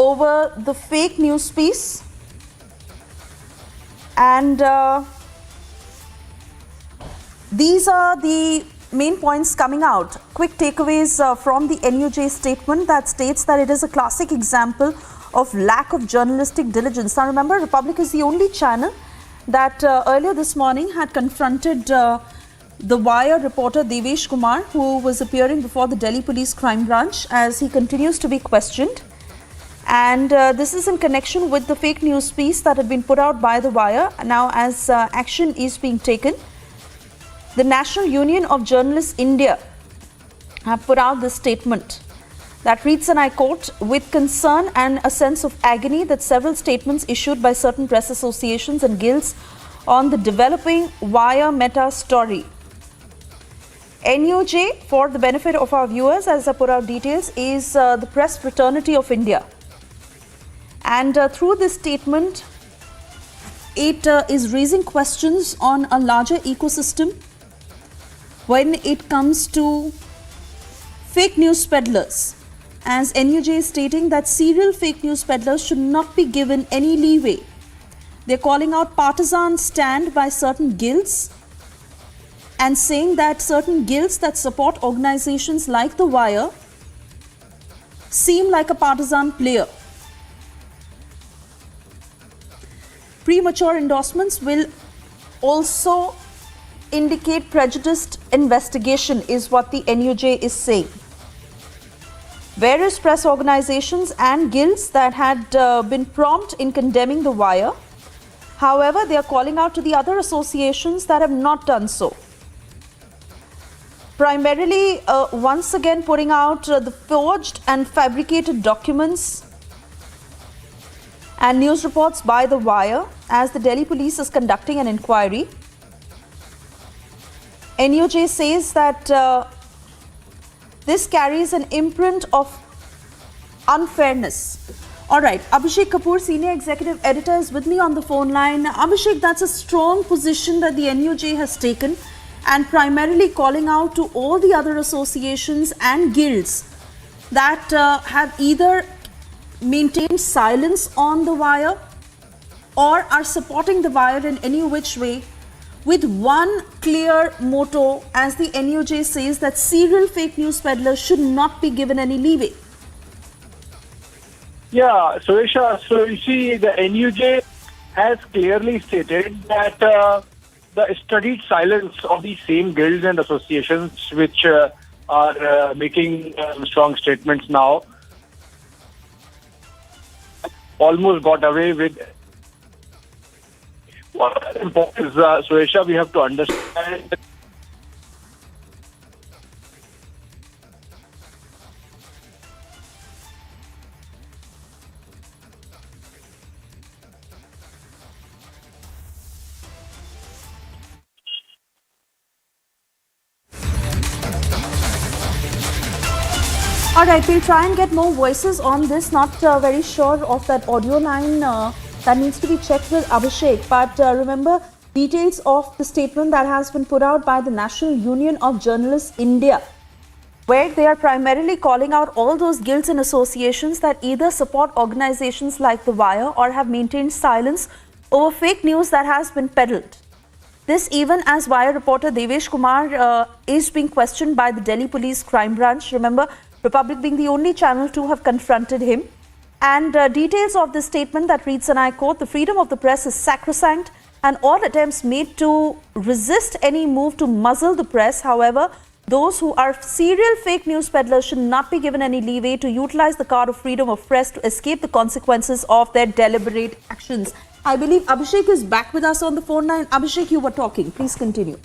over the fake news piece. And these are the main points coming out. Quick takeaways from the NUJ statement that states that it is a classic example of lack of journalistic diligence. Now remember, Republic is the only channel that earlier this morning had confronted the Wire reporter Devesh Kumar, who was appearing before the Delhi Police Crime Branch as he continues to be questioned. And this is in connection with the fake news piece that had been put out by the Wire. Now, as action is being taken, the National Union of Journalists India have put out this statement that reads, and I quote, with concern and a sense of agony that several statements issued by certain press associations and guilds on the developing Wire Meta story. NUJ, for the benefit of our viewers, as I put out details, is the Press Fraternity of India. And through this statement, it is raising questions on a larger ecosystem when it comes to fake news peddlers. As NUJ is stating that serial fake news peddlers should not be given any leeway. They're calling out partisan stand by certain guilds and saying that certain guilds that support organizations like The Wire seem like a partisan player. Premature endorsements will also indicate prejudiced investigation, is what the NUJ is saying. Various press organizations and guilds that had been prompt in condemning The Wire. However, they are calling out to the other associations that have not done so. Primarily, once again putting out the forged and fabricated documents and news reports by The Wire as the Delhi police is conducting an inquiry. NUJ says that this carries an imprint of unfairness. All right, Abhishek Kapoor, Senior Executive Editor, is with me on the phone line. Abhishek, that's a strong position that the NUJ has taken, and primarily calling out to all the other associations and guilds that have either maintained silence on The Wire or are supporting The Wire in any which way, with one clear motto, as the NUJ says, that serial fake news peddlers should not be given any leeway. Yeah, Suresha, so you see, the NUJ has clearly stated that the studied silence of the same guilds and associations which are making strong statements now almost got away with. What is important is, Suresha, we have to understand. All right, we'll try and get more voices on this. Not very sure of that audio line. That needs to be checked with Abhishek. But remember, details of the statement that has been put out by the National Union of Journalists India, where they are primarily calling out all those guilds and associations that either support organizations like The Wire or have maintained silence over fake news that has been peddled. This even as Wire reporter Devesh Kumar is being questioned by the Delhi Police Crime Branch. Remember, Republic being the only channel to have confronted him. And details of this statement that reads, and I quote, the freedom of the press is sacrosanct and all attempts made to resist any move to muzzle the press. However, those who are serial fake news peddlers should not be given any leeway to utilize the card of freedom of press to escape the consequences of their deliberate actions. I believe Abhishek is back with us on the phone line. Abhishek, you were talking. Please continue.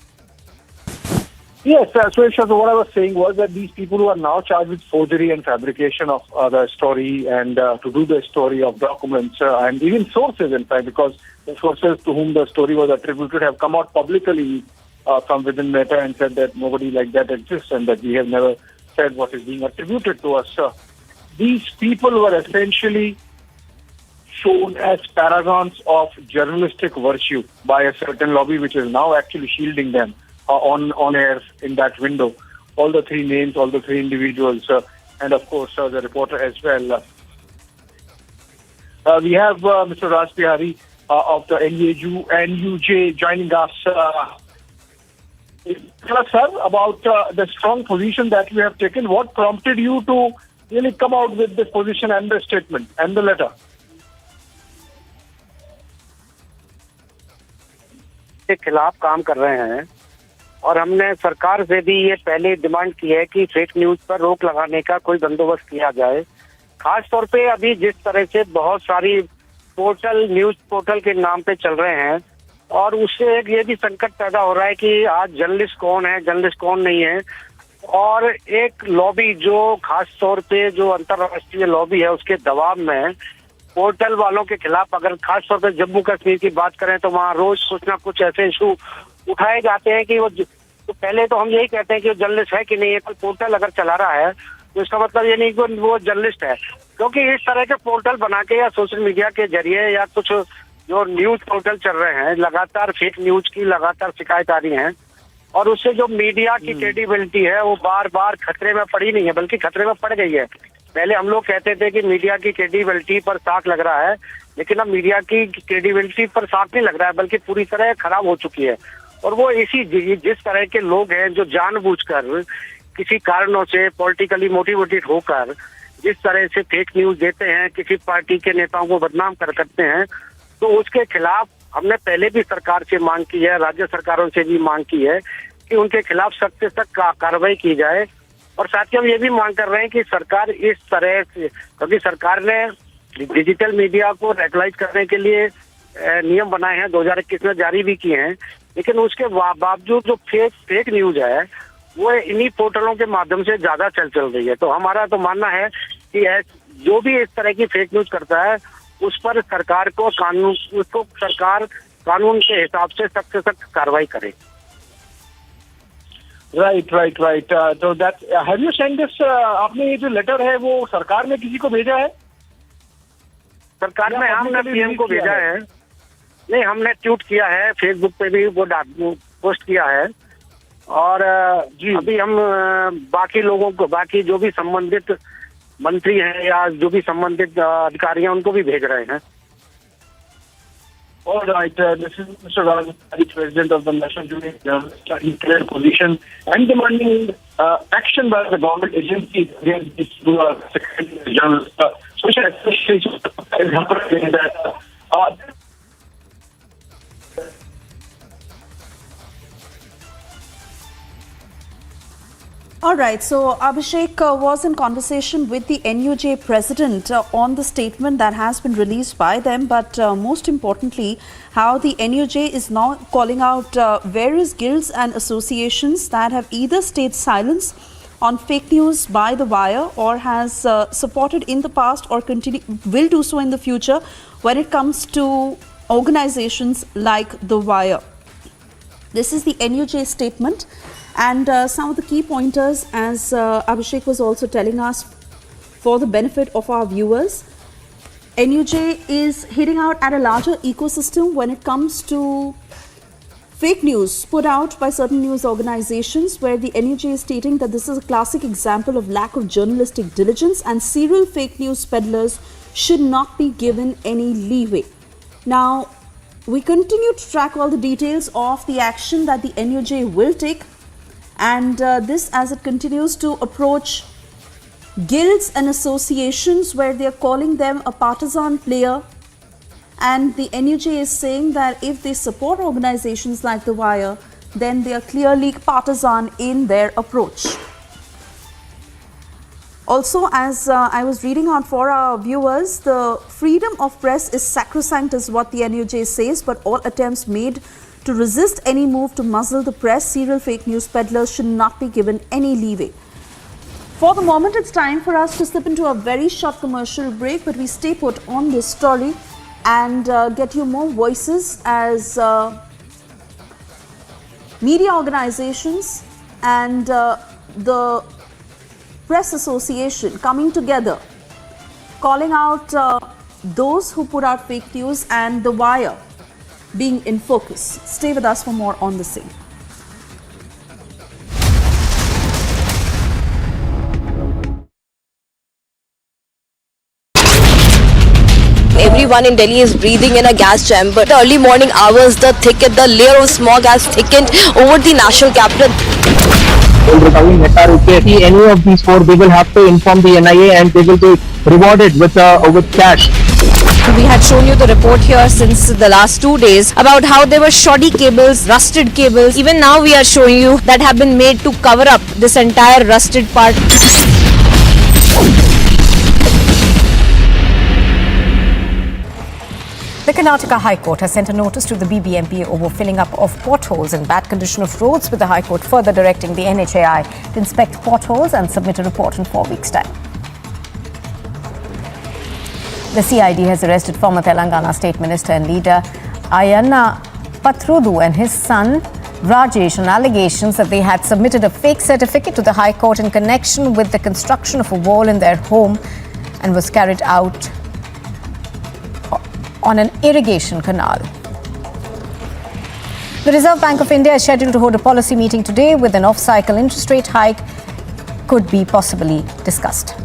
Yes, Suresha, so what I was saying was that these people who are now charged with forgery and fabrication of the story and to do the story of documents and even sources, in fact, because the sources to whom the story was attributed have come out publicly from within Meta and said that nobody like that exists and that we have never said what is being attributed to us. These people were essentially shown as paragons of journalistic virtue by a certain lobby which is now actually shielding them on air in that window. All the three names, all the three individuals, and of course the reporter as well. We have Mr. Raj Bihari of the NUJ joining us. Tell us, sir, about the strong position that you have taken. What prompted you to really come out with this position and the statement and the letter? के खिलाफ काम कर रहे हैं और हमने सरकार से भी ये पहले डिमांड की है कि फेक न्यूज पर रोक लगाने का कोई बंदोबस्त किया जाए। खास तौर पे अभी जिस तरह से बहुत सारी न्यूज पोर्टल के नाम पे चल रहे हैं और उससे एक ये भी संकट पैदा हो रहा है कि आज जर्नलिस्ट कौन है, जर्नलिस्ट कौन नहीं है, और एक लॉबी जो खास तौर पे जो अंतर्राष्ट्रीय लॉबी है उसके दबाव में पोर्टल वालों के खिलाफ, अगर खास तौर पर जम्मू कश्मीर की बात करें तो वहाँ रोज कुछ ना कुछ ऐसे इशू उठाए जाते हैं कि वो तो पहले तो हम यही कहते हैं कि वो जर्नलिस्ट है कि नहीं है। कोई पोर्टल अगर चला रहा है तो इसका मतलब ये नहीं कि वो जर्नलिस्ट है, क्योंकि इस तरह के पोर्टल बना के या सोशल मीडिया के जरिए या कुछ जो न्यूज पोर्टल चल रहे हैं, लगातार फेक न्यूज की लगातार शिकायत आ रही है और उससे जो मीडिया की क्रेडिबिलिटी है वो बार बार खतरे में पड़ी नहीं है बल्कि खतरे में पड़ गई है। पहले हम लोग कहते थे कि मीडिया की क्रेडिबिलिटी पर साख लग रहा है, लेकिन अब मीडिया की क्रेडिबिलिटी पर साख नहीं लग रहा है बल्कि पूरी तरह खराब हो चुकी है। और वो इसी जिस तरह के लोग हैं जो जानबूझकर किसी कारणों से पॉलिटिकली मोटिवेटेड होकर जिस तरह से फेक न्यूज देते हैं, किसी पार्टी के नेताओं को बदनाम करते हैं, तो उसके खिलाफ हमने पहले भी सरकार से मांग की है, राज्य सरकारों से भी मांग की है कि उनके खिलाफ सख्त से सख्त कार्रवाई की जाए। और साथ ही हम ये भी मांग कर रहे हैं कि सरकार इस तरह से, क्योंकि सरकार ने डिजिटल मीडिया को रेगुलाइज करने के लिए नियम बनाए हैं, 2021 में जारी भी किए हैं, लेकिन उसके बावजूद जो फेक न्यूज है वो इन्हीं पोर्टलों के माध्यम से ज्यादा चल रही है। तो हमारा तो मानना है कि जो भी इस तरह की फेक न्यूज करता है उस पर सरकार को कानून के हिसाब से सख्त कार्रवाई करे। राइट। तो that have you send this, आपने ये जो लेटर है वो सरकार ने किसी को भेजा है? सरकार ने हमने पीएम को भेजा है। नहीं, हमने ट्वीट किया है, फेसबुक पे भी वो पोस्ट किया है और अभी हम बाकी लोगों को, बाकी जो भी संबंधित मंत्री हैं या जो भी संबंधित अधिकारी हैं उनको भी भेज रहे हैं। All right, this is Mr. Raj, President of the National Union of Journalists, in clear position and demanding action by the government agencies against these who are secretary journalists. Social Association is happening that. All right, so Abhishek was in conversation with the NUJ president on the statement that has been released by them, but most importantly, how the NUJ is now calling out various guilds and associations that have either stayed silent on fake news by The Wire or has supported in the past or will do so in the future when it comes to organizations like The Wire. This is the NUJ statement. And some of the key pointers, as Abhishek was also telling us for the benefit of our viewers, NUJ is hitting out at a larger ecosystem when it comes to fake news put out by certain news organizations, where the NUJ is stating that this is a classic example of lack of journalistic diligence and serial fake news peddlers should not be given any leeway. Now, we continue to track all the details of the action that the NUJ will take. And this as it continues to approach guilds and associations where they are calling them a partisan player, and the NUJ is saying that if they support organizations like The Wire, then they are clearly partisan in their approach. Also, as I was reading out for our viewers, the freedom of press is sacrosanct is what the NUJ says, but all attempts made to resist any move to muzzle the press, serial fake news peddlers should not be given any leeway. For the moment, it's time for us to slip into a very short commercial break, but we stay put on this story and get you more voices as media organizations and the press association coming together, calling out those who put out fake news and The Wire being in focus. Stay with us for more on the same. Everyone in Delhi is breathing in a gas chamber. The early morning hours, the layer of smog has thickened over the national capital. Regarding any of these four, they will have to inform the NIA and they will be rewarded with cash. We had shown you the report here since the last 2 days about how there were shoddy cables, rusted cables. Even now we are showing you that have been made to cover up this entire rusted part. The Karnataka High Court has sent a notice to the BBMP over filling up of potholes and bad condition of roads, with the High Court further directing the NHAI to inspect potholes and submit a report in 4 weeks' time. The CID has arrested former Telangana State Minister and leader Ayanna Pathrudu and his son Rajesh on allegations that they had submitted a fake certificate to the High Court in connection with the construction of a wall in their home and was carried out on an irrigation canal. The Reserve Bank of India is scheduled to hold a policy meeting today with an off-cycle interest rate hike could be possibly discussed.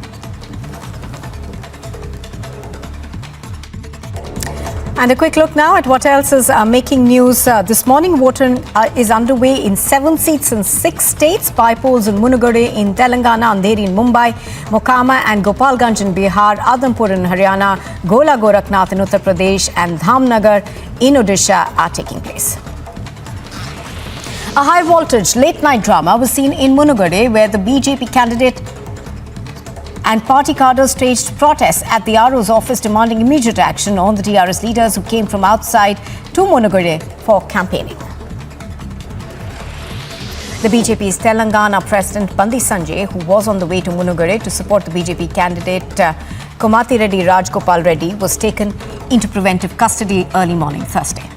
And a quick look now at what else is making news. This morning, voting is underway in 7 seats in 6 states. By polls in Munugade in Telangana, Andheri in Mumbai, Mokama and Gopalganj in Bihar, Adampur in Haryana, Gola Gorakhnath in Uttar Pradesh and Dhamnagar in Odisha are taking place. A high-voltage late-night drama was seen in Munugade, where the BJP candidate and party cadres staged protests at the RO's office demanding immediate action on the TRS leaders who came from outside to Munugade for campaigning. The BJP's Telangana President Bandi Sanjay, who was on the way to Munugade to support the BJP candidate Komati Reddy Rajgopal Reddy, was taken into preventive custody early morning Thursday.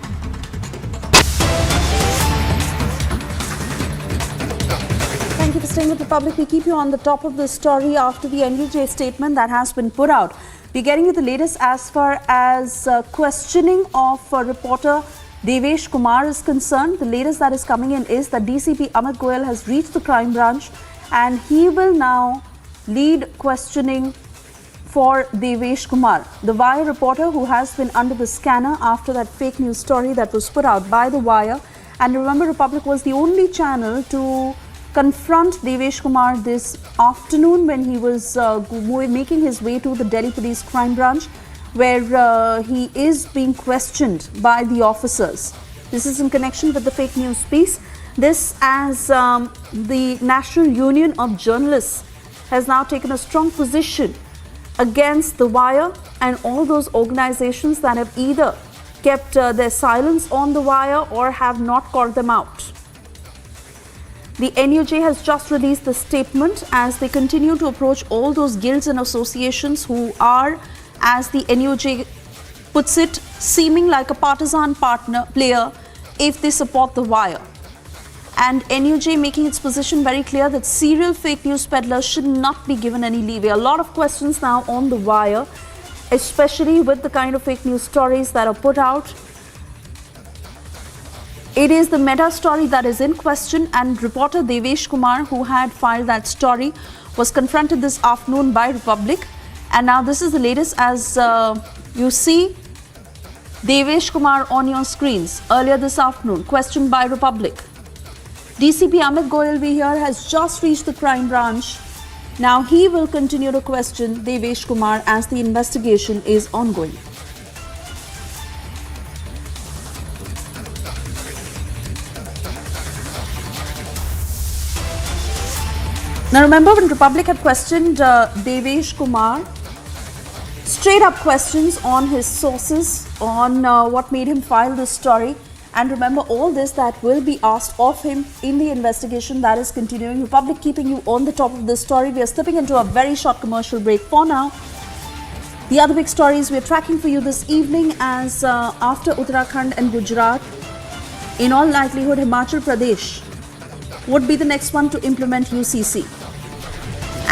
Thank you for staying with Republic. We keep you on the top of the story after the NUJ statement that has been put out. We're getting you the latest as far as questioning of reporter Devesh Kumar is concerned. The latest that is coming in is that DCP Amit Goyal has reached the crime branch and he will now lead questioning for Devesh Kumar, the Wire reporter who has been under the scanner after that fake news story that was put out by the Wire. And remember, Republic was the only channel to confront Devesh Kumar this afternoon when he was making his way to the Delhi Police Crime Branch, where he is being questioned by the officers. This is in connection with the fake news piece. This as the National Union of Journalists has now taken a strong position against the Wire and all those organizations that have either kept their silence on the Wire or have not called them out. The NUJ has just released the statement as they continue to approach all those guilds and associations who are, as the NUJ puts it, seeming like a partisan player if they support the Wire. And NUJ making its position very clear that serial fake news peddlers should not be given any leeway. A lot of questions now on the Wire, especially with the kind of fake news stories that are put out. It is the meta story that is in question, and reporter Devesh Kumar, who had filed that story, was confronted this afternoon by Republic. And now this is the latest as you see Devesh Kumar on your screens earlier this afternoon, questioned by Republic. DCP Amit Goyal, we hear, has just reached the crime branch. Now he will continue to question Devesh Kumar as the investigation is ongoing. Now remember, when Republic had questioned Devesh Kumar, straight up questions on his sources, on what made him file this story. And remember, all this that will be asked of him in the investigation that is continuing. Republic keeping you on the top of this story. We are slipping into a very short commercial break for now. The other big stories we are tracking for you this evening as after Uttarakhand and Gujarat, in all likelihood, Himachal Pradesh would be the next one to implement UCC.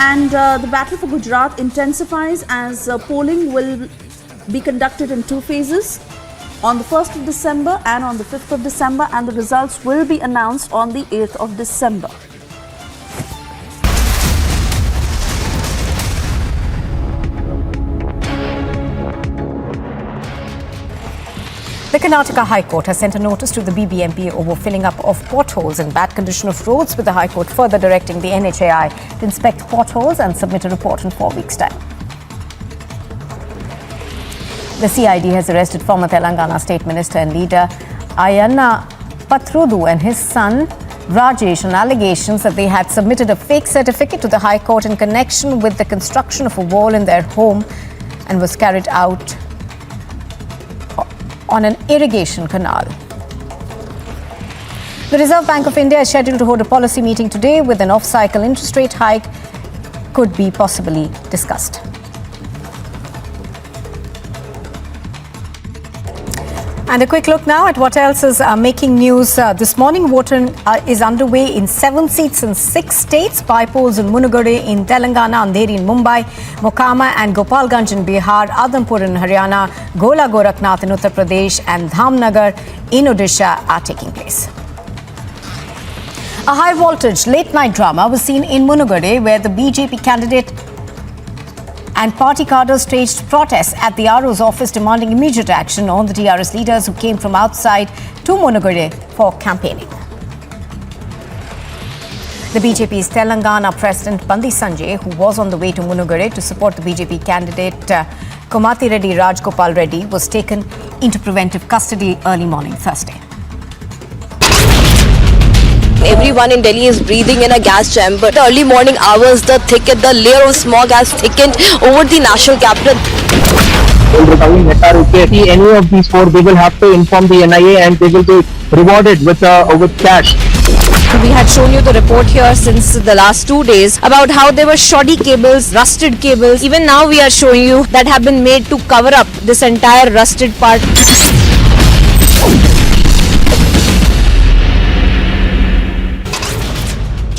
And the battle for Gujarat intensifies as polling will be conducted in 2 phases, on the 1st of December and on the 5th of December, and the results will be announced on the 8th of December. The Karnataka High Court has sent a notice to the BBMP over filling up of potholes and bad condition of roads, with the High Court further directing the NHAI to inspect potholes and submit a report in 4 weeks' time. The CID has arrested former Telangana State Minister and leader Ayanna Pathrudu and his son Rajesh on allegations that they had submitted a fake certificate to the High Court in connection with the construction of a wall in their home and was carried out on an irrigation canal. The Reserve Bank of India is scheduled to hold a policy meeting today with an off-cycle interest rate hike could be possibly discussed. And a quick look now at what else is making news. This morning, voting is underway in 7 seats in 6 states. By polls in Munugade in Telangana, Andheri in Mumbai, Mokama and Gopalganj in Bihar, Adampur in Haryana, Gola Gorakhnath in Uttar Pradesh and Dhamnagar in Odisha are taking place. A high-voltage late-night drama was seen in Munugade, where the BJP candidate and party cadres staged protests at the RO's office demanding immediate action on the TRS leaders who came from outside to Munugade for campaigning. The BJP's Telangana President Bandi Sanjay, who was on the way to Munugade to support the BJP candidate Komati Reddy Rajgopal Reddy, was taken into preventive custody early morning Thursday. Everyone in Delhi is breathing in a gas chamber. The early morning hours, the layer of smog has thickened over the national capital. Any of these 4, they will have to inform the NIA and they will be rewarded with cash. We had shown you the report here since the last 2 days about how there were shoddy cables, rusted cables. Even now we are showing you that have been made to cover up this entire rusted part.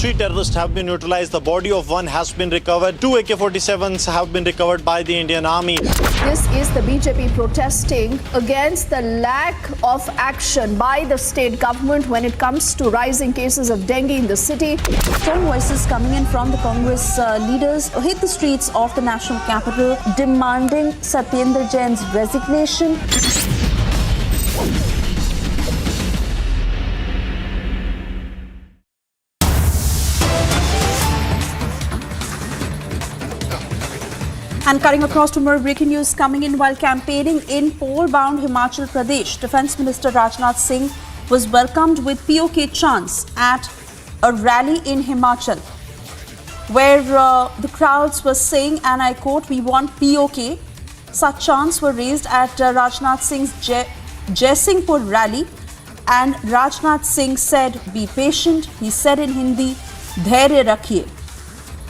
3 terrorists have been neutralized. The body of one has been recovered. 2 AK-47s have been recovered by the Indian Army. This is the BJP protesting against the lack of action by the state government when it comes to rising cases of dengue in the city. Strong voices coming in from the Congress leaders hit the streets of the national capital demanding Satyendra Jain's resignation. And cutting across to more breaking news coming in while campaigning in poll-bound Himachal Pradesh. Defence Minister Rajnath Singh was welcomed with POK chants at a rally in Himachal, where the crowds were saying, and I quote, "We want POK." Such chants were raised at Rajnath Singh's Jaisinghpur rally, and Rajnath Singh said, "Be patient." He said in Hindi, "Dhairya rakhiye."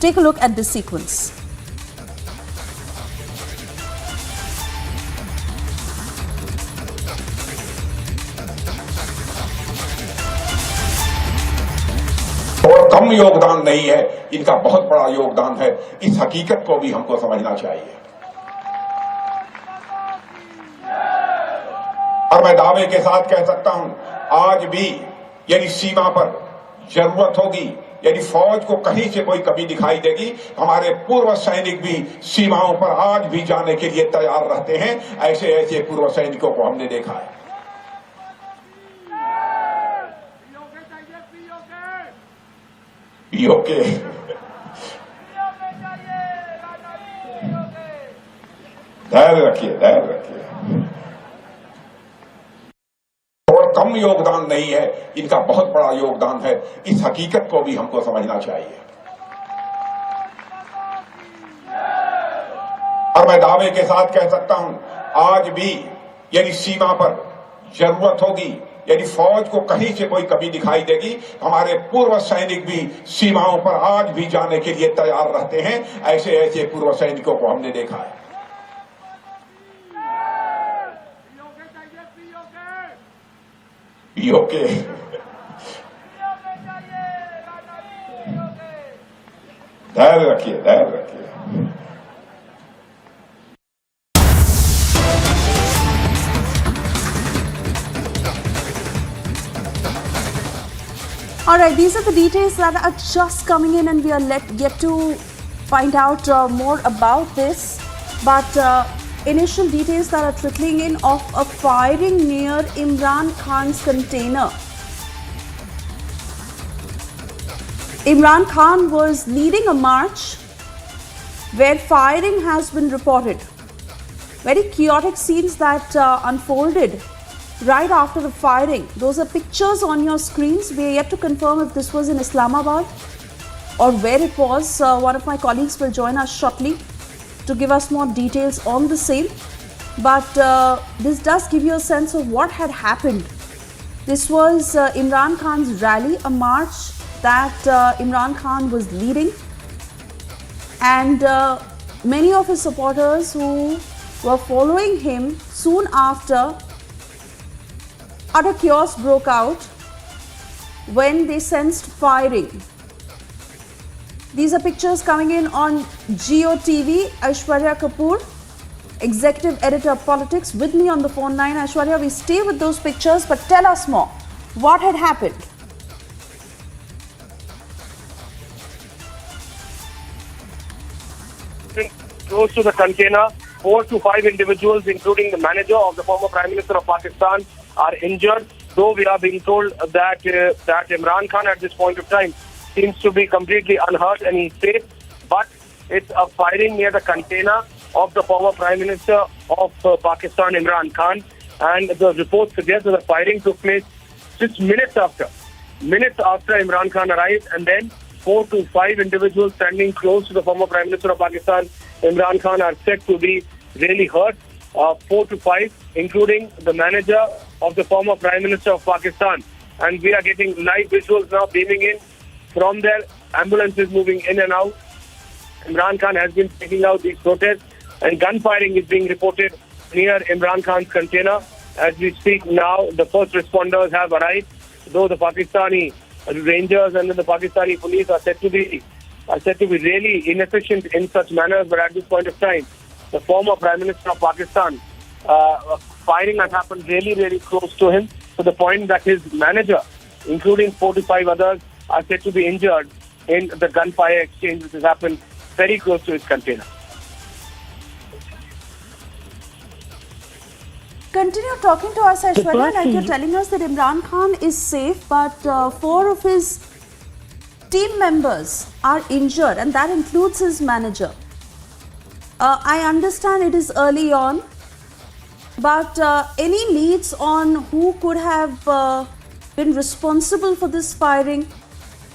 Take a look at this sequence. और कम योगदान नहीं है, इनका बहुत बड़ा योगदान है। इस हकीकत को भी हमको समझना चाहिए। और मैं दावे के साथ कह सकता हूं, आज भी यदि सीमा पर जरूरत होगी, यदि फौज को कहीं से कोई कमी दिखाई देगी, हमारे पूर्व सैनिक भी सीमाओं पर आज भी जाने के लिए तैयार रहते हैं। ऐसे ऐसे पूर्व सैनिकों को हमने देखा है। पीओके धैर्य रखिए, धैर्य रखिए। और कम योगदान नहीं है, इनका बहुत बड़ा योगदान है। इस हकीकत को भी हमको समझना चाहिए। और मैं दावे के साथ कह सकता हूं, आज भी यदि सीमा पर जरूरत होगी, यदि फौज को कहीं से कोई कमी दिखाई देगी, हमारे पूर्व सैनिक भी सीमाओं पर आज भी जाने के लिए तैयार रहते हैं। ऐसे ऐसे पूर्व सैनिकों को हमने देखा है। पीओके धैर्य रखिए, धैर्य रखिए। All right, these are the details that are just coming in, and we are yet to find out more about this. But initial details that are trickling in of a firing near Imran Khan's container. Imran Khan was leading a march where firing has been reported. Very chaotic scenes that unfolded right after the firing. Those are pictures on your screens. We are yet to confirm if this was in Islamabad or where it was. One of my colleagues will join us shortly to give us more details on the same. But this does give you a sense of what had happened. This was Imran Khan's rally, a march that Imran Khan was leading. And many of his supporters who were following him soon after, utter chaos broke out when they sensed firing. These are pictures coming in on Jio TV. Aishwarya Kapoor, Executive Editor of Politics, with me on the phone line. Aishwarya, we stay with those pictures, but tell us more. What had happened? Close to the container, 4 to 5 individuals, including the manager of the former Prime Minister of Pakistan, are injured. Though we are being told that Imran Khan at this point of time seems to be completely unhurt and he's safe, but it's a firing near the container of the former Prime Minister of Pakistan, Imran Khan, and the report suggests that the firing took place just minutes after Imran Khan arrived, and then 4 to 5 individuals standing close to the former Prime Minister of Pakistan, Imran Khan, are said to be really hurt. 4 to 5, including the manager of the former Prime Minister of Pakistan. And we are getting live visuals now beaming in from their ambulances moving in and out. Imran Khan has been taking out these protests, and gunfiring is being reported near Imran Khan's container. As we speak now, the first responders have arrived, though the Pakistani Rangers and then the Pakistani police are said to be really inefficient in such manners. But at this point of time, the former Prime Minister of Pakistan, firing has happened really, really close to him, to the point that his manager, including 4 to 5 others, are said to be injured in the gunfire exchange which has happened very close to his container. Continue talking to us, Aishwarya, like you're telling us that Imran Khan is safe, but 4 of his team members are injured, and that includes his manager. I understand it is early on, but any leads on who could have been responsible for this firing,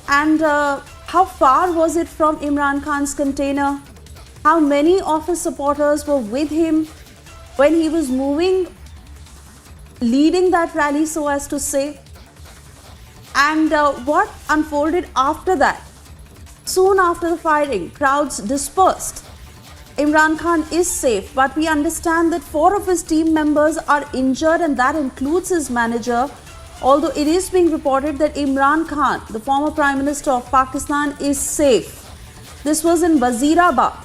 and how far was it from Imran Khan's container? How many of his supporters were with him when he was leading that rally, so as to say? And what unfolded after that? Soon after the firing, crowds dispersed. Imran Khan is safe, but we understand that 4 of his team members are injured, and that includes his manager. Although it is being reported that Imran Khan, the former Prime Minister of Pakistan, is safe. This was in Wazirabad.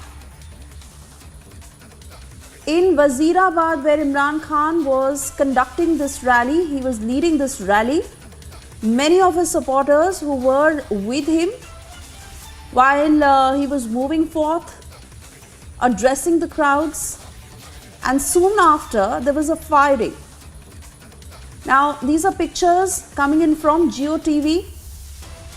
In Wazirabad, where Imran Khan was conducting this rally, he was leading this rally. Many of his supporters who were with him while he was moving forth, addressing the crowds, and soon after there was a firing. Now, these are pictures coming in from Jio TV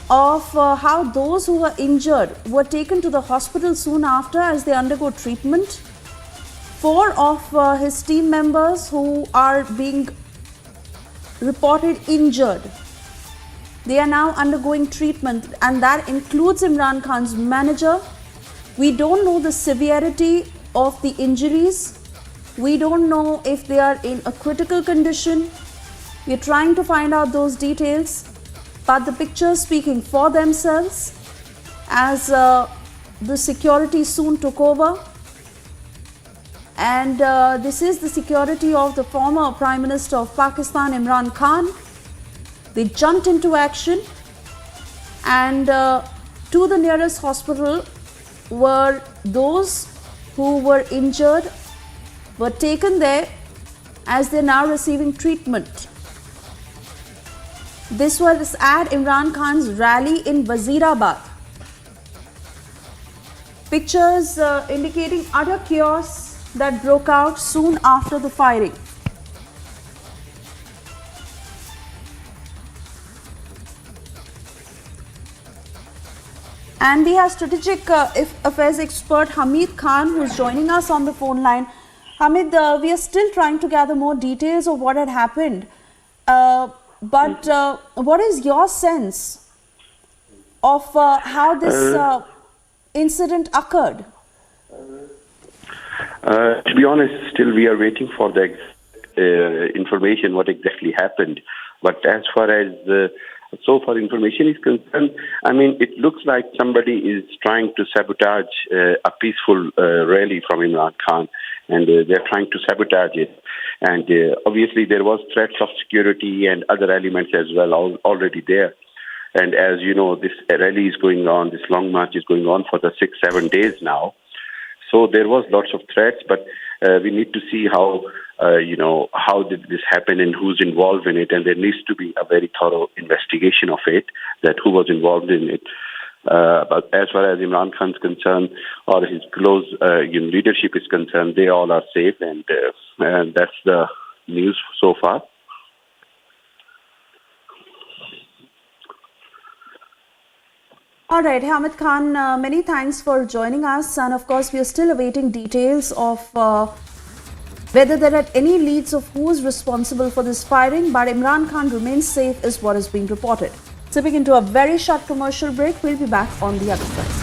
of how those who were injured were taken to the hospital soon after as they undergo treatment. 4 of his team members who are being reported injured, they are now undergoing treatment, and that includes Imran Khan's manager. We don't know the severity of the injuries. We don't know if they are in a critical condition. We're trying to find out those details, but the pictures speaking for themselves as the security soon took over. And this is the security of the former Prime Minister of Pakistan, Imran Khan. They jumped into action, and to the nearest hospital were those who were injured, were taken there as they're now receiving treatment. This was at Imran Khan's rally in Wazirabad. Pictures indicating utter chaos that broke out soon after the firing. And we have strategic affairs expert Hamid Khan, who is joining us on the phone line. Hamid, we are still trying to gather more details of what had happened. But what is your sense of how this incident occurred? To be honest, still we are waiting for the information what exactly happened. But as far as so far information is concerned, I mean, it looks like somebody is trying to sabotage a peaceful rally from Imran Khan, and they're trying to sabotage it. And obviously there was threats of security and other elements as well already there. And as you know, this rally is going on, this long march is going on for the 6-7 days now. So there was lots of threats, but we need to see how, how did this happen and who's involved in it. And there needs to be a very thorough investigation of it, that who was involved in it. But as far as Imran Khan is concerned, or his close leadership is concerned, they all are safe, and that's the news so far. All right, Hamid Khan, many thanks for joining us. And of course, we are still awaiting details of whether there are any leads of who is responsible for this firing. But Imran Khan remains safe is what is being reported. Slipping into a very short commercial break, we'll be back on the other side.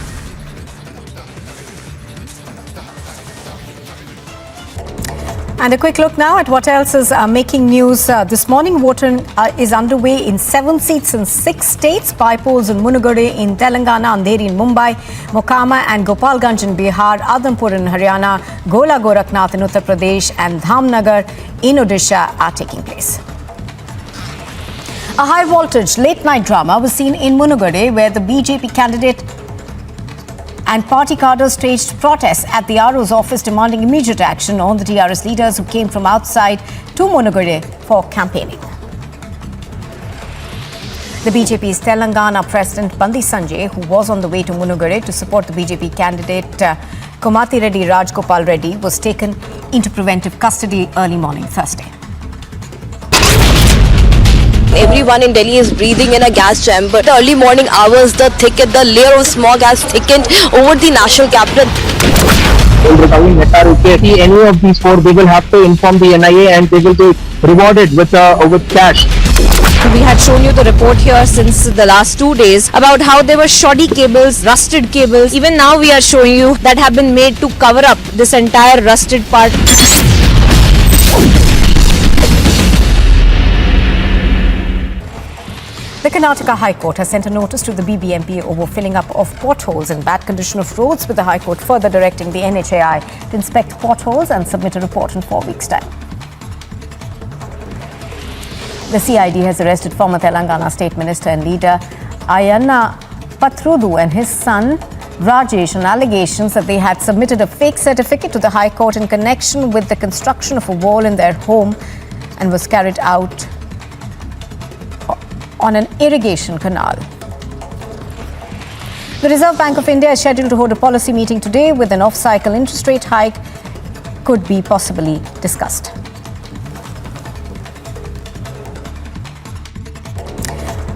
And a quick look now at what else is making news. This morning, voting is underway in 7 seats in 6 states. By polls in Munugade in Telangana, Andheri in Mumbai, Mokama and Gopalganj in Bihar, Adhampur in Haryana, Gola Gorakhnath in Uttar Pradesh and Dhamnagar in Odisha are taking place. A high-voltage late-night drama was seen in Munugade, where the BJP candidate and party cadres staged protests at the RO's office demanding immediate action on the TRS leaders who came from outside to Munugade for campaigning. The BJP's Telangana President Bandi Sanjay, who was on the way to Munugade to support the BJP candidate Komati Reddy Rajgopal Reddy, was taken into preventive custody early morning Thursday. Everyone in Delhi is breathing in a gas chamber. The early morning hours, the layer of smog has thickened over the national capital. Any of these 4, they will have to inform the NIA and they will be rewarded with cash. We had shown you the report here since the last 2 days about how there were shoddy cables, rusted cables. Even now we are showing you that have been made to cover up this entire rusted part. The Karnataka High Court has sent a notice to the BBMP over filling up of potholes and bad condition of roads, with the High Court further directing the NHAI to inspect potholes and submit a report in 4 weeks' time. The CID has arrested former Telangana State Minister and leader Ayanna Pathrudu and his son Rajesh on allegations that they had submitted a fake certificate to the High Court in connection with the construction of a wall in their home and was carried out on an irrigation canal. The Reserve Bank of India is scheduled to hold a policy meeting today, with an off-cycle interest rate hike could be possibly discussed.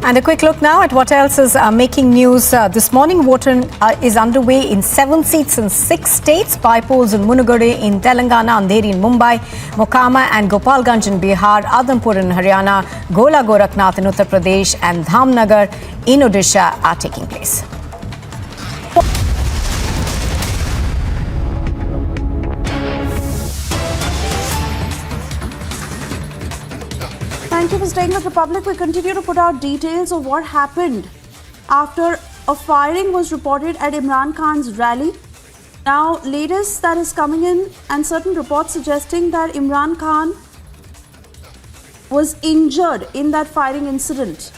And a quick look now at what else is making news. This morning, voting is underway in 7 seats in 6 states. By polls in Munugade in Telangana, Andheri in Mumbai, Mokama and Gopalganj in Bihar, Adhampur in Haryana, Gola Gorakhnath in Uttar Pradesh and Dhamnagar in Odisha are taking place. Thank you for staying with Republic. We continue to put out details of what happened after a firing was reported at Imran Khan's rally. Now, latest that is coming in, and certain reports suggesting that Imran Khan was injured in that firing incident.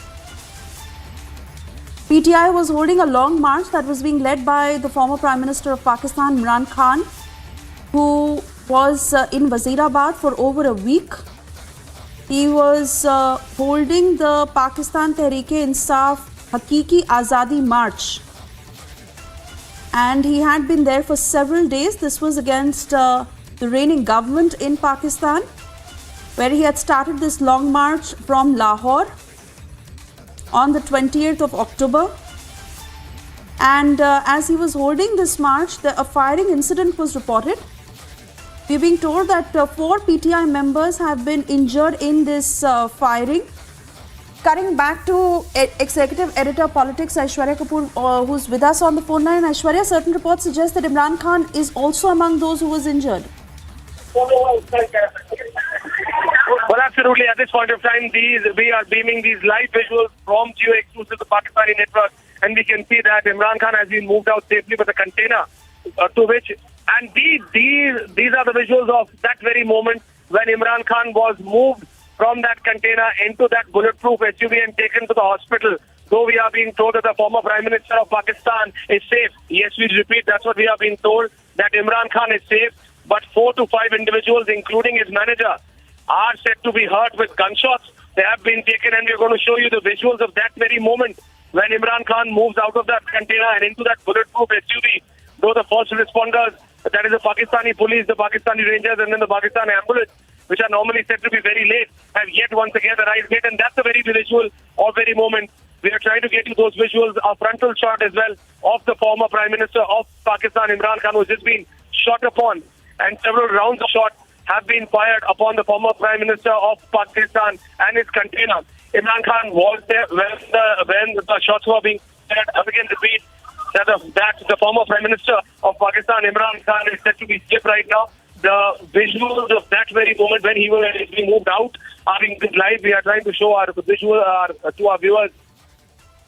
PTI was holding a long march that was being led by the former Prime Minister of Pakistan, Imran Khan, who was in Wazirabad for over a week. He was holding the Pakistan Tehreek-e-Insaf Hakiki Azadi March, and he had been there for several days. This was against the reigning government in Pakistan, where he had started this long march from Lahore on the 20th of October. And as he was holding this march, a firing incident was reported. We're being told that 4 PTI members have been injured in this firing. Cutting back to Executive Editor Politics Aishwarya Kapoor, who's with us on the phone line. Aishwarya, certain reports suggest that Imran Khan is also among those who was injured. Well, absolutely. At this point of time, we are beaming these live visuals from Geo Exclusive, the Pakistani network, and we can see that Imran Khan has been moved out safely with a container to which. And these are the visuals of that very moment when Imran Khan was moved from that container into that bulletproof SUV and taken to the hospital. Though we are being told that the former Prime Minister of Pakistan is safe. Yes, we repeat, that's what we are being told, that Imran Khan is safe. But 4 to 5 individuals, including his manager, are said to be hurt with gunshots. They have been taken, and we're going to show you the visuals of that very moment when Imran Khan moves out of that container and into that bulletproof SUV. Though the first responders, that is the Pakistani police, the Pakistani Rangers, and then the Pakistani ambulance, which are normally said to be very late, have yet once again arrived late. And that's the very visual or very moment. We are trying to get you those visuals, a frontal shot as well of the former Prime Minister of Pakistan, Imran Khan, who has just been shot upon. And several rounds of shot have been fired upon the former Prime Minister of Pakistan and his container. Imran Khan was there when the shots were being fired. I again repeat that the former Prime Minister of Pakistan, Imran Khan, is said to be safe right now. The visuals of that very moment when he was being moved out are being live. We are trying to show our visual to our viewers.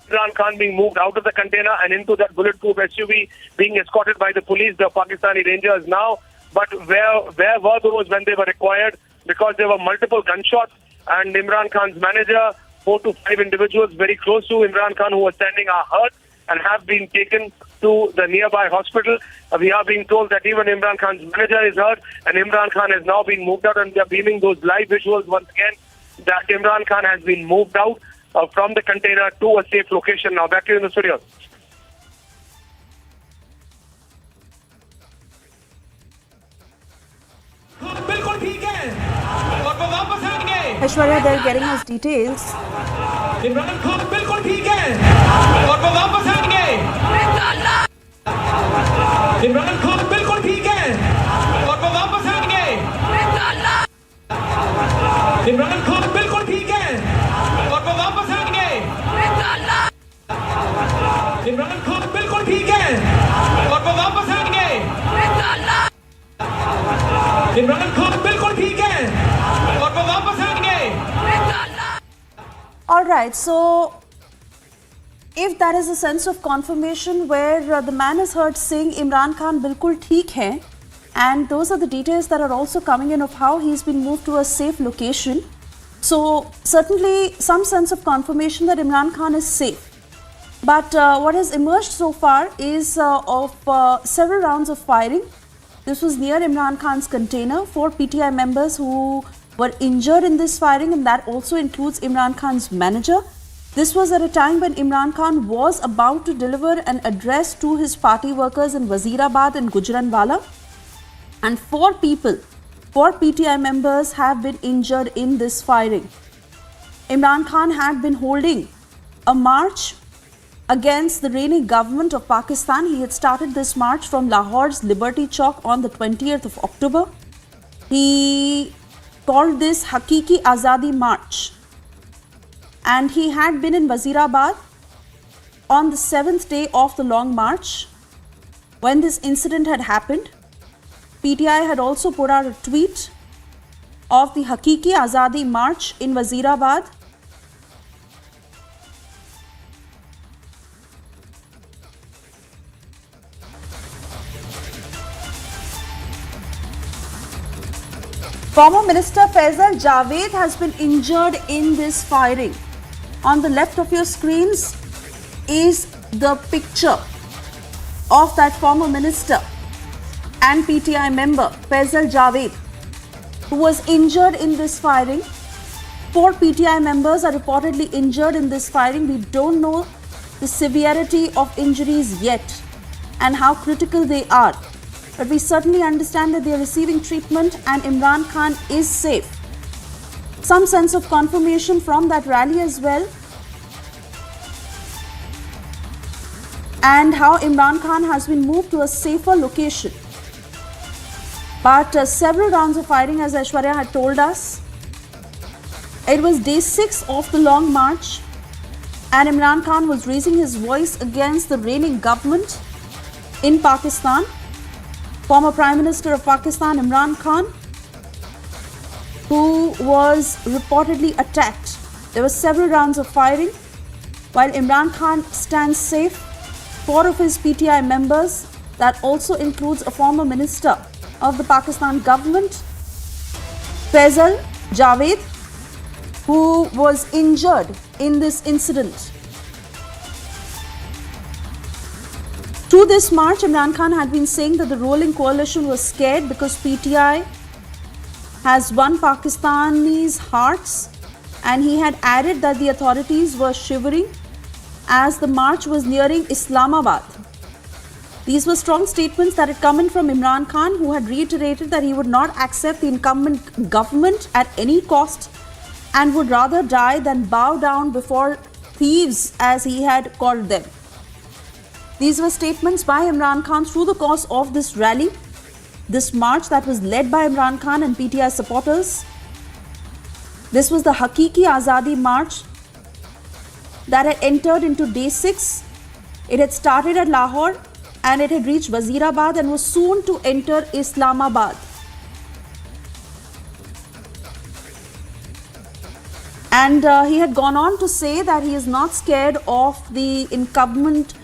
Imran Khan being moved out of the container and into that bulletproof SUV, being escorted by the police, the Pakistani Rangers now. But where were those when they were required? Because there were multiple gunshots, and Imran Khan's manager, 4 to 5 individuals very close to Imran Khan who were standing are hurt and have been taken to the nearby hospital. We are being told that even Imran Khan's manager is hurt, and Imran Khan has now been moved out, and we are beaming those live visuals once again that Imran Khan has been moved out from the container to a safe location. Now back to you in the studio. Aishwarya, they're getting us details. Imran Khan बिल्कुल ठीक है और वो वापस आएंगे। इमरान खान बिल्कुल ठीक है और वो वापस आएंगे। इमरान खान बिल्कुल ठीक है और वो वापस आएंगे। इमरान खान बिल्कुल ठीक है और वो वापस आएंगे। इमरान खान बिल्कुल ठीक है और वो वापस आएंगे। All right, so if that is a sense of confirmation where the man is heard saying Imran Khan bilkul theek hai, and those are the details that are also coming in of how he's been moved to a safe location. So certainly some sense of confirmation that Imran Khan is safe. But what has emerged so far is of several rounds of firing. This was near Imran Khan's container. 4 PTI members who were injured in this firing, and that also includes Imran Khan's manager. This was at a time when Imran Khan was about to deliver an address to his party workers in Wazirabad and Gujranwala. And 4 PTI members have been injured in this firing. Imran Khan had been holding a march against the reigning government of Pakistan. He had started this march from Lahore's Liberty Chowk on the 20th of October. He called this Hakiki Azadi March, and he had been in Wazirabad on the 7th day of the long march when this incident had happened. PTI had also put out a tweet of the Hakiki Azadi March in Wazirabad. Former Minister Faisal Javed has been injured in this firing. On the left of your screens is the picture of that former minister and PTI member Faisal Javed, who was injured in this firing. 4 PTI members are reportedly injured in this firing. We don't know the severity of injuries yet and how critical they are. but we certainly understand that they are receiving treatment and Imran Khan is safe. Some sense of confirmation from that rally as well. And how Imran Khan has been moved to a safer location. But several rounds of firing, as Aishwarya had told us. It was day 6 of the long march, and Imran Khan was raising his voice against the reigning government in Pakistan. Former Prime Minister of Pakistan, Imran Khan, who was reportedly attacked. There were several rounds of firing. While Imran Khan stands safe, 4 of his PTI members, that also includes a former minister of the Pakistan government, Faisal Javed, who was injured in this incident. Through this march, Imran Khan had been saying that the ruling coalition was scared because PTI has won Pakistanis' hearts, and he had added that the authorities were shivering as the march was nearing Islamabad. These were strong statements that had come in from Imran Khan, who had reiterated that he would not accept the incumbent government at any cost and would rather die than bow down before thieves, as he had called them. These were statements by Imran Khan through the course of this rally, this march that was led by Imran Khan and PTI supporters. This was the Hakiki Azadi March that had entered into day 6. It had started at Lahore and it had reached Wazirabad and was soon to enter Islamabad. And he had gone on to say that he is not scared of the incumbent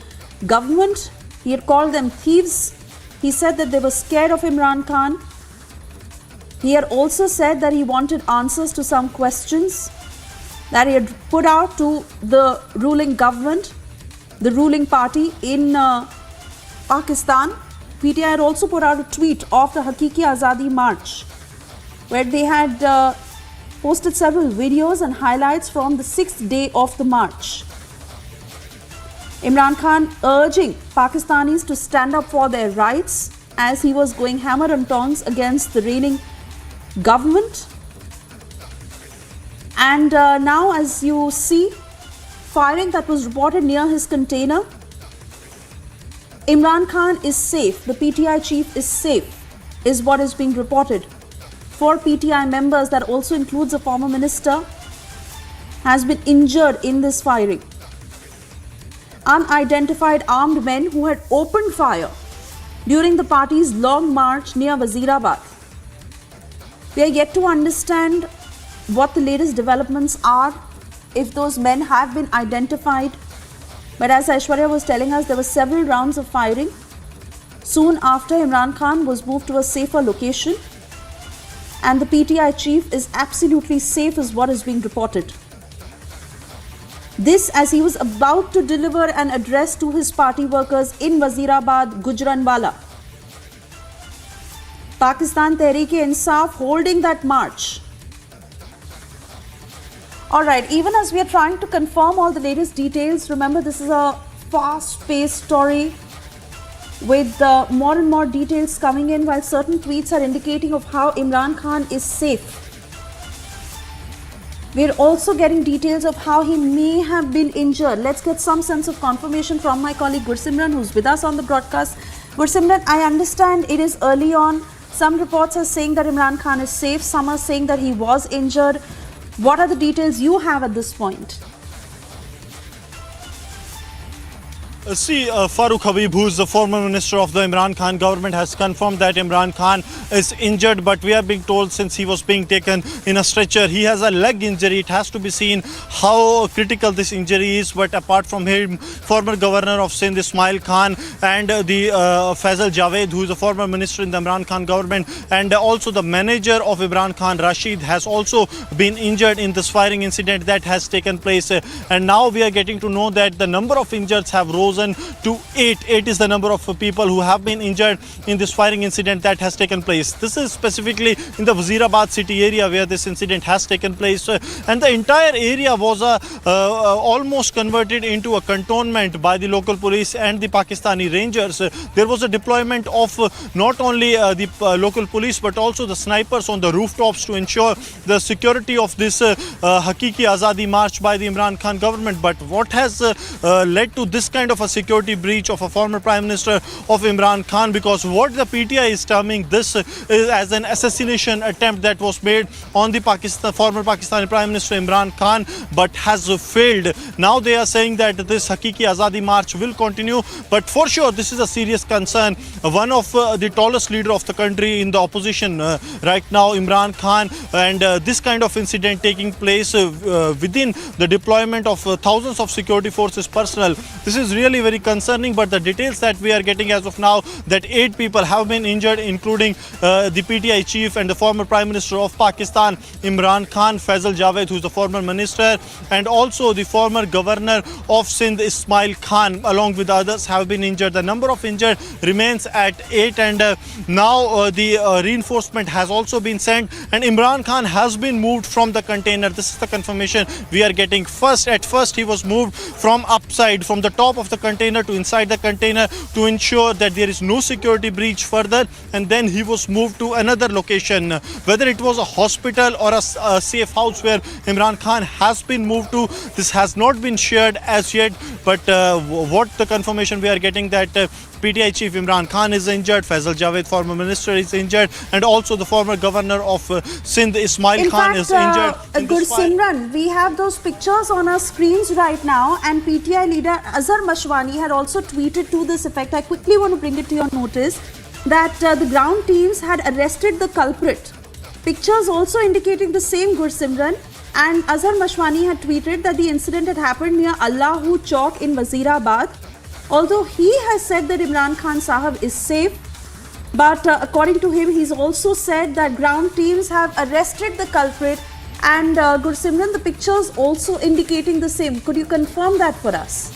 government. He had called them thieves. He said that they were scared of Imran Khan. He had also said that he wanted answers to some questions that he had put out to the ruling government, the ruling party in Pakistan. PTI had also put out a tweet of the Hakiki Azadi March, where they had posted several videos and highlights from the 6th day of the march. Imran Khan urging Pakistanis to stand up for their rights as he was going hammer and tongs against the reigning government. And now, as you see, firing that was reported near his container. Imran Khan is safe. The PTI chief is safe, is what is being reported. 4 PTI members, that also includes a former minister, has been injured in this firing. Unidentified armed men who had opened fire during the party's long march near Wazirabad. We are yet to understand what the latest developments are, if those men have been identified. But as Aishwarya was telling us, there were several rounds of firing. Soon after, Imran Khan was moved to a safer location, and the PTI chief is absolutely safe, is what is being reported. This as he was about to deliver an address to his party workers in Wazirabad, Gujranwala. Pakistan Tehreek-e-Insaf holding that march. Alright, even as we are trying to confirm all the latest details, remember this is a fast-paced story with more and more details coming in, while certain tweets are indicating of how Imran Khan is safe. We're also getting details of how he may have been injured. Let's get some sense of confirmation from my colleague Gursimran, who's with us on the broadcast. Gursimran, I understand it is early on. Some reports are saying that Imran Khan is safe. Some are saying that he was injured. What are the details you have at this point? Farooq Habib, who is the former minister of the Imran Khan government, has confirmed that Imran Khan is injured, but we are being told since he was being taken in a stretcher, he has a leg injury. It has to be seen how critical this injury is. But apart from him, former governor of Sindh Ismail Khan and the Faisal Javed, who is a former minister in the Imran Khan government, and also the manager of Imran Khan, Rashid, has also been injured in this firing incident that has taken place. And now we are getting to know that the number of injuries have rose risen to 8. 8 is the number of people who have been injured in this firing incident that has taken place. This is specifically in the Wazirabad city area where this incident has taken place, and the entire area was almost converted into a cantonment by the local police and the Pakistani Rangers. There was a deployment of not only the local police but also the snipers on the rooftops to ensure the security of this Hakiki Azadi March by the Imran Khan government. But what has led to this kind of a security breach of a former Prime Minister of Imran Khan? Because what the PTI is terming this is as an assassination attempt that was made on the former Pakistani Prime Minister Imran Khan, but has failed. Now they are saying that this Hakiki Azadi March will continue, but for sure this is a serious concern. One of the tallest leader of the country in the opposition right now, Imran Khan, and this kind of incident taking place within the deployment of thousands of security forces personnel. This is really very concerning, but the details that we are getting as of now, that 8 people have been injured, including the PTI chief and the former Prime Minister of Pakistan, Imran Khan, Faisal Javed, who is the former minister, and also the former governor of Sindh, Ismail Khan, along with others, have been injured. The number of injured remains at 8, and now the reinforcement has also been sent, and Imran Khan has been moved from the container. This is the confirmation we are getting. At first he was moved from upside, from the top of the container to inside the container to ensure that there is no security breach further, and then he was moved to another location. Whether it was a hospital or a safe house where Imran Khan has been moved to, this has not been shared as yet, but what the confirmation we are getting, that PTI chief Imran Khan is injured, Faisal Javed, former minister, is injured, and also the former governor of Sindh, Ismail Khan, is injured. Gursimran, we have those pictures on our screens right now, and PTI leader Azhar Mashwani had also tweeted to this effect. I quickly want to bring it to your notice that the ground teams had arrested the culprit. Pictures also indicating the same, Gursimran. And Azhar Mashwani had tweeted that the incident had happened near Allahu Chowk in Wazirabad. Although he has said that Imran Khan Sahab is safe, but according to him, he's also said that ground teams have arrested the culprit. And Gursimran, the pictures also indicating the same. Could you confirm that for us?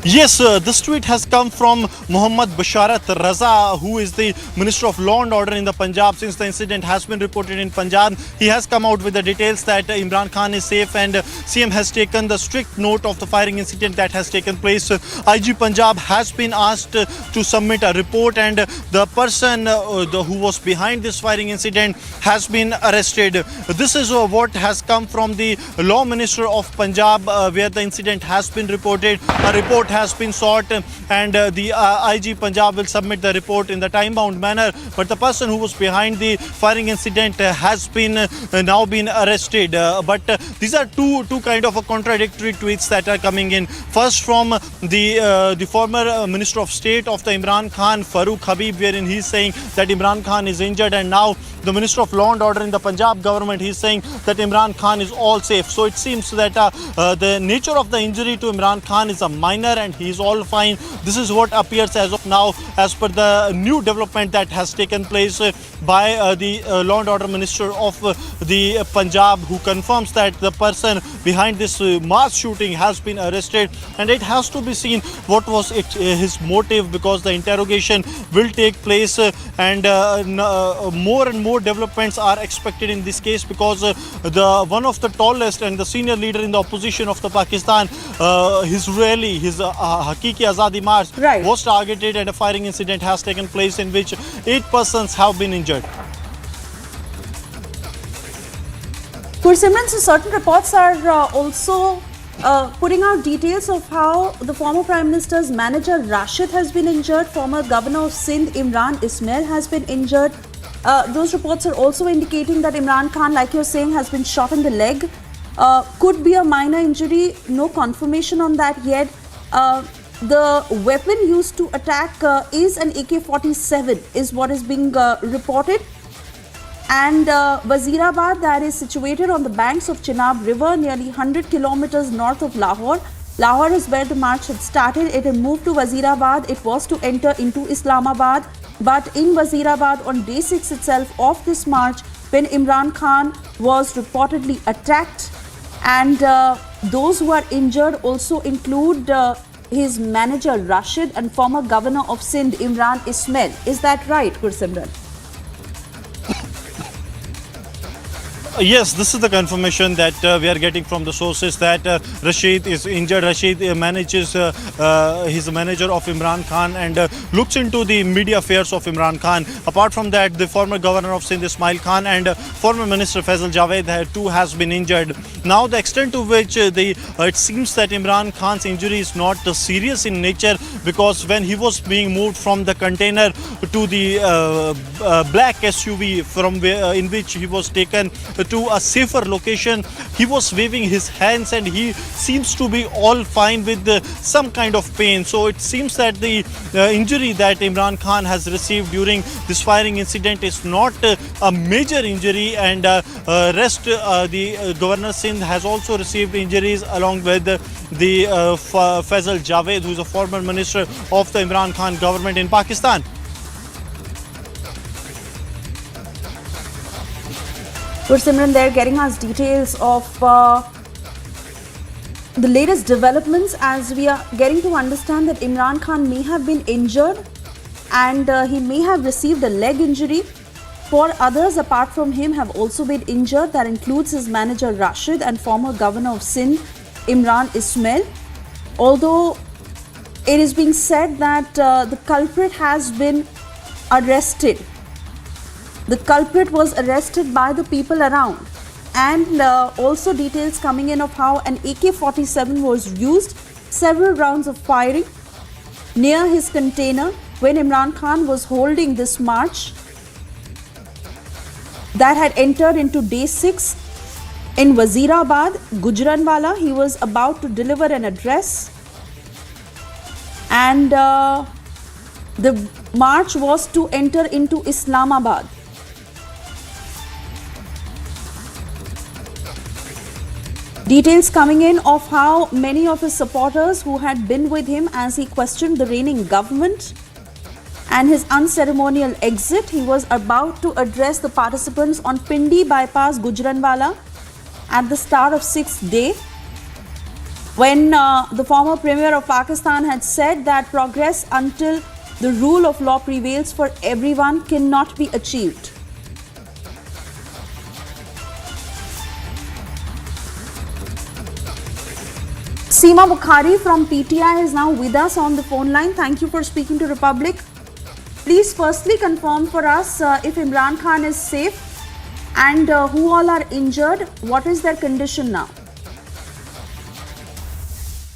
Yes, this tweet has come from Muhammad Basharat Raza, who is the Minister of Law and Order in the Punjab. Since the incident has been reported in Punjab, he has come out with the details that Imran Khan is safe, and CM has taken the strict note of the firing incident that has taken place. IG Punjab has been asked to submit a report, and the person who was behind this firing incident has been arrested. This is what has come from the Law Minister of Punjab, where the incident has been reported. A report has been sought, and the IG Punjab will submit the report in the time-bound manner. But the person who was behind the firing incident has been now been arrested. But these are two kind of a contradictory tweets that are coming in. First, from the former Minister of State of the Imran Khan, Farooq Habib, wherein he is saying that Imran Khan is injured, and now the Minister of Law and Order in the Punjab government, he is saying that Imran Khan is all safe. So it seems that the nature of the injury to Imran Khan is a minor, and he is all fine. This is what appears as of now, as per the new development that has taken place by the Law and Order Minister of the Punjab, who confirms that the person behind this mass shooting has been arrested, and it has to be seen what was his motive, because the interrogation will take place, and more and more developments are expected in this case, because one of the tallest and the senior leader in the opposition of the Pakistan, his rally, his Hakiki Azadi March, was targeted, and a firing incident has taken place in which 8 persons have been injured. Gursimran, so certain reports are also putting out details of how the former Prime Minister's manager Rashid has been injured, former Governor of Sindh Imran Ismail has been injured. Those reports are also indicating that Imran Khan, like you're saying, has been shot in the leg. Could be a minor injury, no confirmation on that yet. The weapon used to attack is an AK-47, is what is being reported. And Wazirabad, that is situated on the banks of Chenab River, nearly 100 kilometers north of Lahore. Lahore is where the march had started. It had moved to Wazirabad. It was to enter into Islamabad. But in Wazirabad, on day 6 itself of this march, when Imran Khan was reportedly attacked, and those who are injured also include his manager Rashid and former governor of Sindh Imran Ismail. Is that right, Gursimran? Yes, this is the confirmation that we are getting from the sources that Rashid is injured. Rashid manages, he's a manager of Imran Khan and looks into the media affairs of Imran Khan. Apart from that, the former governor of Sindh Ismail Khan and former minister Faisal Javed too has been injured. Now the extent to which it seems that Imran Khan's injury is not serious in nature, because when he was being moved from the container to the black SUV from in which he was taken to a safer location, he was waving his hands and he seems to be all fine with some kind of pain. So it seems that the injury that Imran Khan has received during this firing incident is not a major injury, and the Governor Sindh has also received injuries along with the Faisal Javed, who is a former minister of the Imran Khan government in Pakistan. Gursimran, they're getting us details of the latest developments, as we are getting to understand that Imran Khan may have been injured and he may have received a leg injury. 4 others apart from him have also been injured. That includes his manager Rashid and former governor of Sindh Imran Ismail. Although it is being said that the culprit has been arrested. The culprit was arrested by the people around, and also details coming in of how an AK-47 was used, several rounds of firing near his container when Imran Khan was holding this march that had entered into day 6 in Wazirabad, Gujranwala. He was about to deliver an address, and the march was to enter into Islamabad. Details coming in of how many of his supporters who had been with him as he questioned the reigning government and his unceremonial exit. He was about to address the participants on Pindi bypass, Gujranwala, at the start of 6th day, when the former Premier of Pakistan had said that progress until the rule of law prevails for everyone cannot be achieved. Seema Bukhari from PTI is now with us on the phone line. Thank you for speaking to Republic. Please firstly confirm for us if Imran Khan is safe and who all are injured. What is their condition now?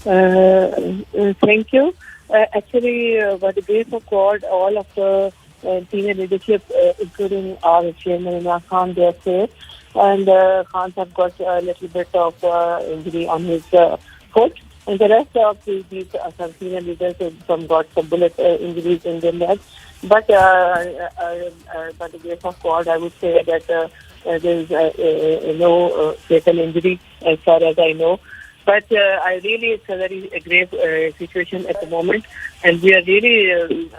Thank you. Actually, by the grace of God, all of the senior leadership, including our chairman Imran Khan, they are safe. And Khan have got a little bit of injury on his foot. And the rest of these some senior leaders have got some bullet injuries in their legs. But by the grace of God, I would say that there is no fatal injury as far as I know. But I really, it's a very grave situation at the moment, and we are really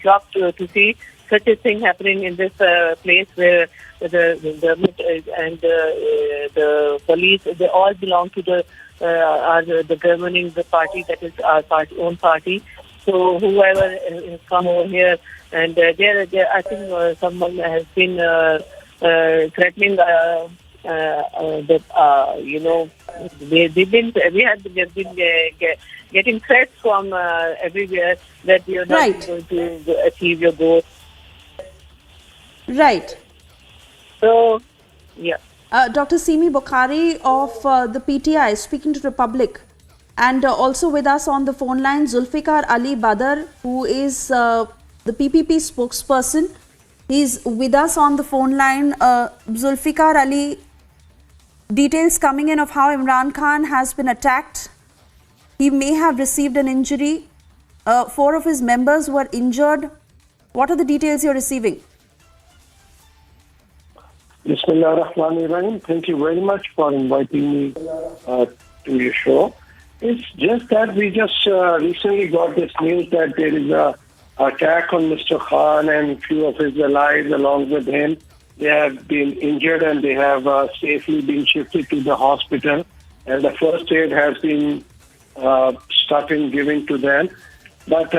shocked to see such a thing happening in this place where the government and the police, they all belong to the governing the party, that is our own party. So whoever has come over here, and there I think someone has been threatening they've been getting threats from everywhere that you're not going to achieve your goal. Right. So, yeah. Dr. Seema Bukhari of the PTI speaking to Republic, and also with us on the phone line Zulfikar Ali Badr, who is the PPP spokesperson. He's with us on the phone line. Zulfikar Ali, details coming in of how Imran Khan has been attacked. He may have received an injury. 4 of his members were injured. What are the details you're receiving? Bismillah ar-Rahman ar-Rahim. Thank you very much for inviting me to your show. It's just that we just recently got this news that there is a attack on Mr. Khan and few of his allies along with him. They have been injured and they have safely been shifted to the hospital. and the first aid has been started giving to them. But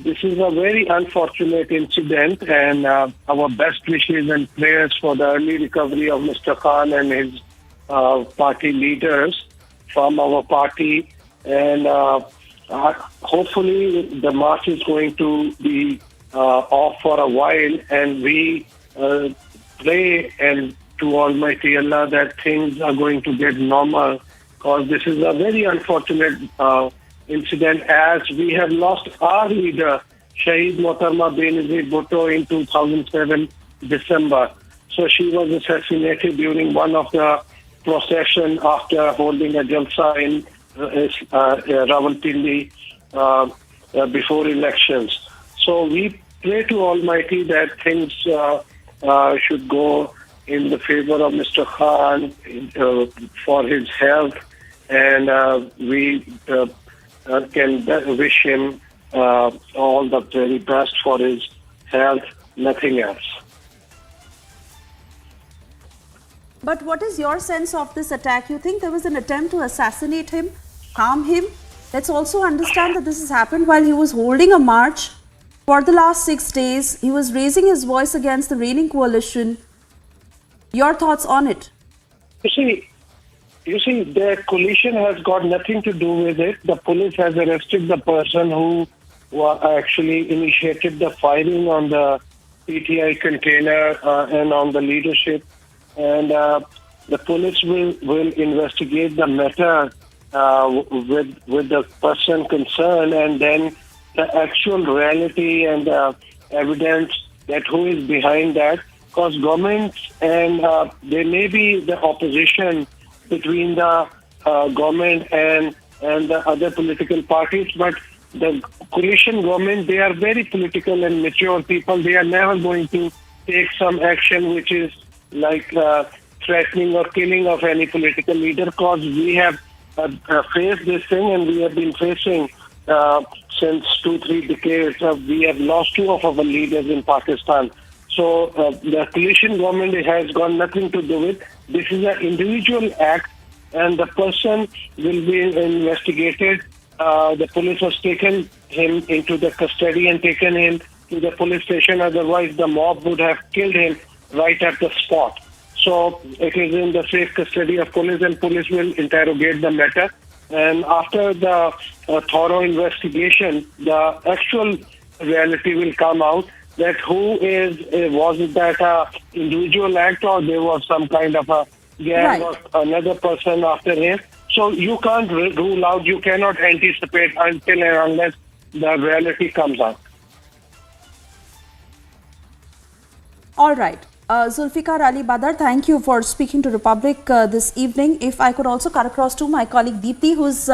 this is a very unfortunate incident, and our best wishes and prayers for the early recovery of Mr. Khan and his party leaders from our party. And hopefully the march is going to be off for a while, and we pray and to Almighty Allah that things are going to get normal, because this is a very unfortunate incident, as we have lost our leader, Shaheed Mohtarma Benazir Bhutto, in 2007 December. So she was assassinated during one of the procession after holding a jalsa in Rawalpindi before elections. So we pray to Almighty that things should go in the favor of Mr. Khan for his health, and we can wish him all the very best for his health, nothing else. But what is your sense of this attack? You think there was an attempt to assassinate him, harm him? Let's also understand that this has happened while he was holding a march for the last 6 days. He was raising his voice against the reigning coalition. Your thoughts on it? You see, the coalition has got nothing to do with it. The police has arrested the person who actually initiated the firing on the PTI container and on the leadership. And the police will investigate the matter with the person concerned, and then the actual reality and the evidence that who is behind that. Because governments and there may be the opposition between the government and the other political parties, but the coalition government, they are very political and mature people. They are never going to take some action which is like threatening or killing of any political leader, because we have faced this thing, and we have been facing since 2-3 decades. We have lost 2 of our leaders in Pakistan. So the coalition government has got nothing to do with. This is an individual act, and the person will be investigated. The police has taken him into the custody and taken him to the police station. Otherwise, the mob would have killed him right at the spot. So it is in the safe custody of police, and police will interrogate the matter. And after the thorough investigation, the actual reality will come out, that was it that individual act, or there was some kind of a gang or another person after him. So you can't rule out, you cannot anticipate until and unless the reality comes out. All right. Zulfikar Ali Badar, thank you for speaking to Republic this evening. If I could also cut across to my colleague Deepthi, who's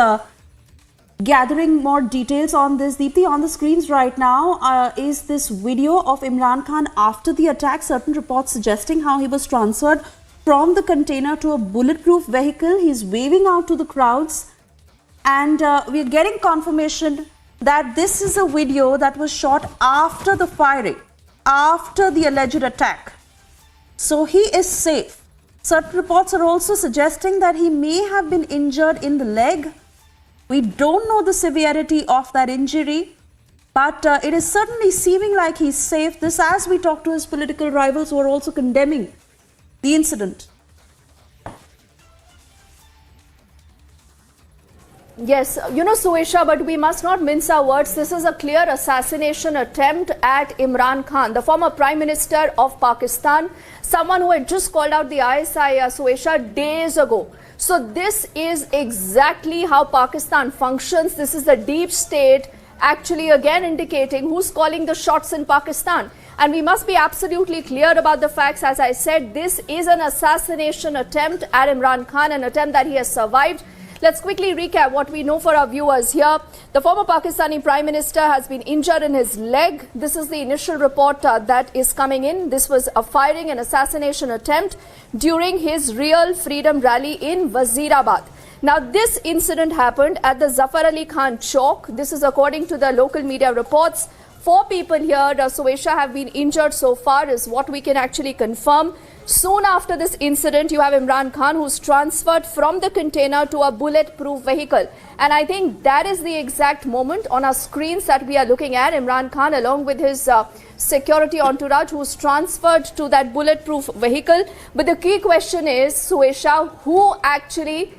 gathering more details on this. Deepthi, on the screens right now is this video of Imran Khan after the attack. Certain reports suggesting how he was transferred from the container to a bulletproof vehicle. He's waving out to the crowds, and we're getting confirmation that this is a video that was shot after the firing, after the alleged attack. So he is safe. Certain reports are also suggesting that he may have been injured in the leg. We don't know the severity of that injury, but it is certainly seeming like he's safe. This as we talk to his political rivals, who are also condemning the incident. Yes, Suesha, but we must not mince our words. This is a clear assassination attempt at Imran Khan, the former Prime Minister of Pakistan, someone who had just called out the ISI, Suesha, days ago. So this is exactly how Pakistan functions. This is the deep state actually again indicating who's calling the shots in Pakistan. And we must be absolutely clear about the facts. As I said, this is an assassination attempt at Imran Khan, an attempt that he has survived. Let's quickly recap what we know for our viewers here. The former Pakistani Prime Minister has been injured in his leg. This is the initial report that is coming in. This was a firing and assassination attempt during his Real Freedom rally in Wazirabad. Now, this incident happened at the Zafar Ali Khan Chowk. This is according to the local media reports. 4 people here, Suesha, have been injured so far, is what we can actually confirm. Soon after this incident, you have Imran Khan, who's transferred from the container to a bulletproof vehicle. And I think that is the exact moment on our screens that we are looking at. Imran Khan, along with his security entourage, who's transferred to that bulletproof vehicle. But the key question is, Suesha, who actually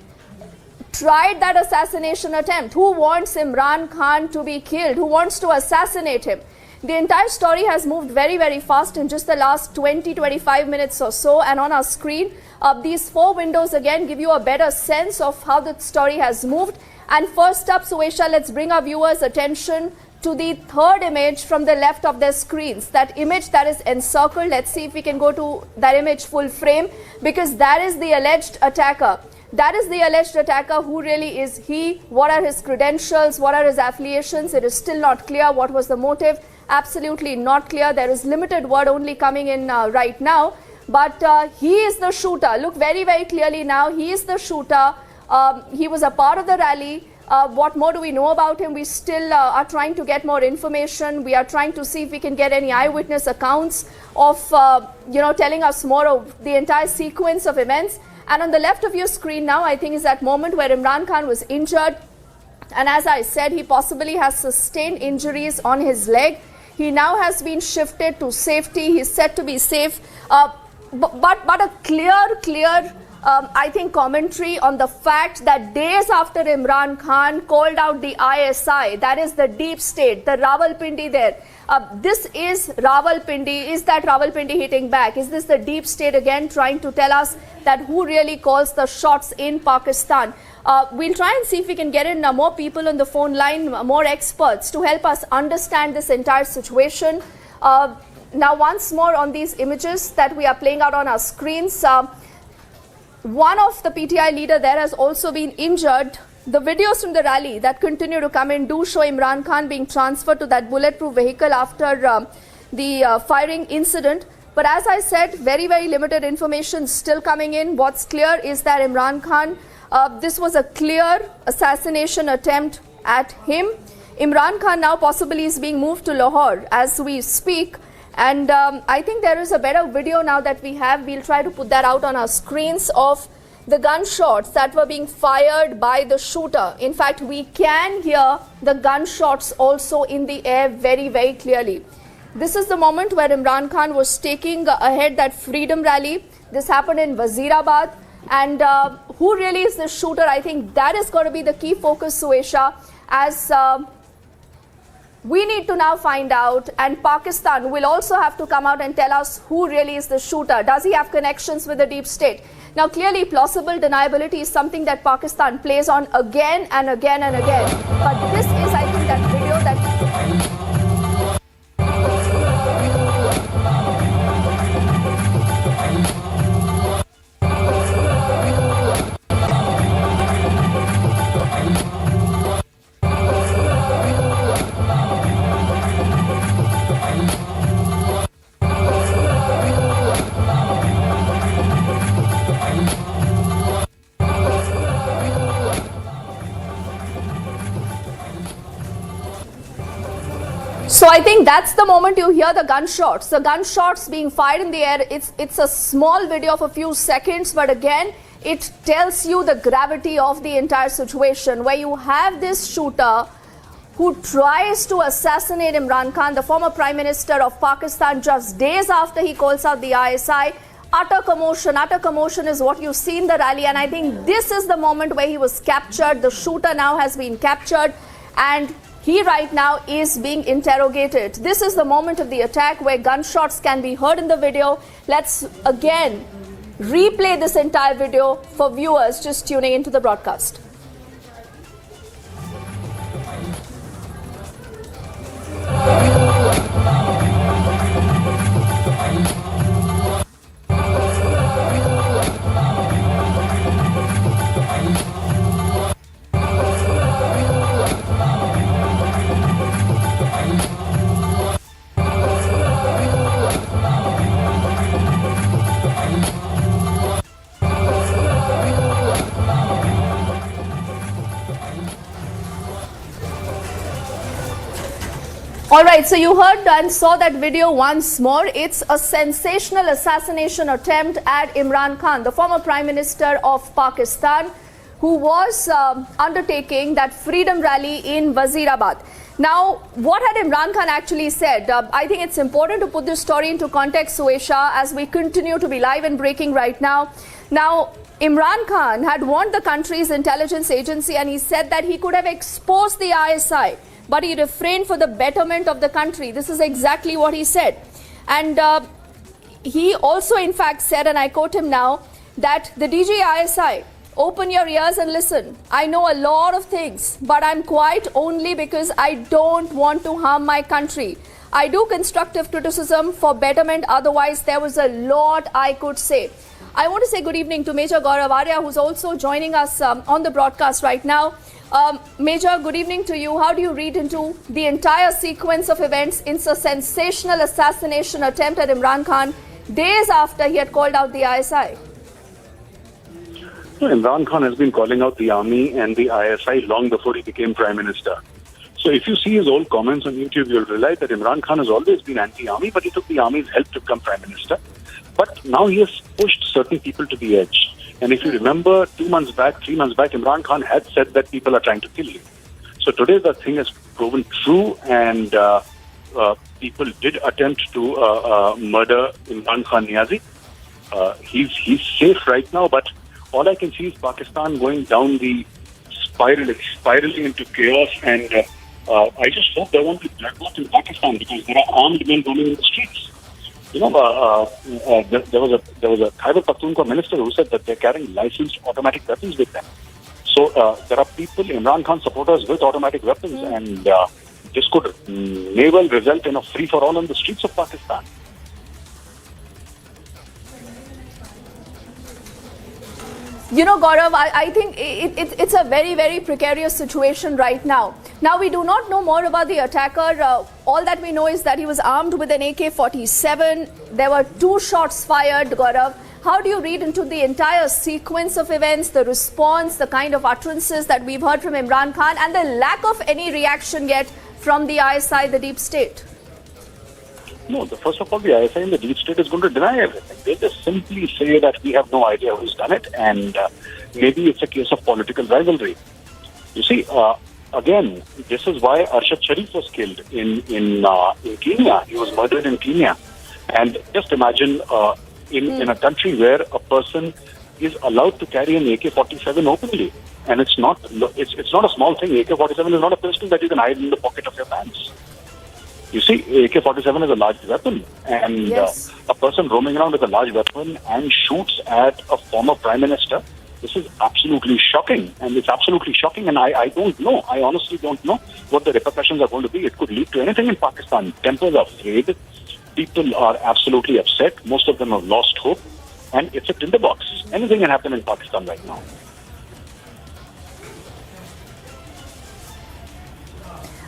tried that assassination attempt? Who wants Imran Khan to be killed? Who wants to assassinate him? The entire story has moved very, very fast in just the last 20-25 minutes or so. And on our screen, these 4 windows again give you a better sense of how the story has moved. And first up, Suesha, let's bring our viewers' attention to the third image from the left of their screens. That image that is encircled, let's see if we can go to that image full frame, because that is the alleged attacker. That is the alleged attacker. Who really is he? What are his credentials? What are his affiliations? It is still not clear. What was the motive? Absolutely not clear. There is limited word only coming in right now. But he is the shooter. Look very, very clearly now. He is the shooter. He was a part of the rally. What more do we know about him? We still are trying to get more information. We are trying to see if we can get any eyewitness accounts of, telling us more of the entire sequence of events. And on the left of your screen now, I think, is that moment where Imran Khan was injured. And as I said, he possibly has sustained injuries on his leg. He now has been shifted to safety. He's said to be safe. But a clear, I think, commentary on the fact that days after Imran Khan called out the ISI, that is the deep state, the Rawalpindi there. This is Rawalpindi. Is that Rawalpindi hitting back? Is this the deep state again trying to tell us that who really calls the shots in Pakistan? We'll try and see if we can get in more people on the phone line, more experts to help us understand this entire situation. Now, once more on these images that we are playing out on our screens, one of the PTI leader there has also been injured. The videos from the rally that continue to come in do show Imran Khan being transferred to that bulletproof vehicle after the firing incident. But as I said, very, very limited information still coming in. What's clear is that Imran Khan, this was a clear assassination attempt at him. Imran Khan now possibly is being moved to Lahore as we speak. And I think there is a better video now that we have. We'll try to put that out on our screens of the gunshots that were being fired by the shooter. In fact, we can hear the gunshots also in the air very, very clearly. This is the moment where Imran Khan was taking ahead that freedom rally. This happened in Wazirabad. And who really is the shooter? I think that is going to be the key focus, Suesha, as we need to now find out, and Pakistan will also have to come out and tell us who really is the shooter. Does he have connections with the deep state? Now, clearly, plausible deniability is something that Pakistan plays on again and again and again. But this is, I think, that video that... So I think that's the moment you hear the gunshots being fired in the air. It's a small video of a few seconds, but again, it tells you the gravity of the entire situation, where you have this shooter who tries to assassinate Imran Khan, the former Prime Minister of Pakistan, just days after he calls out the ISI. Utter commotion is what you see in the rally, and I think this is the moment where he was captured. The shooter now has been captured, and he right now is being interrogated. This is the moment of the attack where gunshots can be heard in the video. Let's again replay this entire video for viewers just tuning into the broadcast. All right, so you heard and saw that video once more. It's a sensational assassination attempt at Imran Khan, the former Prime Minister of Pakistan, who was undertaking that freedom rally in Wazirabad. Now, what had Imran Khan actually said? I think it's important to put this story into context, Suesha, as we continue to be live and breaking right now. Now, Imran Khan had warned the country's intelligence agency, and he said that he could have exposed the ISI, but he refrained for the betterment of the country. This is exactly what he said. And he also, in fact, said, and I quote him now, that the DG ISI, open your ears and listen. I know a lot of things, but I'm quiet only because I don't want to harm my country. I do constructive criticism for betterment. Otherwise, there was a lot I could say. I want to say good evening to Major Gaurav Arya, who's also joining us on the broadcast right now. Major, good evening to you. How do you read into the entire sequence of events? It's a sensational assassination attempt at Imran Khan days after he had called out the ISI. So Imran Khan has been calling out the army and the ISI long before he became Prime Minister. So if you see his old comments on YouTube, you'll realize that Imran Khan has always been anti-army, but he took the army's help to become Prime Minister. But now he has pushed certain people to the edge. And if you remember, 3 months back, Imran Khan had said that people are trying to kill you. So today the thing has proven true, and people did attempt to murder Imran Khan Niazi. He's safe right now, but all I can see is Pakistan going down the spiraling into chaos, and I just hope there won't be bloodbath in Pakistan, because there are armed men roaming in the streets. You know, there was a Khyber Pakhtunkhwa minister who said that they're carrying licensed automatic weapons with them. So there are people, Imran Khan supporters, with automatic weapons, and this could may well result in a free-for-all on the streets of Pakistan. You know, Gaurav, I think it's a very, very precarious situation right now. Now, we do not know more about the attacker. All that we know is that he was armed with an AK-47. There were 2 shots fired, Gaurav. How do you read into the entire sequence of events, the response, the kind of utterances that we've heard from Imran Khan, and the lack of any reaction yet from the ISI, the deep state? No, first of all, the ISI and the deep state is going to deny everything. They just simply say that we have no idea who's done it, and maybe it's a case of political rivalry. You see, again, this is why Arshad Sharif was killed in Kenya. He was murdered in Kenya. And just imagine in a country where a person is allowed to carry an AK-47 openly. And it's not a small thing. AK-47 is not a pistol that you can hide in the pocket of your pants. You see, AK-47 is a large weapon, and a person roaming around with a large weapon and shoots at a former Prime Minister, this is absolutely shocking, and I don't know, I honestly don't know what the repercussions are going to be. It could lead to anything in Pakistan. Tempers are frayed, people are absolutely upset, most of them have lost hope, and it's a tinderbox. Anything can happen in Pakistan right now.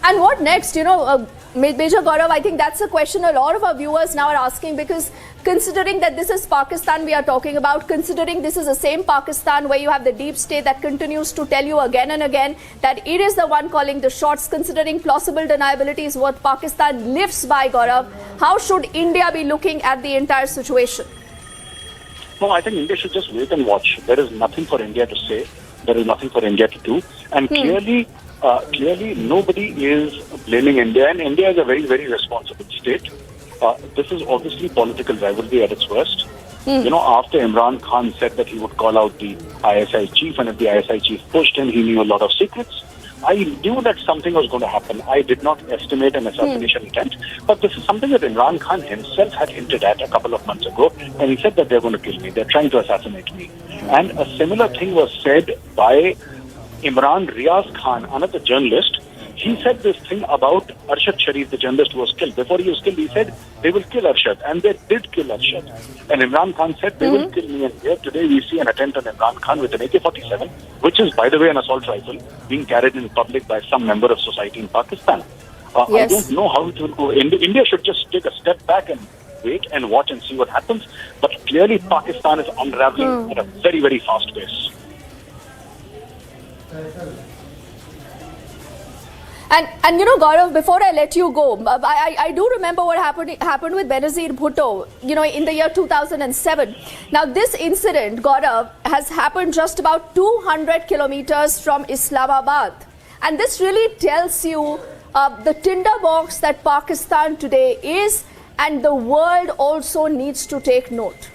And what next? You know, Major Gaurav, I think that's a question a lot of our viewers now are asking, because considering that this is Pakistan we are talking about, considering this is the same Pakistan where you have the deep state that continues to tell you again and again that it is the one calling the shots, considering plausible deniability is what Pakistan lives by, Gaurav, how should India be looking at the entire situation? No, I think India should just wait and watch. There is nothing for India to say. There is nothing for India to do. And clearly, nobody is blaming India, and India is a very, very responsible state. This is obviously political rivalry at its worst. You know, after Imran Khan said that he would call out the ISI chief, and if the ISI chief pushed him, he knew a lot of secrets. I knew that something was going to happen. I did not estimate an assassination attempt, but this is something that Imran Khan himself had hinted at a couple of months ago, and he said that they're going to kill me, they're trying to assassinate me. And a similar thing was said by Imran Riaz Khan, another journalist. He said this thing about Arshad Sharif, the journalist who was killed. Before he was killed, he said they will kill Arshad, and they did kill Arshad. And Imran Khan said they will kill me. And here today we see an attempt on Imran Khan with an AK-47, which is, by the way, an assault rifle, being carried in public by some member of society in Pakistan. I don't know how it will go. India should just take a step back and wait and watch and see what happens. But clearly Pakistan is unraveling at a very, very fast pace. And you know, Gaurav, before I let you go, I do remember what happened with Benazir Bhutto, you know, in the year 2007. Now, this incident, Gaurav, has happened just about 200 kilometers from Islamabad. And this really tells you the tinderbox that Pakistan today is, and the world also needs to take note.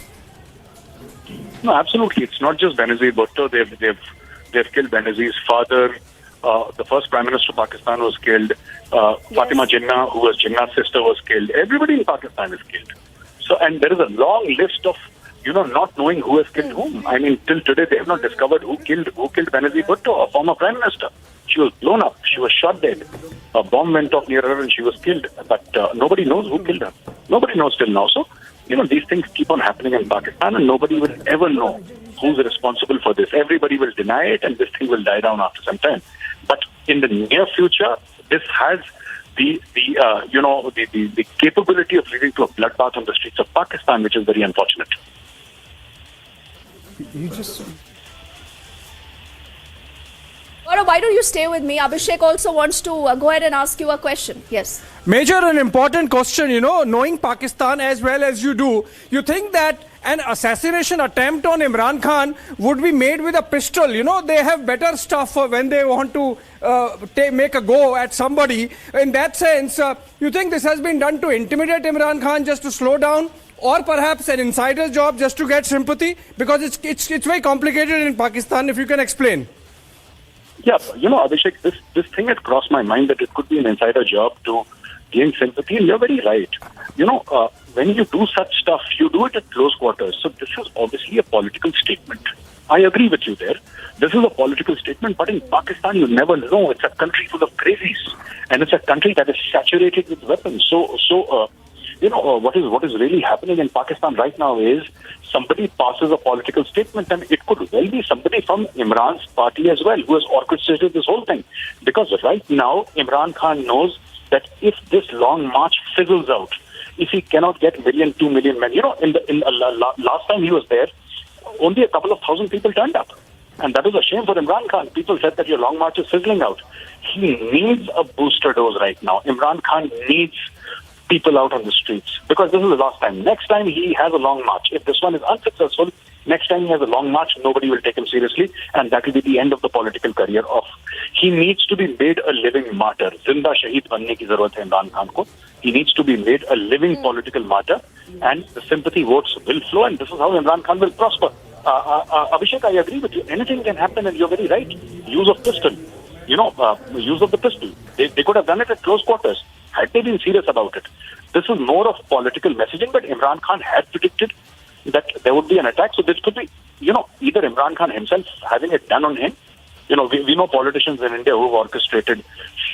No, absolutely. It's not just Benazir Bhutto. They've killed Benazir's father. The first Prime Minister of Pakistan was killed. Fatima Jinnah, who was Jinnah's sister, was killed. Everybody in Pakistan is killed. So, and there is a long list of, you know, not knowing who has killed whom. I mean, till today they have not discovered who killed Benazir Bhutto, a former Prime Minister. She was blown up. She was shot dead. A bomb went off near her and she was killed. But nobody knows who killed her. Nobody knows till now. So, you know, these things keep on happening in Pakistan and nobody will ever know who's responsible for this. Everybody will deny it and this thing will die down after some time. But in the near future, this has the capability of leading to a bloodbath on the streets of Pakistan, which is very unfortunate. Gaurav, why don't you stay with me? Abhishek also wants to go ahead and ask you a question. Yes. Major, an important question, you know, knowing Pakistan as well as you do, you think that an assassination attempt on Imran Khan would be made with a pistol? You know, they have better stuff when they want to make a go at somebody. In that sense, you think this has been done to intimidate Imran Khan, just to slow down? Or perhaps an insider's job just to get sympathy? Because it's very complicated in Pakistan, if you can explain. Yeah, you know, Abhishek, this thing had crossed my mind that it could be an insider job to gain sympathy, and you're very right. You know, when you do such stuff, you do it at close quarters. So this is obviously a political statement. I agree with you there. This is a political statement, but in Pakistan, you never know. It's a country full of crazies, and it's a country that is saturated with weapons. So you know, what is really happening in Pakistan right now is somebody passes a political statement, and it could well be somebody from Imran's party as well who has orchestrated this whole thing. Because right now, Imran Khan knows that if this long march fizzles out, if he cannot get 2 million men, you know, last time he was there, only a couple of thousand people turned up. And that was a shame for Imran Khan. People said that your long march is fizzling out. He needs a booster dose right now. Imran Khan needs people out on the streets, because this is the last time. Next time he has a long march. If this one is unsuccessful, next time he has a long march, nobody will take him seriously, and that will be the end of the political career of. He needs to be made a living martyr. Zinda Shaheed banne ki zarurat hai Imran Khan ko. He needs to be made a living political martyr, and the sympathy votes will flow, and this is how Imran Khan will prosper. Abhishek, I agree with you. Anything can happen, and you're very right. Use of pistol. You know, use of the pistol. They could have done it at close quarters. Had they been serious about it. This is more of political messaging, but Imran Khan had predicted that there would be an attack. So this could be, you know, either Imran Khan himself having it done on him. You know, we know politicians in India who have orchestrated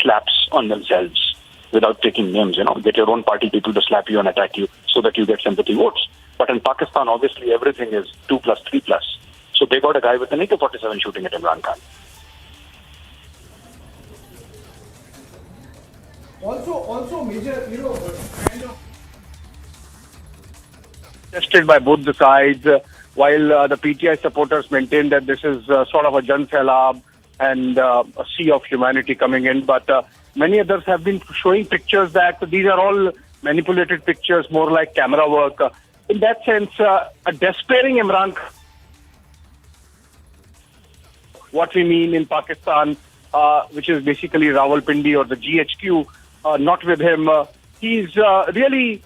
slaps on themselves without taking names, you know. Get your own party people to slap you and attack you so that you get sympathy votes. But in Pakistan, obviously, everything is 2+, 3+. So they got a guy with an AK-47 shooting at Imran Khan. Also, Major, you know, kind of tested by both the sides, while the PTI supporters maintain that this is sort of a Jan Sailab and a sea of humanity coming in. But many others have been showing pictures that these are all manipulated pictures, more like camera work. In that sense, a despairing Imran Khan, what we mean in Pakistan, which is basically Rawalpindi or the GHQ, not with him. He's really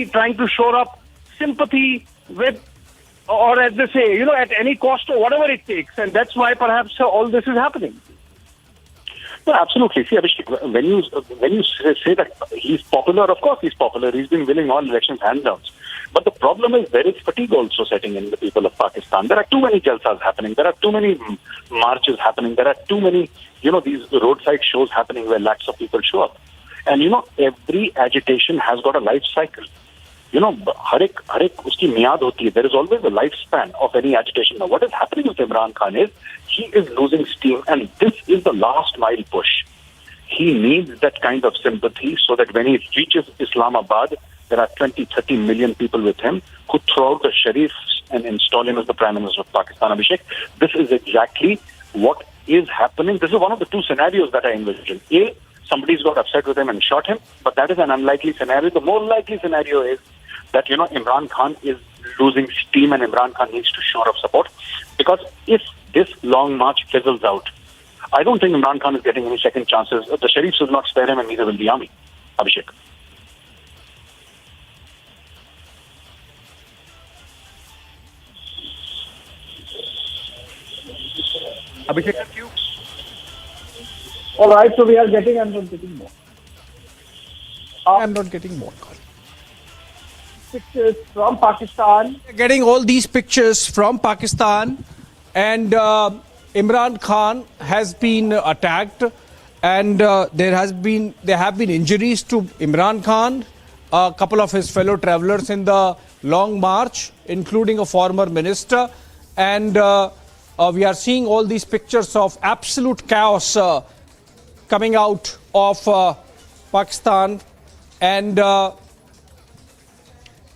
trying to shore up sympathy with, or as they say, you know, at any cost or whatever it takes. And that's why perhaps all this is happening. No, absolutely. See, Abhishek, when you say that he's popular, of course he's popular. He's been winning all elections hands down. But the problem is there is fatigue also setting in the people of Pakistan. There are too many jalsas happening. There are too many marches happening. There are too many, you know, these roadside shows happening where lakhs of people show up. And, you know, every agitation has got a life cycle. You know, har ek uski miyad hoti hai. There is always a lifespan of any agitation. Now, what is happening with Imran Khan is he is losing steam, and this is the last mile push. He needs that kind of sympathy so that when he reaches Islamabad, there are 20-30 million people with him who throw out the Sharifs and install him as the Prime Minister of Pakistan, Abhishek. This is exactly what is happening, this is one of the two scenarios that I envision. A, somebody's got upset with him and shot him, but that is an unlikely scenario. The more likely scenario is that, Imran Khan is losing steam and Imran Khan needs to shore up support. Because if this long march fizzles out, I don't think Imran Khan is getting any second chances. The Sharifs will not spare him and neither will the army. Abhishek. Abhishek, All right, so I'm not getting more. I'm not getting more. Pictures from Pakistan. Getting all these pictures from Pakistan, and Imran Khan has been attacked, and there have been injuries to Imran Khan, a couple of his fellow travelers in the long march, including a former minister, and we are seeing all these pictures of absolute chaos coming out of Pakistan, and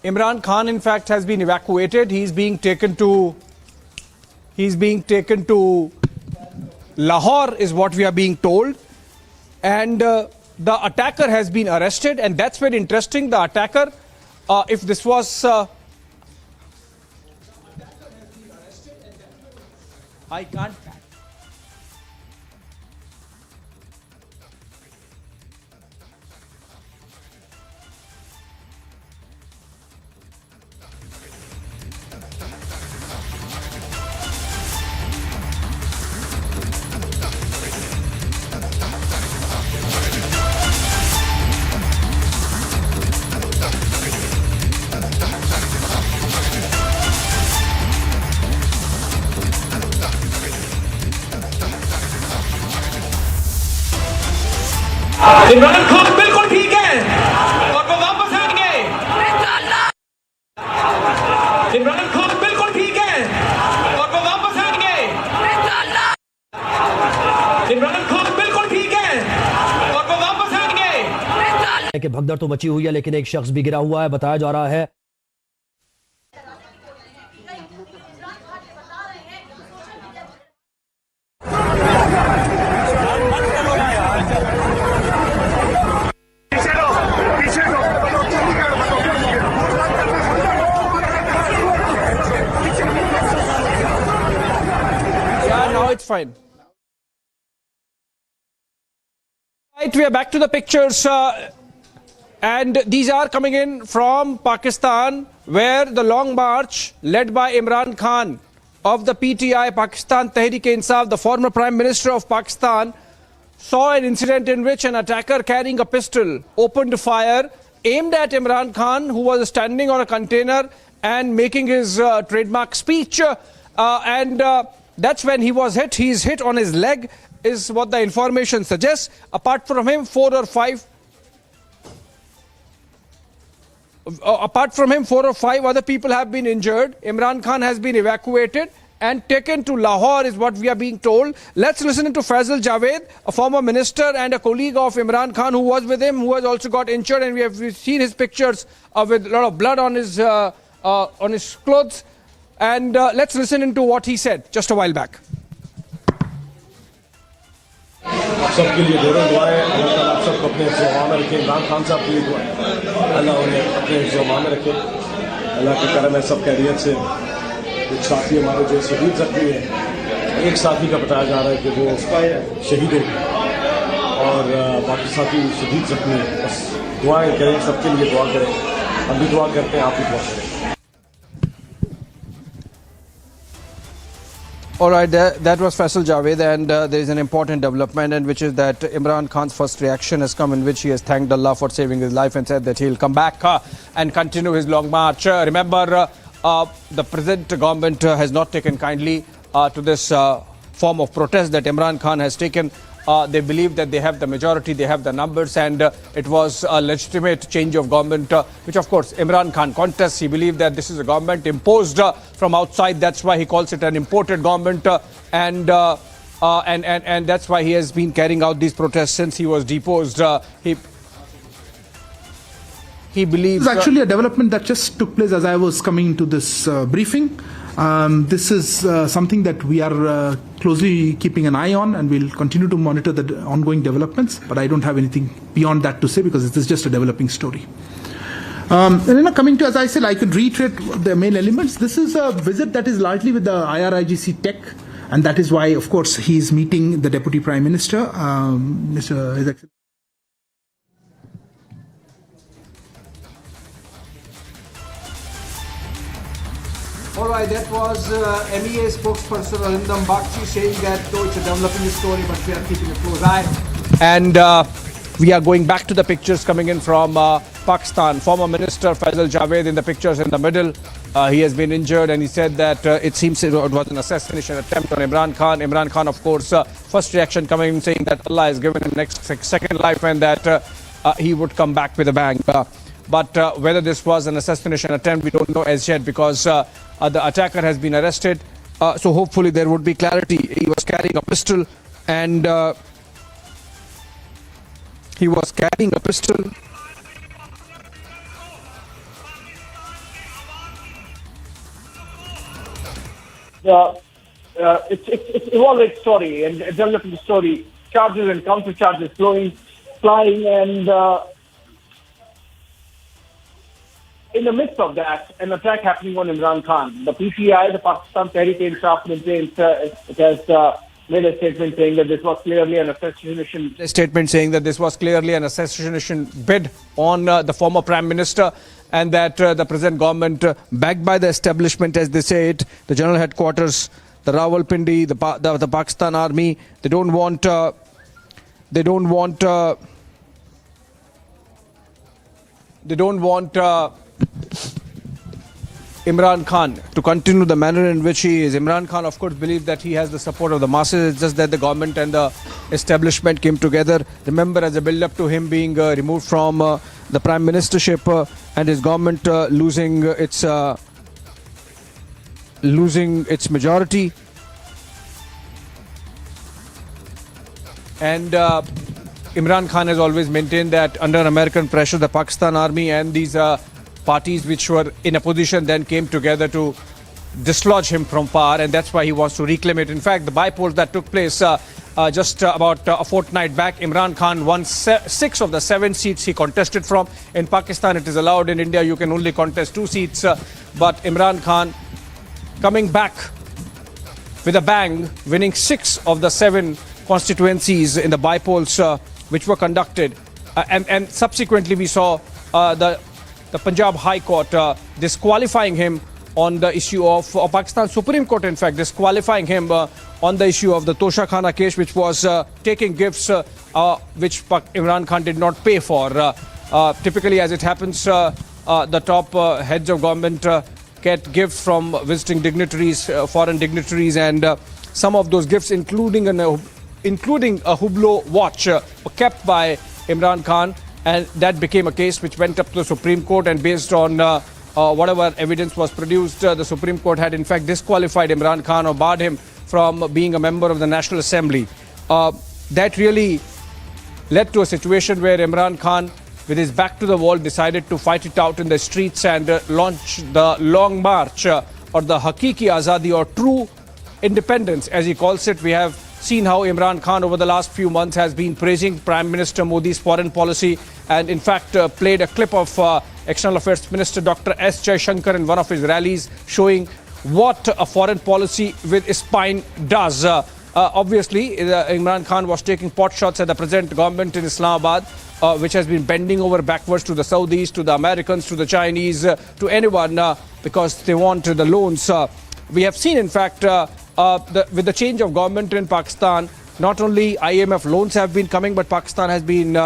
Imran Khan, in fact, has been evacuated. He's being taken to Lahore, is what we are being told, and the attacker has been arrested, and that's very interesting. The attacker, if this was I can't. Imran Khan बिल्कुल ठीक है और वो वापस आएंगे। इमरान खान बिल्कुल ठीक है और वो वापस आएंगे। इमरान खान बिल्कुल ठीक है और वो वापस आएंगे। कि भगदड़ तो मची हुई है, लेकिन एक शख्स भी गिरा हुआ है, बताया जा रहा है। It's fine. Right, we are back to the pictures, and these are coming in from Pakistan, where the long march led by Imran Khan of the PTI, Pakistan Tehreek-e-Insaf, the former Prime Minister of Pakistan, saw an incident in which an attacker carrying a pistol opened fire, aimed at Imran Khan, who was standing on a container and making his trademark speech, and that's when he was hit. He's hit on his leg, is what the information suggests. Apart from him, four or five other people have been injured. Imran Khan has been evacuated and taken to Lahore, is what we are being told. Let's listen to Faisal Javed, a former minister and a colleague of Imran Khan who was with him, who has also got injured, and we've seen his pictures with a lot of blood on his clothes. And let's listen into what he said just a while back. सबके लिए ढेरों दुआएं, अल्लाह ताला आप सबको अपने ज़ुबान में रखे। इमरान खान साहब के लिए दुआ, अल्लाह उन्हें अपने ज़ुबान में रखे। अल्लाह के करम है, सब खैरियत से। कुछ साथी हमारे जो शहीद जख्मी है, एक साथी का बताया जा रहा है कि वो शहीद हो गए और बाकी साथी शहीद जख्मी है। बस दुआएं करें, सबके लिए दुआ करें। हम भी दुआ करते हैं, आप भी दुआ करें। All right, that was Faisal Javed, and there is an important development, and which is that Imran Khan's first reaction has come, in which he has thanked Allah for saving his life and said that he'll come back and continue his long march. Remember, the present government has not taken kindly to this form of protest that Imran Khan has taken. They believe that they have the majority, they have the numbers, and it was a legitimate change of government, which of course Imran Khan contests. He believed that this is a government imposed from outside. That's why he calls it an imported government, and that's why he has been carrying out these protests since he was deposed. He believes... It's actually a development that just took place as I was coming to this briefing. This is something that we are closely keeping an eye on, and we'll continue to monitor the ongoing developments. But I don't have anything beyond that to say because it is just a developing story. And coming to, as I said, I could reiterate the main elements. This is a visit that is largely with the IRIGC Tech, and that is why, of course, he is meeting the Deputy Prime Minister, His Excellency. All right, that was MEA spokesperson Arindam Bakshi saying that though it's a developing story, but we are keeping a close eye. And we are going back to the pictures coming in from Pakistan. Former Minister Faisal Javed in the pictures in the middle. He has been injured, and he said that it seems it was an assassination attempt on Imran Khan. Imran Khan, of course, first reaction coming in saying that Allah has given him next second life and that he would come back with a bang. But whether this was an assassination attempt, we don't know as yet because the attacker has been arrested. So hopefully there would be clarity. He was carrying a pistol and it's evolving story and a developing story. Charges and counter charges flying, and in the midst of that, an attack happening on Imran Khan. The PTI, the Pakistan Tehreek-e-Insaf, it has made a statement saying that this was clearly an assassination. A statement saying that this was clearly an assassination bid on the former Prime Minister, and that the present government, backed by the establishment, as they say it, the general headquarters, the Rawalpindi, the Pakistan Army, they don't want Imran Khan to continue the manner in which he is. Imran Khan, of course, believes that he has the support of the masses. It's just that the government and the establishment came together. Remember, as a build-up to him being removed from the prime ministership and his government losing its majority. And Imran Khan has always maintained that under American pressure, the Pakistan Army and these parties which were in a position then came together to dislodge him from power, and that's why he wants to reclaim it. In fact, the by-polls that took place just about a fortnight back, Imran Khan won 6 of the 7 seats he contested from. In Pakistan, it is allowed. In India, you can only contest 2 seats. But Imran Khan coming back with a bang, winning 6 of the 7 constituencies in the by-polls which were conducted. And subsequently, we saw the Punjab High Court disqualifying him on the issue of Pakistan Supreme Court, in fact, disqualifying him on the issue of the Tosha Khana case, which was taking gifts which Imran Khan did not pay for. Typically, as it happens, the top heads of government get gifts from visiting dignitaries, foreign dignitaries, and some of those gifts, including a Hublot watch, were kept by Imran Khan. And that became a case which went up to the Supreme Court, and based on whatever evidence was produced, the Supreme Court had in fact disqualified Imran Khan or barred him from being a member of the National Assembly. That really led to a situation where Imran Khan, with his back to the wall, decided to fight it out in the streets and launch the Long March, or the Hakiki Azadi, or true independence, as he calls it. We have seen how Imran Khan over the last few months has been praising Prime Minister Modi's foreign policy, and in fact played a clip of External Affairs Minister Dr. S. Jaishankar in one of his rallies, showing what a foreign policy with a spine does. Obviously, Imran Khan was taking pot shots at the present government in Islamabad, which has been bending over backwards to the Saudis, to the Americans, to the Chinese, to anyone, because they want the loans. We have seen, in fact, with the change of government in Pakistan, not only IMF loans have been coming, but Pakistan has been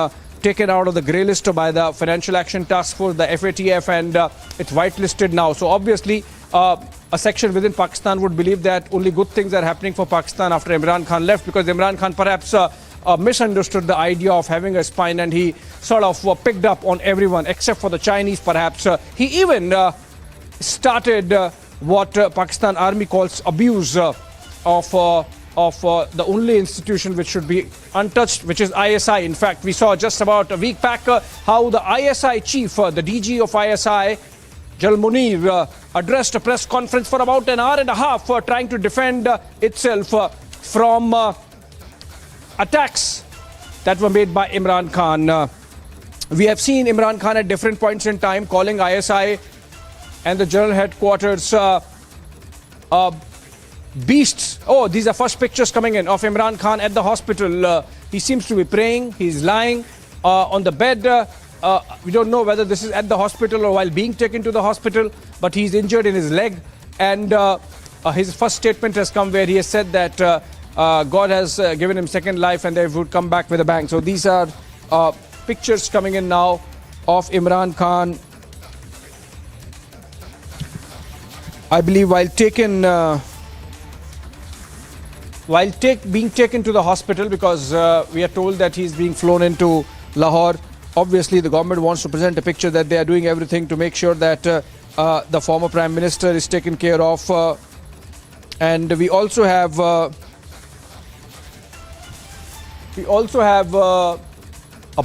taken out of the grey list by the Financial Action Task Force, the FATF, and it's whitelisted now. So obviously, a section within Pakistan would believe that only good things are happening for Pakistan after Imran Khan left, because Imran Khan perhaps misunderstood the idea of having a spine, and he sort of picked up on everyone except for the Chinese, perhaps. He even started what Pakistan Army calls abuse of the only institution which should be untouched, which is ISI. In fact, we saw just about a week back how the ISI chief, the DG of ISI, General Munir addressed a press conference for about an hour and a half trying to defend itself from attacks that were made by Imran Khan. We have seen Imran Khan at different points in time calling ISI and the general headquarters beasts. Oh, these are first pictures coming in of Imran Khan at the hospital. He seems to be praying. He's lying on the bed. We don't know whether this is at the hospital or while being taken to the hospital, but he's injured in his leg. And his first statement has come where he has said that God has given him second life and they would come back with a bang. So these are pictures coming in now of Imran Khan. I believe while being taken to the hospital, because we are told that he's being flown into Lahore. Obviously, the government wants to present a picture that they are doing everything to make sure that the former Prime Minister is taken care of. And we also have a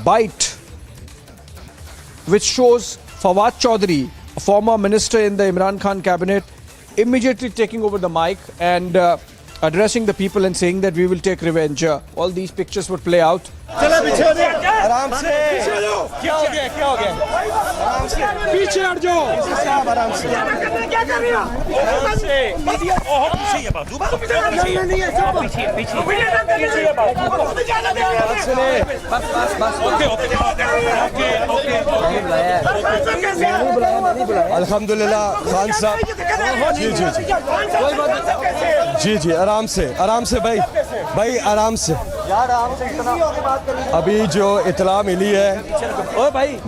bite which shows Fawad Chaudhry, a former minister in the Imran Khan cabinet, immediately taking over the mic and addressing the people and saying that we will take revenge. All these pictures would play out. अल्हम्दुलिल्लाह खान साहब जी आराम से भाई आराम से अभी जो इतला मिली है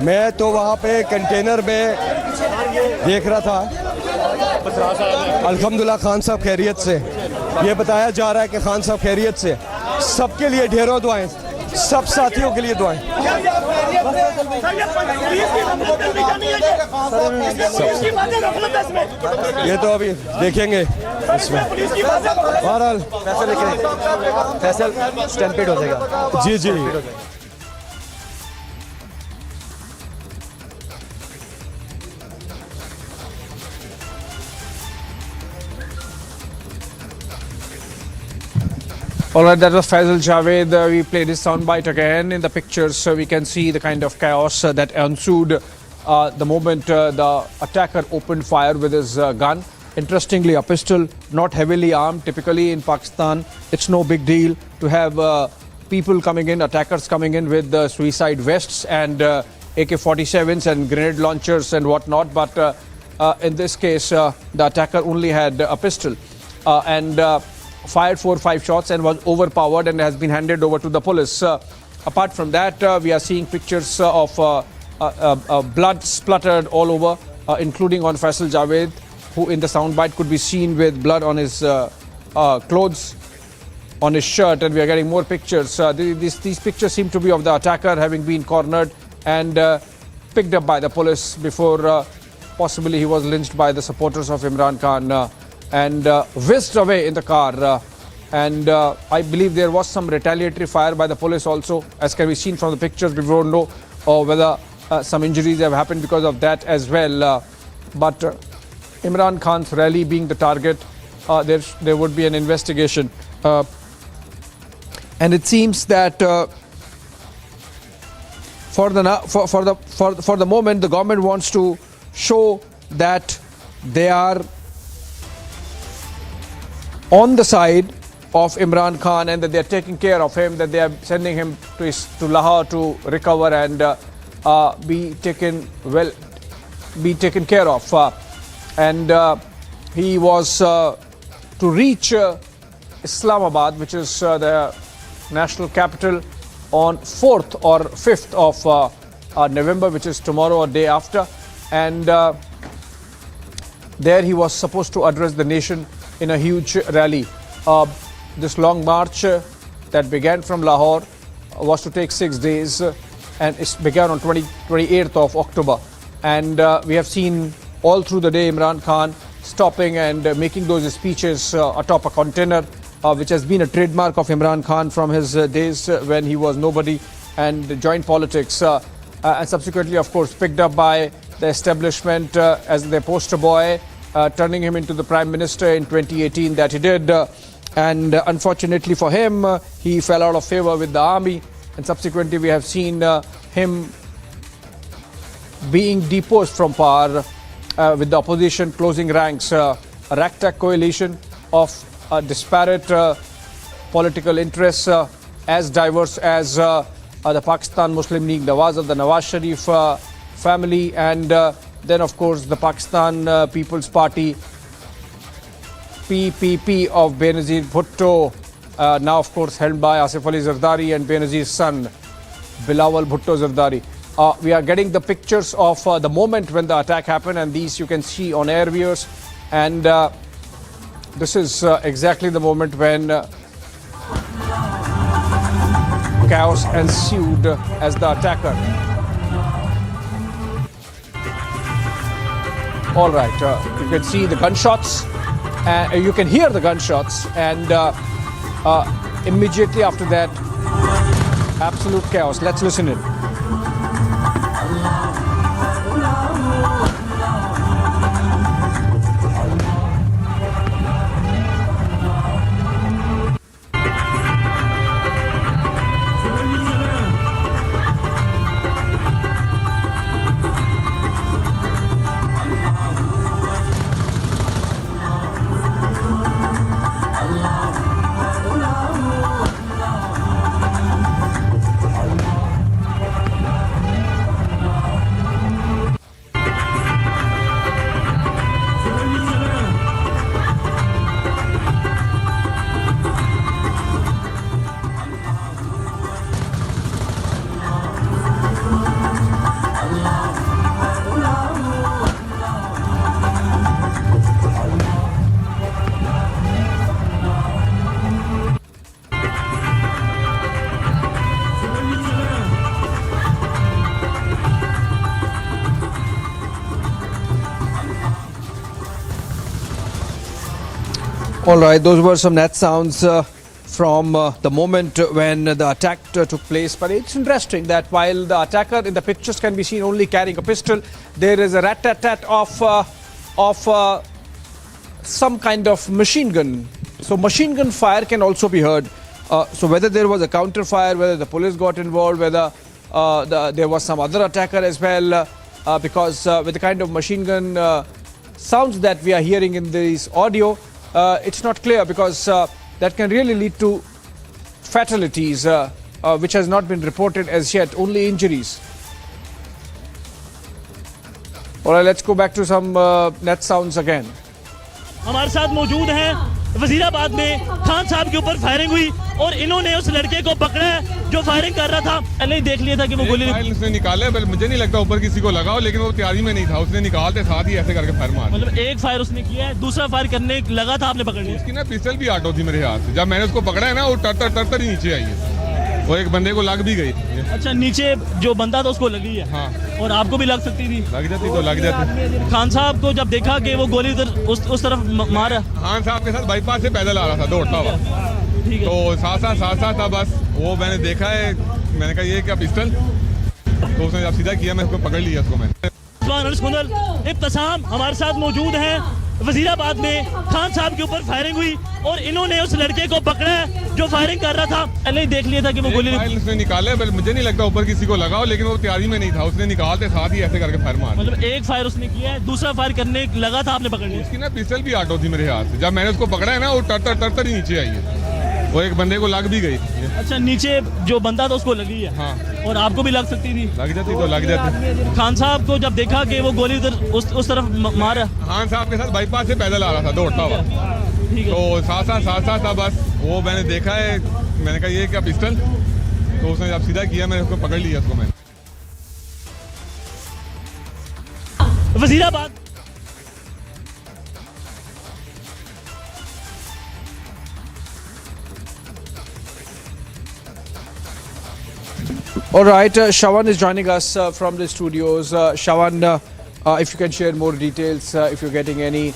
मैं तो वहाँ पे कंटेनर में देख रहा था अल्हम्दुलिल्लाह खान साहब खैरियत से ये बताया जा रहा है कि खान साहब खैरियत से सबके लिए ढेरों दुआएं सब साथियों के लिए दुआएं ये तो अभी देखेंगे इसमें बहरहाल फैसल स्टैम्पेड हो जाएगा जी All right, that was Faisal Javed. We played his soundbite again. In the pictures, we can see the kind of chaos that ensued the moment the attacker opened fire with his gun. Interestingly, a pistol, not heavily armed. Typically in Pakistan, it's no big deal to have people coming in, attackers coming in with suicide vests and AK-47s and grenade launchers and whatnot. But in this case, the attacker only had a pistol and fired 4 or 5 shots and was overpowered and has been handed over to the police. Apart from that, we are seeing pictures of blood spluttered all over, including on Faisal Javed, who in the soundbite could be seen with blood on his clothes, on his shirt, and we are getting more pictures. These pictures seem to be of the attacker having been cornered and picked up by the police before possibly he was lynched by the supporters of Imran Khan. And whisked away in the car. And I believe there was some retaliatory fire by the police also, as can be seen from the pictures. We don't know whether some injuries have happened because of that as well. But Imran Khan's rally being the target, there would be an investigation. And it seems that for the moment, the government wants to show that they are on the side of Imran Khan and that they are taking care of him, that they are sending him to Lahore to recover and be taken care of. And he was to reach Islamabad, which is the national capital, on 4th or 5th of November, which is tomorrow or day after. And there he was supposed to address the nation in a huge rally. This long march that began from Lahore was to take 6 days and it began on 28th of October. And we have seen all through the day Imran Khan stopping and making those speeches atop a container, which has been a trademark of Imran Khan from his days when he was nobody and joined politics. And subsequently, of course, picked up by the establishment as their poster boy, turning him into the Prime Minister in 2018 that he did. And unfortunately for him, he fell out of favor with the army. And subsequently, we have seen him being deposed from power with the opposition closing ranks. A ragtag coalition of disparate political interests as diverse as the Pakistan Muslim League Nawaz of the Nawaz Sharif family, and then of course the Pakistan People's Party PPP of Benazir Bhutto, now of course held by Asif Ali Zardari and Benazir's son Bilawal Bhutto Zardari. We are getting the pictures of the moment when the attack happened, and these you can see on air viewers, and this is exactly the moment when chaos ensued as the attacker. All right, you can see the gunshots, you can hear the gunshots, and immediately after that, absolute chaos. Let's listen in. All right, those were some net sounds from the moment when the attack took place. But it's interesting that while the attacker in the pictures can be seen only carrying a pistol, there is a rat-tat-tat of some kind of machine gun. So machine gun fire can also be heard. So whether there was a counter fire, whether the police got involved, whether there was some other attacker as well, because with the kind of machine gun sounds that we are hearing in this audio, it's not clear, because that can really lead to fatalities, which has not been reported as yet, only injuries. All right, let's go back to some net sounds again. हमारे साथ मौजूद हैं वजीराबाद में खान साहब के ऊपर firing हुई और इन्होंने उस लड़के को पकड़ा है जो फायरिंग कर रहा था। पहले ही देख लिया था कि वो गोली उसने निकाले, मुझे नहीं लगता ऊपर किसी को लगा हो, लेकिन वो तैयारी में नहीं था, उसने निकालते साथ ही ऐसे करके फायर मारा। मतलब एक फायर उसने किया है, दूसरा फायर करने लगा था, आपने पकड़ लिया। उसकी ना पिस्टल भी आउट थी मेरे हाथ से। जब मैंने उसको पकड़ा है ना, वो तरतर ही नीचे आई है, वो एक बंदे को लग भी गई। अच्छा, नीचे जो बंदा था उसको लगी है। हाँ। और आपको भी लग सकती थी? लग जाती तो लग जाती। खान साहब को जब देखा कि वो गोली उधर उस तरफ मारा, खान साहब के साथ बाईपास से पैदल आ रहा था दौड़ता हुआ, तो साथ था बस। वो मैंने देखा है, मैंने कहा ये क्या पिस्टल, तो उसने जब सीधा किया मैं उसको पकड़ लिया उसको मैंने। इब्तिसाम हमारे साथ मौजूद हैं वजीराबाद में खान साहब के ऊपर फायरिंग हुई और इन्होंने उस लड़के को पकड़ा है जो फायरिंग कर रहा था। पहले ही देख लिया था कि वो गोली उसने निकाले, मुझे नहीं लगता ऊपर किसी को लगा हो, लेकिन वो तैयारी में नहीं था, उसने निकालते साथ ही ऐसे करके फायर मारा। मतलब एक फायर उसने किया है, दूसरा फायर करने लगा था, आपने पकड़ लिया। उसकी ना पिस्टल भी आउट थी मेरे हाथ से। जब मैंने उसको पकड़ा है ना, वो तरतर ही नीचे आई है, वो एक बंदे को लग भी गई। अच्छा, नीचे जो बंदा था उसको लगी है। हाँ। और आपको भी लग सकती थी? लग जाती तो लग जाती। खान साहब को जब देखा कि वो गोली उधर उस तरफ मारा, खान साहब के साथ बाईपास से पैदल आ रहा था दौड़ता हुआ, तो साथ था बस। वो मैंने देखा है, मैंने कहा ये क्या पिस्टल, तो उसने जब सीधा किया मैंने उसको पकड़ लिया उसको मैंने। Wazirabad All right, Shawan is joining us from the studios. Shawan, if you can share more details, if you're getting any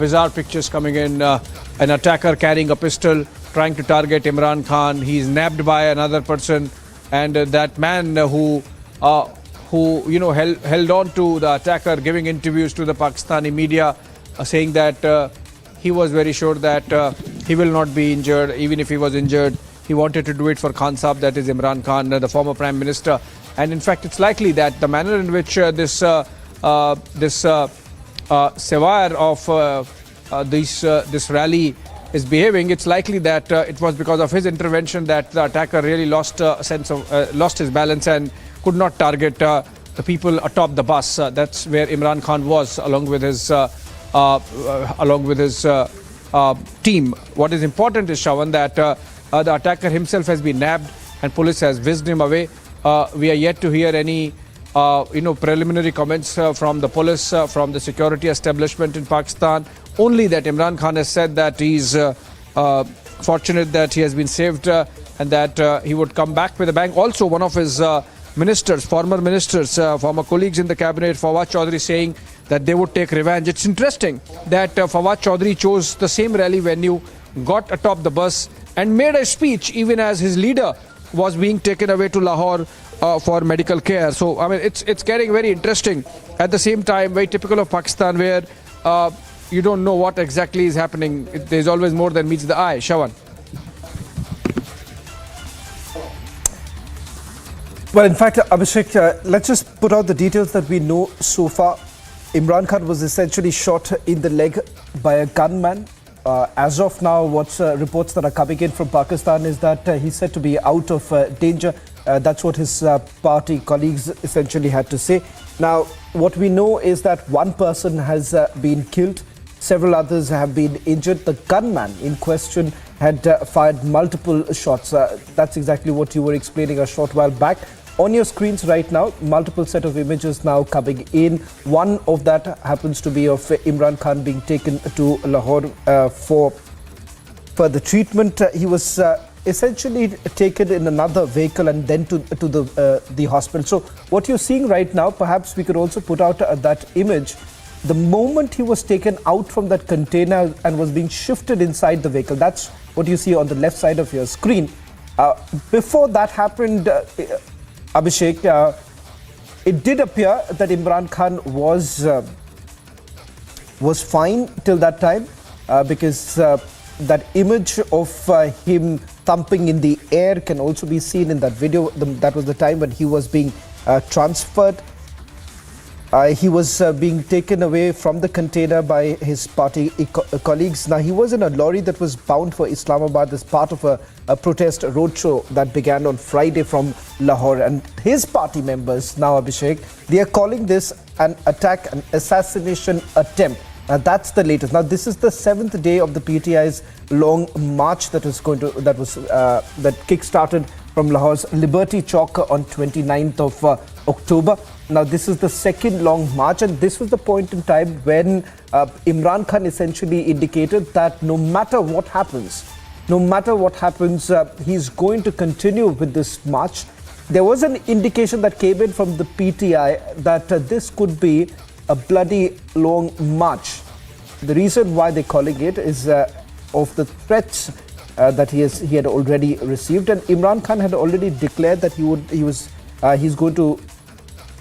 bizarre pictures coming in, an attacker carrying a pistol trying to target Imran Khan. He's nabbed by another person, and that man who who held on to the attacker, giving interviews to the Pakistani media, saying that he was very sure that he will not be injured. Even if he was injured, he wanted to do it for Khan Sahab, that is Imran Khan, the former Prime Minister. And in fact, it's likely that the manner in which this savoir of this rally is behaving, it's likely that it was because of his intervention that the attacker really lost his balance and could not target the people atop the bus. That's where Imran Khan was, along with his team. What is important is, Shravan, that the attacker himself has been nabbed and police has whisked him away. We are yet to hear any preliminary comments from the police, from the security establishment in Pakistan. Only that Imran Khan has said that he's fortunate that he has been saved and that he would come back with a bang. Also, one of his ministers, former colleagues in the cabinet, Fawad Chaudhry, saying that they would take revenge. It's interesting that Fawad Chaudhry chose the same rally venue, got atop the bus and made a speech even as his leader was being taken away to Lahore for medical care. So, I mean, it's getting very interesting. At the same time, very typical of Pakistan, where you don't know what exactly is happening. There's always more than meets the eye. Shravan. Well, in fact, Abhishek, let's just put out the details that we know so far. Imran Khan was essentially shot in the leg by a gunman. As of now, what's reports that are coming in from Pakistan is that he's said to be out of danger. That's what his party colleagues essentially had to say. Now, what we know is that one person has been killed. Several others have been injured. The gunman in question had fired multiple shots. That's exactly what you were explaining a short while back. On your screens right now, multiple set of images now coming in. One of that happens to be of Imran Khan being taken to Lahore for further treatment. He was essentially taken in another vehicle and then to the hospital. So what you're seeing right now, perhaps we could also put out that image. The moment he was taken out from that container and was being shifted inside the vehicle, that's what you see on the left side of your screen. Before that happened, Abhishek, it did appear that Imran Khan was fine till that time because that image of him thumping in the air can also be seen in that video. That was the time when he was being transferred. He was being taken away from the container by his party colleagues. Now, he was in a lorry that was bound for Islamabad as part of a protest roadshow that began on Friday from Lahore. And his party members, now Abhishek, they are calling this an attack, an assassination attempt. Now, that's the latest. Now, this is the 7th day of the PTI's long march that kick-started from Lahore's Liberty Chowk on 29th of October. Now, this is the second long march, and this was the point in time when Imran Khan essentially indicated that no matter what happens, he's going to continue with this march. There was an indication that came in from the PTI that this could be a bloody long march. The reason why they're calling it is of the threats that he had already received, and Imran Khan had already declared that he's going to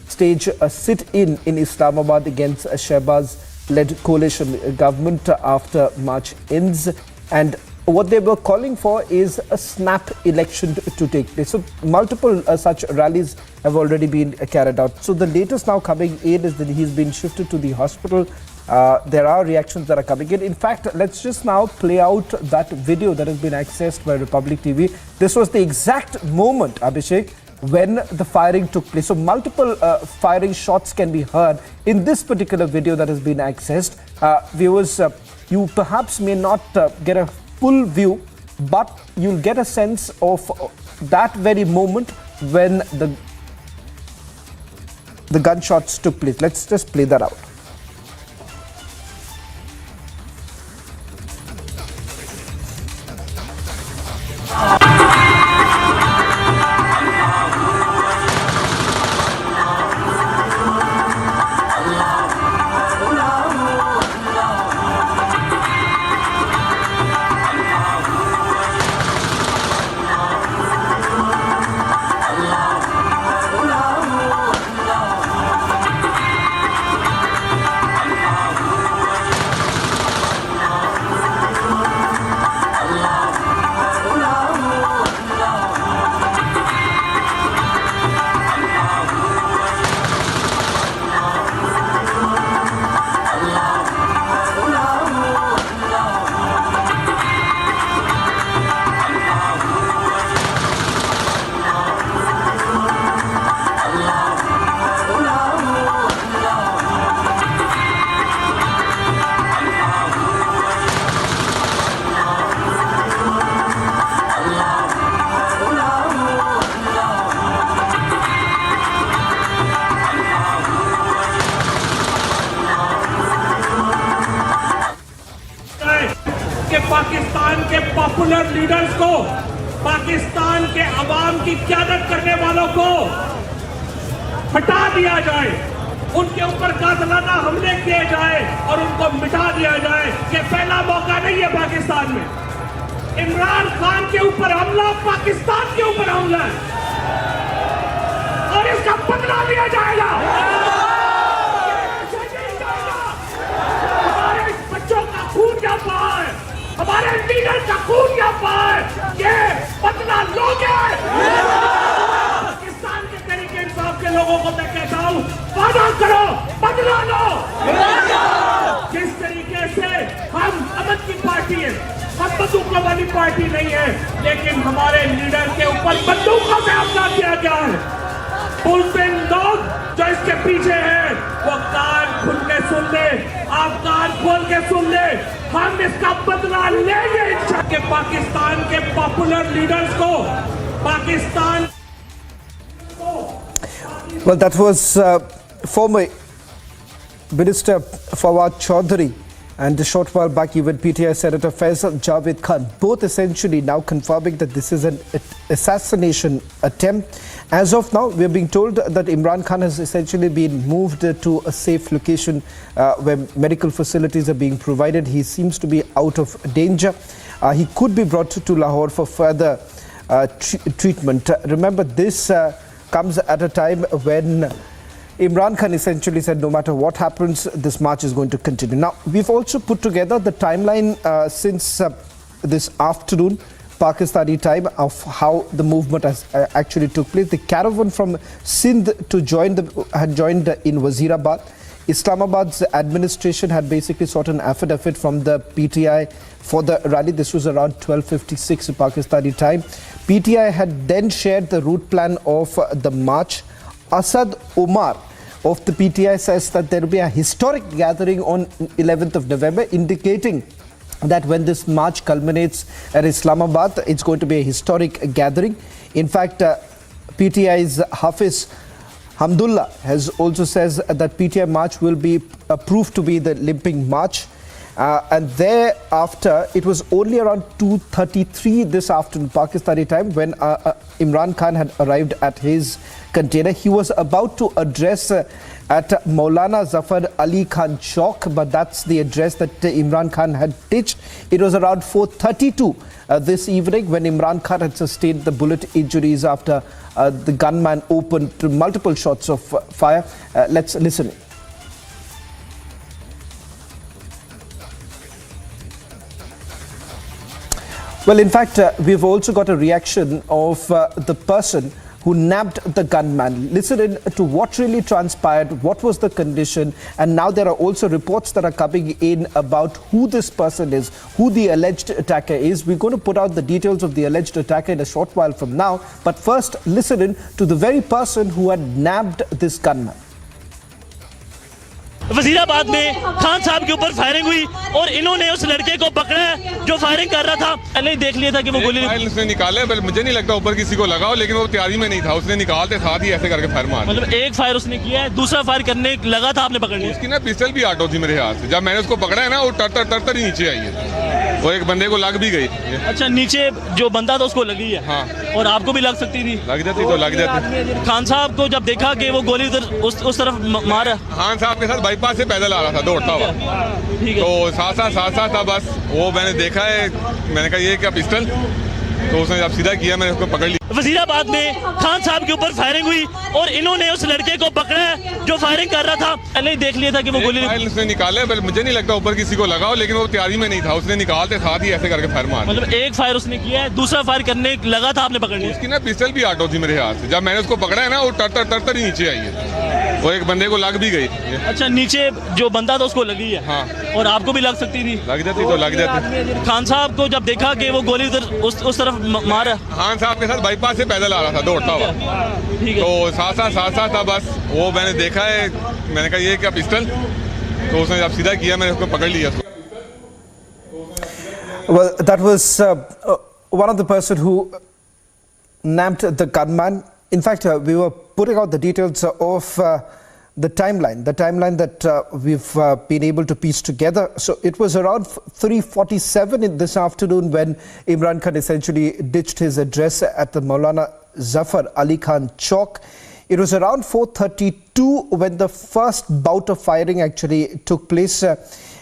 stage a sit-in in Islamabad against a Shehbaz-led coalition government after March ends. And what they were calling for is a snap election to take place. So multiple such rallies have already been carried out. So the latest now coming in is that he's been shifted to the hospital. There are reactions that are coming in. In fact, let's just now play out that video that has been accessed by Republic TV. This was the exact moment, Abhishek, when the firing took place. So multiple firing shots can be heard in this particular video that has been accessed. Viewers, you perhaps may not get a full view, but you'll get a sense of that very moment when the gunshots took place. Let's just play that out. कि पाकिस्तान के popular leaders को, पाकिस्तान के अवाम की क़यादत करने वालों को हटा दिया जाए, उनके ऊपर कातिलाना हमले किए जाए और उनको मिटा दिया जाए। ये पहला मौका नहीं है पाकिस्तान में। इमरान खान के ऊपर हमला पाकिस्तान के ऊपर हमला है और इसका बदला लिया जाएगा। हमारे बच्चों का खून क्या पाए, हमारे लीडर का खून क्या पाए, ये बदला लोगे। पाकिस्तान के तरीके इंसाफ के लोगों को मैं कहता हूँ, वादा करो, बदला लो। जिस तरीके से हम अमन की पार्टी है, हम बंदूकों वाली पार्टी नहीं है, लेकिन हमारे लीडर के ऊपर बंदूकों से हमला किया गया है। बुलबिन लोग जो इसके पीछे हैं, वो कान खुल के सुन ले, आप कान खोल के सुन ले। हम इसका बदला लेंगे इंशाअल्लाह। के पाकिस्तान के पॉपुलर लीडर्स को, Pakistan Well, that was former Minister Fawad Chaudhary, and a short while back even PTI Senator Faisal Javed Khan, both essentially now confirming that this is an assassination attempt. As of now, we are being told that Imran Khan has essentially been moved to a safe location where medical facilities are being provided. He seems to be out of danger. He could be brought to Lahore for further treatment. Remember, this comes at a time when Imran Khan essentially said no matter what happens, this march is going to continue. Now, we've also put together the timeline since this afternoon, Pakistani time, of how the movement has actually took place. The caravan from Sindh had joined in Wazirabad. Islamabad's administration had basically sought an affidavit from the PTI for the rally. This was around 12:56 Pakistani time. PTI had then shared the route plan of the march. Asad Omar of the PTI says that there will be a historic gathering on 11th of November, indicating that when this march culminates at Islamabad, it's going to be a historic gathering. In fact, PTI's Hafiz Hamdullah has also says that PTI march will be proved to be the limping march. And thereafter, it was only around 2:33 this afternoon, Pakistani time, when Imran Khan had arrived at his container. He was about to address at Maulana Zafar Ali Khan Chowk, but that's the address that Imran Khan had ditched. It was around 4:32 this evening when Imran Khan had sustained the bullet injuries after the gunman opened multiple shots of fire. Let's listen. Well, in fact, we've also got a reaction of the person who nabbed the gunman. Listen in to what really transpired, what was the condition, and now there are also reports that are coming in about who this person is, who the alleged attacker is. We're going to put out the details of the alleged attacker in a short while from now, but first listen in to the very person who had nabbed this gunman. Wazirabad में खान साहब के ऊपर firing हुई और इन्होंने उस लड़के को पकड़ा है जो फायरिंग कर रहा था। पहले ही देख लिया था कि वो गोली उसने निकाले, मुझे नहीं लगता ऊपर किसी को लगा हो, लेकिन वो तैयारी में नहीं था, उसने निकालते साथ ही ऐसे करके फायर मारा। मतलब एक फायर उसने किया है, दूसरा फायर करने लगा था, आपने पकड़ लिया। उसकी ना पिस्टल भी आटो थी मेरे हाथ से, जब मैंने उसको पकड़ा है ना, वो तर ही नीचे आई है, वो एक बंदे को लग भी गई। अच्छा, नीचे जो बंदा था उसको लगी है? हाँ। और आपको भी लग सकती थी? लग जाती तो लग जाती। खान साहब को जब देखा कि वो गोली उस तरफ मारा, खान साहब के साथ बाईपास से पैदल आ रहा था दौड़ता हुआ, तो साथ था, बस वो मैंने देखा है, मैंने कहा ये क्या पिस्टल, तो उसने जब सीधा किया मैंने उसको पकड़ लिया। वजीराबाद में खान साहब के ऊपर फायरिंग हुई और इन्होंने उस लड़के को पकड़ा है जो फायरिंग कर रहा था। पहले ही देख लिया था कि वो गोली उसने निकाले, मुझे नहीं लगता ऊपर किसी को लगा हो, लेकिन वो तैयारी में नहीं था, उसने निकालते साथ ही ऐसे करके फायर मारा। मतलब एक फायर उसने किया है, दूसरा फायर करने लगा था, आपने पकड़ लिया। उसकी ना पिस्टल भी आटो थी मेरे हाथ से, जब मैंने उसको पकड़ा है ना, वो तर ही नीचे आई है, वो एक बंदे को लग भी गई। अच्छा, नीचे जो बंदा था उसको लगी है? हाँ। और आपको भी लग सकती थी? लग जाती तो लग जाती। खान साहब को जब देखा कि वो गोली उस तरफ मारा, खान साहब के साथ बाईपास से पैदल आ रहा था दौड़ता हुआ, तो साथ था, बस वो मैंने देखा है, मैंने कहा ये क्या पिस्टल, तो उसने जब सीधा किया मैंने उसको पकड़ लिया। Well, that was one of the person who nabbed the gunman. In fact, we were putting out the details of the timeline that we've been able to piece together. So it was around 3:47 in this afternoon when Imran Khan essentially ditched his address at the Maulana Zafar Ali Khan Chowk. It was around 4:32 when the first bout of firing actually took place.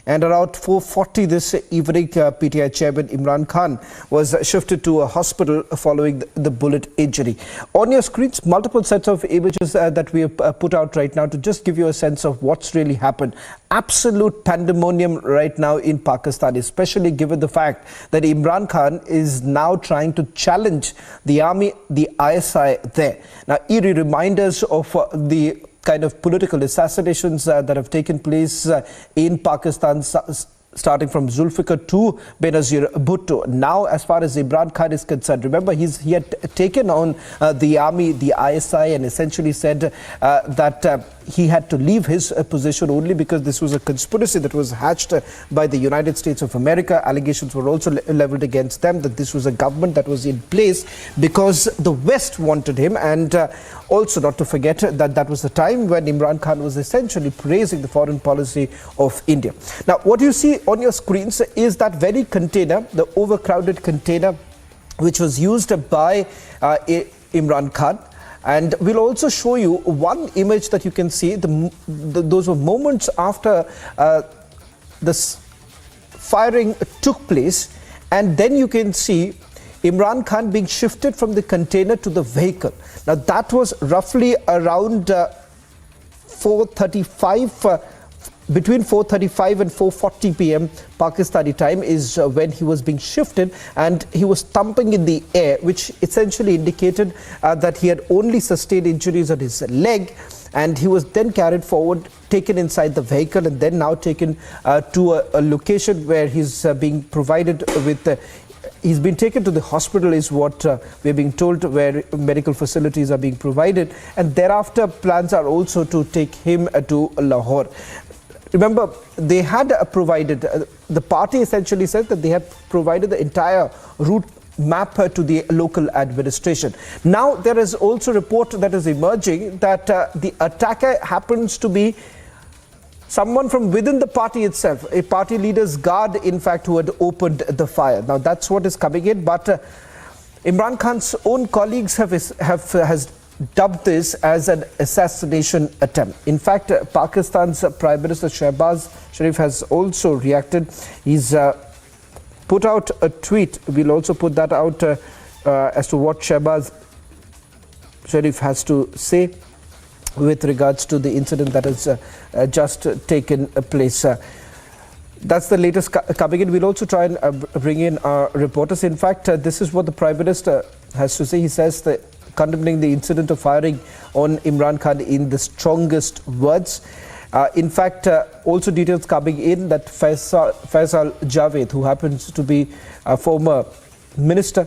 And around 4:40 this evening, PTI chairman Imran Khan was shifted to a hospital following the bullet injury. On your screens, multiple sets of images that we have put out right now to just give you a sense of what's really happened. Absolute pandemonium right now in Pakistan, especially given the fact that Imran Khan is now trying to challenge the army, the ISI there. Now, eerie reminders of the kind of political assassinations that have taken place in Pakistan, starting from Zulfikar to Benazir Bhutto. Now, as far as Imran Khan is concerned, remember he had taken on the army, the ISI, and essentially said that he had to leave his position only because this was a conspiracy that was hatched by the United States of America. Allegations were also leveled against them that this was a government that was in place because the West wanted him, and also not to forget that that was the time when Imran Khan was essentially praising the foreign policy of India. Now, what you see on your screens is that very container, the overcrowded container which was used by Imran Khan. And we'll also show you one image that you can see. Those were moments after this firing took place. And then you can see Imran Khan being shifted from the container to the vehicle. Now that was roughly around 4:35, between 4:35 and 4:40 p.m. Pakistani time is when he was being shifted, and he was thumping in the air, which essentially indicated that he had only sustained injuries on his leg, and he was then carried forward, taken inside the vehicle, and then now taken to a location where he's being provided with he's been taken to the hospital, is what we're being told, where medical facilities are being provided, and thereafter plans are also to take him to Lahore. Remember, they had provided, the party essentially said that they had provided the entire route map to the local administration. Now, there is also a report that is emerging that the attacker happens to be someone from within the party itself, a party leader's guard, in fact, who had opened the fire. Now, that's what is coming in, but Imran Khan's own colleagues has dubbed this as an assassination attempt. In fact, Pakistan's Prime Minister Shehbaz Sharif has also reacted. He's put out a tweet. We'll also put that out as to what Shehbaz Sharif has to say with regards to the incident that has just taken place. That's the latest coming in. We'll also try and bring in our reporters. In fact, this is what the Prime Minister has to say. He says that condemning the incident of firing on Imran Khan in the strongest words. In fact, also details coming in that Faisal Javed, who happens to be a former minister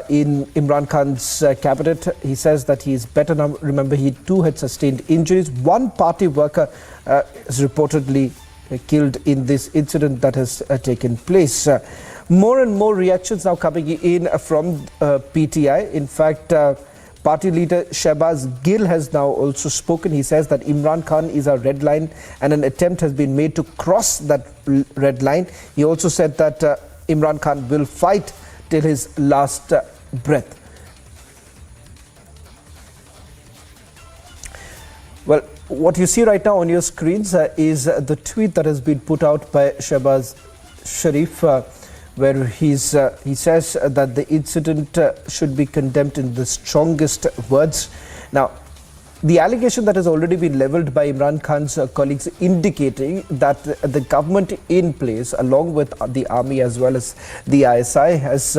in Imran Khan's cabinet, he says that he is better now. Remember, he too had sustained injuries. One party worker is reportedly killed in this incident that has taken place. More and more reactions now coming in from PTI. In fact, party leader Shehbaz Gill has now also spoken. He says that Imran Khan is a red line and an attempt has been made to cross that red line. He also said that Imran Khan will fight till his last breath. Well, what you see right now on your screens is the tweet that has been put out by Shehbaz Sharif, where he says that the incident should be condemned in the strongest words. Now, the allegation that has already been leveled by Imran Khan's colleagues indicating that the government in place, along with the army as well as the ISI, has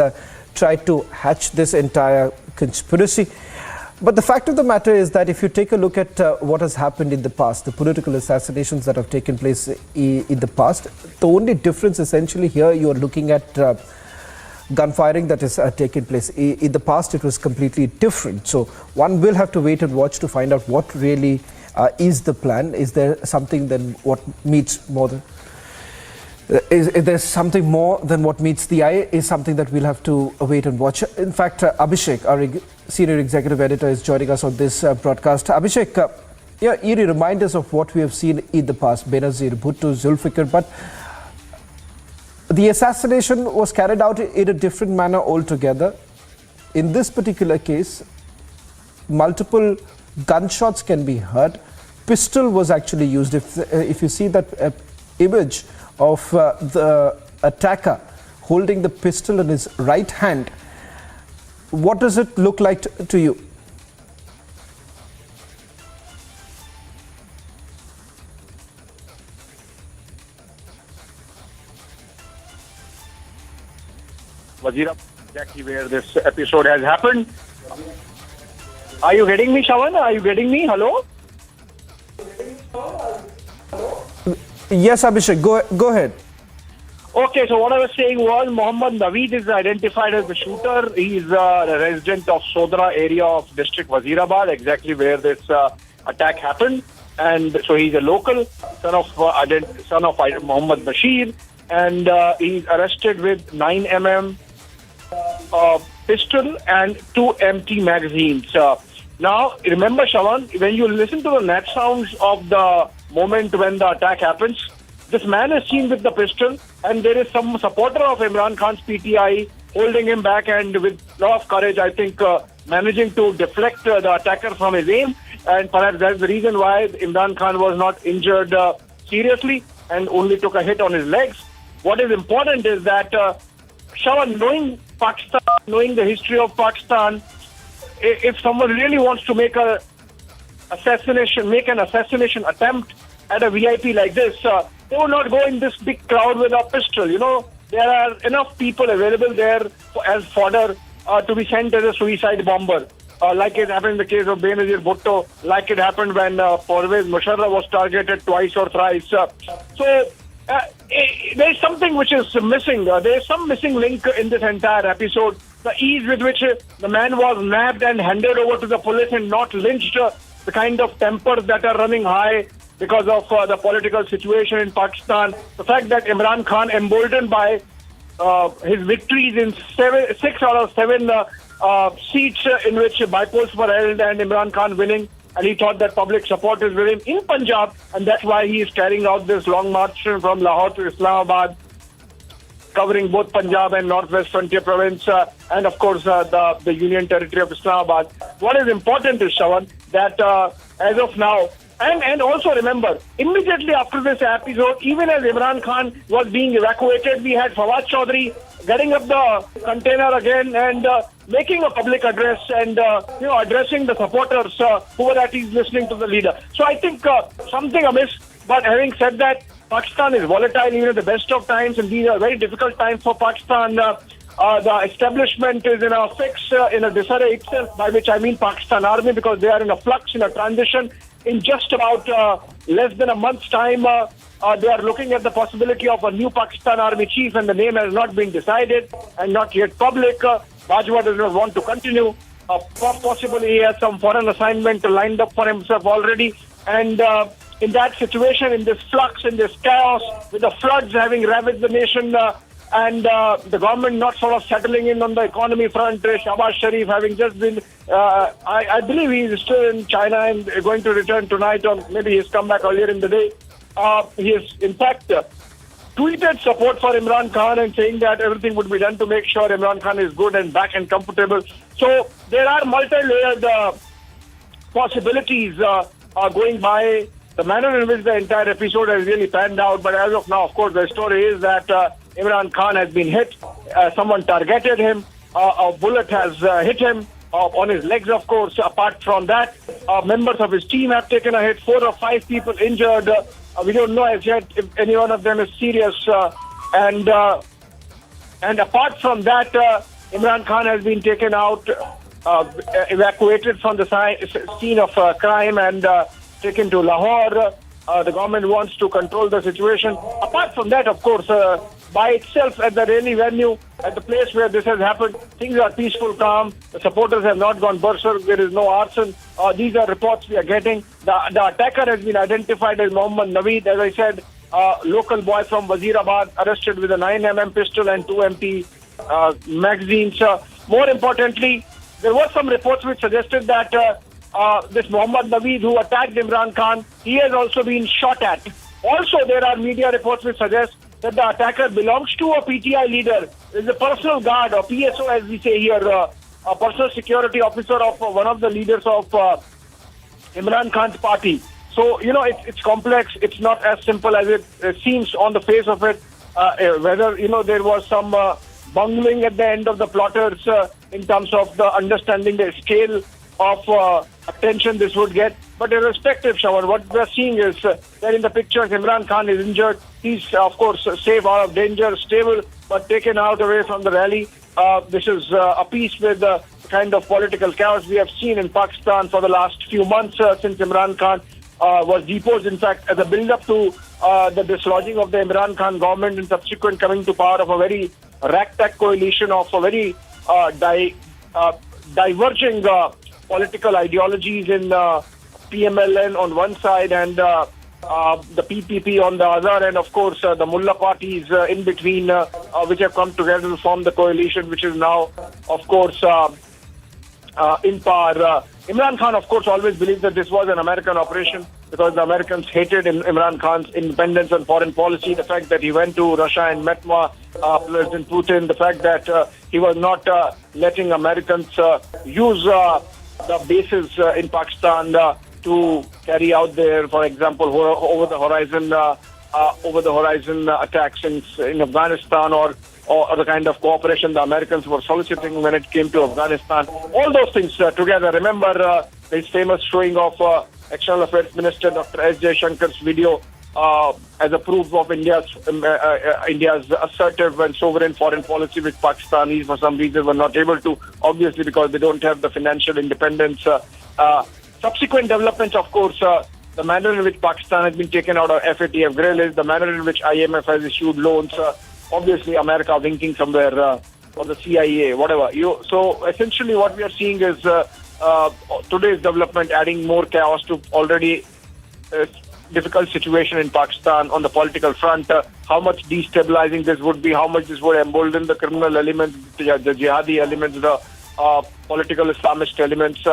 tried to hatch this entire conspiracy. But the fact of the matter is that if you take a look at what has happened in the past, the political assassinations that have taken place in the past, the only difference essentially here you are looking at gunfiring that has taken place. In the past it was completely different. So one will have to wait and watch to find out what really is the plan. Is there something than what meets more than... Is there something more than what meets the eye is something that we'll have to wait and watch. In fact, Abhishek, our senior executive editor, is joining us on this broadcast. Abhishek, Yeah, eerie reminders of what we have seen in the past, Benazir Bhutto, Zulfikar, but the assassination was carried out in a different manner altogether. In this particular case, multiple gunshots can be heard. Pistol was actually used. If you see that image of the attacker holding the pistol in his right hand, what does it look like to you? Wazirabad, exactly where this episode has happened. Are you getting me, Shawan? Are you getting me? Hello? Yes, Abhishek, go ahead. Okay, so what I was saying was Mohammad Naveed is identified as the shooter. He is a resident of Sodra area of district Wazirabad, exactly where this attack happened. And so he's a local, son of Mohammad Bashir. And he's arrested with 9mm pistol and 2 empty magazines. Now, remember, Shawan, when you listen to the net sounds of the moment when the attack happens, this man is seen with the pistol, and there is some supporter of Imran Khan's PTI holding him back, and with a lot of courage, I think, managing to deflect the attacker from his aim. And perhaps that's the reason why Imran Khan was not injured seriously and only took a hit on his legs. What is important is that, Shawan, knowing Pakistan, knowing the history of Pakistan, if someone really wants to make an assassination attempt at a VIP like this, they will not go in this big crowd with a pistol. You know, there are enough people available there as fodder to be sent as a suicide bomber, like it happened in the case of Benazir Bhutto, like it happened when Pervez Musharraf was targeted twice or thrice. There is something which is missing. There is some missing link in this entire episode. The ease with which the man was nabbed and handed over to the police and not lynched, the kind of tempers that are running high because of the political situation in Pakistan. The fact that Imran Khan, emboldened by his victories in 6 out of 7 seats in which by-polls were held, and Imran Khan winning, and he thought that public support is with him in Punjab, and that's why he is carrying out this long march from Lahore to Islamabad, covering both Punjab and Northwest Frontier Province, and of course the Union Territory of Islamabad. What is important is, Shawan, that as of now, and also remember, immediately after this episode, even as Imran Khan was being evacuated, we had Fawad Chaudhry getting up the container again and making a public address and addressing the supporters who were at ease listening to the leader. So I think something amiss. But having said that, Pakistan is volatile even at the best of times, and these are very difficult times for Pakistan. The establishment is in a fix, in a disarray itself, by which I mean Pakistan Army, because they are in a flux, in a transition. In just about less than a month's time, they are looking at the possibility of a new Pakistan Army chief, and the name has not been decided and not yet public. Bajwa does not want to continue. Possibly he has some foreign assignment lined up for himself already. And in that situation, in this flux, in this chaos, with the floods having ravaged the nation, and the government not sort of settling in on the economy front, Shahbaz Sharif having just been, I believe he is still in China and going to return tonight, or maybe he's come back earlier in the day. He has, in fact, tweeted support for Imran Khan and saying that everything would be done to make sure Imran Khan is good and back and comfortable. So there are multi-layered possibilities going by. The manner in which the entire episode has really panned out, but as of now, of course, the story is that Imran Khan has been hit. Someone targeted him. A bullet has hit him on his legs, of course. Apart from that, members of his team have taken a hit. 4 or 5 people injured. We don't know as yet if any one of them is serious. And apart from that, Imran Khan has been taken out, evacuated from the scene of crime and taken to Lahore. The government wants to control the situation. Apart from that, of course, by itself at the Reli venue, at the place where this has happened, things are peaceful, calm. The supporters have not gone berserk. There is no arson. These are reports we are getting. The attacker has been identified as Mohammad Naveed, as I said, local boy from Wazirabad, arrested with a 9mm pistol and 2 empty magazines. More importantly, there were some reports which suggested that this Mohammad Naveed who attacked Imran Khan, he has also been shot at. Also, there are media reports which suggest that the attacker belongs to a PTI leader, is a personal guard or PSO as we say here, a personal security officer of one of the leaders of Imran Khan's party. So, you know, it's complex. It's not as simple as it seems on the face of it. Whether, you know, there was some bungling at the end of the plotters in terms of the understanding the scale of attention this would get. But irrespective, Shravan, what we are seeing is that in the pictures, Imran Khan is injured. He's, of course, safe, out of danger, stable, but taken out away from the rally. This is a piece with the kind of political chaos we have seen in Pakistan for the last few months since Imran Khan was deposed, in fact, as a build-up to the dislodging of the Imran Khan government and subsequent coming to power of a very ragtag coalition of a very diverging political ideologies in PMLN on one side and the PPP on the other, and of course the mullah parties in between, which have come together to form the coalition, which is now, of course, in power. Imran Khan, of course, always believed that this was an American operation because the Americans hated Imran Khan's independence and foreign policy. The fact that he went to Russia and met President Putin, the fact that he was not letting Americans use the bases in Pakistan to carry out their, for example, over the horizon attacks in Afghanistan or the kind of cooperation the Americans were soliciting when it came to Afghanistan. All those things together. Remember his famous showing of External Affairs Minister Dr. S. Jaishankar's video as a proof of India's assertive and sovereign foreign policy, which Pakistanis for some reason were not able to, obviously because they don't have the financial independence. Subsequent developments, of course, the manner in which Pakistan has been taken out of FATF grill is the manner in which IMF has issued loans. Obviously, America winking somewhere or the CIA, whatever. So essentially what we are seeing is today's development adding more chaos to already difficult situation in Pakistan on the political front. How much destabilizing this would be, how much this would embolden the criminal elements, the jihadi elements, the political Islamist elements,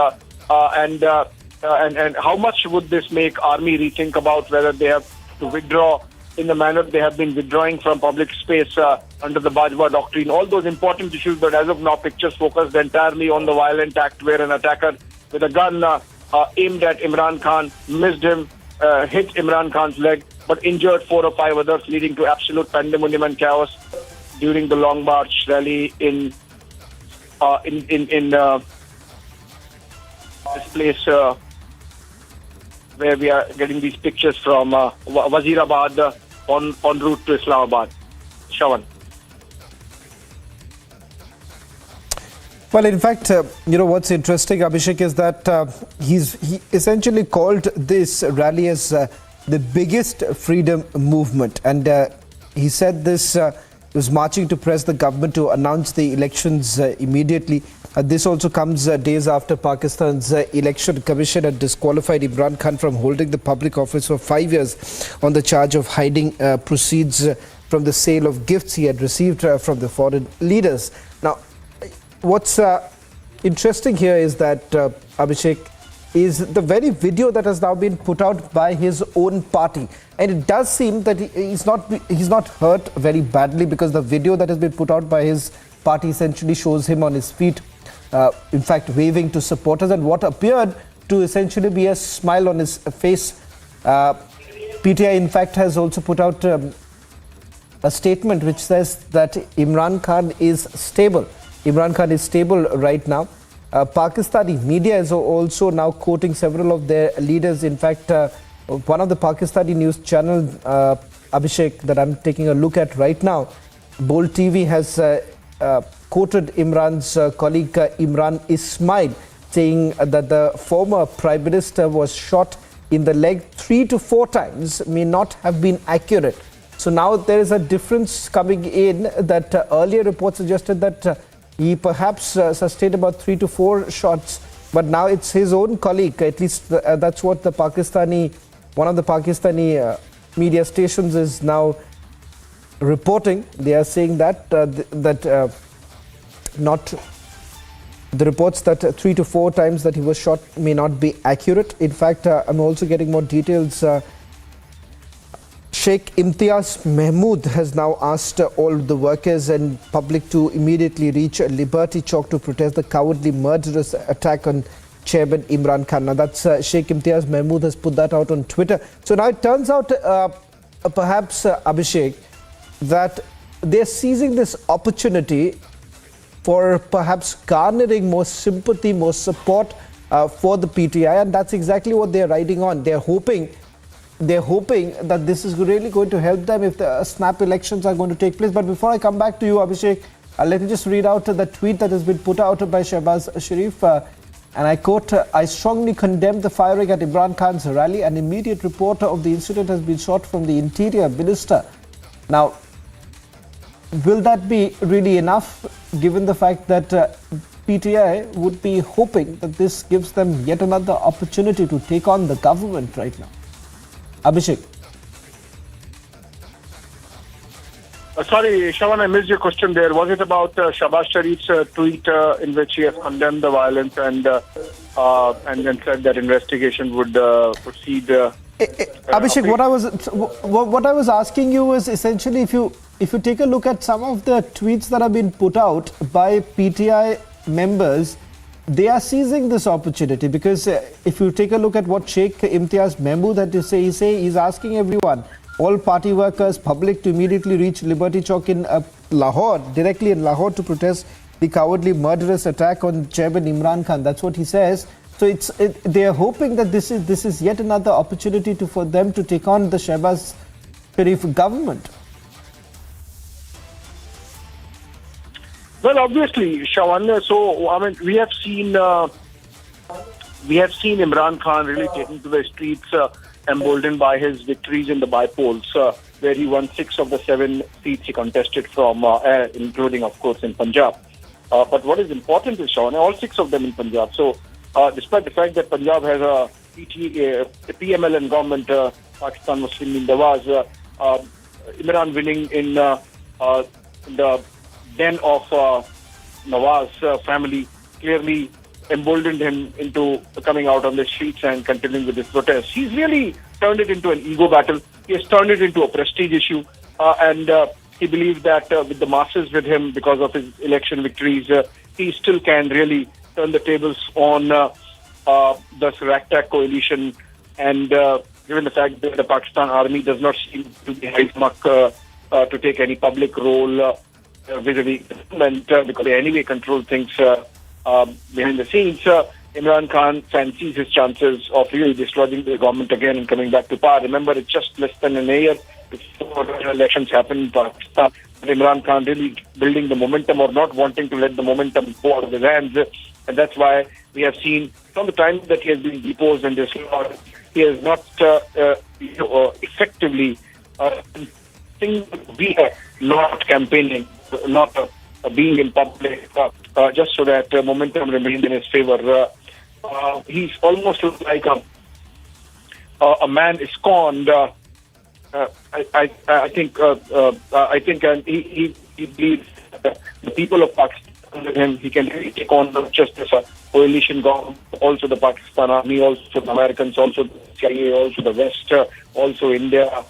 and how much would this make army rethink about whether they have to withdraw in the manner they have been withdrawing from public space under the Bajwa doctrine. All those important issues, but as of now, pictures focused entirely on the violent act where an attacker with a gun aimed at Imran Khan, missed him, hit Imran Khan's leg, but injured 4 or 5 others, leading to absolute pandemonium and chaos during the Long March rally in this place where we are getting these pictures from Wazirabad on route to Islamabad. Shravan. Well, in fact, you know what's interesting, Abhishek, is that he essentially called this rally as the biggest freedom movement, and he said this was marching to press the government to announce the elections immediately. This also comes days after Pakistan's election commission had disqualified Imran Khan from holding the public office for 5 years on the charge of hiding proceeds from the sale of gifts he had received from the foreign leaders. Now, what's interesting here is that, Abhishek, is the very video that has now been put out by his own party. And it does seem that he's not hurt very badly, because the video that has been put out by his party essentially shows him on his feet, in fact waving to supporters, and what appeared to essentially be a smile on his face. PTI in fact has also put out a statement which says that Imran Khan is stable. Imran Khan is stable right now. Pakistani media is also now quoting several of their leaders. In fact, one of the Pakistani news channel, Abhishek, that I'm taking a look at right now, Bold TV has quoted Imran's colleague Imran Ismail, saying that the former Prime Minister was shot in the leg 3 to 4 times, may not have been accurate. So now there is a difference coming in, that earlier reports suggested that he perhaps sustained about 3 to 4 shots, but now it's his own colleague, at least that's what the one of the Pakistani media stations is now reporting. They are saying that not the reports that 3 to 4 times that he was shot may not be accurate. In fact, I'm also getting more details. Sheikh Imtiaz Mahmood has now asked all the workers and public to immediately reach Liberty Chowk to protest the cowardly murderous attack on Chairman Imran Khan. Now that's Sheikh Imtiaz Mahmood has put that out on Twitter. So now it turns out perhaps Abhishek, that they're seizing this opportunity for perhaps garnering more sympathy, more support for the PTI, and that's exactly what they're riding on. They're hoping that this is really going to help them if the snap elections are going to take place. But before I come back to you, Abhishek, let me just read out the tweet that has been put out by Shehbaz Sharif. And I quote, I strongly condemn the firing at Imran Khan's rally. An immediate report of the incident has been sought from the Interior Minister. Now, will that be really enough, given the fact that PTI would be hoping that this gives them yet another opportunity to take on the government right now? Abhishek. Sorry, Shawan, I missed your question there. Was it about Shehbaz Sharif's tweet in which he has condemned the violence and then said that investigation would proceed? Abhishek, what I was asking you was essentially if you take a look at some of the tweets that have been put out by PTI members, they are seizing this opportunity because if you take a look at what Sheikh Imtiaz Mahmood had to say, he's asking everyone, all party workers, public, to immediately reach Liberty Chowk in Lahore, directly in Lahore, to protest the cowardly murderous attack on Chairman Imran Khan. That's what he says. So they are hoping that this is yet another opportunity for them to take on the Shehbaz Sharif government. Well, obviously, Shawan. So, I mean, we have seen Imran Khan really taking to the streets, emboldened by his victories in the by-polls, where he won 6 of the 7 seats he contested from, including, of course, in Punjab. But what is important is, Shawan, all 6 of them in Punjab. So, despite the fact that Punjab has a PMLN government, Pakistan Muslim League Nawaz, Imran winning in the den of Nawaz family clearly emboldened him into coming out on the streets and continuing with his protests. He's really turned it into an ego battle. He has turned it into a prestige issue, and he believes that with the masses with him because of his election victories, he still can really turn the tables on the ragtag coalition. And given the fact that the Pakistan army does not seem to be high muck to take any public role vis-a-vis government, because they anyway control things behind the scenes, Imran Khan fancies his chances of really dislodging the government again and coming back to power. Remember, it's just less than a year before elections happen in Pakistan. But Imran Khan really building the momentum or not wanting to let the momentum go out of his hands. And that's why we have seen from the time that he has been deposed and dislodged, he has not effectively not campaigning, not being in public, just so that momentum remains in his favor. He's almost like a man scorned. I think he believes that the people of Pakistan with him, he can really take on not just as a coalition government, also the Pakistan army, also the Americans, also the CIA, also the West, also India.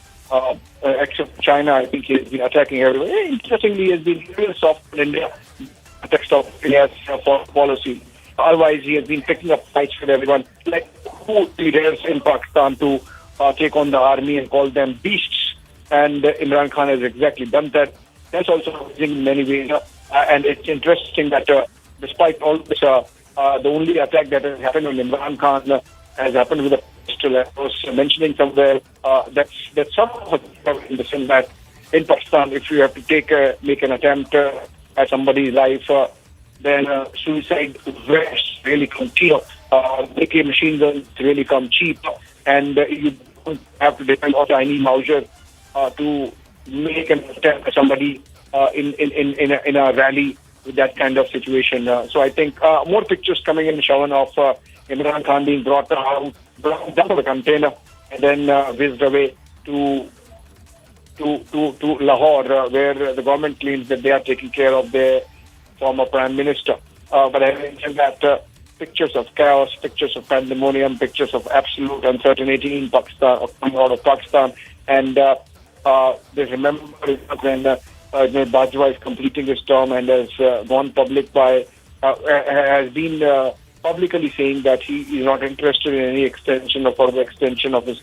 Except China, I think he's been attacking everywhere. Interestingly, he has been real soft in India, context of India's foreign policy. Otherwise, he has been picking up fights with everyone, like who leaders in Pakistan to take on the army and call them beasts. And Imran Khan has exactly done that. That's also amazing in many ways. And it's interesting that despite all this, the only attack that has happened on Imran Khan has happened with a pistol. I was mentioning somewhere that's somewhat in the sense that in Pakistan, if you have to make an attempt at somebody's life, then suicide vests really come cheap. AK machine guns really come cheap, and you don't have to depend on Chinese Mauser to make an attempt at somebody in a rally with that kind of situation. So I think more pictures coming in, Shawan, of Imran Khan being brought down to the container and then whizzed away to Lahore, where the government claims that they are taking care of their former Prime Minister. but having said that, pictures of chaos, pictures of pandemonium, pictures of absolute uncertainty in Pakistan, coming out of Pakistan, and they remember when Bajwa is completing his term and has gone public has been publicly saying that he is not interested in any extension or further extension of his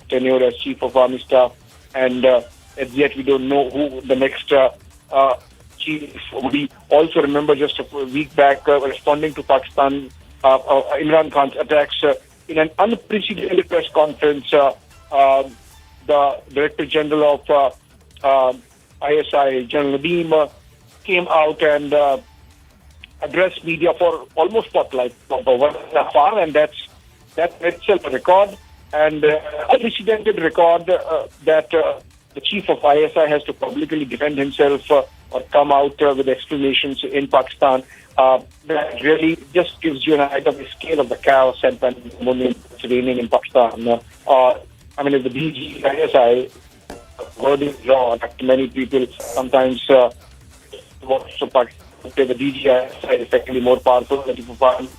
tenure as Chief of Army Staff, and as yet we don't know who the next chief will be. Also remember just a week back, responding to Pakistan, Imran Khan's attacks, in an unprecedented press conference, the Director General of ISI, General Nadeem, came out and addressed media for almost like 1.5 hours, and that's itself a record, and unprecedented record that the chief of ISI has to publicly defend himself or come out with explanations in Pakistan. That really just gives you an idea of the scale of the chaos and pandemonium that's reigning in Pakistan. I mean, if the DG ISI word is wrong, many people sometimes watch Pakistan. The DG ISI is effectively more powerful than the Chief of Army.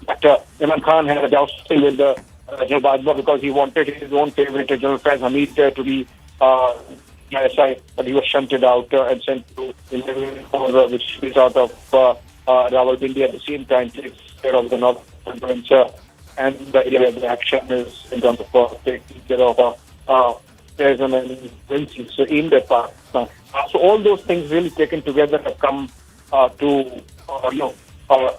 But Imran Khan had a jousting with General Bajwa because he wanted his own favorite, General Faiz Hamid, to be ISI, but he was shunted out and sent to which is out of Rawalpindi at the same time, takes care of the North Conference, and the area of the action is in terms of taking care of terrorism and insurgency, so aimed at Pakistan. So all those things really taken together have come to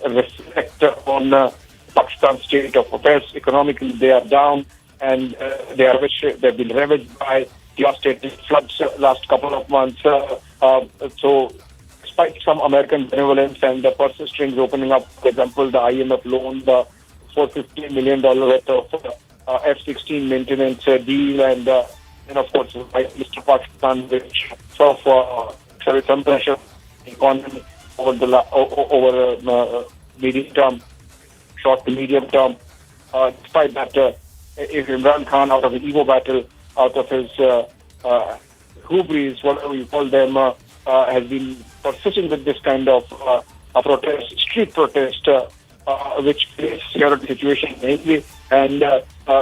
reflect on Pakistan's state of affairs. Economically, they are down, and they've been ravaged by devastating floods last couple of months. So, despite some American benevolence and the purse strings opening up, for example, the IMF loan, the $450 million worth of F-16 maintenance deal, and of course, Mr. Pakistan, which saw some pressure economy over medium term, short to medium term. Despite that, if Imran Khan, out of the ego battle, out of his hubris, whatever you call them, has been persisting with this kind of protest, street protest, which creates security situation mainly and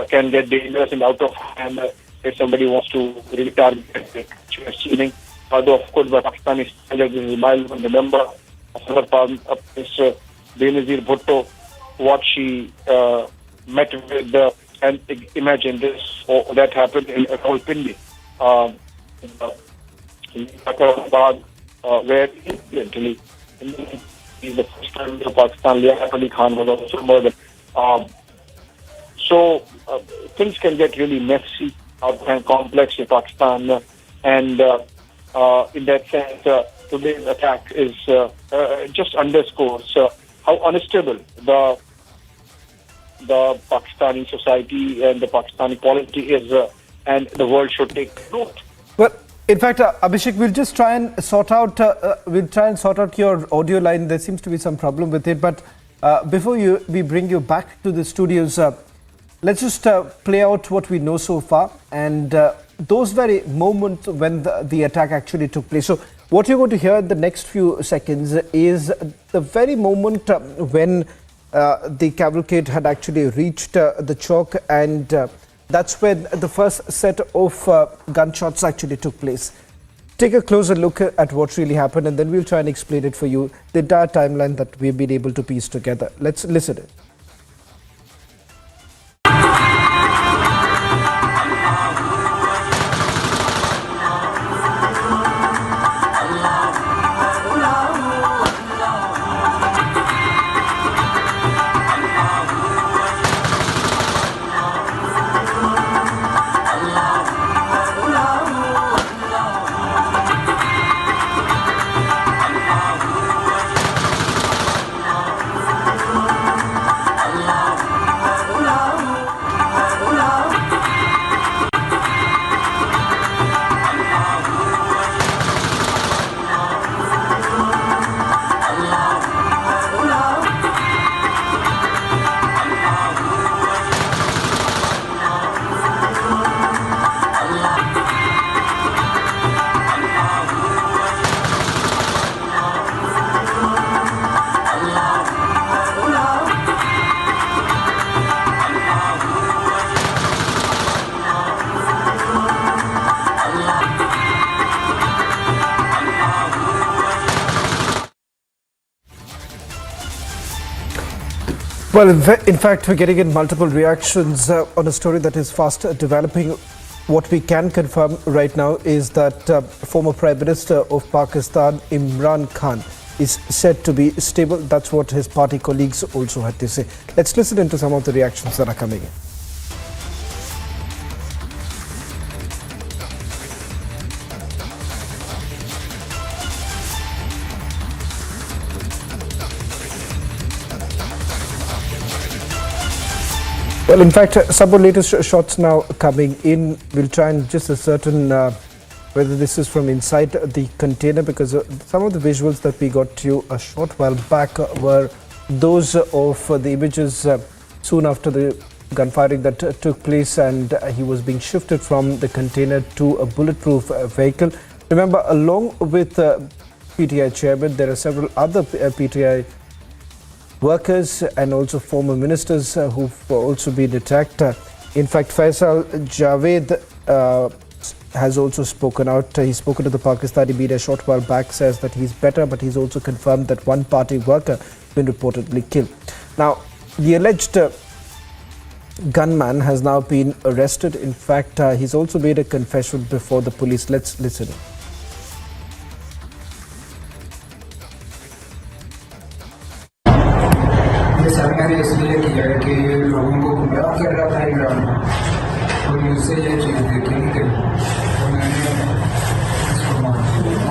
can get dangerous and out of hand if somebody wants to really target it. Although, of course, by Pakistani standards, this is mild. Remember, another part of this Benazir Bhutto, what she met with, and imagine this, that happened in Rawalpindi, where incidentally, in the first time in Pakistan, Liaquat Ali Khan was also murdered. So things can get really messy and complex in Pakistan, and in that sense, today's attack is just underscores how unstable the Pakistani society and the Pakistani polity is, and the world should take note. Well, in fact, Abhishek, we'll just try and sort out. Your audio line. There seems to be some problem with it. But before we bring you back to the studios, let's just play out what we know so far and those very moments when the attack actually took place. So what you're going to hear in the next few seconds is the very moment when the cavalcade had actually reached the chowk, and that's when the first set of gunshots actually took place. Take a closer look at what really happened, and then we'll try and explain it for you, the entire timeline that we've been able to piece together. Let's listen it. Well, in fact, we're getting in multiple reactions on a story that is fast developing. What we can confirm right now is that former Prime Minister of Pakistan, Imran Khan, is said to be stable. That's what his party colleagues also had to say. Let's listen into some of the reactions that are coming in. Well, in fact, some more latest shots now coming in. We'll try and just ascertain whether this is from inside the container, because some of the visuals that we got to you a short while back were those of the images soon after the gunfiring that took place, and he was being shifted from the container to a bulletproof vehicle. Remember, along with PTI chairman, there are several other PTI workers and also former ministers who've also been attacked. In fact, Faisal Javed has also spoken out. He's spoken to the Pakistani media a short while back, says that he's better, but he's also confirmed that one party worker has been reportedly killed. Now, the alleged gunman has now been arrested. In fact, he's also made a confession before the police. Let's listen. मैंने इसलिए किया है कि ये लोगों को गुमराह कर रहा था इमरान और मुझसे ये चीज़ देखी नहीं गई, तो मैंने इसको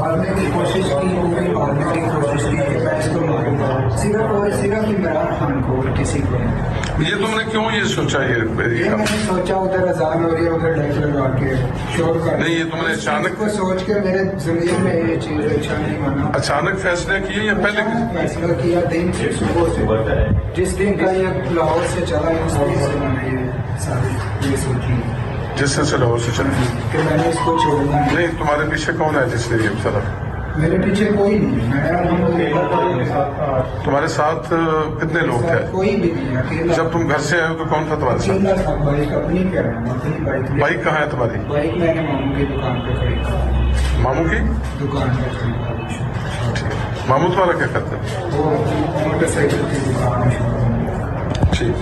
मारने की कोशिश की, पूरी मारने की कोशिश की कि मैं इसको मारूंगा, सिर्फ इमरान खान को और किसी को नहीं। ये तुमने क्यों ये सोचा? ये मैंने सोचा उधर अजान हो रही है, उधर डेक लगा के शोर कर, नहीं, ये तुमने अचानक को सोच के मेरे जमीन में ये चीज़ अच्छा नहीं माना। अचानक फैसले किए या पहले फैसला किया? दिन से सुबह से, जिस दिन का ये लाहौर से चला है उस दिन से मैंने ये सारी ये सोची, जिस दिन से लाहौर से चला कि मैंने इसको छोड़ना नहीं। तुम्हारे पीछे कौन है जिसने ये चला? मेरे पीछे कोई नहीं, तुम्हारे साथ कितने लोग थे? कोई भी नहीं, अकेला। जब तुम घर से आए हो तो कौन था तुम्हारे साथ? बाइक अपनी कह रहा हूँ, अपनी बाइक। बाइक कहाँ है तुम्हारी? बाइक मैंने मामू की दुकान पे खड़ी। मामू की दुकान पे खड़ी। मामू तुम्हारा क्या करते हैं? वो मोटरसाइकिल की दुकान है। ठीक,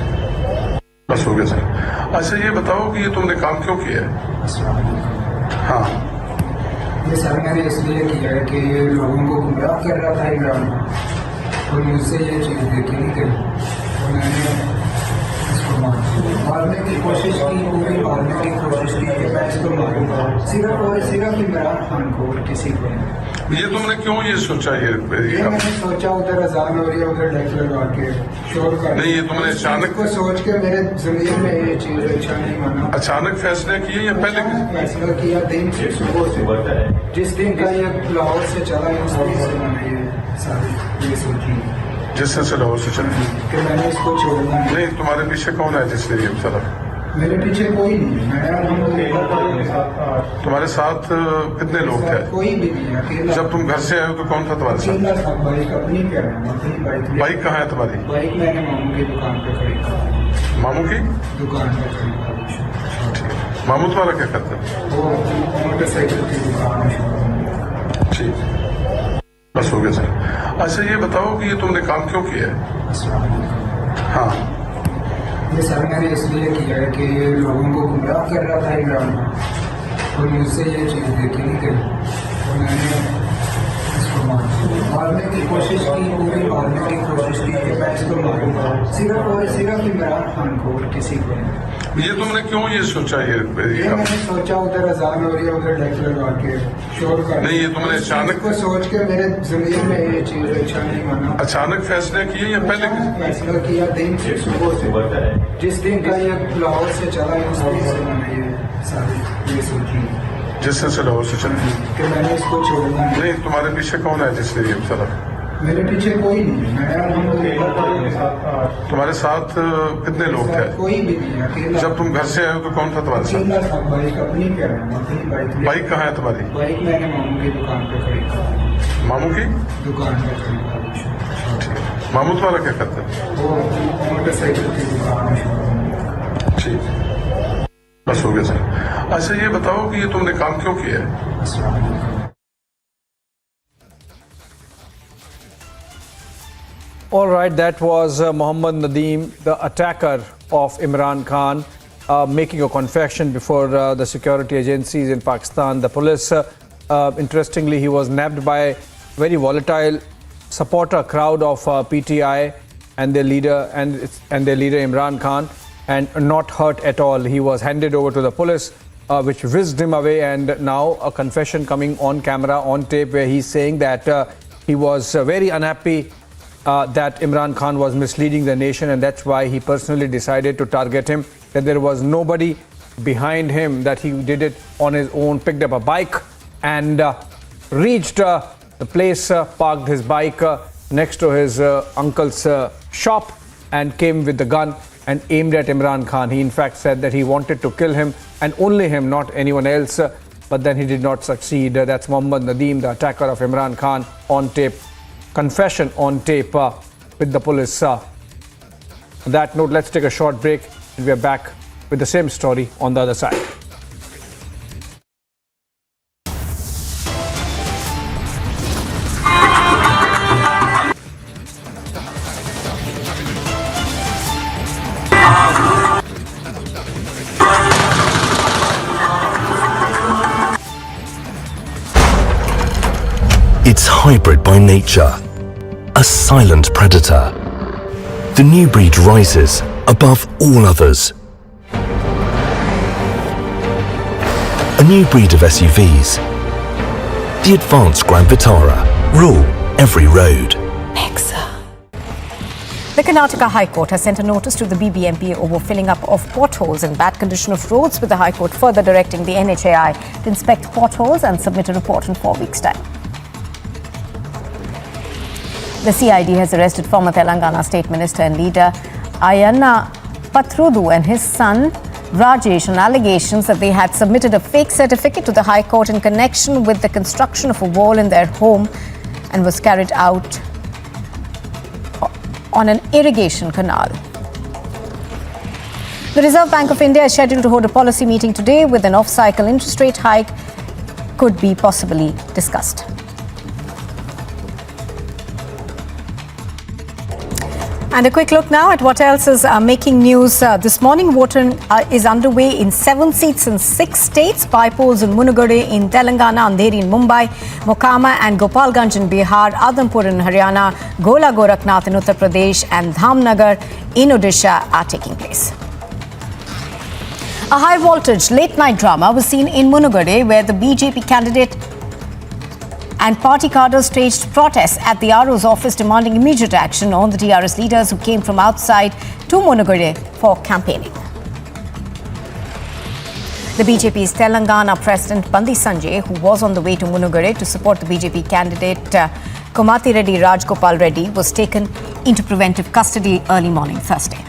बस हो गया सर। अच्छा, ये बताओ कि ये तुमने काम क्यों किया है? हाँ, ये सर मैंने इसलिए किया है कि ये लोगों को गुमराह कर रहा था इमरान और मुझसे ये चीज़ देखी नहीं गई, तो मैंने इसको मारने की कोशिश की, पूरी मारने की कोशिश की कि मैं इसको मारूंगा, सिर्फ इमरान खान को और किसी को नहीं। ये तुमने क्यों ये सोचा? ये मैंने सोचा उधर अजान हो रही है, उधर डेक लगा के शोर कर, नहीं, ये तुमने अचानक को सोच के मेरे जमीन में ये चीज़ अच्छा नहीं माना। अचानक फैसले किए या पहले फैसला किया? दिन से सुबह से, जिस दिन का ये लाहौर से चला है उस दिन से मैंने ये सारी ये सोची, जिस दिन से लाहौर से चला कि मैंने इसको छोड़ना नहीं। तुम्हारे पीछे कौन है जिसने ये चला? मेरे पीछे कोई नहीं, तुम्हारे साथ कितने लोग थे? कोई भी नहीं, अकेला। जब तुम घर से आए हो तो कौन था तुम्हारे साथ? बाइक अपनी कह रहा हूँ, अपनी बाइक। बाइक कहाँ है तुम्हारी? बाइक मैंने मामू की दुकान पे खड़ी। मामू की दुकान पे खड़ी। मामू तुम्हारा क्या करते हैं? वो मोटरसाइकिल की दुकान है। ठीक, बस हो गया सर। अच्छा, ये बताओ कि ये तुमने काम क्यों किया है? हाँ, ये सर मैंने इसलिए किया है कि ये लोगों को गुमराह कर रहा था इमरान और मुझसे ये चीज़ देखी नहीं गई, तो मैंने इसको मारने की कोशिश की, पूरी मारने की कोशिश की कि मैं इसको मारूंगा, सिर्फ इमरान खान को और किसी को नहीं। ये तुमने क्यों ये सोचा? ये मैंने सोचा उधर अजान हो रही है, उधर डेक लगा के शोर कर, नहीं, ये तुमने अचानक को सोच के मेरे जमीन में ये चीज़ अच्छा नहीं माना। अचानक फैसले किए या पहले फैसला किया? दिन से सुबह से, जिस दिन का ये लाहौर से चला है उस दिन से मैंने ये सारी ये सोची, जिस दिन से लाहौर से चला कि मैंने इसको छोड़ना नहीं। तुम्हारे पीछे कौन है जिसने ये चला? मेरे पीछे कोई नहीं, तुम्हारे साथ कितने लोग थे? कोई भी नहीं, अकेला। जब तुम घर से आए हो तो कौन था तुम्हारे साथ? बाइक अपनी कह रहा हूँ, अपनी बाइक। बाइक कहाँ है तुम्हारी? बाइक मैंने मामू की दुकान पे खड़ी। मामू की दुकान पे खड़ी। मामू तुम्हारा क्या करते हैं? वो मोटरसाइकिल की दुकान है। ठीक, बस हो गया सर। अच्छा, ये बताओ कि ये तुमने काम क्यों किया है? All right, that was Mohammad Nadeem, the attacker of Imran Khan, making a confession before the security agencies in Pakistan. The police, interestingly, he was nabbed by a very volatile supporter crowd of PTI and their leader Imran Khan, and not hurt at all. He was handed over to the police, which whisked him away, and now a confession coming on camera, on tape, where he's saying that he was very unhappy that Imran Khan was misleading the nation, and that's why he personally decided to target him, that there was nobody behind him, that he did it on his own, picked up a bike and reached the place, parked his bike next to his uncle's shop, and came with the gun and aimed at Imran Khan. He in fact said that he wanted to kill him and only him, not anyone else, but then he did not succeed. That's Mohammad Nadeem, the attacker of Imran Khan, on tape. Confession on tape with the police. On that note, let's take a short break, and we are back with the same story on the other side. It's hybrid by nature, a silent predator. The new breed rises above all others. A new breed of SUVs, the advanced Grand Vitara, rule every road. The Karnataka High Court has sent a notice to the BBMP over filling up of potholes and bad condition of roads, with the High Court further directing the NHAI to inspect potholes and submit a report in 4 weeks' time. The CID has arrested former Telangana State Minister and leader Ayanna Pathrudu and his son Rajesh on allegations that they had submitted a fake certificate to the High Court in connection with the construction of a wall in their home, and was carried out on an irrigation canal. The Reserve Bank of India is scheduled to hold a policy meeting today, with an off-cycle interest rate hike could be possibly discussed. And a quick look now at what else is making news this morning. Voting is underway in 7 seats in 6 states. By polls in Munugade in Telangana, Andheri in Mumbai, Mokama and Gopalganj in Bihar, Adhampur in Haryana, Gola Gorakhnath in Uttar Pradesh and Dhamnagar in Odisha are taking place. A high-voltage late-night drama was seen in Munugade, where the BJP candidate and party cadres staged protests at the RO's office, demanding immediate action on the TRS leaders who came from outside to Munugade for campaigning. The BJP's Telangana President Bandi Sanjay, who was on the way to Munugade to support the BJP candidate Komati Reddy Rajgopal Reddy, was taken into preventive custody early morning Thursday.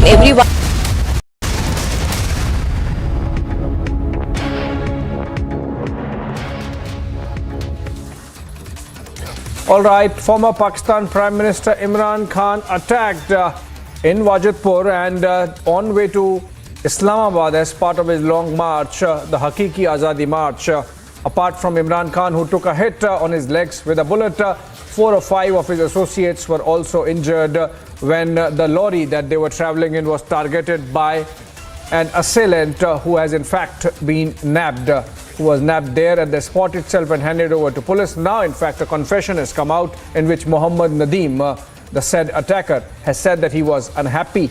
Everyone. All right, former Pakistan Prime Minister Imran Khan attacked in Wajidpur and on way to Islamabad as part of his long march, the Hakiki Azadi March. Apart from Imran Khan, who took a hit on his legs with a bullet, 4 or 5 of his associates were also injured when the lorry that they were traveling in was targeted by an assailant who has in fact been nabbed. Who was nabbed there at the spot itself and handed over to police. Now, in fact, a confession has come out in which Mohammad Nadeem, the said attacker, has said that he was unhappy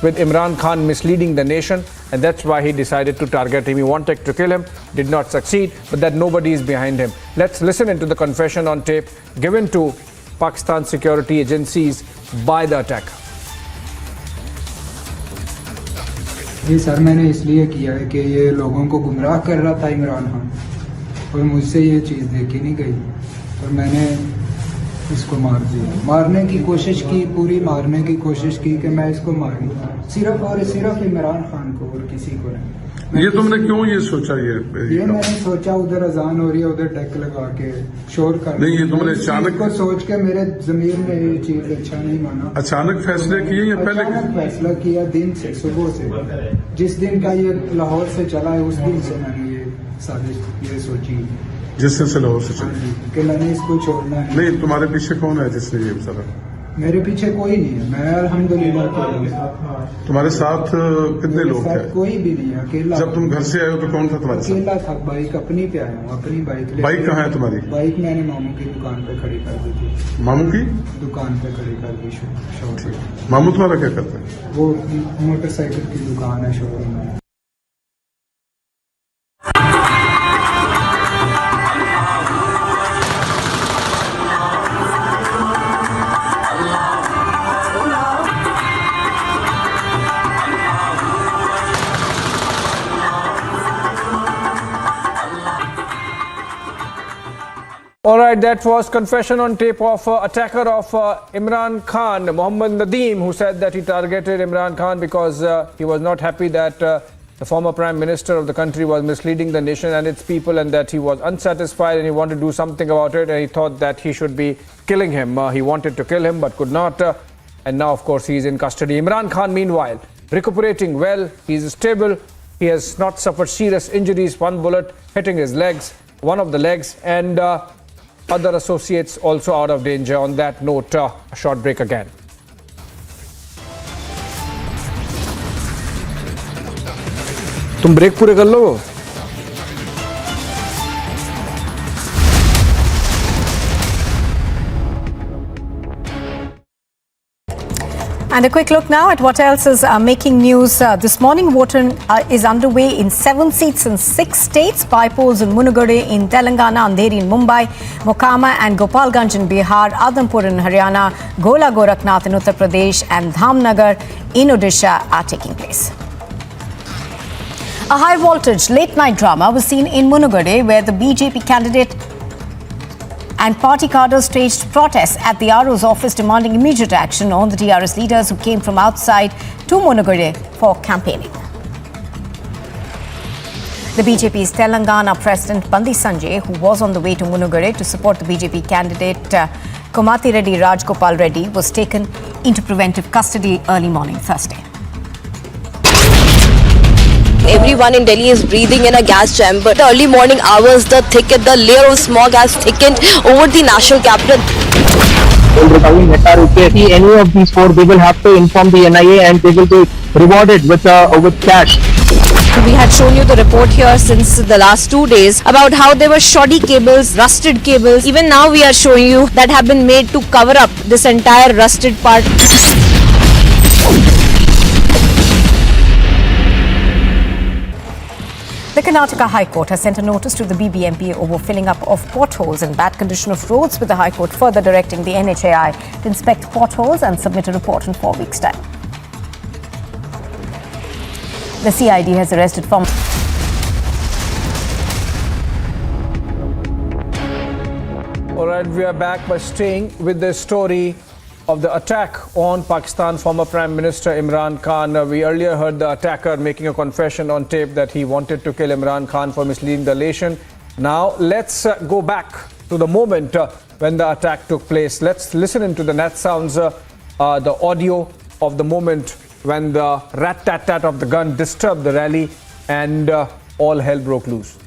with Imran Khan misleading the nation, and that's why he decided to target him. He wanted to kill him, did not succeed, but that nobody is behind him. Let's listen into the confession on tape given to Pakistan security agencies by the attacker. ये sir मैंने इसलिए किया है कि ये लोगों को गुमराह कर रहा था इमरान खान, और मुझसे ये चीज़ देखी नहीं गई, और मैंने इसको मार दिया। मारने की कोशिश की, पूरी मारने की कोशिश की कि मैं इसको मारूं, सिर्फ और सिर्फ इमरान खान को और किसी को नहीं। ये तुमने क्यों ये सोचा? ये मैंने सोचा, उधर अजान हो रही है, उधर डेक लगा के शोर कर, नहीं, ये तुमने अचानक को सोच के मेरे जमीर ने ये चीज अच्छा नहीं माना। अचानक फैसले किए या पहले? अचानक फैसला किया, दिन से, सुबह से, जिस दिन का ये लाहौर से चला है उस दिन से मैंने ये साजिश ये सोची जिसने से लाहौर से चली कि मैंने इसको छोड़ना है। नहीं, तुम्हारे पीछे कौन है जिसने ये उतारा? मेरे पीछे कोई नहीं है, मैं अल्हम्दुलिल्लाह तुम्हारे साथ कितने लोग थे? कोई भी नहीं है, अकेला। जब तुम घर से आए हो तो कौन था तुम्हारे साथ? अकेला था, बाइक अपनी पे आया हूँ, अपनी बाइक। बाइक कहाँ है तुम्हारी? बाइक मैंने मामू की दुकान पे खड़ी कर दी थी। मामू की दुकान पे खड़ी कर दी शॉप। मामू तुम्हारा क्या करता है? वो मोटरसाइकिल की दुकान है शोरूम में। All right, that was confession on tape of attacker of Imran Khan, Mohammad Nadeem, who said that he targeted Imran Khan because he was not happy that the former Prime Minister of the country was misleading the nation and its people, and that he was unsatisfied and he wanted to do something about it, and he thought that he should be killing him. He wanted to kill him but could not, and now of course he is in custody. Imran Khan, meanwhile, recuperating well. He is stable. He has not suffered serious injuries. One bullet hitting his legs, one of the legs, and other associates also out of danger. On that note, a short break again. तुम break पूरे कर लो. And a quick look now at what else is making news this morning. Voting is underway in 7 seats in 6 states. By polls in Munugade in Telangana, Andheri in Mumbai, Mokama and Gopalganj in Bihar, Adampur in Haryana, Gola Gorakhnath in Uttar Pradesh and Dhamnagar in Odisha are taking place. A high voltage late night drama was seen in Munugade, where the BJP candidate and party cadres staged protests at the RO's office demanding immediate action on the TRS leaders who came from outside to Munugade for campaigning. The BJP's Telangana President Bandi Sanjay, who was on the way to Munugade to support the BJP candidate Komati Reddy Rajgopal Reddy, was taken into preventive custody early morning Thursday. Everyone in Delhi is breathing in a gas chamber. The early morning hours, the layer of smog has thickened over the national capital. Any of these 4, they will have to inform the NIA and they will be rewarded with cash. We had shown you the report here since the last 2 days about how there were shoddy cables, rusted cables. Even now we are showing you that have been made to cover up this entire rusted part. The Karnataka High Court has sent a notice to the BBMP over filling up of potholes and bad condition of roads, with the High Court further directing the NHAI to inspect potholes and submit a report in 4 weeks' time. The CID has arrested former... All right, we are back by staying with the story of the attack on Pakistan former Prime Minister Imran Khan. We earlier heard the attacker making a confession on tape that he wanted to kill Imran Khan for misleading the nation. Now let's go back to the moment when the attack took place. Let's listen into the net sounds, the audio of the moment when the rat-tat-tat of the gun disturbed the rally and all hell broke loose.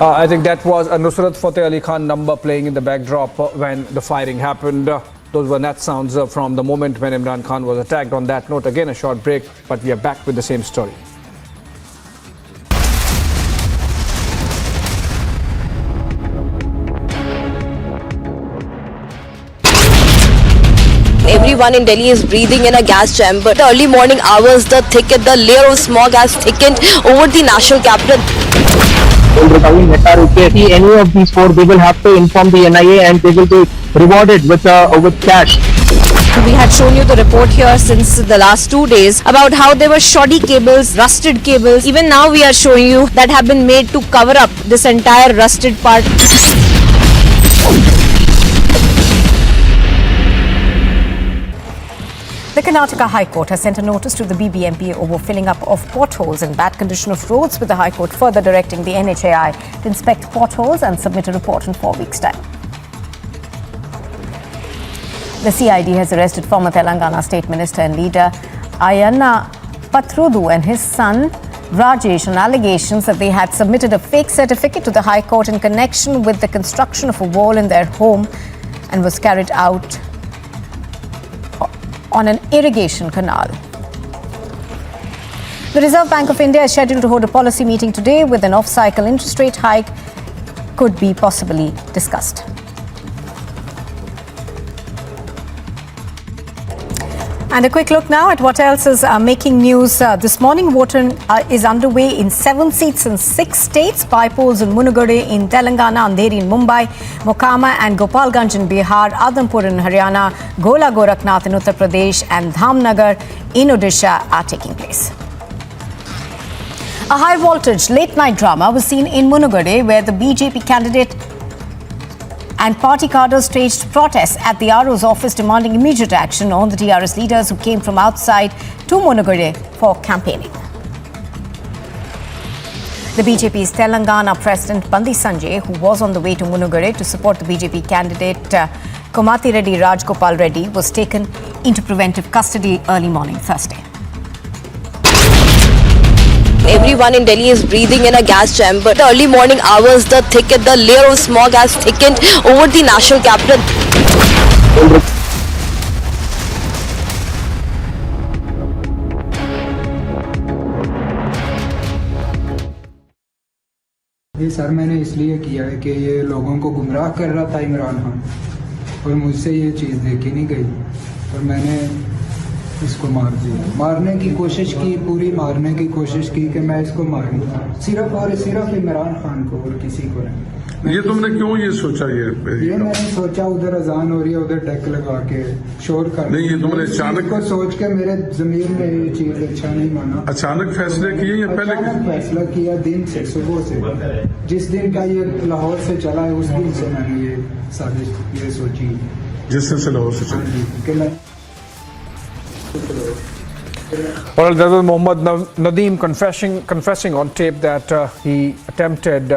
I think that was a Nusrat Fateh Ali Khan number playing in the backdrop when the firing happened. Those were net sounds from the moment when Imran Khan was attacked. On that note, again a short break, but we are back with the same story. Everyone in Delhi is breathing in a gas chamber. The early morning hours, the layer of smog has thickened over the national capital. Any of these 4, they will have to inform the NIA and they will be rewarded with cash. We had shown you the report here since the last 2 days about how there were shoddy cables, rusted cables. Even now we are showing you that have been made to cover up this entire rusted part. The Karnataka High Court has sent a notice to the BBMP over filling up of potholes and bad condition of roads, with the High Court further directing the NHAI to inspect potholes and submit a report in 4 weeks' time. The CID has arrested former Telangana State Minister and leader Ayanna Pathrudu and his son Rajesh on allegations that they had submitted a fake certificate to the High Court in connection with the construction of a wall in their home and was carried out on an irrigation canal. The Reserve Bank of India is scheduled to hold a policy meeting today, with an off-cycle interest rate hike could be possibly discussed. And a quick look now at what else is making news this morning. Voting is underway in 7 seats in 6 states. By polls in Munugade in Telangana, Andheri in Mumbai, Mokama and Gopalganj in Bihar, Adampur in Haryana, Gola Gorakhnath in Uttar Pradesh and Dhamnagar in Odisha are taking place. A high-voltage late-night drama was seen in Munugade, where the BJP candidate and party cadres staged protests at the RO's office demanding immediate action on the TRS leaders who came from outside to Munugade for campaigning. The BJP's Telangana President Bandi Sanjay, who was on the way to Munugade to support the BJP candidate Komati Reddy Rajgopal Reddy, was taken into preventive custody early morning Thursday. Everyone in Delhi is breathing in a gas chamber. The early morning hours, the layer of smog has thickened over the national capital. ये sir मैंने इसलिए किया है कि ये लोगों को गुमराह कर रहा था इमरान खान, और मुझसे ये चीज़ देखी नहीं गई और मैंने इसको मार दिया। मारने की कोशिश की, पूरी मारने की कोशिश की कि मैं इसको मारूं, सिर्फ और सिर्फ इमरान खान को और किसी को नहीं। ये तुमने क्यों ये सोचा? ये मैंने सोचा उधर अजान हो रही है, उधर डेक लगा के शोर कर, नहीं ये तुमने अचानक को सोच के मेरे जमीर में ये चीज अच्छा नहीं माना। अचानक फैसले किए या पहले? अचानक फैसला किया, दिन से, सुबह से, जिस दिन का ये लाहौर से चला है उस दिन से मैंने ये साजिश ये सोची, जिस दिन से लाहौर से चला। Well, that was Mohammad Nadeem confessing on tape that he attempted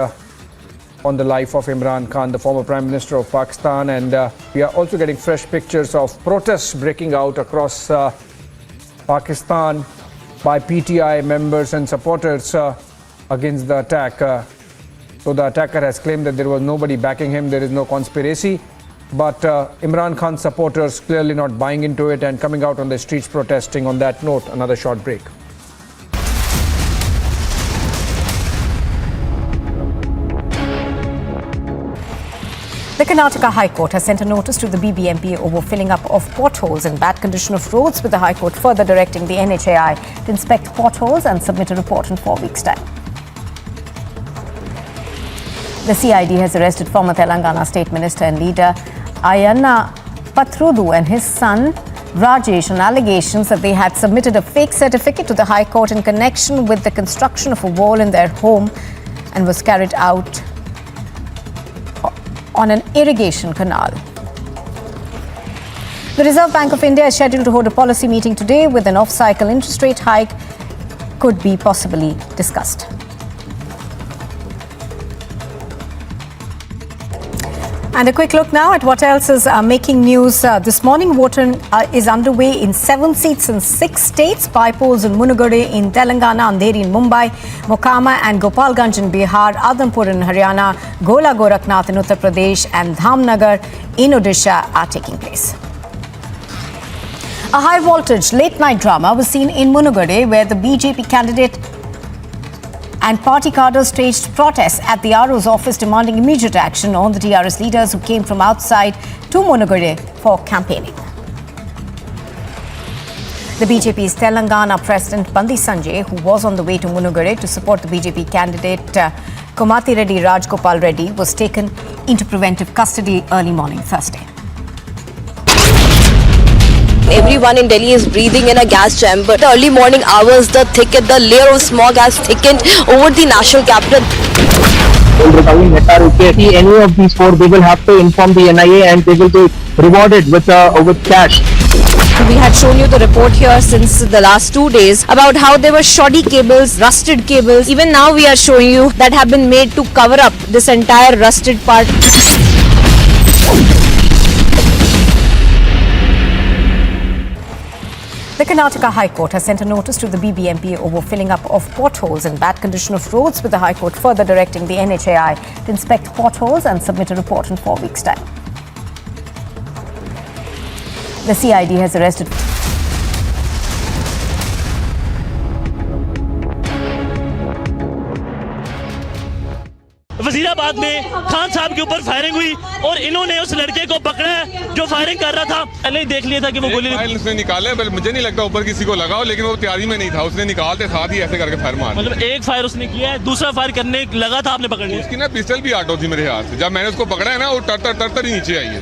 on the life of Imran Khan, the former Prime Minister of Pakistan. And we are also getting fresh pictures of protests breaking out across Pakistan by PTI members and supporters against the attack. So the attacker has claimed that there was nobody backing him, there is no conspiracy. But Imran Khan supporters clearly not buying into it and coming out on the streets protesting. On that note, another short break. The Karnataka High Court has sent a notice to the BBMP over filling up of potholes and bad condition of roads, with the High Court further directing the NHAI to inspect potholes and submit a report in 4 weeks' time. The CID has arrested former Telangana State Minister and leader Ayanna Pathrudu and his son Rajesh on allegations that they had submitted a fake certificate to the High Court in connection with the construction of a wall in their home and was carried out on an irrigation canal. The Reserve Bank of India is scheduled to hold a policy meeting today, with an off-cycle interest rate hike could be possibly discussed. And a quick look now at what else is making news this morning. Voting is underway in 7 seats in 6 states. By polls in Munugade in Telangana, Andheri in Mumbai, Mokama and Gopalganj in Bihar, Adampur in Haryana, Gola Gorakhnath in Uttar Pradesh and Dhamnagar in Odisha are taking place. A high-voltage late-night drama was seen in Munugade, where the BJP candidate and party cadres staged protests at the RO's office demanding immediate action on the TRS leaders who came from outside to Munugade for campaigning. The BJP's Telangana President Bandi Sanjay, who was on the way to Munugade to support the BJP candidate Komati Reddy Rajgopal Reddy, was taken into preventive custody early morning Thursday. Everyone in Delhi is breathing in a gas chamber. The early morning hours, the layer of smog has thickened over the national capital. Any of these four, they will have to inform the NIA and they will be rewarded with cash. We had shown you the report here since the last 2 days about how there were shoddy cables, rusted cables. Even now we are showing you that have been made to cover up this entire rusted part. The Karnataka High Court has sent a notice to the BBMP over filling up of potholes and bad condition of roads, with the High Court further directing the NHAI to inspect potholes and submit a report in 4 weeks' time. The CID has arrested Wazirabad में खान साहब के ऊपर firing हुई और इन्होंने उस लड़के को पकड़ा है जो फायरिंग कर रहा था। पहले ही देख लिया था कि वो गोली उसने निकाले, मुझे नहीं लगता ऊपर किसी को लगा हो, लेकिन वो तैयारी में नहीं था, उसने निकालते साथ ही ऐसे करके फायर मारा। मतलब एक फायर उसने किया है, दूसरा फायर करने लगा था, आपने पकड़ लिया। उसकी ना पिस्टल भी आटो थी मेरे हाथ से, जब मैंने उसको पकड़ा है ना वो तर ही नीचे आई है,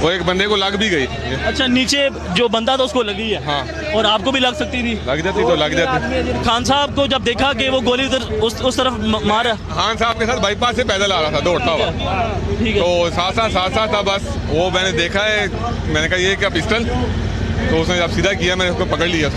वो एक बंदे को लग भी गई। अच्छा, नीचे जो बंदा था उसको लगी है? हाँ। और आपको भी लग सकती थी? लग जाती तो लग जाती। खान साहब को जब देखा कि वो गोली उधर उस तरफ मारा, खान साहब के साथ बाईपास से पैदल आ रहा था दौड़ता हुआ, तो साथ था, बस वो मैंने देखा है, मैंने कहा ये क्या पिस्टल, तो उसने जब सीधा किया मैंने उसको पकड़ लिया।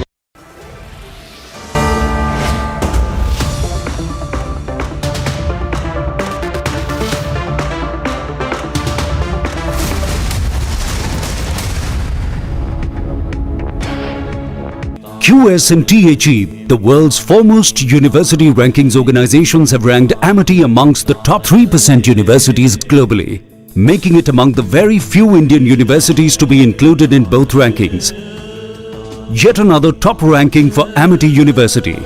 QS&THE, the world's foremost university rankings organizations, have ranked Amity amongst the top 3% universities globally, making it among the very few Indian universities to be included in both rankings. Yet another top ranking for Amity University.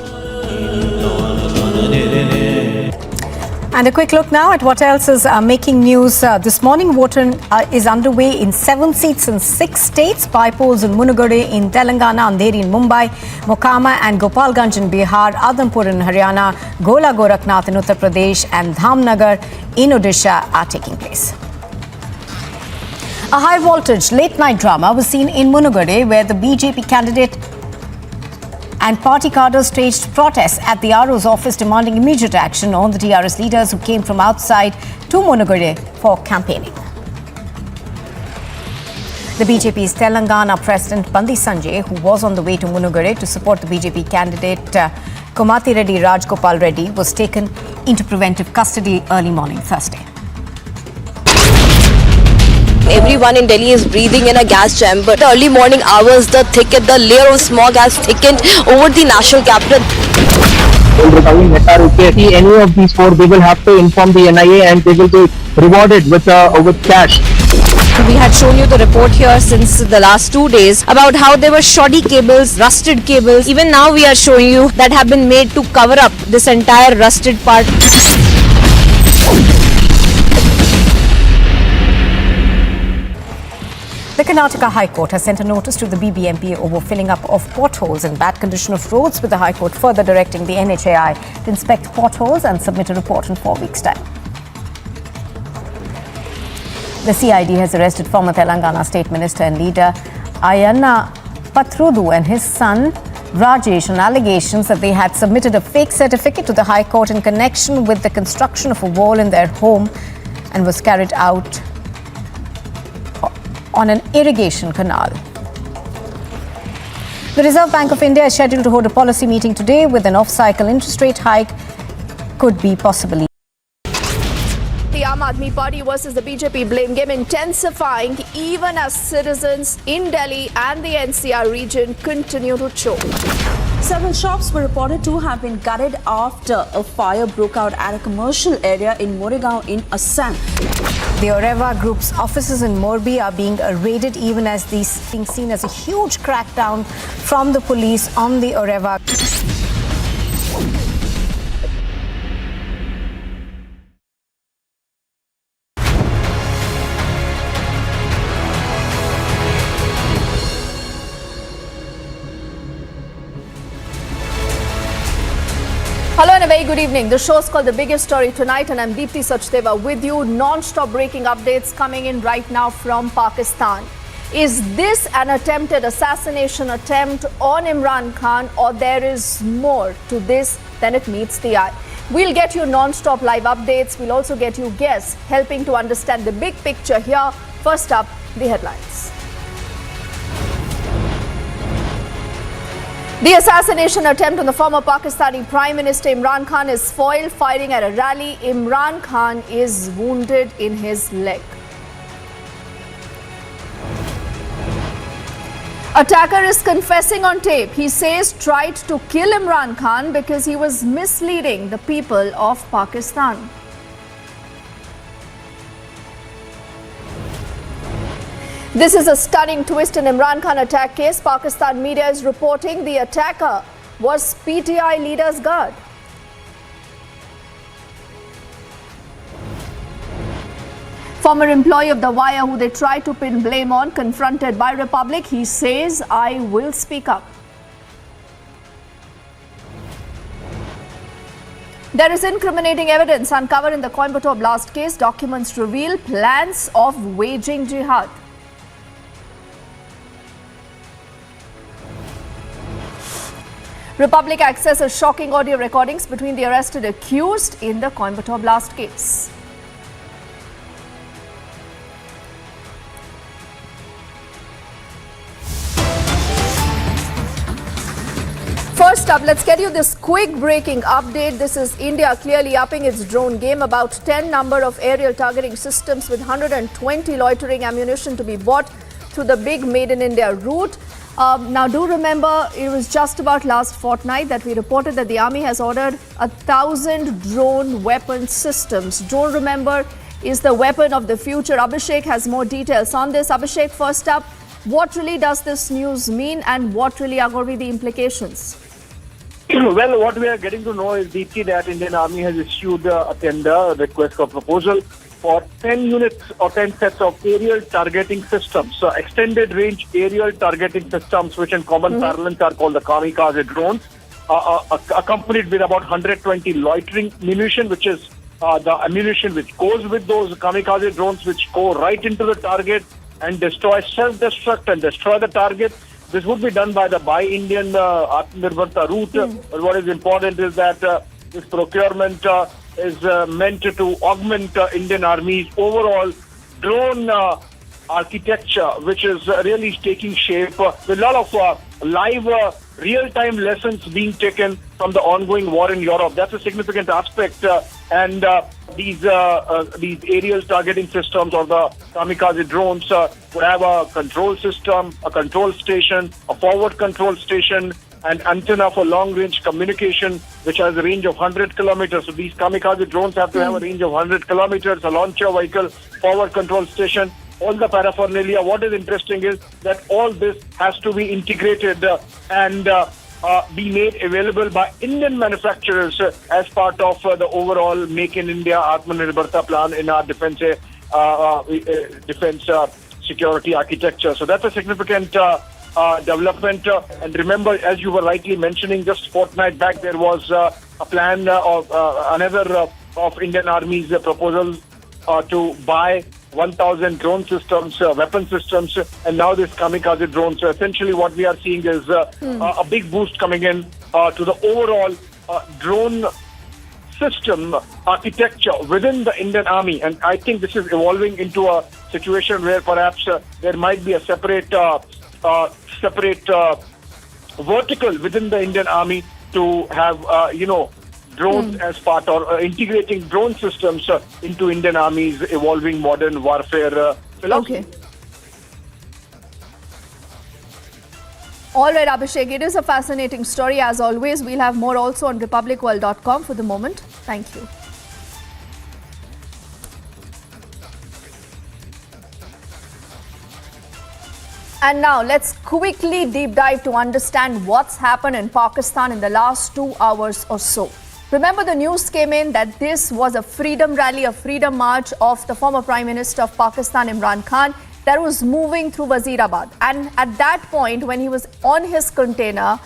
And a quick look now at what else is making news this morning. Voting is underway in 7 seats in 6 states. By polls in Munugade in Telangana, Andheri in Mumbai, Mokama and Gopalganj in Bihar, Adhampur in Haryana, Gola Gorakhnath in Uttar Pradesh and Dhamnagar in Odisha are taking place. A high-voltage late-night drama was seen in Munugade, where the BJP candidate and party cadres staged protests at the RO's office demanding immediate action on the TRS leaders who came from outside to Munugade for campaigning. The BJP's Telangana President Bandi Sanjay, who was on the way to Munugade to support the BJP candidate Komati Reddy Rajgopal Reddy, was taken into preventive custody early morning Thursday. Everyone in Delhi is breathing in a gas chamber. The early morning hours, the layer of smog has thickened over the national capital. Any of these four, they will have to inform the NIA and they will be rewarded with cash. We had shown you the report here since the last 2 days about how there were shoddy cables, rusted cables. Even now we are showing you that have been made to cover up this entire rusted part. The Karnataka High Court has sent a notice to the BBMP over filling up of potholes and bad condition of roads, with the High Court further directing the NHAI to inspect potholes and submit a report in 4 weeks' time. The CID has arrested former Telangana State Minister and leader Ayanna Pathrudu and his son Rajesh on allegations that they had submitted a fake certificate to the High Court in connection with the construction of a wall in their home and was carried out on an irrigation canal. The Reserve Bank of India is scheduled to hold a policy meeting today, with an off-cycle interest rate hike could be possibly. The Aam Aadmi Party versus the BJP blame game intensifying even as citizens in Delhi and the NCR region continue to choke. Several shops were reported to have been gutted after a fire broke out at a commercial area in Moregaon in Assam. The Areva Group's offices in Morbi are being raided, even as these being seen as a huge crackdown from the police on the Areva. Hello and a very good evening. The show is called The Biggest Story Tonight, and I'm Deepthi Sachdeva with you. Non-stop breaking updates coming in right now from Pakistan. Is this an attempted assassination attempt on Imran Khan, or there is more to this than it meets the eye? We'll get you non-stop live updates. We'll also get you guests helping to understand the big picture here. First up, the headlines. The assassination attempt on the former Pakistani Prime Minister Imran Khan is foiled. Firing at a rally, Imran Khan is wounded in his leg. Attacker is confessing on tape. He says tried to kill Imran Khan because he was misleading the people of Pakistan. This is a stunning twist in Imran Khan attack case. Pakistan media is reporting the attacker was PTI leader's guard. Former employee of The Wire, who they tried to pin blame on, confronted by Republic, he says, "I will speak up." There is incriminating evidence uncovered in the Coimbatore blast case. Documents reveal plans of waging jihad. Republic accesses shocking audio recordings between the arrested accused in the Coimbatore blast case. First up, let's get you this quick breaking update. This is India clearly upping its drone game. About 10 number of aerial targeting systems with 120 loitering ammunition to be bought through the big Made in India route. Now do remember, it was just about last fortnight that we reported that the army has ordered 1,000 drone weapon systems. Drone, remember, is the weapon of the future. Abhishek has more details on this. Abhishek, first up, what really does this news mean and what really are going to be the implications? Well, what we are getting to know is, Deepti, that Indian Army has issued a tender request for proposal for 10 units or 10 sets of aerial targeting systems, extended range aerial targeting systems, which in common parlance are called the kamikaze drones, accompanied with about 120 loitering munition, which is the ammunition which goes with those kamikaze drones, which go right into the target and destroy, self-destruct and destroy the target. This would be done by the Buy Indian Atmanirbharta route. But what is important is that this procurement is meant to augment Indian Army's overall drone architecture, which is really taking shape with a lot of live real-time lessons being taken from the ongoing war in Europe. That's a significant aspect. And these aerial targeting systems, or the kamikaze drones, would have a control system, a control station, a forward control station, and antenna for long-range communication, which has a range of 100 kilometers. So these kamikaze drones have to have a range of 100 kilometers, a launcher vehicle, forward control station, all the paraphernalia. What is interesting is that all this has to be integrated and be made available by Indian manufacturers as part of the overall Make in India Atmanirbharta plan in our defense security architecture. So that's a significant development. And remember, as you were rightly mentioning, just fortnight back there was a plan of another of Indian Army's proposal to buy 1,000 drone systems, weapon systems, and now this kamikaze drone. So essentially what we are seeing is a big boost coming in to the overall drone system architecture within the Indian Army. And I think this is evolving into a situation where perhaps there might be a separate vertical within the Indian Army to have, drones as part, or integrating drone systems into Indian Army's evolving modern warfare philosophy. Okay. All right, Abhishek, it is a fascinating story as always. We'll have more also on republicworld.com for the moment. Thank you. And now let's quickly deep dive to understand what's happened in Pakistan in the last 2 hours or so. Remember, the news came in that this was a freedom rally, a freedom march of the former Prime Minister of Pakistan, Imran Khan, that was moving through Wazirabad. And at that point, when he was on his container,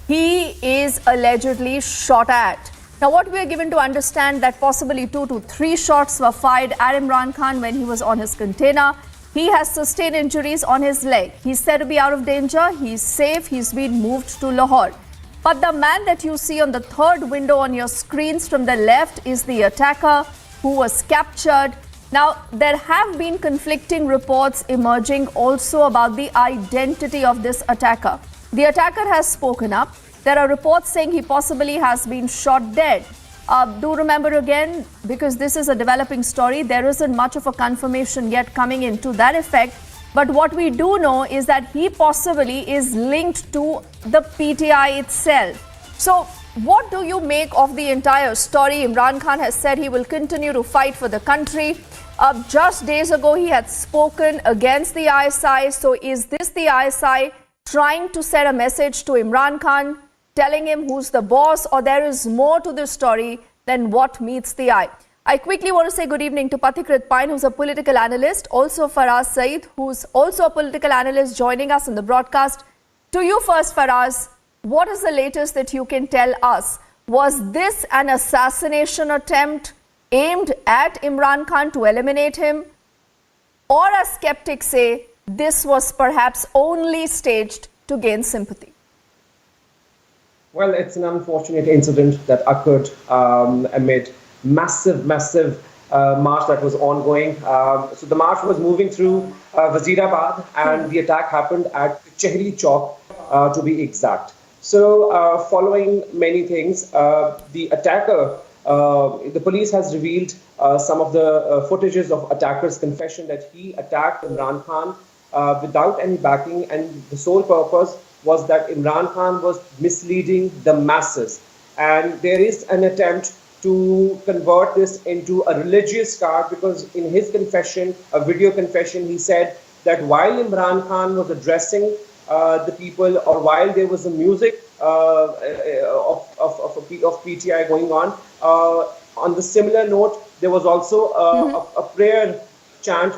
he is allegedly shot at. Now, what we are given to understand that possibly 2 to 3 shots were fired at Imran Khan when he was on his container. He has sustained injuries on his leg. He's said to be out of danger. He's safe. He's been moved to Lahore. But the man that you see on the third window on your screens from the left is the attacker who was captured. Now, there have been conflicting reports emerging also about the identity of this attacker. The attacker has spoken up. There are reports saying he possibly has been shot dead. Do remember again, because this is a developing story, there isn't much of a confirmation yet coming in to that effect. But what we do know is that he possibly is linked to the PTI itself. So, what do you make of the entire story? Imran Khan has said he will continue to fight for the country. Just days ago, he had spoken against the ISI. So, is this the ISI trying to send a message to Imran Khan, telling him who's the boss, or there is more to this story than what meets the eye? I quickly want to say good evening to Pathikrit Pine, who's a political analyst, also Faraz Saeed, who's also a political analyst, joining us in the broadcast. To you first, Faraz, what is the latest that you can tell us? Was this an assassination attempt aimed at Imran Khan to eliminate him? Or, as skeptics say, this was perhaps only staged to gain sympathy? Well, it's an unfortunate incident that occurred amid massive march that was ongoing. So the march was moving through Wazirabad, and the attack happened at Chehri Chowk, to be exact. So following many things, the attacker, the police has revealed some of the footages of attacker's confession that he attacked Imran Khan without any backing, and the sole purpose was that Imran Khan was misleading the masses. And there is an attempt to convert this into a religious card, because in his confession, a video confession, he said that while Imran Khan was addressing the people, or while there was a music of PTI going on the similar note, there was also a prayer chant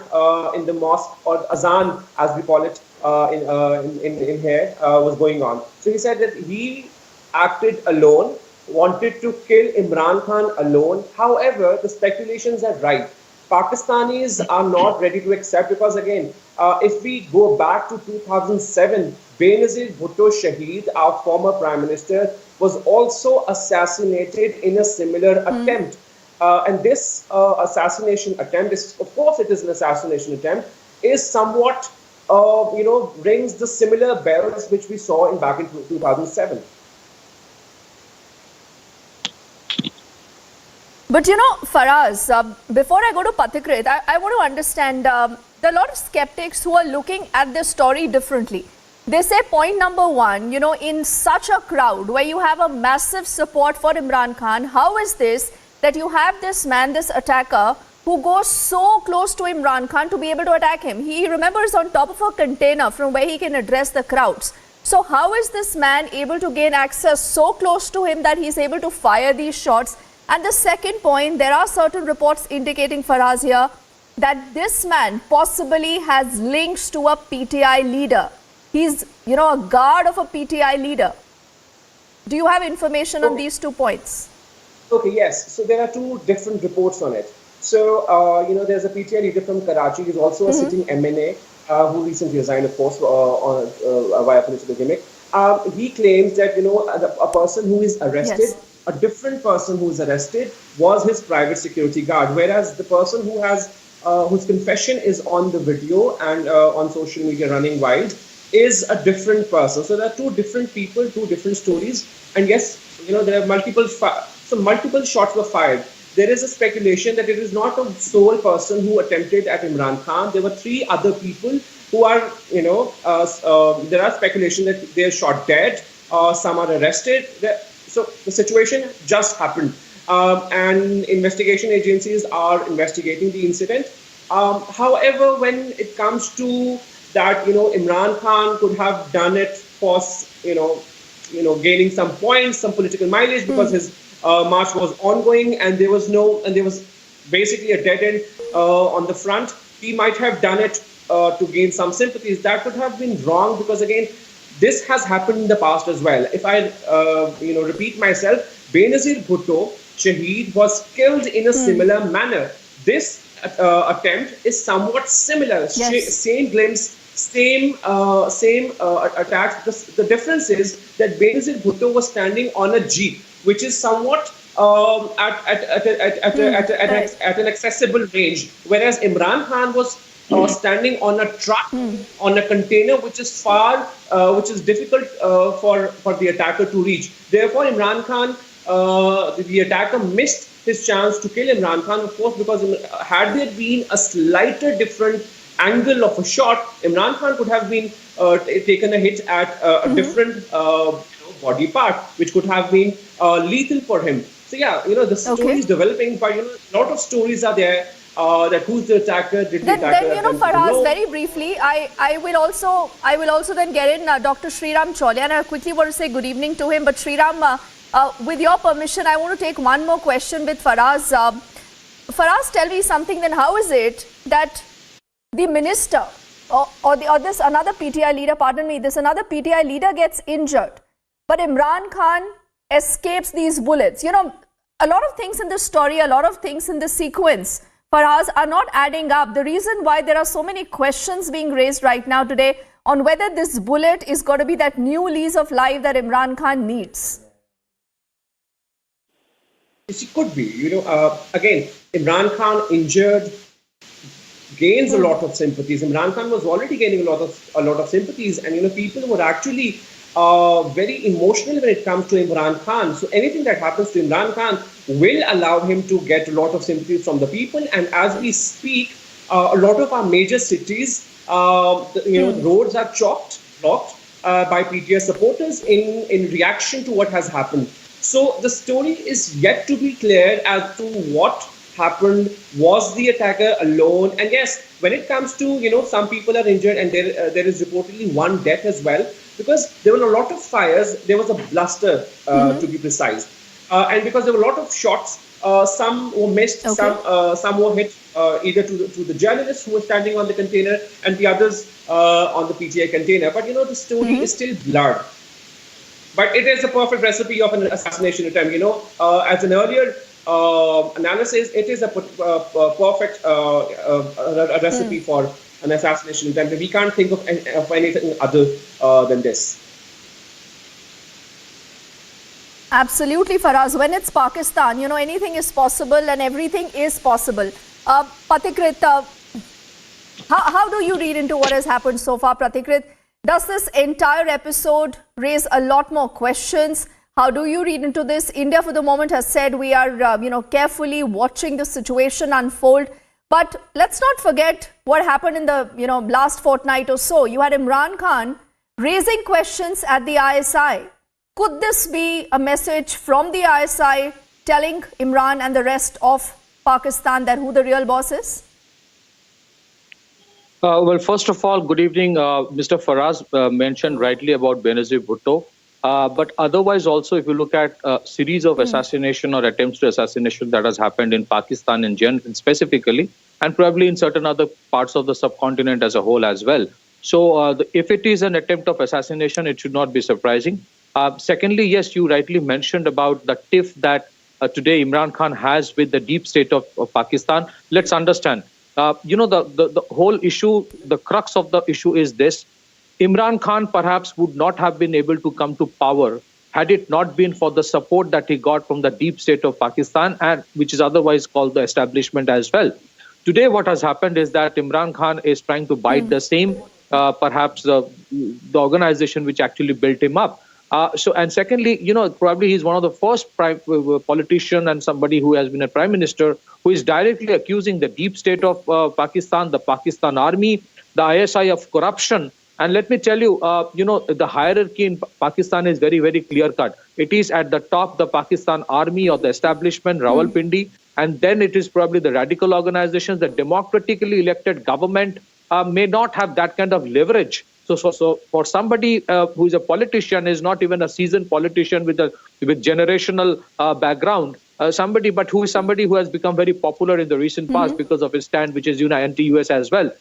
in the mosque, or azan as we call it in here, was going on. So he said that he acted alone, wanted to kill Imran Khan alone. However, the speculations are right. Pakistanis are not ready to accept, because again, if we go back to 2007, Benazir Bhutto Shaheed, our former Prime Minister, was also assassinated in a similar attempt. And this assassination attempt, is, of course it is an assassination attempt, is somewhat, rings the similar bells which we saw back in 2007. But Faraz, before I go to Pathikrit, I want to understand, there are a lot of skeptics who are looking at this story differently. They say, point number one, in such a crowd where you have a massive support for Imran Khan, how is this that you have this man, this attacker, who goes so close to Imran Khan to be able to attack him? He remembers on top of a container from where he can address the crowds. So how is this man able to gain access so close to him that he's able to fire these shots? And the second point, there are certain reports indicating, Faraz, here, that this man possibly has links to a PTI leader. He's, a guard of a PTI leader. Do you have information on these 2 points? Okay, yes. So there are two different reports on it. So, there's a PTI leader from Karachi. He's also a sitting MNA who recently resigned, of course, via political gimmick. He claims that, a person who is arrested, a different person who is arrested was his private security guard, whereas the person who has whose confession is on the video and on social media running wild is a different person. So there are two different people, two different stories. And yes, there are multiple shots were fired. There is a speculation that it is not a sole person who attempted at Imran Khan. There were 3 other people who are, there are speculation that they are shot dead, some are arrested. So the situation just happened. And investigation agencies are investigating the incident. However, when it comes to that, Imran Khan could have done it for, gaining some points, some political mileage, because his march was ongoing and there was basically a dead end on the front. He might have done it to gain some sympathies. That could have been wrong, because again, this has happened in the past as well. If I, repeat myself, Benazir Bhutto Shaheed was killed in a similar manner. this attempt is somewhat similar. Same glimpse, same attacks. The difference is that Benazir Bhutto was standing on a jeep, which is somewhat at an accessible range, whereas Imran Khan was standing on a truck, on a container, which is which is difficult for the attacker to reach. Therefore, Imran Khan, the attacker missed his chance to kill Imran Khan, of course, because had there been a slighter different angle of a shot, Imran Khan could have been taken a hit at a different body part, which could have been lethal for him. So yeah, the story is developing, but a lot of stories are there. That who's the attacker? Did the attacker? Then Faraz, very briefly, I will also then get in Dr. Sriram Cholia, and I quickly want to say good evening to him. But Sriram, with your permission, I want to take one more question with Faraz. Faraz, tell me something. Then, how is it that the minister or this another PTI leader? Pardon me, this another PTI leader gets injured, but Imran Khan escapes these bullets? A lot of things in this story, a lot of things in this sequence, Faraz, are not adding up. The reason why there are so many questions being raised right now today on whether this bullet is going to be that new lease of life that Imran Khan needs. It could be. Again, Imran Khan injured gains a lot of sympathies. Imran Khan was already gaining a lot of sympathies, and people were actually very emotional when it comes to Imran Khan. So anything that happens to Imran Khan will allow him to get a lot of sympathies from the people. And as we speak, a lot of our major cities, roads are blocked by PTI supporters in reaction to what has happened. So the story is yet to be clear as to what happened. Was the attacker alone? And yes, when it comes to some people are injured, and there is reportedly one death as well, because there were a lot of fires. There was a bluster, to be precise, and because there were a lot of shots, some were missed, some were hit either to the journalists who were standing on the container, and the others on the PTI container. But the story is still blurred. But it is a perfect recipe of an assassination attempt. As an earlier analysis, it is a perfect recipe for an assassination attempt. We can't think of anything other than this. Absolutely, Faraz. When it's Pakistan, anything is possible and everything is possible. Pratikrit, how do you read into what has happened so far, Pratikrit? Does this entire episode raise a lot more questions? How do you read into this? India, for the moment, has said we are, carefully watching the situation unfold. But let's not forget what happened in the, last fortnight or so. You had Imran Khan raising questions at the ISI. Could this be a message from the ISI telling Imran and the rest of Pakistan that who the real boss is? Well, first of all, good evening. Mr. Faraz mentioned rightly about Benazir Bhutto. But otherwise also, if you look at a series of assassination or attempts to assassination that has happened in Pakistan in general, specifically, and probably in certain other parts of the subcontinent as a whole as well. So if it is an attempt of assassination, it should not be surprising. Secondly, yes, you rightly mentioned about the tiff that today Imran Khan has with the deep state of Pakistan. Let's understand. The whole issue, the crux of the issue is this. Imran Khan perhaps would not have been able to come to power had it not been for the support that he got from the deep state of Pakistan, and which is otherwise called the establishment as well. Today, what has happened is that Imran Khan is trying to bite the same, perhaps the organization which actually built him up. And secondly, probably he's one of the first politician and somebody who has been a prime minister who is directly accusing the deep state of Pakistan, the Pakistan army, the ISI of corruption. And let me tell you, the hierarchy in Pakistan is very, very clear-cut. It is at the top, the Pakistan army or the establishment, Rawalpindi, and then it is probably the radical organizations. The democratically elected government may not have that kind of leverage. So for somebody who is a politician, is not even a seasoned politician with generational background, but who is somebody who has become very popular in the recent past because of his stand, which is anti-US as well.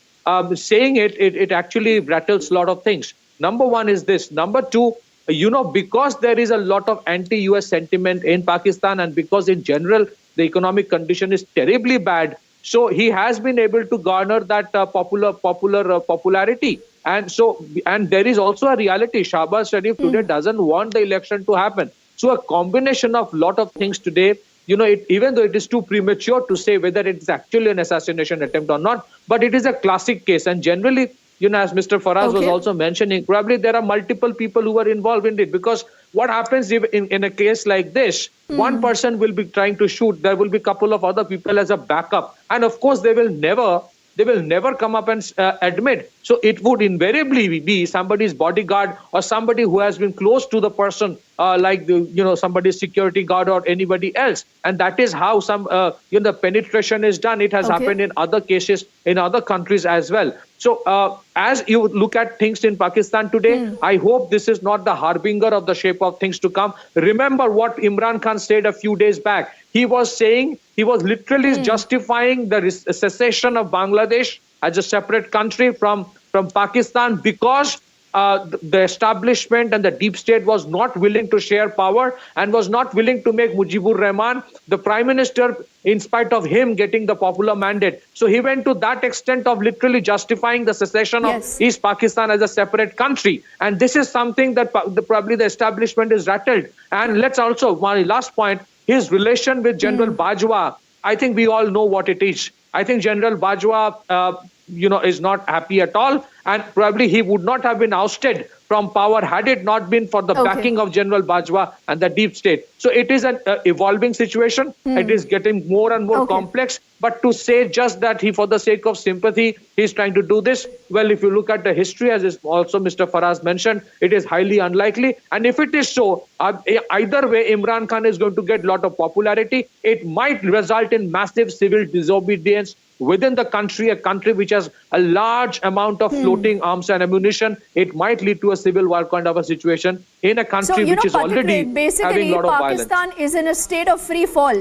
Saying it actually rattles a lot of things. Number one is this. Number two, because there is a lot of anti-US sentiment in Pakistan, and because in general the economic condition is terribly bad, So he has been able to garner that popularity. And there is also a reality. Shahbaz Sharif today doesn't want the election to happen. So a combination of lot of things today, even though it is too premature to say whether it is actually an assassination attempt or not, but it is a classic case. And generally, as Mr. Faraz was also mentioning, probably there are multiple people who are involved in it, because what happens if in a case like this, one person will be trying to shoot, there will be a couple of other people as a backup. And of course, they will never come up and admit. So it would invariably be somebody's bodyguard or somebody who has been close to the person, like somebody's security guard or anybody else. And that is how the penetration is done. It has happened in other cases in other countries as well. So as you look at things in Pakistan today, I hope this is not the harbinger of the shape of things to come. Remember what Imran Khan said a few days back. He was literally justifying the secession of Bangladesh as a separate country from Pakistan, because the establishment and the deep state was not willing to share power and was not willing to make Mujibur Rahman the prime minister in spite of him getting the popular mandate. So he went to that extent of literally justifying the secession of East Pakistan as a separate country. And this is something that probably the establishment is rattled. And let's also, my last point, his relation with General Bajwa, I think we all know what it is. I think General Bajwa, is not happy at all. And probably he would not have been ousted from power had it not been for the backing of General Bajwa and the deep state. So it is an evolving situation. It is getting more and more complex. But to say just that for the sake of sympathy, he's trying to do this, well, if you look at the history, as is also Mr. Faraz mentioned, it is highly unlikely. And if it is so, either way, Imran Khan is going to get a lot of popularity. It might result in massive civil disobedience within the country, a country which has a large amount of floating arms and ammunition. It might lead to a civil war kind of a situation in a country which is already having a lot of violence. Pakistan is in a state of free fall.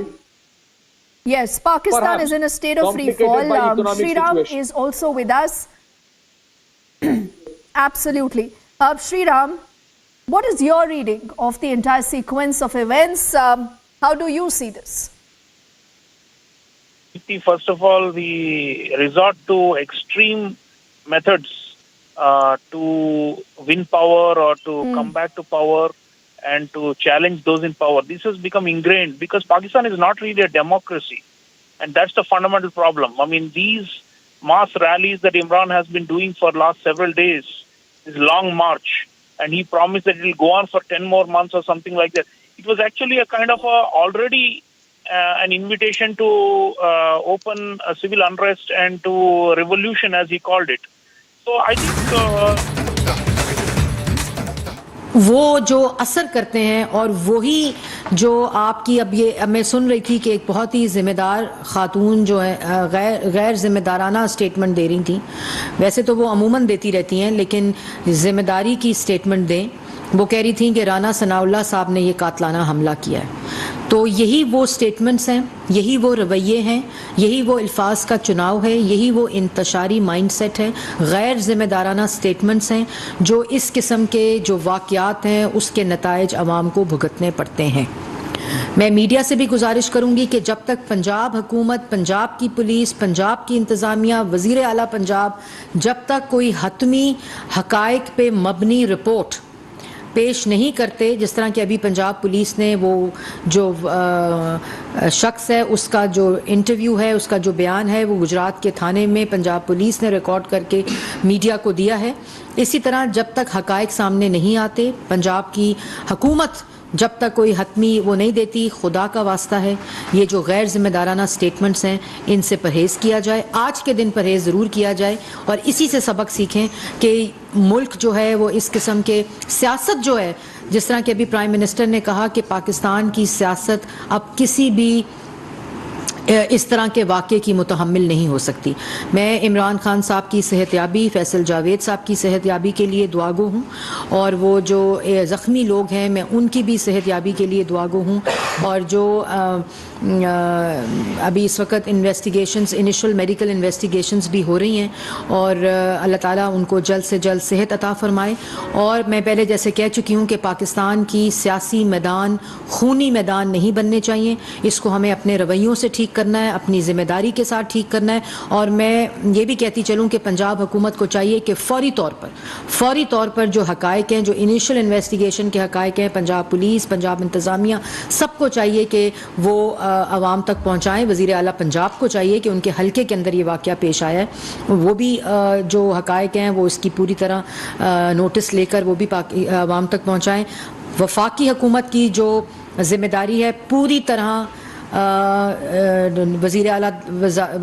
Yes, Pakistan is in a state of free fall. Sriram is also with us. Absolutely. Sriram, what is your reading of the entire sequence of events? How do you see this? First of all, we resort to extreme methods to win power or to come back to power and to challenge those in power. This has become ingrained because Pakistan is not really a democracy. And that's the fundamental problem. I mean, these mass rallies that Imran has been doing for last several days, this long march, and he promised that it will go on for 10 more months or something like that. It was actually a kind of already an invitation to open a civil unrest and to revolution, as he called it. So I think वो जो असर करते हैं और वही जो आपकी अब मैं सुन रही थी कि एक बहुत ही जिम्मेदार खातून जो है गैर जिम्मेदाराना स्टेटमेंट दे रही थी। वैसे तो वो अमूमन देती रहती हैं, लेकिन जिम्मेदारी की स्टेटमेंट दें। वो कह रही थी कि राना सनाउल्लाह साहब ने ये कातलाना हमला किया है। तो यही वो स्टेटमेंट्स हैं, यही वो रवैये हैं, यही वो अल्फाज का चुनाव है, यही वो इंतशारी माइंडसेट है, गैर जिम्मेदाराना स्टेटमेंट्स हैं जो इस किस्म के जो वाक़यात हैं उसके नताइज अवाम को भुगतने पड़ते हैं। मैं मीडिया से भी गुजारिश करूंगी कि जब तक पंजाब हुकूमत, पंजाब की पुलिस, पंजाब की इंतज़ामिया, वज़ीर आला पंजाब जब तक कोई हतमी हक़ाइक़ पे मबनी रिपोर्ट पेश नहीं करते, जिस तरह कि अभी पंजाब पुलिस ने वो जो शख्स है उसका जो इंटरव्यू है, उसका जो बयान है वो गुजरात के थाने में पंजाब पुलिस ने रिकॉर्ड करके मीडिया को दिया है। इसी तरह जब तक हक़ाइक़ सामने नहीं आते, पंजाब की हुकूमत जब तक कोई हतमी वो नहीं देती, खुदा का वास्ता है ये जो गैर जिम्मेदाराना स्टेटमेंट्स हैं इनसे परहेज़ किया जाए। आज के दिन परहेज़ ज़रूर किया जाए और इसी से सबक सीखें कि मुल्क जो है वो इस किस्म के सियासत जो है, जिस तरह के अभी प्राइम मिनिस्टर ने कहा कि पाकिस्तान की सियासत अब किसी भी इस तरह के वाक़े की मुतहम्मिल नहीं हो सकती। मैं इमरान खान साहब की सेहतयाबी, फैसल जावेद साहब की सेहतयाबी के लिए दुआगो हूँ और वो जो ज़ख्मी लोग हैं मैं उनकी भी सेहतयाबी के लिए दुआगो हूँ। और जो अभी इस वक्त इन्वेस्टिगेशंस, इनिशियल मेडिकल इन्वेस्टिगेशंस भी हो रही हैं और अल्लाह ताला उनको जल्द से जल्द सेहत अता फ़रमाए। और मैं पहले जैसे कह चुकी हूँ कि पाकिस्तान की सियासी मैदान खूनी मैदान नहीं बनने चाहिए, इसको हमें अपने रवैयों से ठीक करना है, अपनी जिम्मेदारी के साथ ठीक करना है। और मैं ये भी कहती चलूँ कि पंजाब हुकूमत को चाहिए कि फौरी तौर पर जो हकायक हैं, जो इनिशियल इन्वेस्टिगेशन के हकायक हैं, पंजाब पुलिस, पंजाब इंतज़ामिया, सबको चाहिए कि वो आवाम तक पहुँचाएँ। वज़ीर आला पंजाब को चाहिए कि उनके हल्के के अंदर ये वाक़या पेश आया है, वो भी जो हकायक हैं वो इसकी पूरी तरह नोटिस लेकर वो भी आवाम तक पहुँचाएँ। वफाकी हुकूमत की जो जिम्मेदारी है पूरी तरह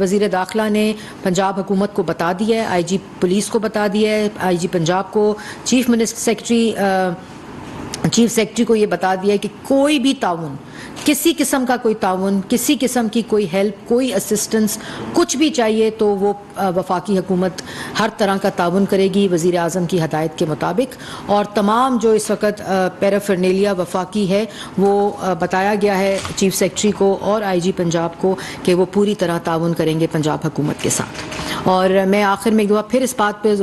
वज़ीर दाखिला ने पंजाब हुकूमत को बता दिया है, IG पुलिस को बता दिया है, IG पंजाब को, चीफ सेक्रेटरी को ये बता दिया है कि कोई भी ताउन, किसी किस्म का कोई ताउन, किसी किस्म की कोई हेल्प, कोई असिस्टेंस, कुछ भी चाहिए तो वो वफाकी हुकूमत हर तरह का ताउन करेगी वज़ीर आज़म की हदायत के मुताबिक। और तमाम जो इस वक्त पैराफर्नेलिया वफाकी है वो बताया गया है चीफ सेक्रेटरी को और IG पंजाब को कि वो पूरी तरह ताउन करेंगे पंजाब हुकूमत के साथ। और मैं आखिर में एक बार फिर इस बात पर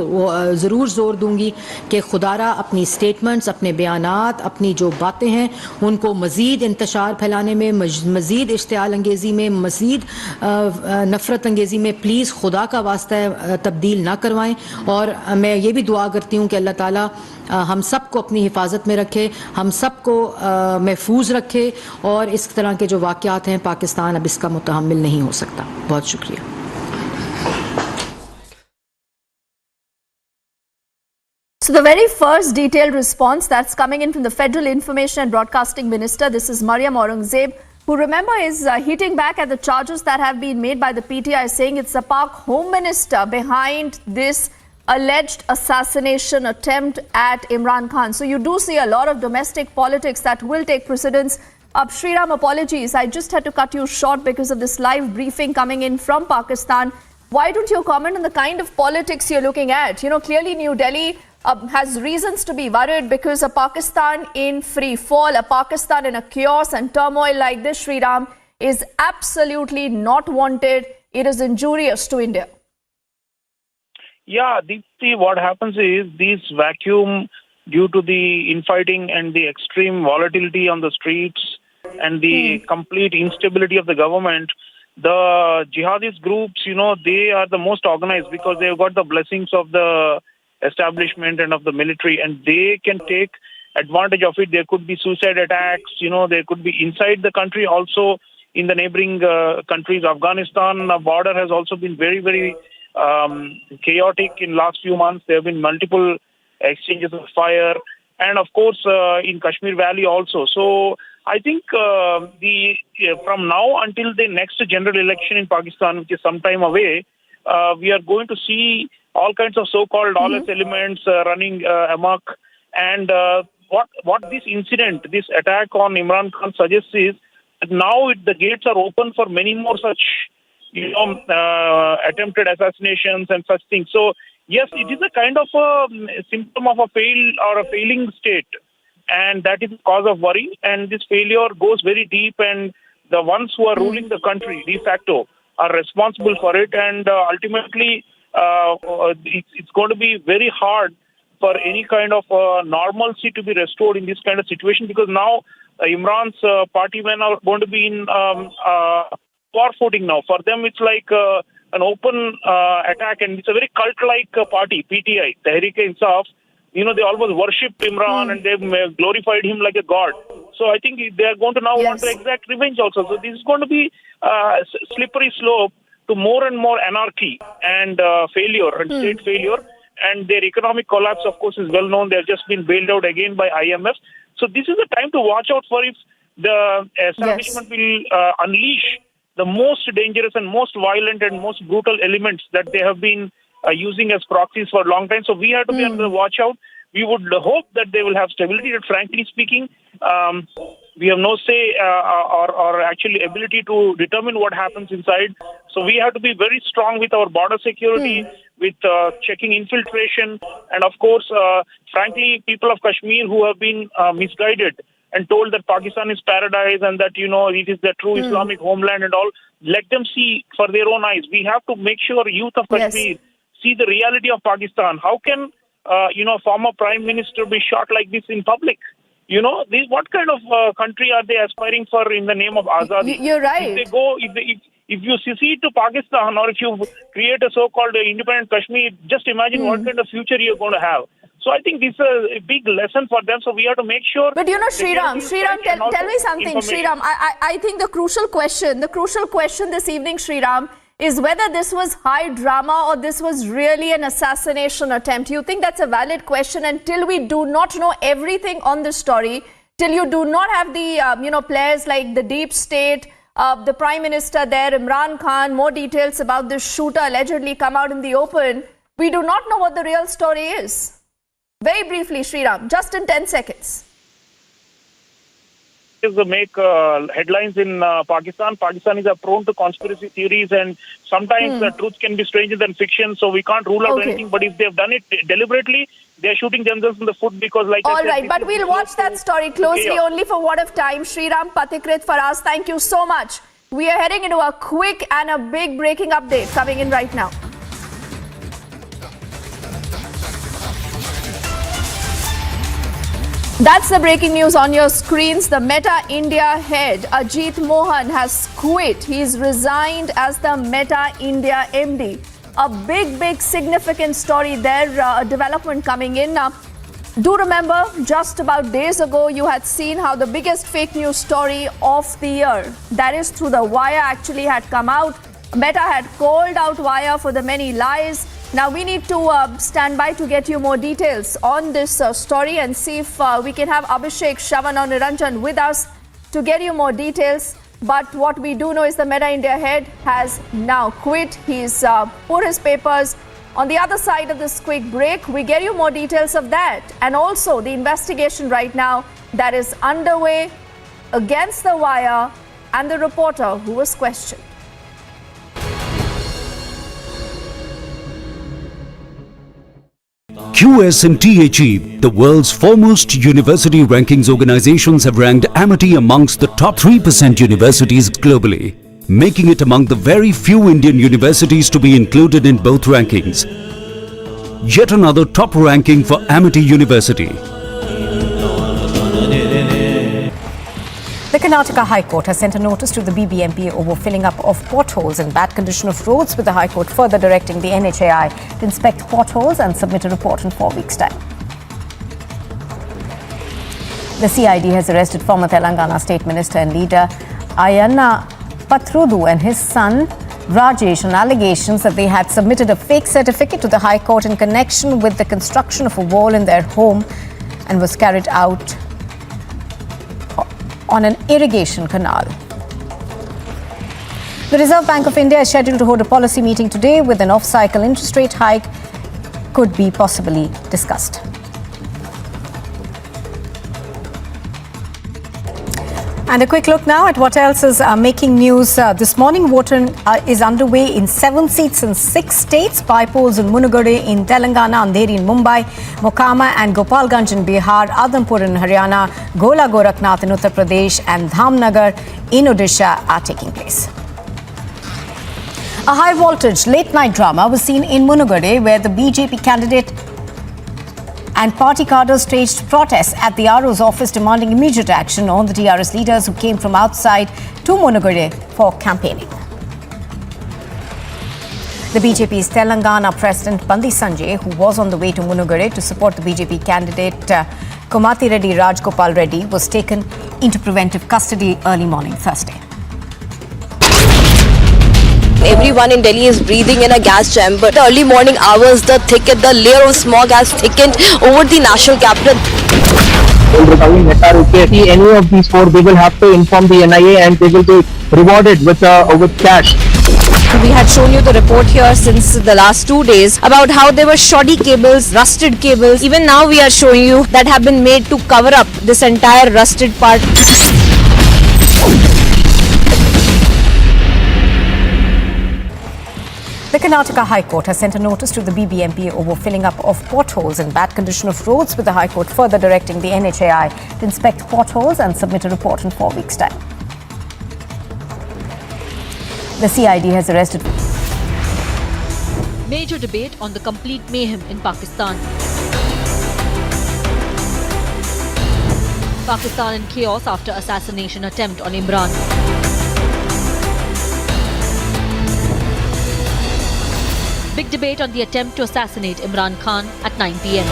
ज़रूर ज़ोर दूँगी कि खुदारा अपनी स्टेटमेंट्स, अपने बयानात, अपनी जो बातें हैं उनको मज़ीद इंतशार फैलाने में, मज़ीद इश्तियाल अंगेज़ी में, मज़ीद नफ़रत अंगेज़ी में प्लीज़ खुदा का वास्ता है तब्दील ना करवाएं। और मैं ये भी दुआ करती हूँ कि अल्लाह ताला हम सब को अपनी हिफाजत में रखे, हम सब को महफूज रखे और इस तरह के जो वाक़यात हैं पाकिस्तान अब इसका मुतहम्मिल नहीं हो सकता। बहुत शुक्रिया। So the very first detailed response that's coming in from the Federal Information and Broadcasting Minister, this is Maryam Aurangzeb, who remember is hitting back at the charges that have been made by the PTI, saying it's the Pak Home Minister behind this alleged assassination attempt at Imran Khan. So you do see a lot of domestic politics that will take precedence. Sriram, apologies, I just had to cut you short because of this live briefing coming in from Pakistan. Why don't you comment on the kind of politics you're looking at? You know, clearly New Delhi has reasons to be worried because a Pakistan in free fall, a Pakistan in a chaos and turmoil like this, Sriram, is absolutely not wanted. It is injurious to India. Yeah, Deepthi, what happens is this vacuum due to the infighting and the extreme volatility on the streets and the complete instability of the government, the jihadist groups, you know, they are the most organized because they've got the blessings of the establishment and of the military, and they can take advantage of it. There could be suicide attacks, you know, there could be inside the country, also in the neighboring countries. Afghanistan border has also been very, very chaotic in last few months. There have been multiple exchanges of fire, and of course in Kashmir Valley also. So I think from now until the next general election in Pakistan, which is some time away, we are going to see all kinds of so-called lawless elements running amok. And what this incident, this attack on Imran Khan suggests is that now the gates are open for many more such, you know, attempted assassinations and such things. So yes, it is a kind of a symptom of a failing state, and that is the cause of worry. And this failure goes very deep, and the ones who are ruling the country de facto are responsible for it. And ultimately, it's going to be very hard for any kind of normalcy to be restored in this kind of situation, because now Imran's party men are going to be in war footing now. For them, it's like an open attack, and it's a very cult-like party, PTI, Tehreek-e-Insaf. You know, they almost worshipped Imran and they've glorified him like a god. So I think they are going to now want to exact revenge also. So this is going to be a slippery slope to more and more anarchy and failure and state failure. And their economic collapse, of course, is well known. They have just been bailed out again by IMF. So this is the time to watch out for if the establishment will unleash the most dangerous and most violent and most brutal elements that they have been using as proxies for a long time. So we have to be on the watch out. We would hope that they will have stability. But frankly speaking, we have no say or actually ability to determine what happens inside. So we have to be very strong with our border security, with checking infiltration, and of course, frankly, people of Kashmir who have been misguided and told that Pakistan is paradise and that, you know, it is the true Islamic homeland and all, let them see for their own eyes. We have to make sure youth of Kashmir see the reality of Pakistan. How can, you know, former prime minister be shot like this in public? You know, what kind of country are they aspiring for in the name of Azadi? You're right. If they go, if you secede to Pakistan or if you create a so-called independent Kashmir, just imagine what kind of future you're going to have. So I think this is a big lesson for them. So we have to make sure. But you know, Sriram, tell me something, Sriram. I think the crucial question this evening, Sriram, is whether this was high drama or this was really an assassination attempt. You think that's a valid question? Until we do not know everything on this story, till you do not have the players like the deep state, the Prime Minister there, Imran Khan, more details about this shooter allegedly come out in the open, we do not know what the real story is. Very briefly, Sriram, just in 10 seconds. Make headlines in Pakistan. Pakistanis are prone to conspiracy theories, and sometimes the truth can be stranger than fiction, so we can't rule out anything. But if they've done it deliberately, they're shooting themselves in the foot because, like I said... All right, but we'll watch that story closely only for what of time. Sriram, Pathikrit, Faraz, thank you so much. We are heading into a quick and a big breaking update coming in right now. That's the breaking news on your screens. The Meta India head, Ajit Mohan, has quit. He's resigned as the Meta India MD. A big significant story there, a development coming in. Do remember, just about days ago, you had seen how the biggest fake news story of the year, that is through the wire, actually had come out. Meta had called out wire for the many lies. Now we need to stand by to get you more details on this story and see if we can have Abhishek, Shravan or Niranjan with us to get you more details. But what we do know is the Meta India head has now quit. He's put his papers. On the other side of this quick break, we get you more details of that and also the investigation right now that is underway against the wire and the reporter who was questioned. QS and THE, the world's foremost university rankings organizations, have ranked Amity amongst the top 3% universities globally, making it among the very few Indian universities to be included in both rankings. Yet another top ranking for Amity University. The Karnataka High Court has sent a notice to the BBMP over filling up of potholes and bad condition of roads, with the High Court further directing the NHAI to inspect potholes and submit a report in 4 weeks' time. The CID has arrested former Telangana State Minister and leader Ayanna Pathrudu and his son Rajesh on allegations that they had submitted a fake certificate to the High Court in connection with the construction of a wall in their home and was carried out on an irrigation canal. The Reserve Bank of India is scheduled to hold a policy meeting today with an off-cycle interest rate hike could be possibly discussed. And a quick look now at what else is making news this morning. Voting is underway in 7 seats in 6 states. By polls in Munugade in Telangana, Andheri in Mumbai, Mokama and Gopalganj in Bihar, Adhampur in Haryana, Gola Gorakhnath in Uttar Pradesh and Dhamnagar in Odisha are taking place. A high-voltage late-night drama was seen in Munugade, where the BJP candidate and party cadres staged protests at the RO's office demanding immediate action on the TRS leaders who came from outside to Munugade for campaigning. The BJP's Telangana President Bandi Sanjay, who was on the way to Munugade to support the BJP candidate Komati Reddy Rajgopal Reddy, was taken into preventive custody early morning Thursday. Everyone in Delhi is breathing in a gas chamber. The early morning hours, the layer of smog has thickened over the national capital. Any of these 4, they will have to inform the NIA and they will be rewarded with cash. We had shown you the report here since the last 2 days about how there were shoddy cables, rusted cables. Even now we are showing you that have been made to cover up this entire rusted part. The Karnataka High Court has sent a notice to the BBMP over filling up of potholes and bad condition of roads, with the High Court further directing the NHAI to inspect potholes and submit a report in 4 weeks' time. The CID has arrested. Major debate on the complete mayhem in Pakistan. Pakistan in chaos after assassination attempt on Imran. big debate on the attempt to assassinate Imran Khan at 9 p.m.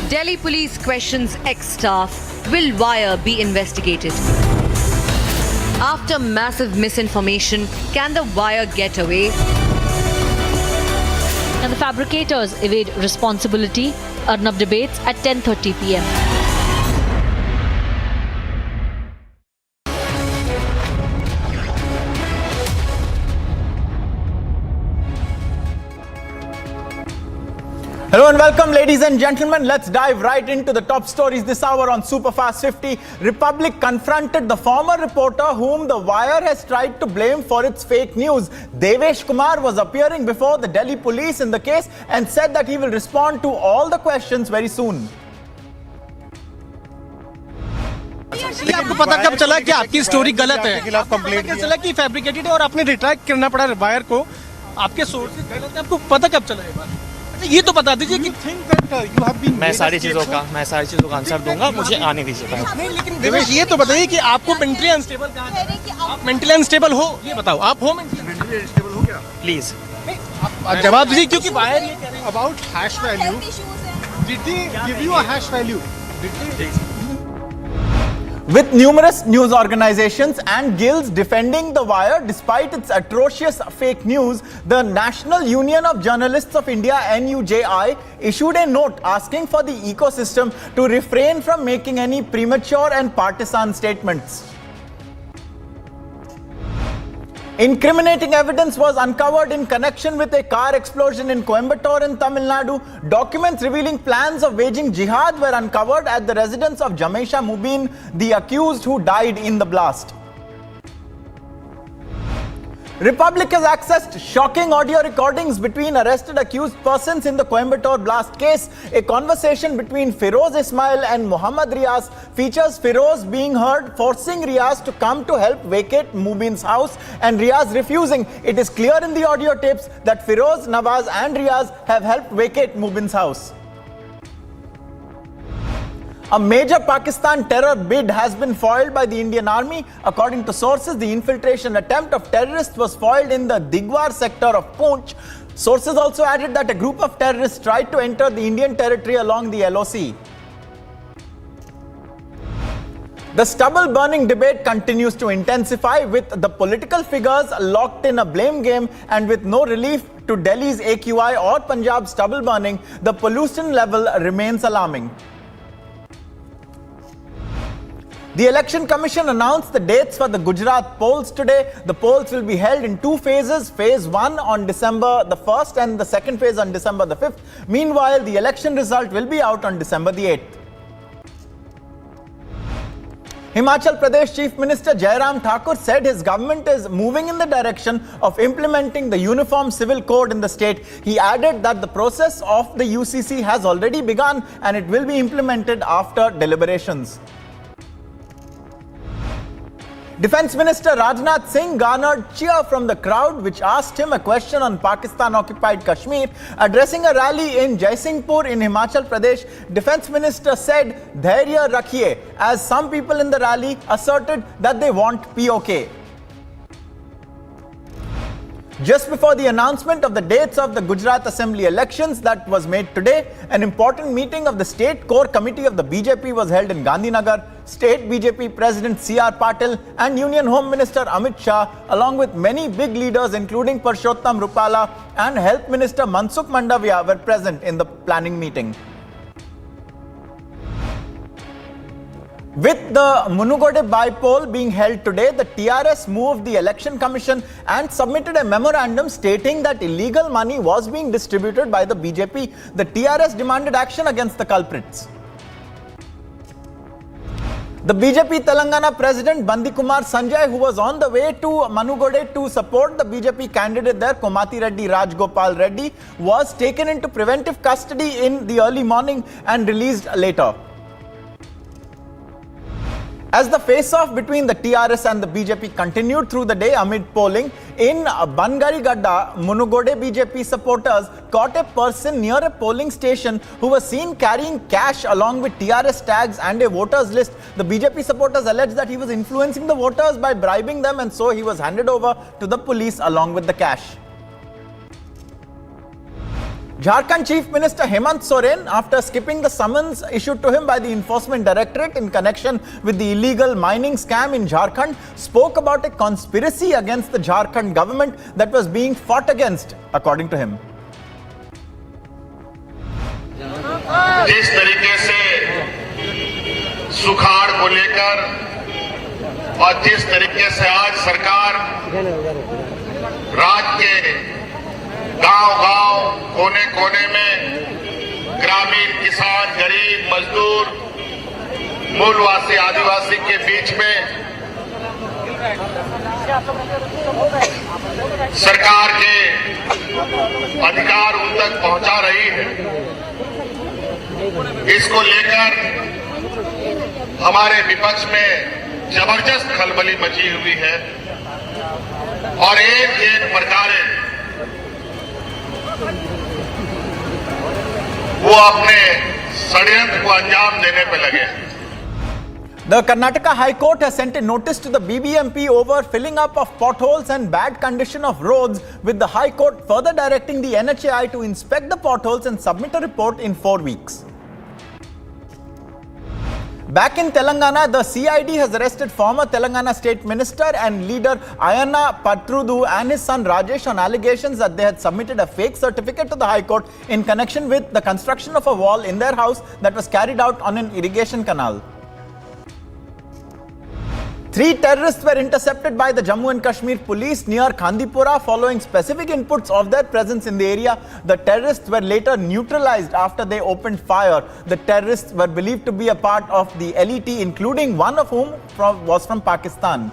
Delhi police questions ex-staff. Will Wire be investigated? After massive misinformation, can the Wire get away? And the fabricators evade responsibility. Arnab debates at 10:30 p.m. Hello and welcome, ladies and gentlemen. Let's dive right into the top stories this hour on Superfast 50. Republic confronted the former reporter whom the Wire has tried to blame for its fake news. Devesh Kumar was appearing before the Delhi police in the case and said that he will respond to all the questions very soon. आपको पता कब चला कि आपकी story गलत है? आपको पता कब चला कि फैब्रिकेटेड है और आपने रिट्रैक्ट करना पड़ा वायर को? आपके सोर्सेज गलत है, आपको पता कब चला? ये तो बता दीजिए कि मैं सारी चीजों का आंसर दूंगा, मुझे आने दीजिए। नहीं, लेकिन देवेश ये तो बताइए कि आपको मेंटली अनस्टेबल कहाँ है? आप मेंटली अनस्टेबल हो, ये बताओ। आप हो मेंटली अनस्टेबल हो क्या? प्लीज आप जवाब दीजिए, क्योंकि वायर ये कह रहे हैं about hash value. Did he give you a hash value? With numerous news organizations and guilds defending the Wire despite its atrocious fake news, the National Union of Journalists of India (NUJI) issued a note asking for the ecosystem to refrain from making any premature and partisan statements. Incriminating evidence was uncovered in connection with a car explosion in Coimbatore in Tamil Nadu. Documents revealing plans of waging jihad were uncovered at the residence of Jamesha Mubin, the accused who died in the blast. Republic has accessed shocking audio recordings between arrested accused persons in the Coimbatore blast case. A conversation between Firoz Ismail and Muhammad Riaz features Firoz being heard forcing Riaz to come to help vacate Mubin's house and Riaz refusing. It is clear in the audio tapes that Firoz, Nawaz and Riaz have helped vacate Mubin's house. A major Pakistan terror bid has been foiled by the Indian Army. According to sources, the infiltration attempt of terrorists was foiled in the Digwar sector of Poonch. Sources also added that a group of terrorists tried to enter the Indian territory along the LOC. The stubble burning debate continues to intensify, with the political figures locked in a blame game and with no relief to Delhi's AQI or Punjab's stubble burning. The pollution level remains alarming. The Election Commission announced the dates for the Gujarat polls today. The polls will be held in two phases, phase 1 on December the 1st and the second phase on December the 5th. Meanwhile, the election result will be out on December the 8th. Himachal Pradesh Chief Minister Jairam Thakur said his government is moving in the direction of implementing the Uniform Civil Code in the state. He added that the process of the UCC has already begun and it will be implemented after deliberations. Defence Minister Rajnath Singh garnered cheer from the crowd, which asked him a question on Pakistan-occupied Kashmir. Addressing a rally in Jaisinghpur in Himachal Pradesh, Defence Minister said, "Dhairya rakhiye," as some people in the rally asserted that they want POK. Just before the announcement of the dates of the Gujarat Assembly elections that was made today, an important meeting of the State Core Committee of the BJP was held in Gandhinagar. State BJP President C.R. Patil and Union Home Minister Amit Shah, along with many big leaders including Purushottam Rupala and Health Minister Mansukh Mandavia, were present in the planning meeting. With the Munugode by-poll being held today, the TRS moved the Election Commission and submitted a memorandum stating that illegal money was being distributed by the BJP. The TRS demanded action against the culprits. The BJP Telangana President Bandi Kumar Sanjay, who was on the way to Manugode to support the BJP candidate there, Komati Reddy Rajgopal Reddy, was taken into preventive custody in the early morning and released later. As the face-off between the TRS and the BJP continued through the day amid polling, in Bangarigadda, Munugode BJP supporters caught a person near a polling station who was seen carrying cash along with TRS tags and a voters list. The BJP supporters alleged that he was influencing the voters by bribing them, and so he was handed over to the police along with the cash. Jharkhand Chief Minister Hemant Soren, after skipping the summons issued to him by the Enforcement Directorate in connection with the illegal mining scam in Jharkhand, spoke about a conspiracy against the Jharkhand government that was being fought against, according to him. जिस तरीके से सुखाड़ को लेकर और जिस तरीके से आज सरकार राज्य के गांव-गांव, कोने-कोने में ग्रामीण, किसान, गरीब, मजदूर, मूलवासी, आदिवासी के बीच में सरकार के अधिकार उन तक पहुंचा रही है, इसको लेकर हमारे विपक्ष में जबरदस्त खलबली मची हुई है और एक प्रकार वो अपने षड्यंत्र को अंजाम देने पे लगे। The Karnataka High Court has sent a notice to the BBMP over filling up of potholes and bad condition of roads, with the High Court further directing the NHAI to inspect the potholes and submit a report in 4 weeks. Back in Telangana, the CID has arrested former Telangana State Minister and leader Ayana Patrudu and his son Rajesh on allegations that they had submitted a fake certificate to the High Court in connection with the construction of a wall in their house that was carried out on an irrigation canal. 3 terrorists were intercepted by the Jammu and Kashmir police near Khandipura following specific inputs of their presence in the area. The terrorists were later neutralized after they opened fire. The terrorists were believed to be a part of the LET, including one of whom was from Pakistan.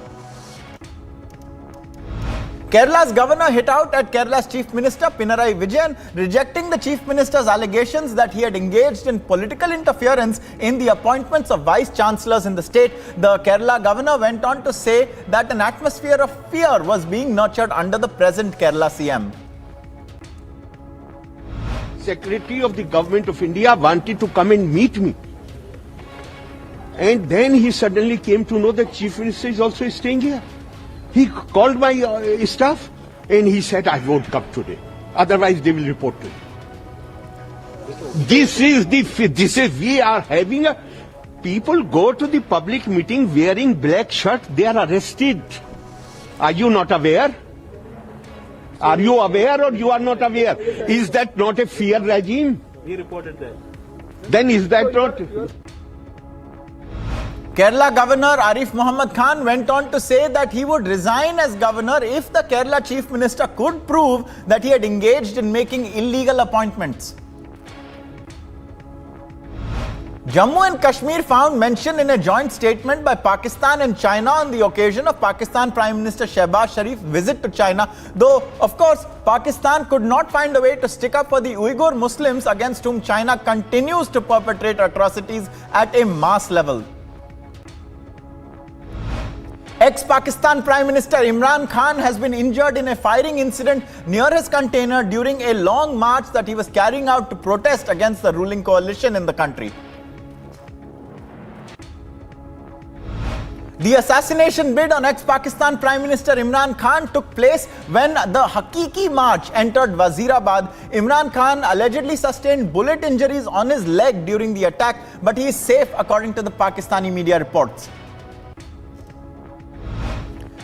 Kerala's governor hit out at Kerala's Chief Minister Pinarayi Vijayan, rejecting the Chief Minister's allegations that he had engaged in political interference in the appointments of Vice Chancellors in the state. The Kerala governor went on to say that an atmosphere of fear was being nurtured under the present Kerala CM. Secretary of the Government of India wanted to come and meet me. And then he suddenly came to know that Chief Minister is also staying here. He called my staff and he said, I won't come today. Otherwise they will report to you. We are having a, people go to the public meeting wearing black shirt, they are arrested. Are you not aware? Are you aware or you are not aware? Is that not a fear regime? We reported that. Then is that not? Kerala Governor Arif Muhammad Khan went on to say that he would resign as governor if the Kerala Chief Minister could prove that he had engaged in making illegal appointments. Jammu and Kashmir found mention in a joint statement by Pakistan and China on the occasion of Pakistan Prime Minister Shehbaz Sharif's visit to China, though, of course, Pakistan could not find a way to stick up for the Uyghur Muslims against whom China continues to perpetrate atrocities at a mass level. Ex-Pakistan Prime Minister Imran Khan has been injured in a firing incident near his container during a long march that he was carrying out to protest against the ruling coalition in the country. The assassination bid on ex-Pakistan Prime Minister Imran Khan took place when the Hakiki March entered Wazirabad. Imran Khan allegedly sustained bullet injuries on his leg during the attack, but he is safe according to the Pakistani media reports.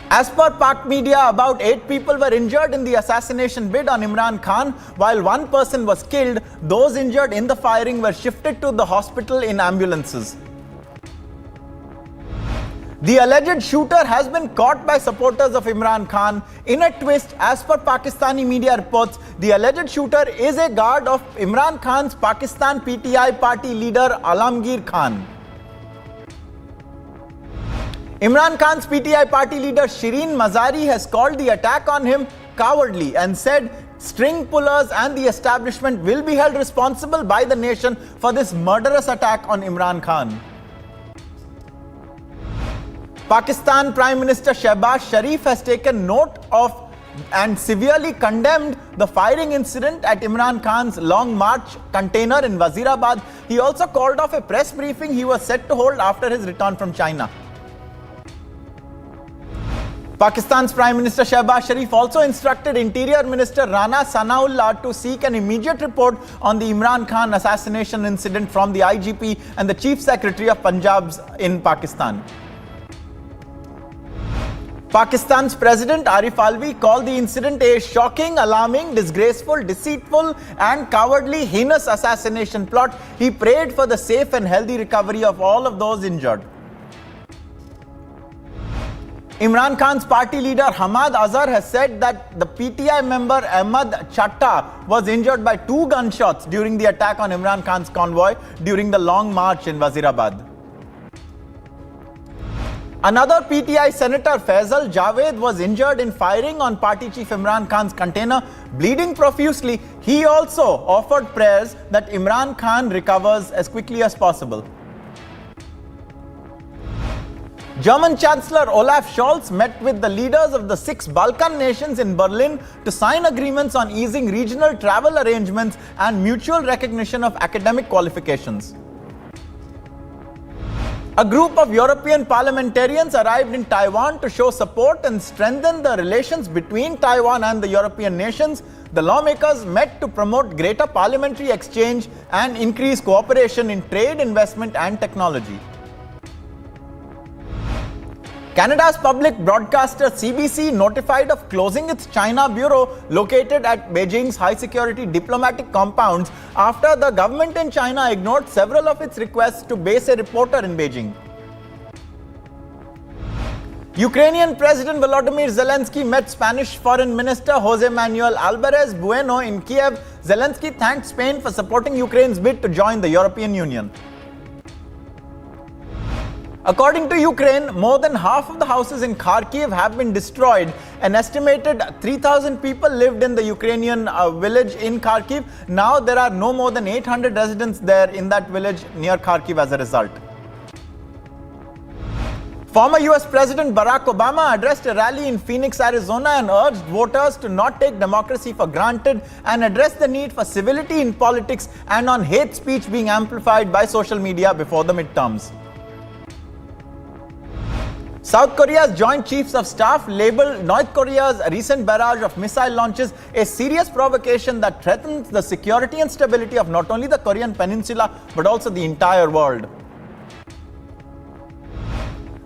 As per Pak media, about 8 people were injured in the assassination bid on Imran Khan, while 1 person was killed. Those injured in the firing were shifted to the hospital in ambulances. The alleged shooter has been caught by supporters of Imran Khan. In a twist, as per Pakistani media reports, the alleged shooter is a guard of Imran Khan's Pakistan PTI party leader Alamgir Khan. Imran Khan's PTI party leader Shireen Mazari has called the attack on him cowardly and said string pullers and the establishment will be held responsible by the nation for this murderous attack on Imran Khan. Pakistan Prime Minister Shehbaz Sharif has taken note of and severely condemned the firing incident at Imran Khan's Long March container in Wazirabad. He also called off a press briefing he was set to hold after his return from China. Pakistan's Prime Minister Shehbaz Sharif also instructed Interior Minister Rana Sanaullah to seek an immediate report on the Imran Khan assassination incident from the IGP and the Chief Secretary of Punjab's in Pakistan. Pakistan's President Arif Alvi called the incident a shocking, alarming, disgraceful, deceitful and cowardly, heinous assassination plot. He prayed for the safe and healthy recovery of all of those injured. Imran Khan's party leader Hamad Azhar has said that the PTI member Ahmad Chatta was injured by 2 gunshots during the attack on Imran Khan's convoy during the Long March in Wazirabad. Another PTI Senator Faisal Javed was injured in firing on party chief Imran Khan's container. Bleeding profusely, he also offered prayers that Imran Khan recovers as quickly as possible. German Chancellor Olaf Scholz met with the leaders of the 6 Balkan nations in Berlin to sign agreements on easing regional travel arrangements and mutual recognition of academic qualifications. A group of European parliamentarians arrived in Taiwan to show support and strengthen the relations between Taiwan and the European nations. The lawmakers met to promote greater parliamentary exchange and increase cooperation in trade, investment and technology. Canada's public broadcaster CBC notified of closing its China bureau located at Beijing's high-security diplomatic compounds after the government in China ignored several of its requests to base a reporter in Beijing. Ukrainian President Volodymyr Zelensky met Spanish Foreign Minister José Manuel Álvarez Bueno in Kiev. Zelensky thanked Spain for supporting Ukraine's bid to join the European Union. According to Ukraine, more than half of the houses in Kharkiv have been destroyed. An estimated 3,000 people lived in the Ukrainian village in Kharkiv. Now there are no more than 800 residents there in that village near Kharkiv as a result. Former US President Barack Obama addressed a rally in Phoenix, Arizona and urged voters to not take democracy for granted and address the need for civility in politics and on hate speech being amplified by social media before the midterms. South Korea's Joint Chiefs of Staff labeled North Korea's recent barrage of missile launches a serious provocation that threatens the security and stability of not only the Korean peninsula but also the entire world.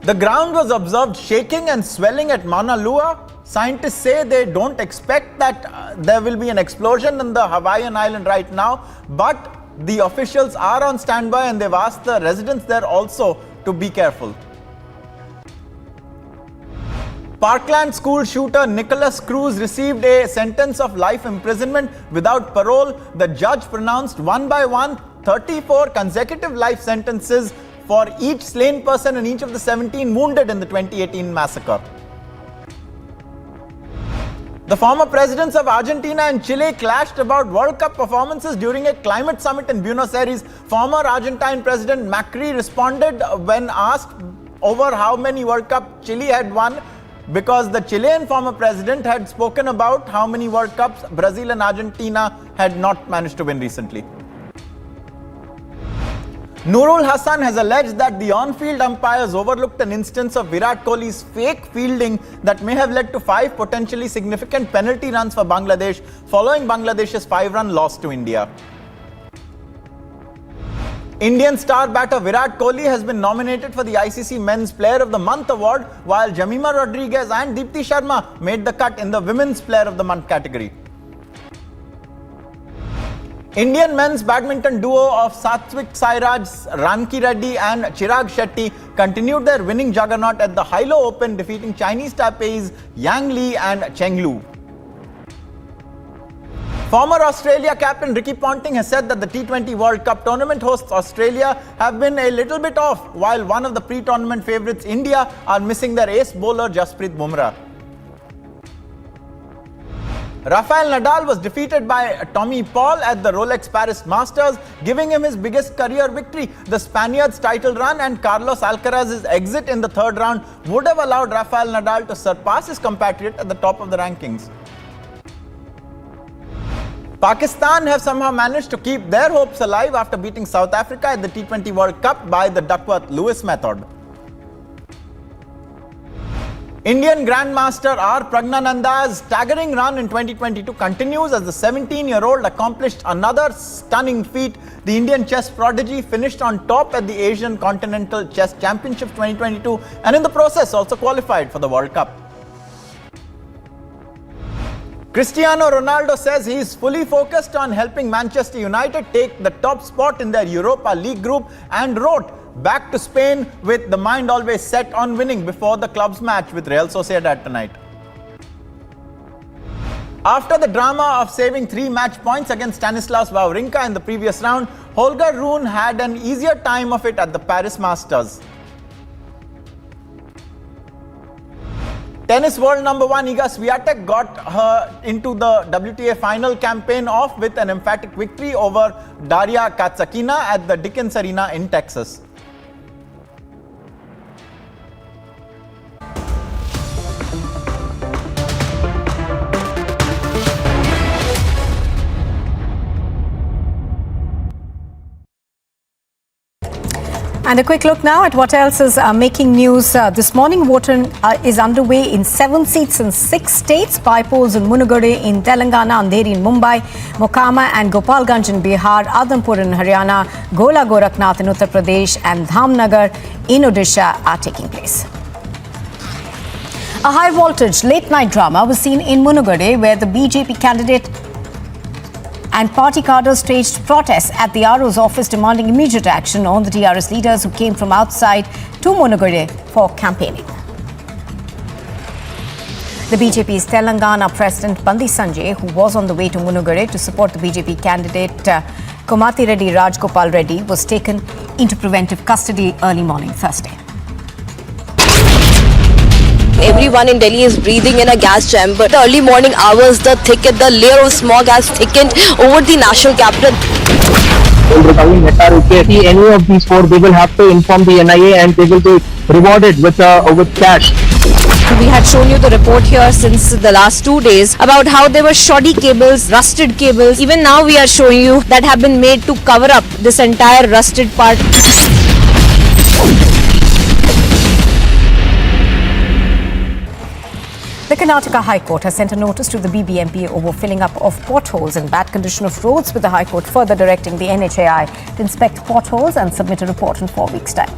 The ground was observed shaking and swelling at Mauna Loa. Scientists say they don't expect that there will be an explosion in the Hawaiian island right now, but the officials are on standby and they've asked the residents there also to be careful. Parkland school shooter Nicholas Cruz received a sentence of life imprisonment without parole. The judge pronounced one by one 34 consecutive life sentences for each slain person and each of the 17 wounded in the 2018 massacre. The former presidents of Argentina and Chile clashed about World Cup performances during a climate summit in Buenos Aires. Former Argentine President Macri responded when asked over how many World Cup Chile had won, because the Chilean former president had spoken about how many World Cups Brazil and Argentina had not managed to win recently. Nurul Hassan has alleged that the on-field umpires overlooked an instance of Virat Kohli's fake fielding that may have led to 5 potentially significant penalty runs for Bangladesh following Bangladesh's 5-run loss to India. Indian star batter Virat Kohli has been nominated for the ICC Men's Player of the Month award, while Jemima Rodriguez and Deepti Sharma made the cut in the Women's Player of the Month category. Indian men's badminton duo of Satwik Sairaj, Ranki Reddy and Chirag Shetty continued their winning juggernaut at the Hilo Open, defeating Chinese Taipei's Yang Li and Cheng Lu. Former Australia captain Ricky Ponting has said that the T20 World Cup tournament hosts Australia have been a little bit off, while one of the pre-tournament favourites, India, are missing their ace bowler Jasprit Bumrah. Rafael Nadal was defeated by Tommy Paul at the Rolex Paris Masters, giving him his biggest career victory. The Spaniard's title run and Carlos Alcaraz's exit in the third round would have allowed Rafael Nadal to surpass his compatriot at the top of the rankings. Pakistan have somehow managed to keep their hopes alive after beating South Africa at the T20 World Cup by the Duckworth-Lewis method. Indian Grandmaster R. Pragnananda's staggering run in 2022 continues as the 17-year-old accomplished another stunning feat. The Indian chess prodigy finished on top at the Asian Continental Chess Championship 2022 and in the process also qualified for the World Cup. Cristiano Ronaldo says he is fully focused on helping Manchester United take the top spot in their Europa League group and wrote, "Back to Spain with the mind always set on winning" before the club's match with Real Sociedad tonight. After the drama of saving 3 match points against Stanislaus Wawrinka in the previous round, Holger Rune had an easier time of it at the Paris Masters. Tennis world number 1 Iga Swiatek got her into the WTA final campaign off with an emphatic victory over Daria Katsakina at the Dickens Arena in Texas. And a quick look now at what else is making news this morning. Voting is underway in 7 seats in 6 states. By polls in Munugode in Telangana, Andheri in Mumbai, Mokama and Gopalganj in Bihar, Adampur in Haryana, Gola Gorakhnath in Uttar Pradesh and Dhamnagar in Odisha are taking place. A high-voltage late-night drama was seen in Munugode, where the BJP candidate and party cadres staged protests at the RO's office demanding immediate action on the TRS leaders who came from outside to Munugode for campaigning. The BJP's Telangana President Bandi Sanjay, who was on the way to Munugode to support the BJP candidate Komati Reddy Rajgopal Reddy, was taken into preventive custody early morning Thursday. Everyone in Delhi is breathing in a gas chamber. The early morning hours, the layer of smog has thickened over the national capital. Any of these 4, they will have to inform the NIA and they will be rewarded with cash. We had shown you the report here since the last 2 days about how there were shoddy cables, rusted cables. Even now we are showing you that have been made to cover up this entire rusted part. The Karnataka High Court has sent a notice to the BBMP over filling up of potholes and bad condition of roads, with the High Court further directing the NHAI to inspect potholes and submit a report in 4 weeks' time.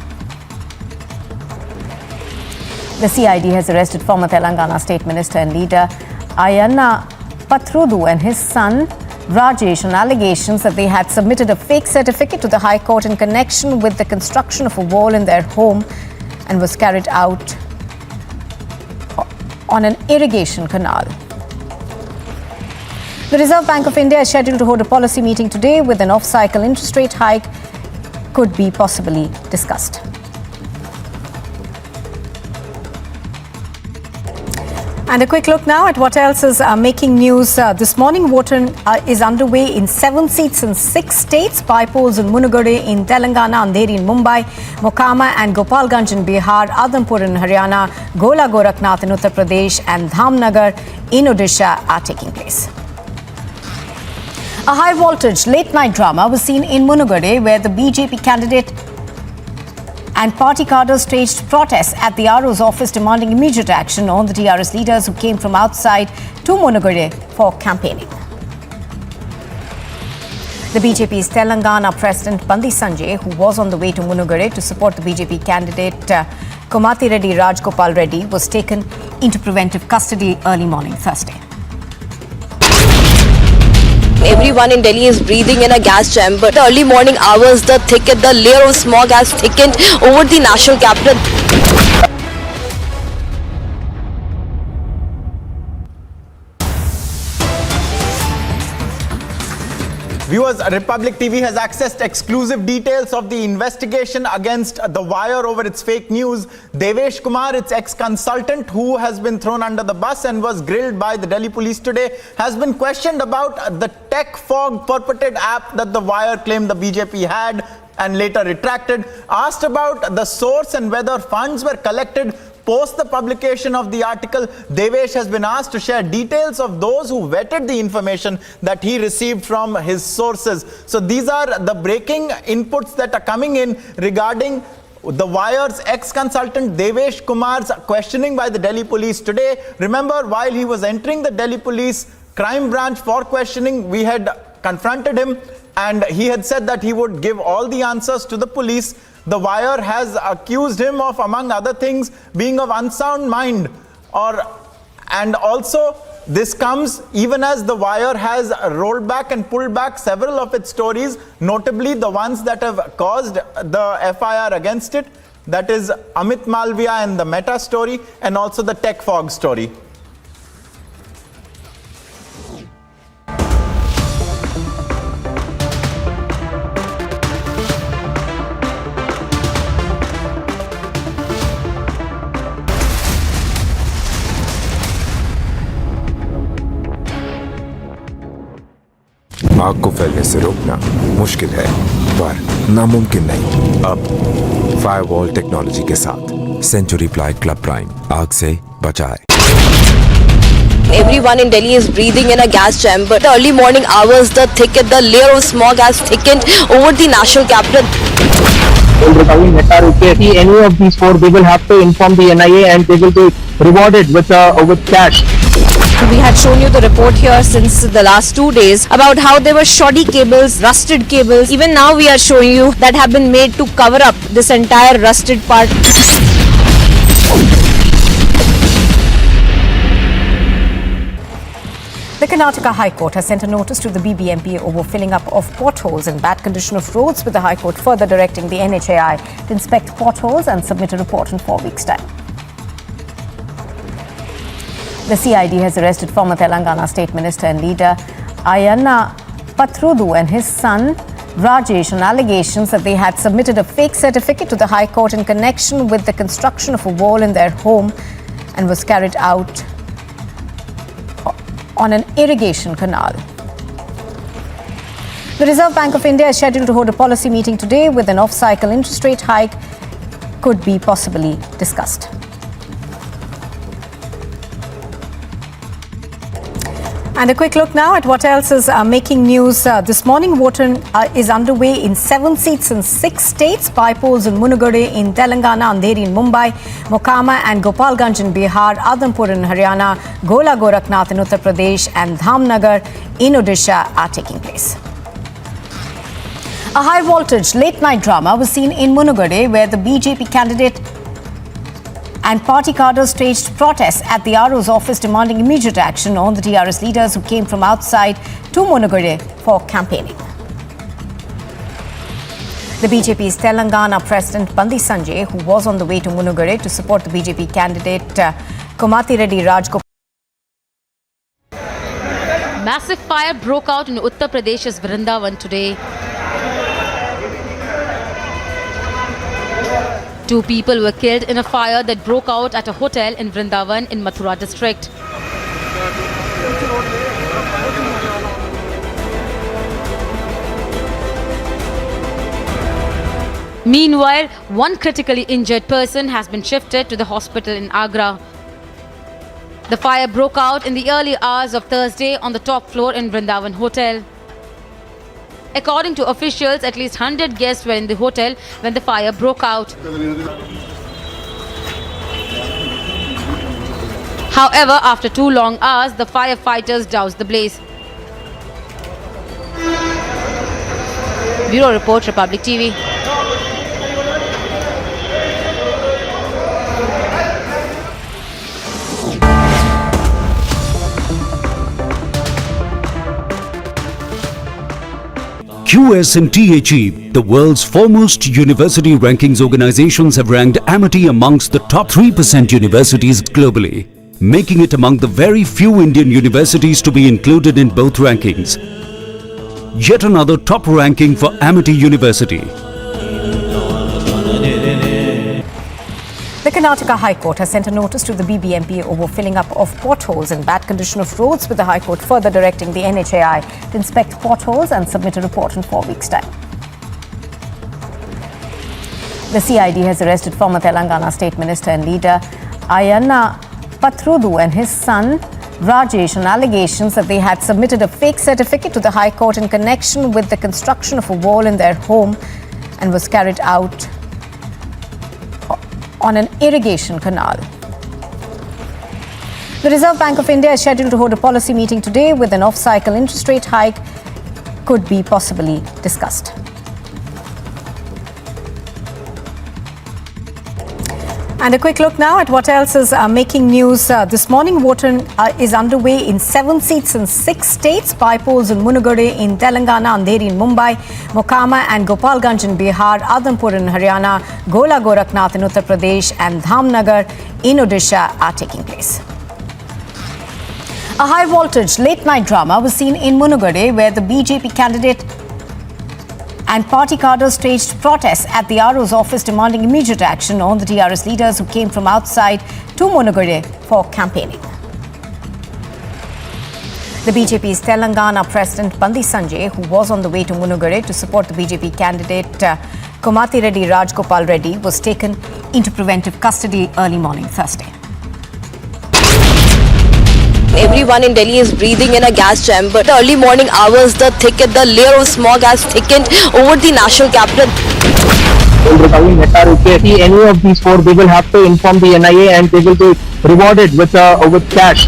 The CID has arrested former Telangana State Minister and leader Ayanna Pathrudu and his son Rajesh on allegations that they had submitted a fake certificate to the High Court in connection with the construction of a wall in their home and was carried out on an irrigation canal. The Reserve Bank of India is scheduled to hold a policy meeting today, with an off-cycle interest rate hike could be possibly discussed. And a quick look now at what else is making news this morning. Voting is underway in 7 seats in 6 states. By polls in Munugode in Telangana, Andheri in Mumbai, Mokama and Gopalganj in Bihar, Adampur in Haryana, Gola Gorakhnath in Uttar Pradesh and Dhamnagar in Odisha are taking place. A high-voltage late-night drama was seen in Munugode, where the BJP candidate and party cadres staged protests at the RO's office demanding immediate action on the TRS leaders who came from outside to Munugode for campaigning. The BJP's Telangana President Bandi Sanjay, who was on the way to Munugode to support the BJP candidate Komati Reddy Rajgopal Reddy, was taken into preventive custody early morning Thursday. Everyone in Delhi is breathing in a gas chamber. The early morning hours, the layer of smog has thickened over the national capital. Viewers, Republic TV has accessed exclusive details of the investigation against The Wire over its fake news. Devesh Kumar, its ex-consultant who has been thrown under the bus and was grilled by the Delhi police today, has been questioned about the tech fog purported app that The Wire claimed the BJP had and later retracted. Asked about the source and whether funds were collected post the publication of the article, Devesh has been asked to share details of those who vetted the information that he received from his sources. So these are the breaking inputs that are coming in regarding The Wire's ex-consultant Devesh Kumar's questioning by the Delhi police today. Remember, while he was entering the Delhi police crime branch for questioning, we had confronted him and he had said that he would give all the answers to the police. The Wire has accused him of, among other things, being of unsound mind. And also, this comes even as The Wire has rolled back and pulled back several of its stories, notably the ones that have caused the FIR against it. That is Amit Malviya and the Meta story, and also the tech fog story. आग को फैलने से रोकना मुश्किल है, पर नामुमकिन नहीं। अब फायरवॉल टेक्नोलॉजी के साथ सेंचुरी प्लाई क्लब प्राइम आग से बचाए। Everyone in Delhi is breathing in a gas chamber. The early morning hours, the layer of smog has thickened over the national capital. Any of these four, they will have to inform the NIA and they will be rewarded with cash. We had shown you the report here since the last 2 days about how there were shoddy cables, rusted cables. Even now we are showing you that have been made to cover up this entire rusted part. The Karnataka High Court has sent a notice to the BBMP over filling up of potholes and bad condition of roads, with the High Court further directing the NHAI to inspect potholes and submit a report in 4 weeks' time. The CID has arrested former Telangana State Minister and leader Ayanna Pathrudu and his son Rajesh on allegations that they had submitted a fake certificate to the High Court in connection with the construction of a wall in their home and was carried out on an irrigation canal. The Reserve Bank of India is scheduled to hold a policy meeting today with an off-cycle interest rate hike could be possibly discussed. And a quick look now at what else is making news this morning. Voting is underway in 7 seats in 6 states. By polls in Munugade in Telangana, Andheri in Mumbai, Mokama and Gopalganj in Bihar, Adhampur in Haryana, Gola Gorakhnath in Uttar Pradesh and Dhamnagar in Odisha are taking place. A high-voltage late-night drama was seen in Munugade, where the BJP candidate and party cadres staged protests at the RO's office demanding immediate action on the TRS leaders who came from outside to Munugade for campaigning. The BJP's Telangana President Bandi Sanjay, who was on the way to Munugade to support the BJP candidate Komati Reddy Rajgopal. Massive fire broke out in Uttar Pradesh's Vrindavan today. 2 people were killed in a fire that broke out at a hotel in Vrindavan in Mathura district. Meanwhile, one critically injured person has been shifted to the hospital in Agra. The fire broke out in the early hours of Thursday on the top floor in Vrindavan Hotel. According to officials, at least 100 guests were in the hotel when the fire broke out. However, after 2 long hours, the firefighters doused the blaze. Bureau Report, Republic TV. QS and THE, the world's foremost university rankings organizations, have ranked Amity amongst the top 3% universities globally, making it among the very few Indian universities to be included in both rankings. Yet another top ranking for Amity University. The Karnataka High Court has sent a notice to the BBMP over filling up of potholes and bad condition of roads, with the High Court further directing the NHAI to inspect potholes and submit a report in 4 weeks' time. The CID has arrested former Telangana State Minister and leader Ayanna Pathrudu and his son Rajesh on allegations that they had submitted a fake certificate to the High Court in connection with the construction of a wall in their home and was carried out on an irrigation canal. The Reserve Bank of India is scheduled to hold a policy meeting today, with an off-cycle interest rate hike could be possibly discussed. And a quick look now at what else is making news. This morning, voting is underway in 7 seats in 6 states. By-polls in Munugade in Telangana, Andheri in Mumbai, Mokama and Gopalganj in Bihar, Adhampur in Haryana, Gola Gorakhnath in Uttar Pradesh and Dhamnagar in Odisha are taking place. A high-voltage late-night drama was seen in Munugade, where the BJP candidate and party cadres staged protests at the RO's office demanding immediate action on the TRS leaders who came from outside to Munugade for campaigning. The BJP's Telangana President Bandi Sanjay, who was on the way to Munugade to support the BJP candidate Komati Reddy Rajgopal Reddy, was taken into preventive custody early morning Thursday. Everyone in Delhi is breathing in a gas chamber. The early morning hours, the layer of smog has thickened over the national capital. Any of these 4, they will have to inform the NIA and they will be rewarded with cash.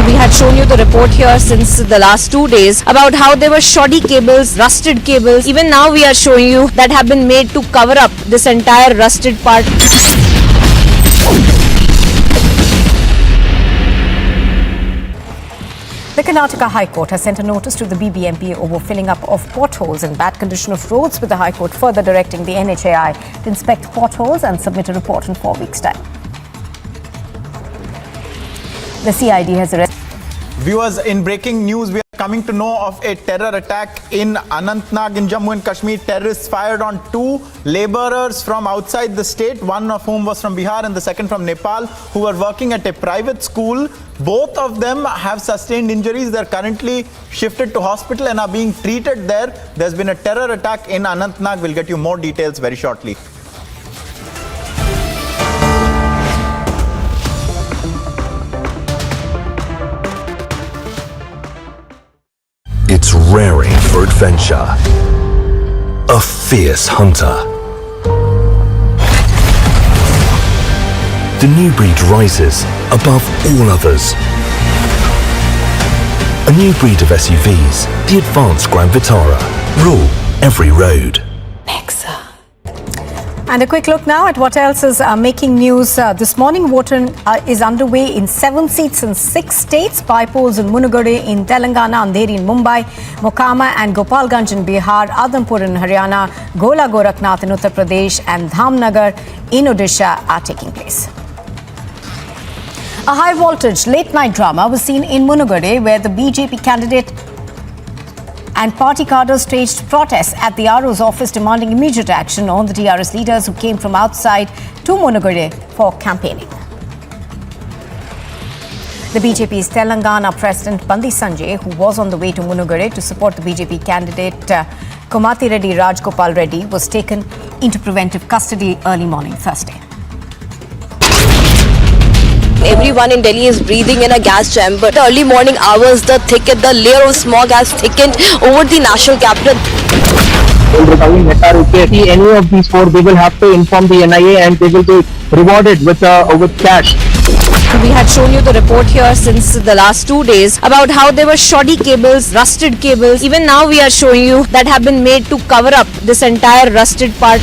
We had shown you the report here since the last 2 days about how there were shoddy cables, rusted cables. Even now we are showing you that have been made to cover up this entire rusted part. The Karnataka High Court has sent a notice to the BBMP over filling up of potholes and bad condition of roads, with the High Court further directing the NHAI to inspect potholes and submit a report in 4 weeks' time. The CID has arrested. Viewers, in breaking news, we are coming to know of a terror attack in Anantnag in Jammu and Kashmir. Terrorists fired on 2 laborers from outside the state, one of whom was from Bihar and the second from Nepal, who were working at a private school. Both of them have sustained injuries. They're currently shifted to hospital and are being treated there. There's been a terror attack in Anantnag. We'll get you more details very shortly. It's raring for adventure. A fierce hunter. The new breed rises above all others. A new breed of SUVs, the advanced Grand Vitara, rule every road. And a quick look now at what else is making news. This morning, voting is underway in 7 seats in 6 states. By-polls in Munugade in Telangana, Andheri in Mumbai, Mokama and Gopalganj in Bihar, Adhampur in Haryana, Gola Gorakhnath in Uttar Pradesh and Dhamnagar in Odisha are taking place. A high-voltage late-night drama was seen in Munugade, where the BJP candidate and party cadres staged protests at the RO's office demanding immediate action on the TRS leaders who came from outside to Munugade for campaigning. The BJP's Telangana President Bandi Sanjay, who was on the way to Munugade to support the BJP candidate Komati Reddy Rajgopal Reddy, was taken into preventive custody early morning Thursday. Everyone in Delhi is breathing in a gas chamber. The early morning hours, the layer of smog has thickened over the national capital. Any of these 4, they will have to inform the NIA and they will be rewarded with cash. We had shown you the report here since the last 2 days about how there were shoddy cables, rusted cables. Even now we are showing you that have been made to cover up this entire rusted part.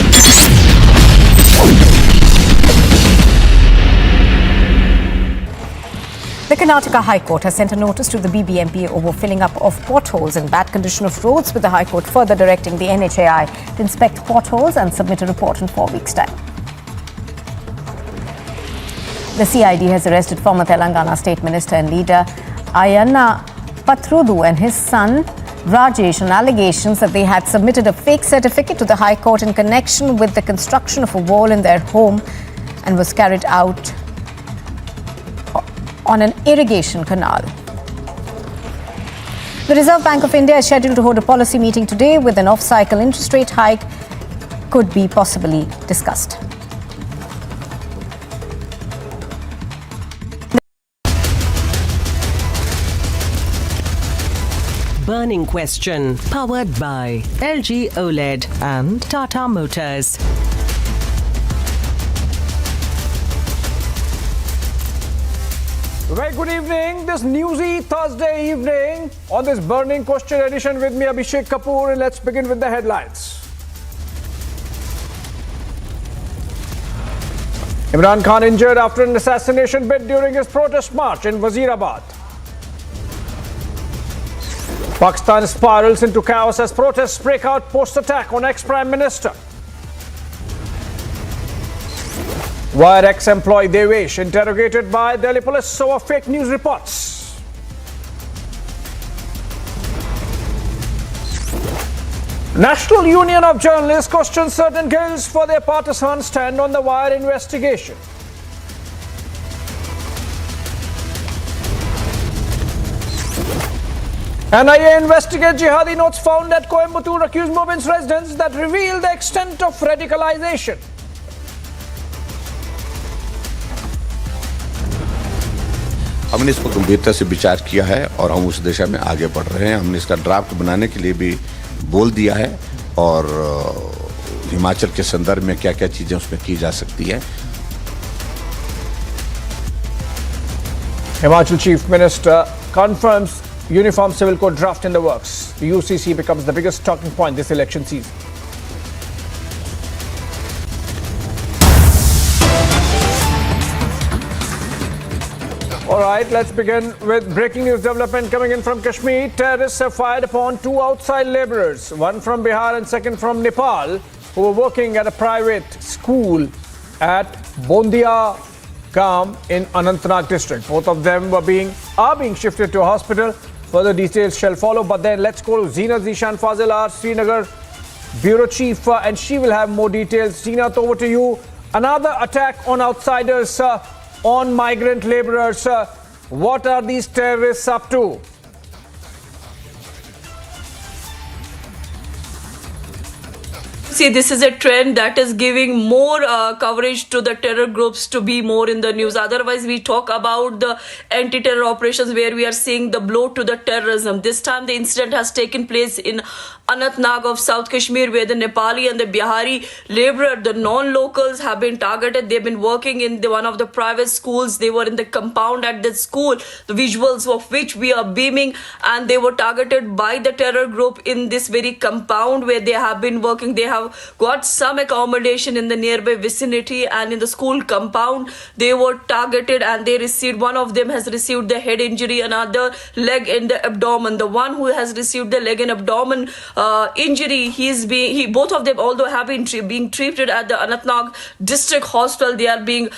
The Karnataka High Court has sent a notice to the BBMP over filling up of potholes and bad condition of roads, with the High Court further directing the NHAI to inspect potholes and submit a report in 4 weeks' time. The CID has arrested former Telangana State Minister and leader Ayanna Pathrudu and his son Rajesh on allegations that they had submitted a fake certificate to the High Court in connection with the construction of a wall in their home and was carried out on an irrigation canal. The Reserve Bank of India is scheduled to hold a policy meeting today with an off-cycle interest rate hike could be possibly discussed. Burning Question, powered by LG OLED and Tata Motors. Very good evening. This newsy Thursday evening on this Burning Question edition with me, Abhishek Kapoor, and let's begin with the headlines. Imran Khan injured after an assassination bid during his protest march in Wazirabad. Pakistan spirals into chaos as protests break out post-attack on ex-Prime Minister. Wire ex-employee Devesh interrogated by Delhi police over fake news reports. National Union of Journalists questions certain guilds for their partisan stand on the Wire investigation. NIA investigate jihadi notes found at Coimbatore accused Mobin's residence that reveal the extent of radicalization. हमने इस पर गंभीरता से विचार किया है और हम उस दिशा में आगे बढ़ रहे हैं। हमने इसका ड्राफ्ट बनाने के लिए भी बोल दिया है और हिमाचल के संदर्भ में क्या-क्या चीजें उसमें की जा सकती है। Himachal Chief Minister confirms Uniform Civil Code draft in the works. The UCC becomes the biggest talking point this election season. All right, let's begin with breaking news development coming in from Kashmir. Terrorists have fired upon two outside laborers, one from Bihar and second from Nepal, who were working at a private school at Bondia Gam in Anantnag district. Both of them are being shifted to a hospital. Further details shall follow, but then let's go to Zina Zishan Fazil, our Srinagar bureau chief, and she will have more details. Zina, over to you. Another attack on outsiders, on migrant laborers. What are these terrorists up to? See, this is a trend that is giving more coverage to the terror groups to be more in the news. Otherwise, we talk about the anti-terror operations where we are seeing the blow to the terrorism. This time, the incident has taken place in Anantnag of South Kashmir, where the Nepali and the Bihari laborer, the non-locals, have been targeted. They've been working in one of the private schools. They were in the compound at the school, the visuals of which we are beaming, and they were targeted by the terror group in this very compound where they have been working. They have got some accommodation in the nearby vicinity, and in the school compound they were targeted and they received, one of them has received the head injury, another leg and the abdomen. The one who has received the leg and abdomen injury, both of them, although have been being treated at the Anantnag district hospital, they are being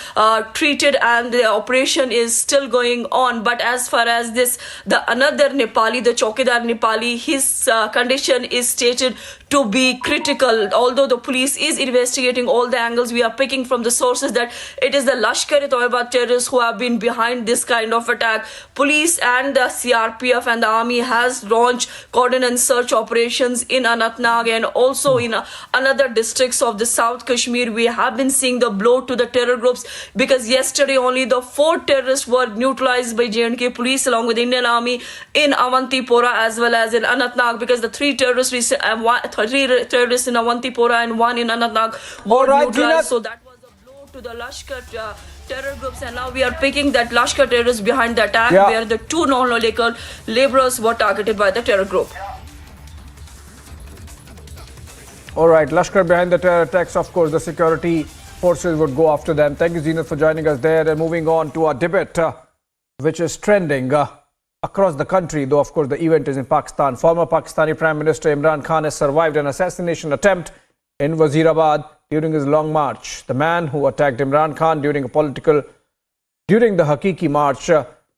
treated and the operation is still going on. But as far as the another Nepali, the Chowkidar Nepali, his condition is stated to be critical. Although the police is investigating all the angles, we are picking from the sources that it is the Lashkar-e-Toiba terrorists who have been behind this kind of attack. Police and the CRPF and the army has launched coordinated search operations in Anantnag and also in another districts of the South Kashmir. We have been seeing the blow to the terror groups because yesterday only the 4 terrorists were neutralized by J&K police along with the Indian army in Avantipora as well as in Anantnag, because the 3 terrorists in Avantipora and 1 in Anantnag were neutralized. So that was a blow to the Lashkar terror groups, and now we are picking that Lashkar terrorists behind the attack where the 2 non-local laborers were targeted by the terror group. All right, Lashkar behind the terror attacks, of course, the security forces would go after them. Thank you, Zenith, for joining us there. And moving on to our debate, which is trending across the country, though, of course, the event is in Pakistan. Former Pakistani Prime Minister Imran Khan has survived an assassination attempt in Wazirabad during his long march. The man who attacked Imran Khan during the Hakiki march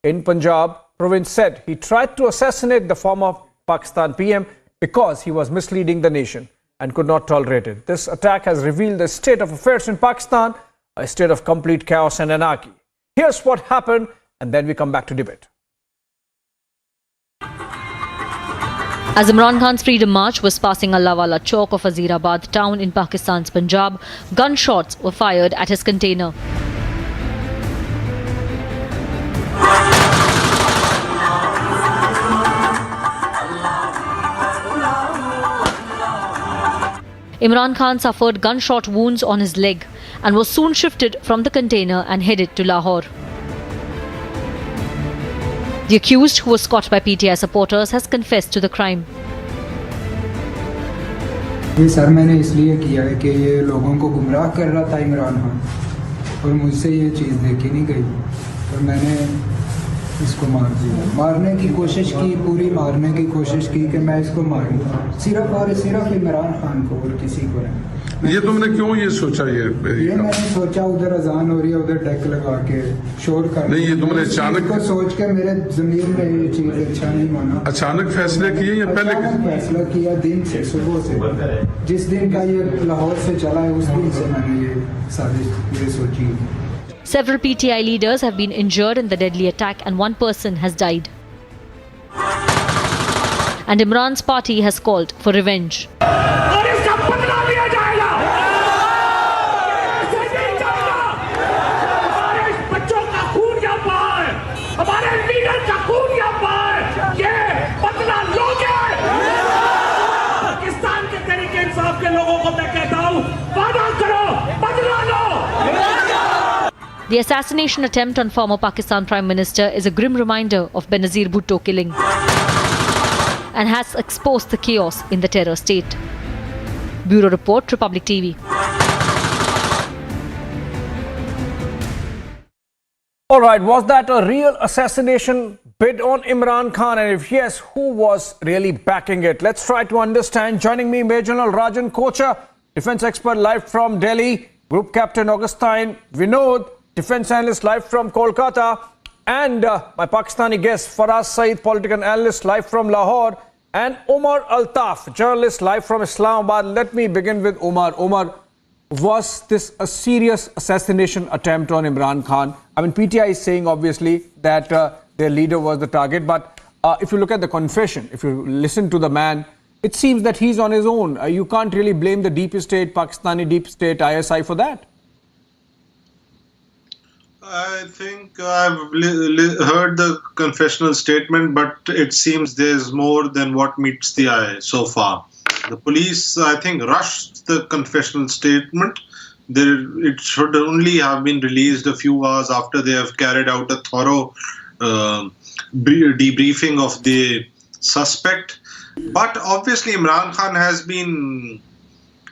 in Punjab province said he tried to assassinate the former Pakistan PM because he was misleading the nation and could not tolerate it. This attack has revealed the state of affairs in Pakistan, a state of complete chaos and anarchy. Here's what happened, and then we come back to debate. As Imran Khan's Freedom March was passing Allahwala Chowk of Azirabad town in Pakistan's Punjab, gunshots were fired at his container. Imran Khan suffered gunshot wounds on his leg and was soon shifted from the container and headed to Lahore. The accused, who was caught by PTI supporters, has confessed to the crime. ये sir मैंने इसलिए किया है कि ये लोगों को गुमराह कर रहा था इमरान खान और मुझसे ये चीज़ देखी नहीं गई और मैंने इसको मार दिया मारने की कोशिश की पूरी मारने की कोशिश की कि मैं इसको मारूंगा सिर्फ और सिर्फ इमरान खान को और किसी को नहीं ये तुमने क्यों ये सोचा ये मैंने सोचा उधर अजान हो रही है उधर डेक लगा के शोर कर नहीं ये तुमने अचानक को सोच के मेरे ज़मीर में ये चीज़ अच्छा नहीं माना अचानक फैसले किए या पहले फैसला किया दिन से सुबह से जिस दिन का ये लाहौर से चला है उस दिन से मैंने ये साजिश ये सोची Several PTI leaders have been injured in the deadly attack and one person has died. And Imran's party has called for revenge. The assassination attempt on former Pakistan Prime Minister is a grim reminder of Benazir Bhutto killing and has exposed the chaos in the terror state. Bureau Report, Republic TV. All right, was that a real assassination bid on Imran Khan? And if yes, who was really backing it? Let's try to understand. Joining me, Major General Rajan Kochar, defense expert live from Delhi, Group Captain Augustine Vinod, defense analyst live from Kolkata, and my Pakistani guest Faraz Saeed, political analyst live from Lahore, and Omar Altaf, journalist live from Islamabad. Let me begin with Omar. Omar, was this a serious assassination attempt on Imran Khan? I mean, PTI is saying obviously that their leader was the target, but if you look at the confession, if you listen to the man, it seems that he's on his own. You can't really blame the deep state, Pakistani deep state, ISI for that. I think I've heard the confessional statement, but it seems there's more than what meets the eye so far. The police, I think, rushed the confessional statement. It should only have been released a few hours after they have carried out a thorough debriefing of the suspect. But obviously Imran Khan has been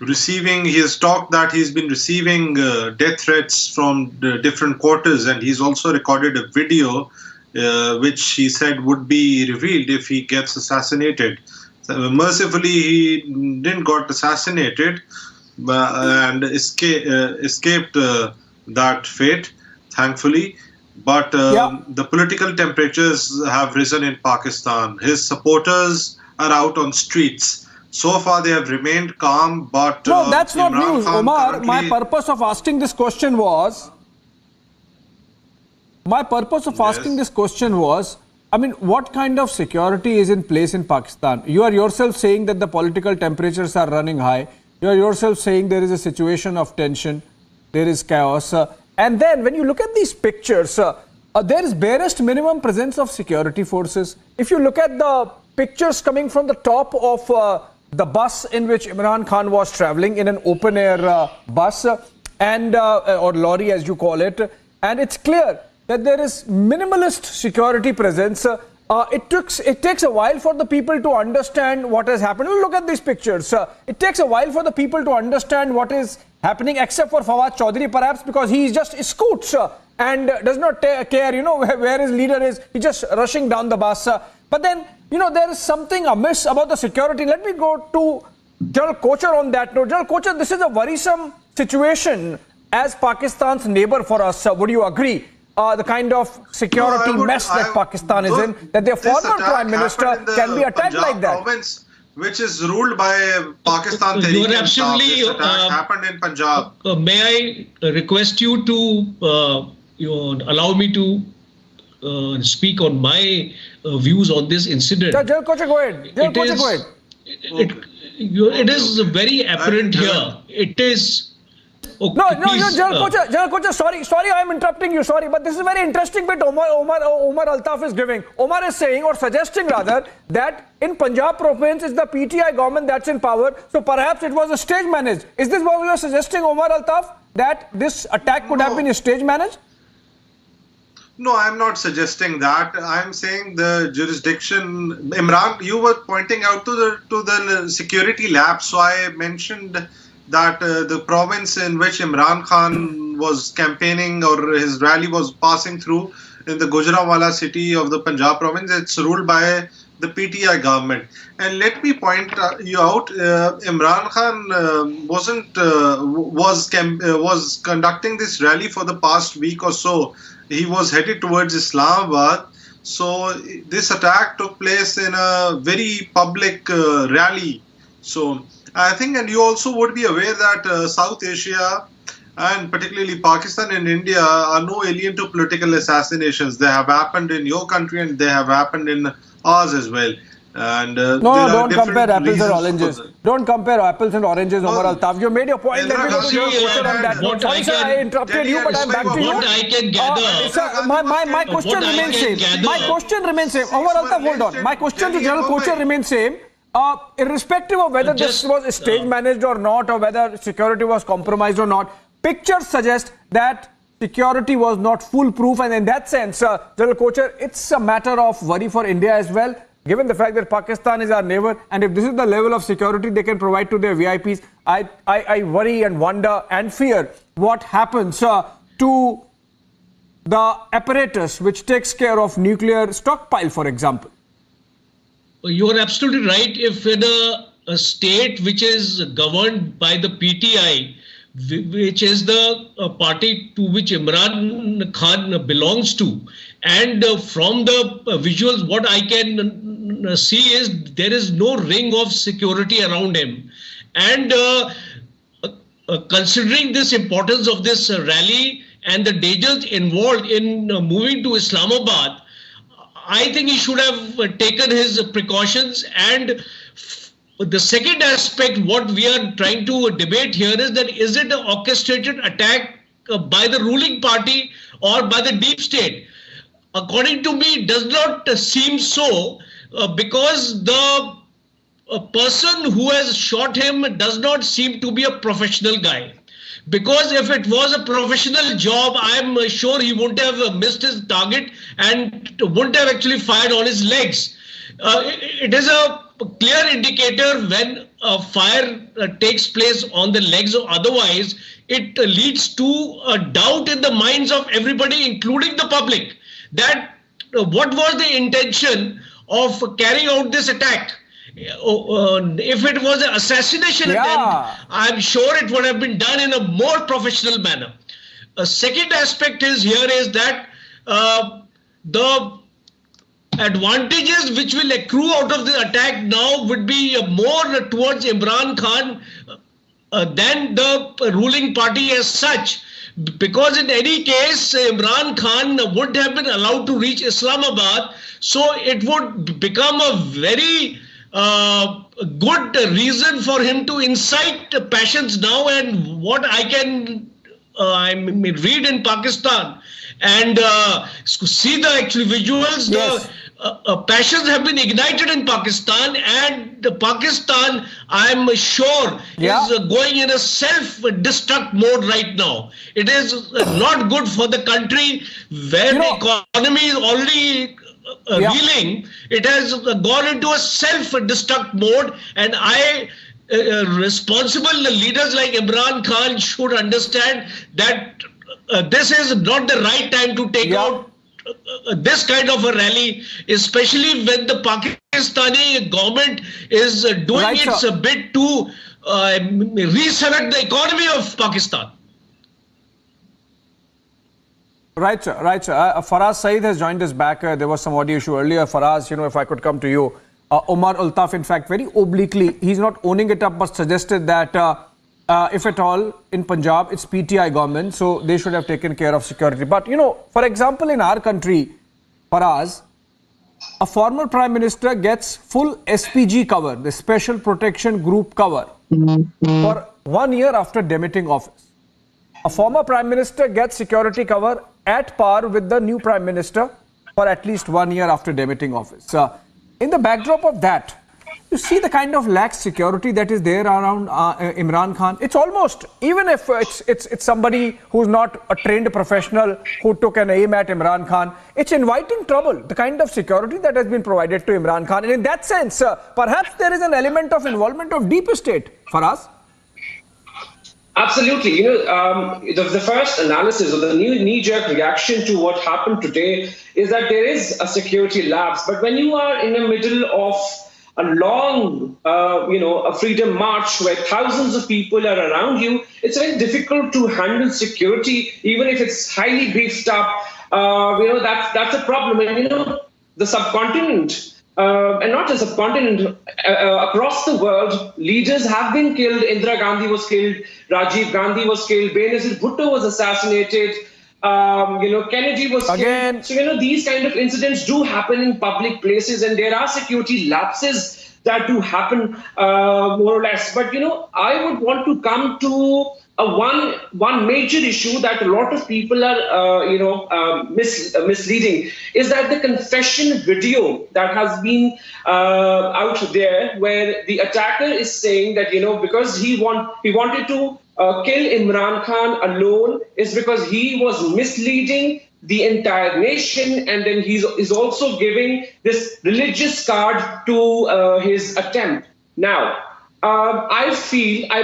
receiving, he has talked that he's been receiving death threats from the different quarters, and he's also recorded a video which he said would be revealed if he gets assassinated. Mercifully, he didn't got assassinated and escaped that fate, thankfully. But the political temperatures have risen in Pakistan. His supporters are out on streets. So far, they have remained calm, but... No, that's not news, Omar. My purpose of asking this question was... I mean, what kind of security is in place in Pakistan? You are yourself saying that the political temperatures are running high. You are yourself saying there is a situation of tension. There is chaos. And then, when you look at these pictures, there is barest minimum presence of security forces. If you look at the pictures coming from the top of... the bus in which Imran Khan was traveling, in an open-air bus and or lorry as you call it, and it's clear that there is minimalist security presence. It takes a while for the people to understand what has happened. Look at these pictures. It takes a while for the people to understand what is happening, except for Fawad Chaudhry perhaps, because he just scoots and does not care, you know, where his leader is. He's just rushing down the bus. But then, you know, there is something amiss about the security. Let me go to General Kochar on that note. General Kochar, this is a worrisome situation as Pakistan's neighbor for us. Would you agree? the kind of security mess that Pakistan is in, that their former Prime Minister can be attacked like that. Province, which is ruled by Pakistan. You are absolutely. This attack happened in Punjab. May I request you to allow me to speak on my views on this incident? General Kocher, go ahead. General Kocher, go ahead. It is very apparent here. It is. Okay, no, General Kocher, sorry, I am interrupting you, sorry, but this is a very interesting bit Omar Altaf is giving. Omar is saying, or suggesting rather, that in Punjab province is the PTI government that's in power, so perhaps it was a stage managed. Is this what you are suggesting, Omar Altaf, that this attack could have been stage managed? No, I'm not suggesting that. I'm saying the jurisdiction. Imran, you were pointing out to the security lapse, so I mentioned that the province in which Imran Khan was campaigning or his rally was passing through in the Gujranwala city of the Punjab province, it's ruled by the PTI government. And let me point you out, Imran Khan was conducting this rally for the past week or so. He was headed towards Islamabad. So this attack took place in a very public rally. So I think, and you also would be aware that South Asia and particularly Pakistan and India are no alien to political assassinations. They have happened in your country and they have happened in ours as well. And don't compare apples and oranges. Don't compare apples and oranges, Omar Altaf. You made your point. Let me go to your question on that. Sorry, sir, I interrupted you, but I'm back to you. What I can gather. Sir, my question remains same. My question remains same. Omar Altaf, hold on. My question to General Kocher remains same. Irrespective of whether this was stage managed or not, or whether security was compromised or not, pictures suggest that security was not foolproof, and in that sense, General Kocher, it's a matter of worry for India as well, given the fact that Pakistan is our neighbor, and if this is the level of security they can provide to their VIPs, I worry and wonder and fear what happens to the apparatus which takes care of nuclear stockpile, for example. You are absolutely right. If in a state which is governed by the PTI, which is the party to which Imran Khan belongs to, and from the visuals, what I can see is there is no ring of security around him. And considering this importance of this rally and the dangers involved in moving to Islamabad, I think he should have taken his precautions. And the second aspect, what we are trying to debate here is that is it an orchestrated attack by the ruling party or by the deep state? According to me, it does not seem so, because the person who has shot him does not seem to be a professional guy. Because if it was a professional job, I am sure he wouldn't have missed his target and wouldn't have actually fired on his legs. It is a clear indicator when a fire takes place on the legs or otherwise, it leads to a doubt in the minds of everybody, including the public, that what was the intention of carrying out this attack. If it was an assassination attempt, I'm sure it would have been done in a more professional manner. A second aspect is that the advantages which will accrue out of the attack now would be more towards Imran Khan than the ruling party as such. Because in any case, Imran Khan would have been allowed to reach Islamabad, so it would become a very good reason for him to incite passions now. And what I can read in Pakistan and see the actual visuals, the passions have been ignited in Pakistan, and Pakistan, I'm sure, is going in a self-destruct mode right now. It is not good for the country where the economy is already reeling. It has gone into a self-destruct mode, and responsible leaders like Imran Khan should understand that this is not the right time to take out this kind of a rally, especially when the Pakistani government is doing its bit to resurrect the economy of Pakistan. Right, sir. Right, sir. Faraz Saeed has joined us back. There was some audio issue earlier. Faraz, if I could come to you. Omar Altaf, in fact, very obliquely, he's not owning it up, but suggested that if at all, in Punjab, it's PTI government, so they should have taken care of security. But, for example, in our country, Faraz, a former Prime Minister gets full SPG cover, the Special Protection Group cover, for 1 year after demitting office. A former Prime Minister gets security cover at par with the new Prime Minister for at least 1 year after demitting office. In the backdrop of that, you see the kind of lax security that is there around Imran Khan. It's almost, even if it's somebody who's not a trained professional who took an aim at Imran Khan, it's inviting trouble, the kind of security that has been provided to Imran Khan. And in that sense, perhaps there is an element of involvement of deep state. Faraz? Absolutely. The first analysis or the knee-jerk reaction to what happened today is that there is a security lapse. But when you are in the middle of a long, a freedom march where thousands of people are around you, it's very difficult to handle security, even if it's highly beefed up. That's a problem. And, the subcontinent, and not just subcontinent, across the world, leaders have been killed. Indira Gandhi was killed. Rajiv Gandhi was killed. Benazir Bhutto was assassinated. Kennedy was killed. So, these kind of incidents do happen in public places, and there are security lapses that do happen more or less. But, I would want to come to one major issue that a lot of people are, misleading, is that the confession video that has been out there, where the attacker is saying that, because he wanted to kill Imran Khan alone, is because he was misleading the entire nation, and then he's also giving this religious card to his attempt. Now, I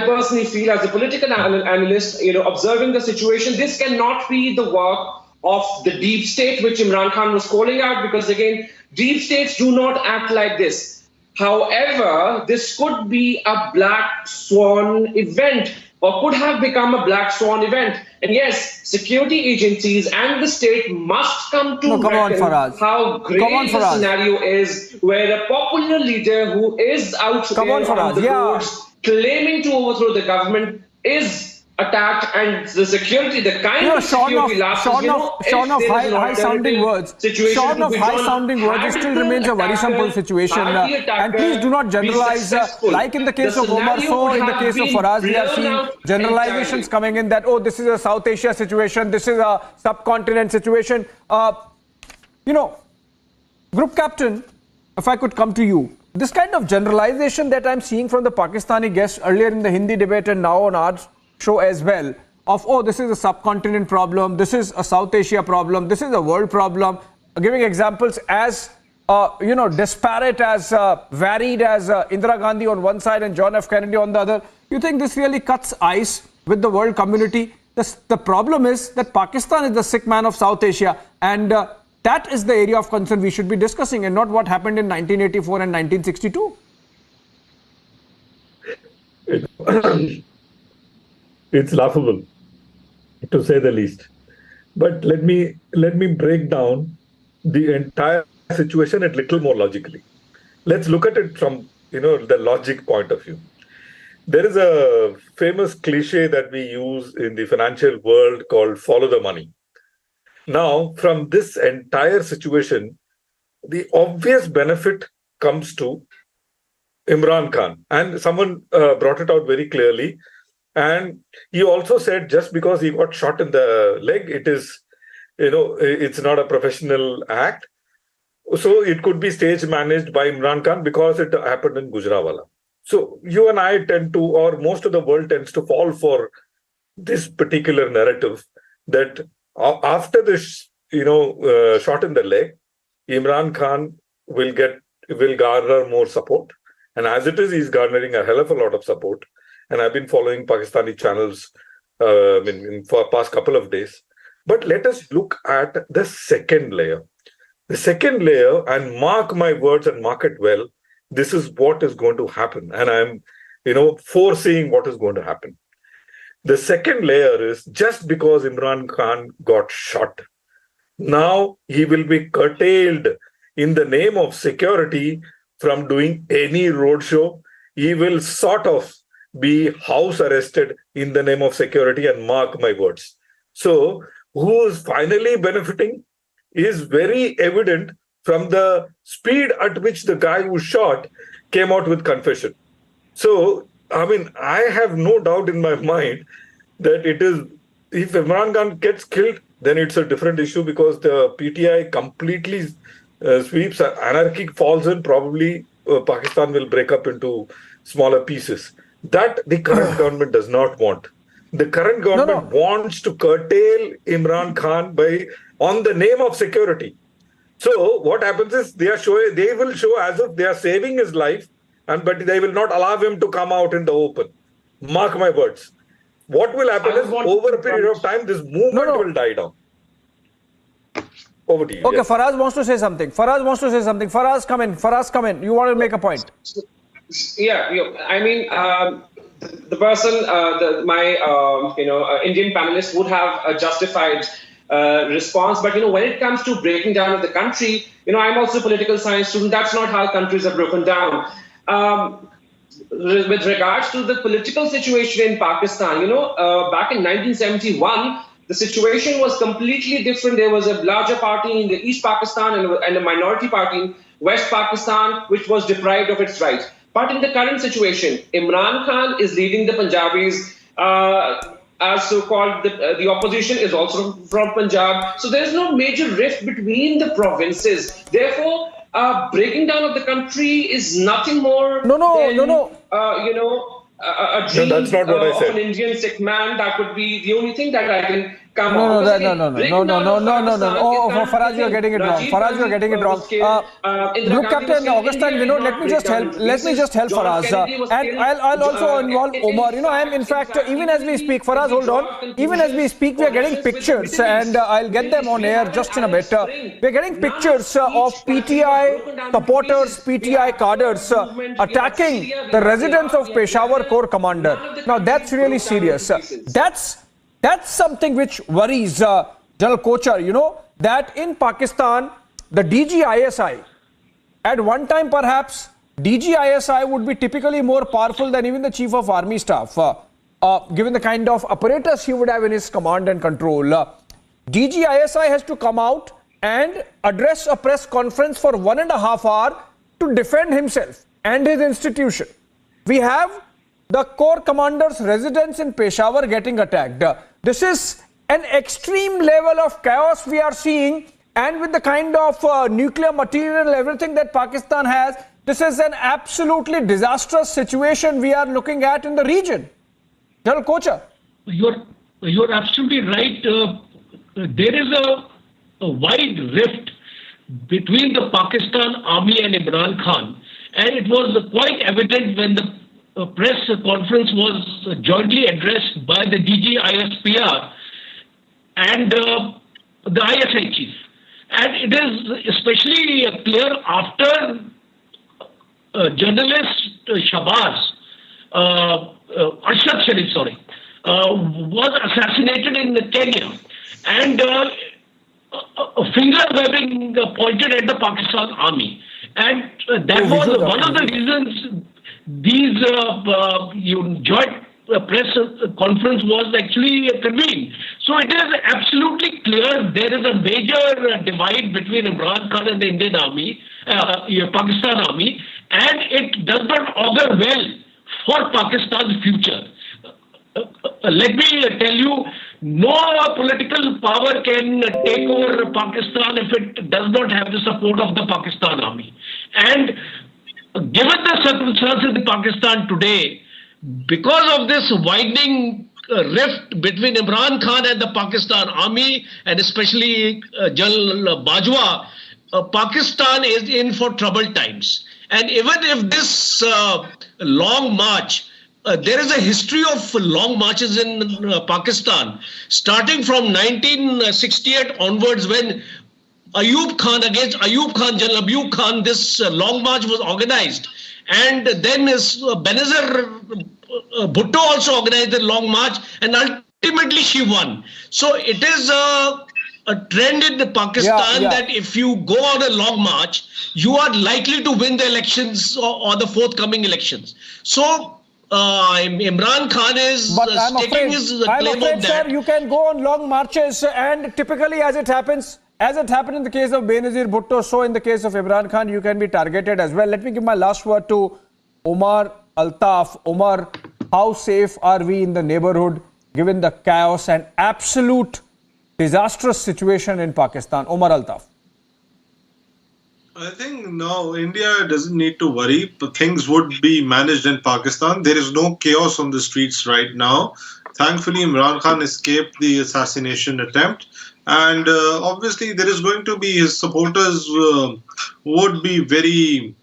personally feel, as a political analyst, observing the situation, this cannot be the work of the deep state, which Imran Khan was calling out, because again, deep states do not act like this. However, this could be a black swan event, or could have become a black swan event. And yes, security agencies and the state must come to reckon how grave the scenario is, where a popular leader who is out there on the roads claiming to overthrow the government is attacked, and the security, the kind of security lapses, short of high-sounding words, it still remains a worrisome situation. And please do not generalize, like in the case of Omar, so in the case of Faraz, we are seeing generalizations coming in that, this is a South Asia situation, this is a subcontinent situation. Group Captain, if I could come to you, this kind of generalization that I'm seeing from the Pakistani guests earlier in the Hindi debate and now on our show as well, of this is a subcontinent problem, this is a South Asia problem, this is a world problem, giving examples as disparate, as varied as Indira Gandhi on one side and John F. Kennedy on the other. You think this really cuts ice with the world community? The problem is that Pakistan is the sick man of South Asia, and that is the area of concern we should be discussing, and not what happened in 1984 and 1962. It's laughable, to say the least. But let me break down the entire situation a little more logically. Let's look at it from the logic point of view. There is a famous cliche that we use in the financial world called "follow the money." Now, from this entire situation, the obvious benefit comes to Imran Khan, and someone brought it out very clearly. And he also said, just because he got shot in the leg, it is, it's not a professional act. So it could be stage managed by Imran Khan because it happened in Gujranwala. So you and I tend to, or most of the world tends to fall for this particular narrative that after this, shot in the leg, Imran Khan will garner more support. And as it is, he's garnering a hell of a lot of support. And I've been following Pakistani channels for the past couple of days. But let us look at the second layer. The second layer, and mark my words and mark it well, this is what is going to happen. And I'm, foreseeing what is going to happen. The second layer is, just because Imran Khan got shot, Now he will be curtailed in the name of security from doing any roadshow. He will sort of be house arrested in the name of security, and mark my words. So who is finally benefiting is very evident from the speed at which the guy who shot came out with confession. So, I mean, I have no doubt in my mind that it is, if Imran Khan gets killed, then it's a different issue, because the PTI completely sweeps, anarchy falls in, probably Pakistan will break up into smaller pieces. That the current government does not want. The current government wants to curtail Imran Khan on the name of security. So what happens is they will show as if they are saving his life, but they will not allow him to come out in the open. Mark my words. What will happen is, over a period of time, this movement will die down. Over to you. Okay, yes. Faraz wants to say something. Faraz, come in. You want to make a point? Yeah, I mean, the person, my Indian panelist would have a justified response. But, when it comes to breaking down of the country, I'm also a political science student. That's not how countries are broken down. With regards to the political situation in Pakistan, back in 1971, the situation was completely different. There was a larger party in the East Pakistan and a minority party in West Pakistan, which was deprived of its rights. But in the current situation, Imran Khan is leading the Punjabis, as so-called the opposition is also from Punjab. So there's no major rift between the provinces. Therefore, breaking down of the country is nothing more than, a dream that's not what I said. of an Indian sick man. That would be the only thing that I can come No, up with. Oh, Faraz, you are getting it wrong. Group Captain Augustine, let me just help Faraz. And I'll also involve Omar. I'm in fact, even as we speak, Faraz, hold on. Even as we speak, we are getting pictures, and I'll get them on air just in a bit. We are getting pictures of PTI supporters, PTI cadres attacking the residence of Peshawar Corps Commander. Now, that's really serious. That's something which worries General Kochar, that in Pakistan, the DGISI, at one time perhaps, DGISI would be typically more powerful than even the Chief of Army Staff, given the kind of apparatus he would have in his command and control. DGISI has to come out and address a press conference for 1.5 hours to defend himself and his institution. We have the Corps Commander's residence in Peshawar getting attacked. This is an extreme level of chaos we are seeing, and with the kind of nuclear material and everything that Pakistan has, this is an absolutely disastrous situation we are looking at in the region. General Kochar. You're absolutely right. There is a wide rift between the Pakistan Army and Imran Khan, and it was quite evident when the press conference was jointly addressed by the DGISPR and the ISI chief. And it is especially clear after journalist Shahbaz, Arshad Sharif, was assassinated in Kenya. And a finger were being pointed at the Pakistan Army. And that was one of the reasons these joint press conference was actually convened. So it is absolutely clear there is a major divide between Imran Khan and the Indian Army, Pakistan Army, and it does not augur well for Pakistan's future. Let me tell you, no political power can take over Pakistan if it does not have the support of the Pakistan Army. And given the circumstances in Pakistan today, because of this widening rift between Imran Khan and the Pakistan Army, and especially General Bajwa, Pakistan is in for troubled times. And even if this long march, there is a history of long marches in Pakistan, starting from 1968 onwards, when Ayub Khan, against Ayub Khan, General Ayub Khan, this long march was organized. And then Benazir Bhutto also organized the long march, and ultimately she won. So it is a trend in Pakistan that if you go on a long march, you are likely to win the elections or the forthcoming elections. So Imran Khan is staking his claim of that. Sir, you can go on long marches, and typically as it happened in the case of Benazir Bhutto, so in the case of Imran Khan, you can be targeted as well. Let me give my last word to Omar Altaf. Omar, how safe are we in the neighborhood given the chaos and absolute disastrous situation in Pakistan? Omar Altaf. I think no, India doesn't need to worry. Things would be managed in Pakistan. There is no chaos on the streets right now. Thankfully, Imran Khan escaped the assassination attempt. And obviously, there is going to be his supporters would be very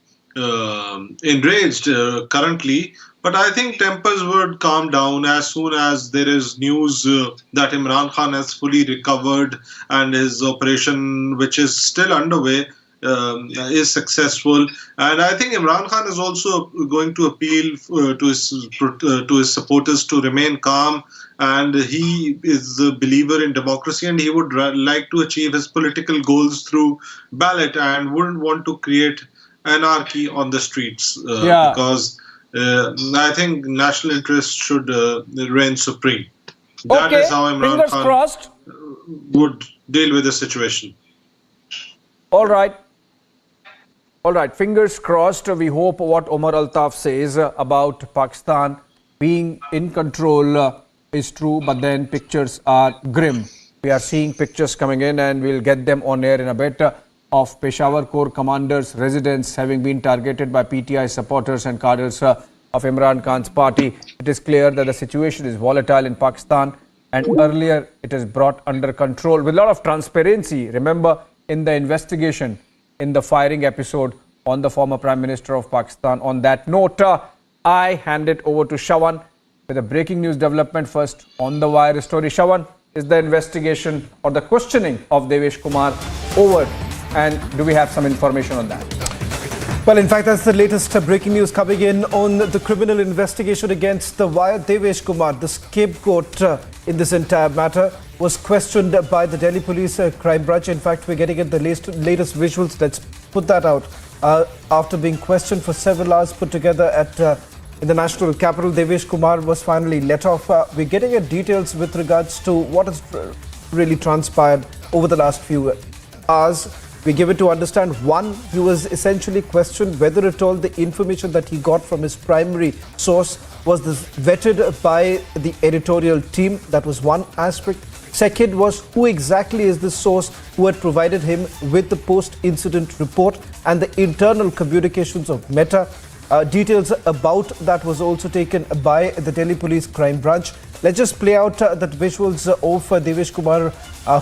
enraged currently. But I think tempers would calm down as soon as there is news that Imran Khan has fully recovered and his operation, which is still underway, is successful. And I think Imran Khan is also going to appeal to his supporters to remain calm. And he is a believer in democracy, and he would like to achieve his political goals through ballot and wouldn't want to create anarchy on the streets because I think national interest should reign supreme. That is how Imran Khan would deal with the situation. All right. All right, fingers crossed. We hope what Omar Altaf says about Pakistan being in control is true, but then pictures are grim. We are seeing pictures coming in, and we'll get them on air in a bit, of Peshawar Corps commanders' residence having been targeted by PTI supporters and cadres of Imran Khan's party. It is clear that the situation is volatile in Pakistan, and earlier it is brought under control with a lot of transparency. Remember, in the investigation, in the firing episode on the former Prime Minister of Pakistan. On that note, I hand it over to Shawan with a breaking news development first on the wire story. Shawan, is the investigation or the questioning of Devesh Kumar over, and do we have some information on that? Well, in fact, that's the latest breaking news coming in on the criminal investigation against the wire. Devesh Kumar, the scapegoat in this entire matter, was questioned by the Delhi Police Crime Branch. In fact, we're getting at the latest visuals. Let's put that out. After being questioned for several hours put together at in the national capital, Devesh Kumar was finally let off. We're getting at details with regards to what has really transpired over the last few hours. We give it to understand, one, he was essentially questioned whether at all the information that he got from his primary source was vetted by the editorial team. That was one aspect. Second was, who exactly is the source who had provided him with the post-incident report and the internal communications of Meta. Details about that was also taken by the Delhi Police Crime Branch. Let's just play out the visuals of Devesh Kumar,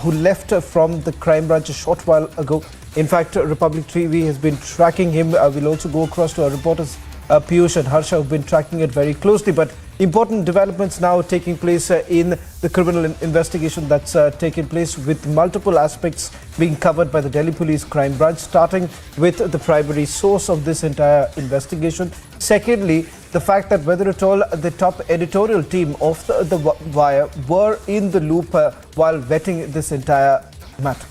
who left from the crime branch a short while ago. In fact, Republic TV has been tracking him. We'll also go across to our reporters, Piyush and Harsha, who've been tracking it very closely. But important developments now taking place in the criminal investigation that's taking place, with multiple aspects being covered by the Delhi Police Crime Branch, starting with the primary source of this entire investigation. Secondly, the fact that whether at all the top editorial team of the Wire were in the loop while vetting this entire matter.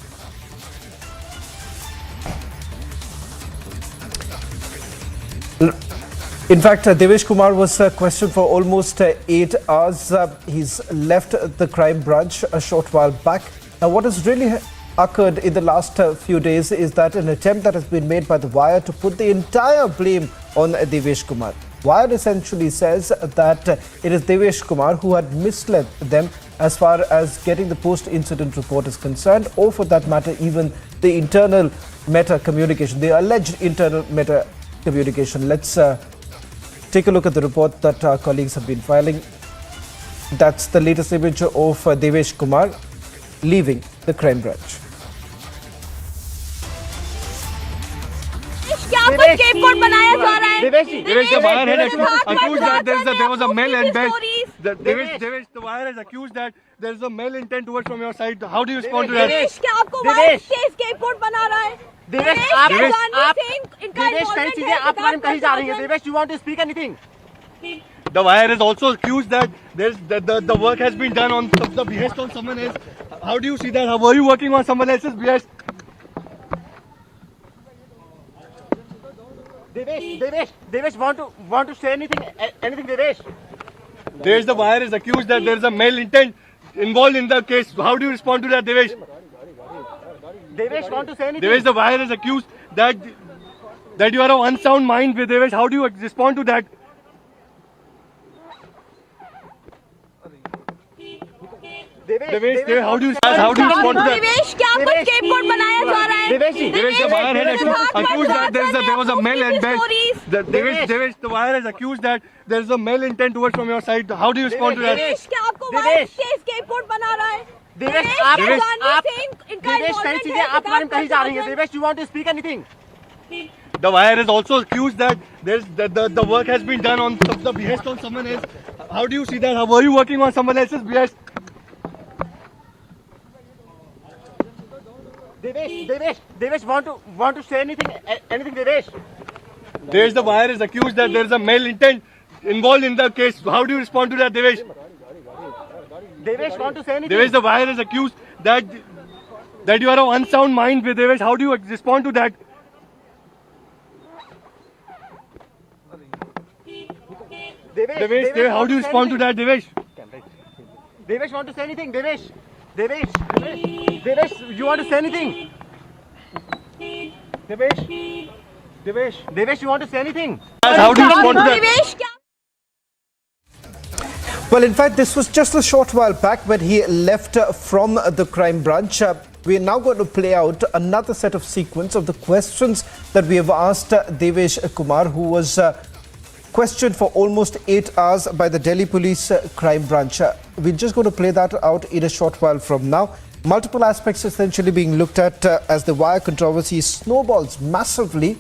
In fact, Devesh Kumar was questioned for almost 8 hours. He's left the crime branch a short while back. Now, what has really occurred in the last few days is that an attempt that has been made by the Wire to put the entire blame on Devesh Kumar. Wire essentially says that it is Devesh Kumar who had misled them as far as getting the post-incident report is concerned, or for that matter, even the internal Meta communication, the alleged internal Meta communication. Let's take a look at the report that our colleagues have been filing. That's the latest image of Devesh Kumar leaving the crime branch. Devesh the Wire has accused that there was a malintent. Devesh the Wire has accused that there is a malintent towards from your side. How do you respond to that? Devesh क्या आपको Wire scapegoat बना रहा है? Devesh कई चीजें आप बारे में कही जा रही हैं. Devesh, you want to speak anything? The Wire is also accused that the work has been done on the behest of someone else. How do you see that? How were you working on someone else's BS? Devesh, want to say anything? Devesh? There's the wire is accused that there's a male intent involved in the case. How do you respond to that, Devesh? Devesh, want to say anything? Devesh, the wire is accused that you are of unsound mind with Devesh. How do you respond to that? Devesh, how do you respond to that? Devesh क्या आपको scapegoat बनाया जा रहा है? Devesh, the wire has accused that there was a male intent. Devesh, the wire has accused that there is a male intent towards from your side. How do you respond to that? Devesh क्या आपको wire से scapegoat बना रहा है? देवेश कई चीजें आप madam कही जा रही है. Devesh, you want to speak anything? The wire is also accused that the work has been done on the behest of someone else. How do you see that? How were you working on someone else's behest? Devesh, want to say anything? Devesh? There's the wire is accused that there's a male intent involved in the case. How do you respond to that, Devesh? Devesh, want to say anything? Devesh, the wire is accused that you are of unsound mind with Devesh. How do you respond to that? Devesh, how do you respond to that, Devesh? Devesh, want to say anything? Devesh, you want to say anything? Devesh, you want to say anything? How do you respond to that? Well, in fact, this was just a short while back when he left from the crime branch. We are now going to play out another set of sequence of the questions that we have asked Devesh Kumar, who was questioned for almost 8 hours by the Delhi Police crime branch. We're just going to play that out in a short while from now. Multiple aspects essentially being looked at as the wire controversy snowballs massively.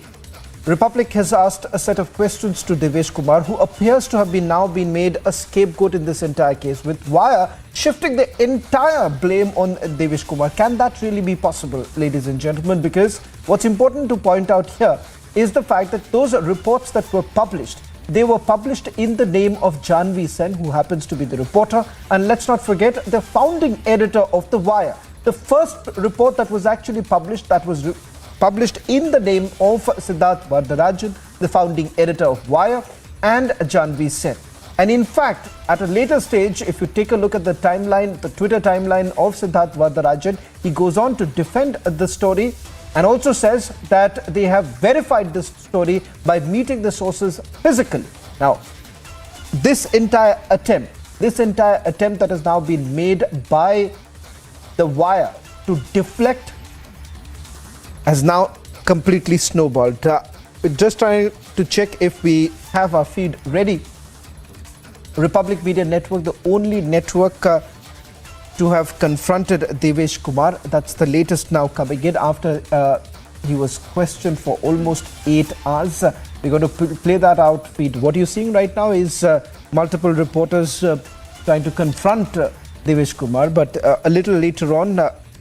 Republic has asked a set of questions to Devesh Kumar, who appears to have now been made a scapegoat in this entire case, with wire shifting the entire blame on Devesh Kumar. Can that really be possible, ladies and gentlemen? Because what's important to point out here is the fact that those reports that were published, they were published in the name of Janvi Sen, who happens to be the reporter. And let's not forget the founding editor of The Wire. The first report that was actually published, that was published in the name of Siddharth Vardarajan, the founding editor of Wire, and Janvi Sen. And in fact, at a later stage, if you take a look at the timeline, the Twitter timeline of Siddharth Vardarajan, he goes on to defend the story and also says that they have verified this story by meeting the sources physically. Now, this entire attempt that has now been made by The Wire to deflect has now completely snowballed. We're just trying to check if we have our feed ready. Republic Media Network, the only network to have confronted Devesh Kumar. That's the latest now coming in after he was questioned for almost 8 hours. We're going to play that out feed. What you're seeing right now is multiple reporters trying to confront Devesh Kumar, but a little later on,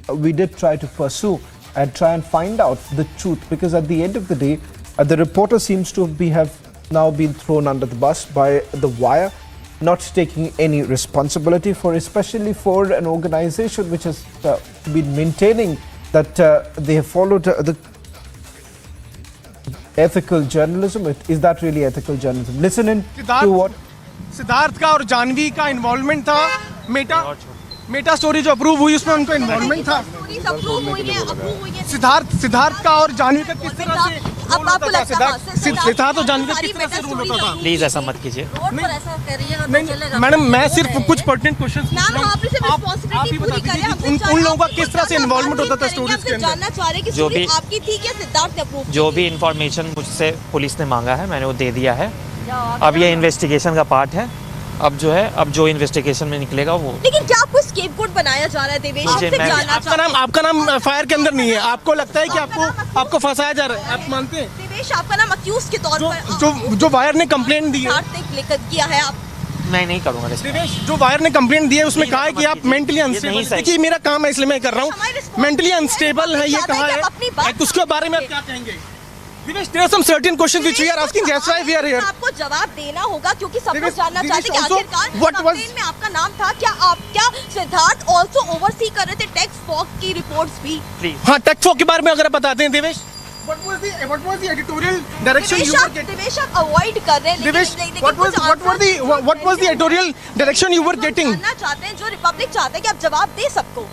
we did try to pursue and try and find out the truth, because at the end of the day, the reporter seems to have now been thrown under the bus by The Wire, not taking any responsibility for, especially for an organization which has been maintaining that they have followed the ethical journalism. Is that really ethical journalism? Listen in to what Siddharth का और जानवी का involvement था. Meta story जो approve हुई उसमें उनका involvement था. सिद्धार्थ का और जानवी का किस तरह से सिद्धार्थ और जानवी का किस तरह से रोल होता था? प्लीज ऐसा मत कीजिए. मैडम, मैं सिर्फ कुछ पर्टिनेंट क्वेश्चंस उन लोगों का किस तरह से इन्वॉल्वमेंट होता था स्टोरीज के अंदर. जो भी इंफॉर्मेशन मुझसे पुलिस ने मांगा है मैंने वो दे दिया है. अब ये इन्वेस्टिगेशन का पार्ट है. अब जो इन्वेस्टिगेशन में निकलेगा वो. लेकिन क्या आपको स्केपगोट बनाया जा रहा है देवेश? आपका नाम एफआईआर के अंदर नहीं है. आपको लगता है कि आपको फंसाया जा रहा है? आप मानते हैं? देवेश, आपका नाम अक्यूज के तौर पर जो वायर ने कंप्लेंट दी है किया है आप. मैं नहीं करूंगा. देवेश, जो वायर ने कंप्लेंट दी है उसमें कहा है कि आप मेंटली अनस्टेबल. देखिए, मेरा काम है इसलिए मैं कर रहा हूँ. मेंटली अनस्टेबल है ये कहा है, उसके बारे में आप क्या कहेंगे? Divesh, there are some certain questions which we are asking. That's why we are here. आपको जवाब देना होगा क्योंकि सब लोग जानना Divesh, चाहते हैं कि also, आखिरकार what was- कंप्लेन में आपका नाम था क्या सिद्धार्थ ऑल्सो ओवरसी कर रहे थे टैक्स फॉक की रिपोर्ट्स भी? हाँ, टैक्स फॉक के बारे में अगर आप बताते हैं Divesh, what was the editorial direction you were getting? Divesh आप अवॉइड कर रहे हैं दिवेश, लेकिन what was the editorial direction you were getting? जानना चाहते हैं जो रिपब्लिक चाहते हैं कि आप जवाब दे सबको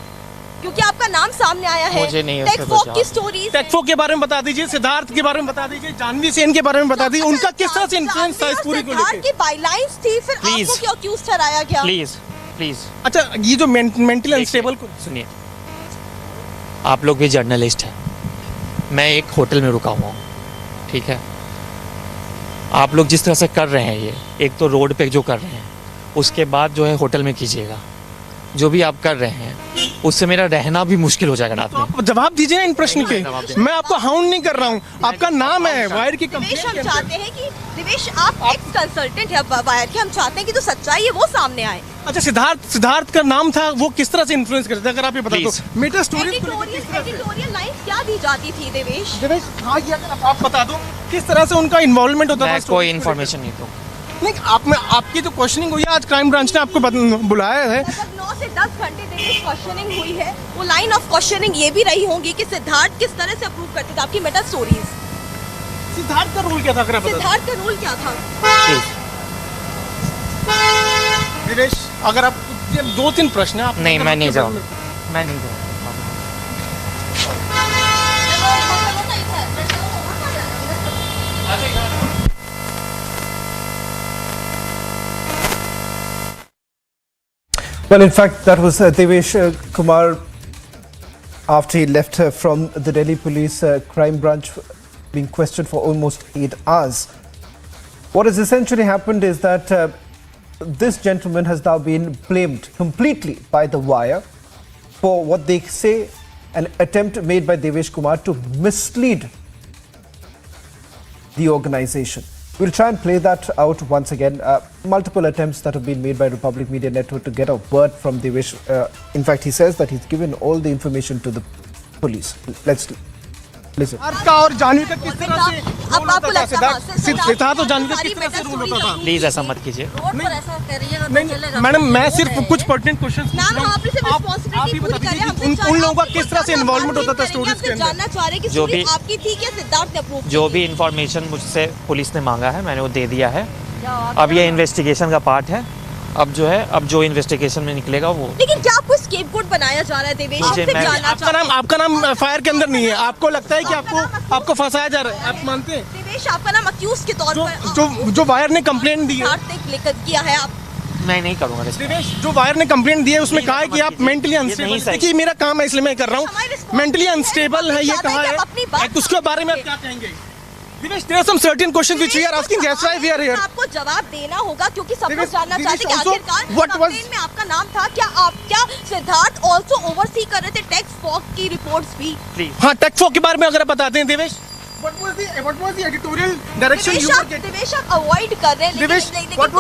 क्योंकि आपका नाम सामने आया है। मुझे नहीं टैक्स फॉक की स्टोरीज, टैक्स फॉक के बारे में बता दीजिए, सिद्धार्थ के बारे में बता दीजिए, जानवी सेन के बारे में बता दीजिए, उनका किस तरह से इन्फ्लुएंस था इस पूरी को लेकर? की बाइलाइंस थी, फिर Please. आपको क्यों अक्यूज ठहराया गया? प्लीज अच्छा, ये जो मेंटल अनस्टेबल को सुनिए, आप लोग भी जर्नलिस्ट हैं, मैं एक होटल में रुका हुआ हूँ, ठीक है? आप लोग जिस तरह से कर रहे हैं ये, एक तो रोड पे जो कर रहे हैं, उसके बाद जो है होटल में कीजिएगा। जो भी आप कर रहे हैं उससे मेरा रहना भी मुश्किल हो जाएगा रात में। आप जवाब दीजिए ना इन प्रश्न के। मैं आपको हाउंड नहीं कर रहा हूँ, आपका नाम है वायर की दिवेश, हम कंपनी। चाहते हैं कि दिवेश आप एक्स कंसल्टेंट है वायर के, हम चाहते हैं कि जो सच्चाई है वो सामने आए। अच्छा, सिद्धार्थ का नाम था, वो किस तरह से इन्फ्लुएंस करता है अगर आप ये बता दो। मेटा स्टोरी एडिटोरियल लाइन क्या दी जाती थी दिवेश? हाँ, ये अगर आप बता दो किस तरह से उनका इन्वॉल्वमेंट होता था। मैं कोई इन्फॉर्मेशन नहीं दूँ। नहीं, आपकी जो क्वेश्चनिंग हुई है, आज क्राइम ब्रांच ने आपको बुलाया है। 9 से 10 घंटे दिवेश क्वेश्चनिंग हुई है, वो लाइन ऑफ क्वेश्चनिंग ये भी रही होंगी कि सिद्धार्थ किस तरह से अप्रूव करते थे आपकी मेटा स्टोरीज। सिद्धार्थ का रोल क्या था अगर आप बता दो? सिद्धार्थ का रोल क्या था? दिवेश, अगर आप 2-3 प्रश्न है आप नहीं, मैं नहीं जाऊँगा, मैं नहीं जाऊँगा। Well, in fact, that was Devesh Kumar after he left from the Delhi Police crime branch, being questioned for almost 8 hours. What has essentially happened is that this gentleman has now been blamed completely by The Wire for what they say an attempt made by Devesh Kumar to mislead the organization. We'll try and play that out once again. Multiple attempts that have been made by Republic Media Network to get a word from Devesh. In fact, he says that he's given all the information to the police. Let's listen. और जानवी का किस तरह से अब आपको लगता है सिद्धार्थ और जानवी का किस तरह से रोल होता था? प्लीज ऐसा मत कीजिए। नहीं, मैडम, मैं सिर्फ कुछ पर्टिनेंट क्वेश्चंस पूछ रहा हूं। आप ही बता दीजिए उन लोगों का किस तरह से इन्वॉल्वमेंट होता था स्टोरीज के अंदर? जानना चाह रहे कि जो भी आपकी थी क्या सिद्धार्थ ने अप्रूव? जो भी इंफॉर्मेशन मुझसे पुलिस ने मांगा है मैंने वो दे दिया है। अब ये इन्वेस्टिगेशन का पार्ट है। अब जो इन्वेस्टिगेशन में निकलेगा वो। लेकिन क्या आपको स्केपगोट बनाया जा रहा है देवेश? आपका नाम एफआईआर के अंदर नहीं है। आपको लगता है कि आपको फंसाया जा रहा है? आप मानते हैं? देवेश, आपका नाम अक्यूज के तौर पर जो वायर ने कंप्लेंट दी है, किया है आप? मैं नहीं करूंगा। दिवेश, जो वायर ने कंप्लेंट दी है उसमें कहा है कि आप मेंटली अनस्टेबल। देखिए, मेरा काम है इसलिए मैं कर रहा हूँ। मेंटली अनस्टेबल है, ये कहा है। उसके बारे में आप क्या कहेंगे? Divesh, there are some certain questions which we are asking. That's why we are here. आपको जवाब देना होगा क्योंकि सब लोग जानना चाहते हैं कि also, आखिरकार कंप्लेन में आपका नाम था क्या सिद्धार्थ ऑल्सो ओवरसी कर रहे थे टैक्स फॉक की रिपोर्ट्स भी? हाँ, टैक्स फॉक के बारे में अगर आप बताते हैं Divesh, what was the editorial direction you were getting? Divesh, आप अवॉइड कर रहे हैं Divesh, what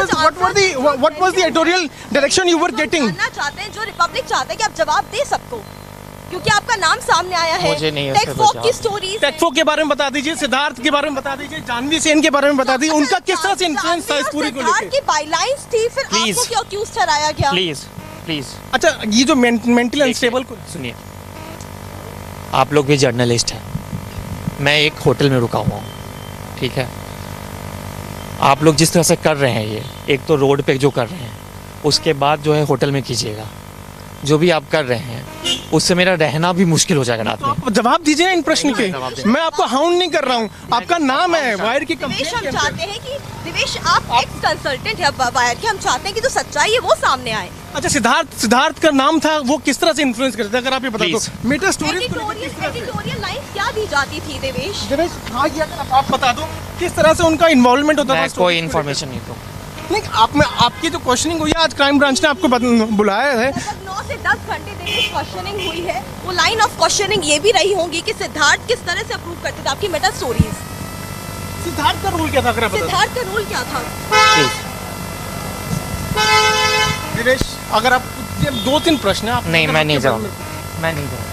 was the editorial direction you were getting? जानना चाहते हैं जो रिपब्लिक चाहते हैं कि आप जवाब दे सबको क्योंकि आपका नाम सामने आया है। मुझे नहीं टैक्स फॉक की स्टोरीज, टैक्स फॉक के बारे में बता दीजिए, सिद्धार्थ के बारे में बता दीजिए, जानवी सेन के बारे में बता दीजिए, उनका किस तरह से इन्फ्लुएंस था इस पूरी को लेकर? की बाइलाइंस थी, फिर आपको क्यों अक्यूज ठहराया गया? प्लीज। अच्छा, ये जो मेंटली अनस्टेबल को सुनिए, आप लोग भी जर्नलिस्ट हैं, मैं एक होटल में रुका हुआ हूँ, ठीक है? आप लोग जिस तरह से कर रहे हैं ये, एक तो रोड पे जो कर रहे हैं, उसके बाद जो है होटल में कीजिएगा। जो भी आप कर रहे हैं उससे मेरा रहना भी मुश्किल हो जाएगा रात में। आप जवाब दीजिए ना इन प्रश्न के। मैं आपको हाउंड नहीं कर रहा हूँ। आपका नाम है वायर की कंपनी। हम चाहते हैं कि दिवेश, आप एक्स कंसल्टेंट है वायर के, हम चाहते हैं कि जो सच्चाई है वो सामने आए। अच्छा, सिद्धार्थ का नाम था, वो किस तरह से इन्फ्लुएंस करता है अगर आप ये बता दो? मेटा स्टोरी एडिटोरियल लाइन क्या दी जाती थी देवेश? हाँ, ये अगर आप बता दो किस तरह से उनका इन्वॉल्वमेंट होता था? मैं कोई इन्फॉर्मेशन नहीं दूँ। नहीं, आपकी जो क्वेश्चनिंग हुई है, आज क्राइम ब्रांच ने आपको बुलाया है। 9 से 10 घंटे दिवेश क्वेश्चनिंग हुई है, वो लाइन ऑफ क्वेश्चनिंग ये भी रही होंगी कि सिद्धार्थ किस तरह से अप्रूव करते थे आपकी मेटा स्टोरीज। सिद्धार्थ का रोल क्या था अगर आप बता दो? सिद्धार्थ का रोल क्या था? दिवेश, अगर आप 2-3 प्रश्न है आप। नहीं, मैं नहीं जाऊँगा, मैं नहीं जाऊँगा।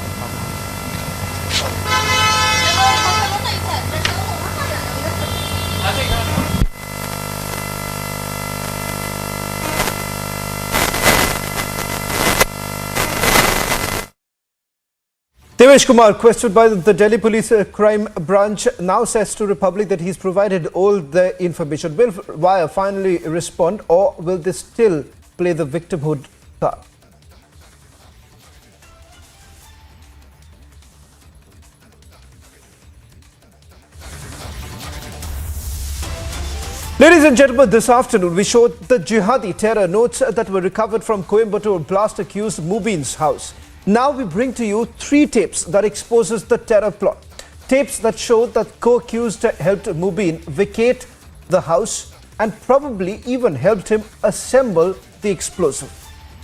Devesh Kumar, questioned by the Delhi Police Crime Branch, now says to Republic that he's provided all the information. Will Wire finally respond, or will they still play the victimhood card? Ladies and gentlemen, this afternoon we showed the jihadi terror notes that were recovered from Coimbatore blast accused Mubin's house. Now we bring to you 3 tapes that exposes the terror plot. Tapes that show that co-accused helped Mubin vacate the house and probably even helped him assemble the explosive.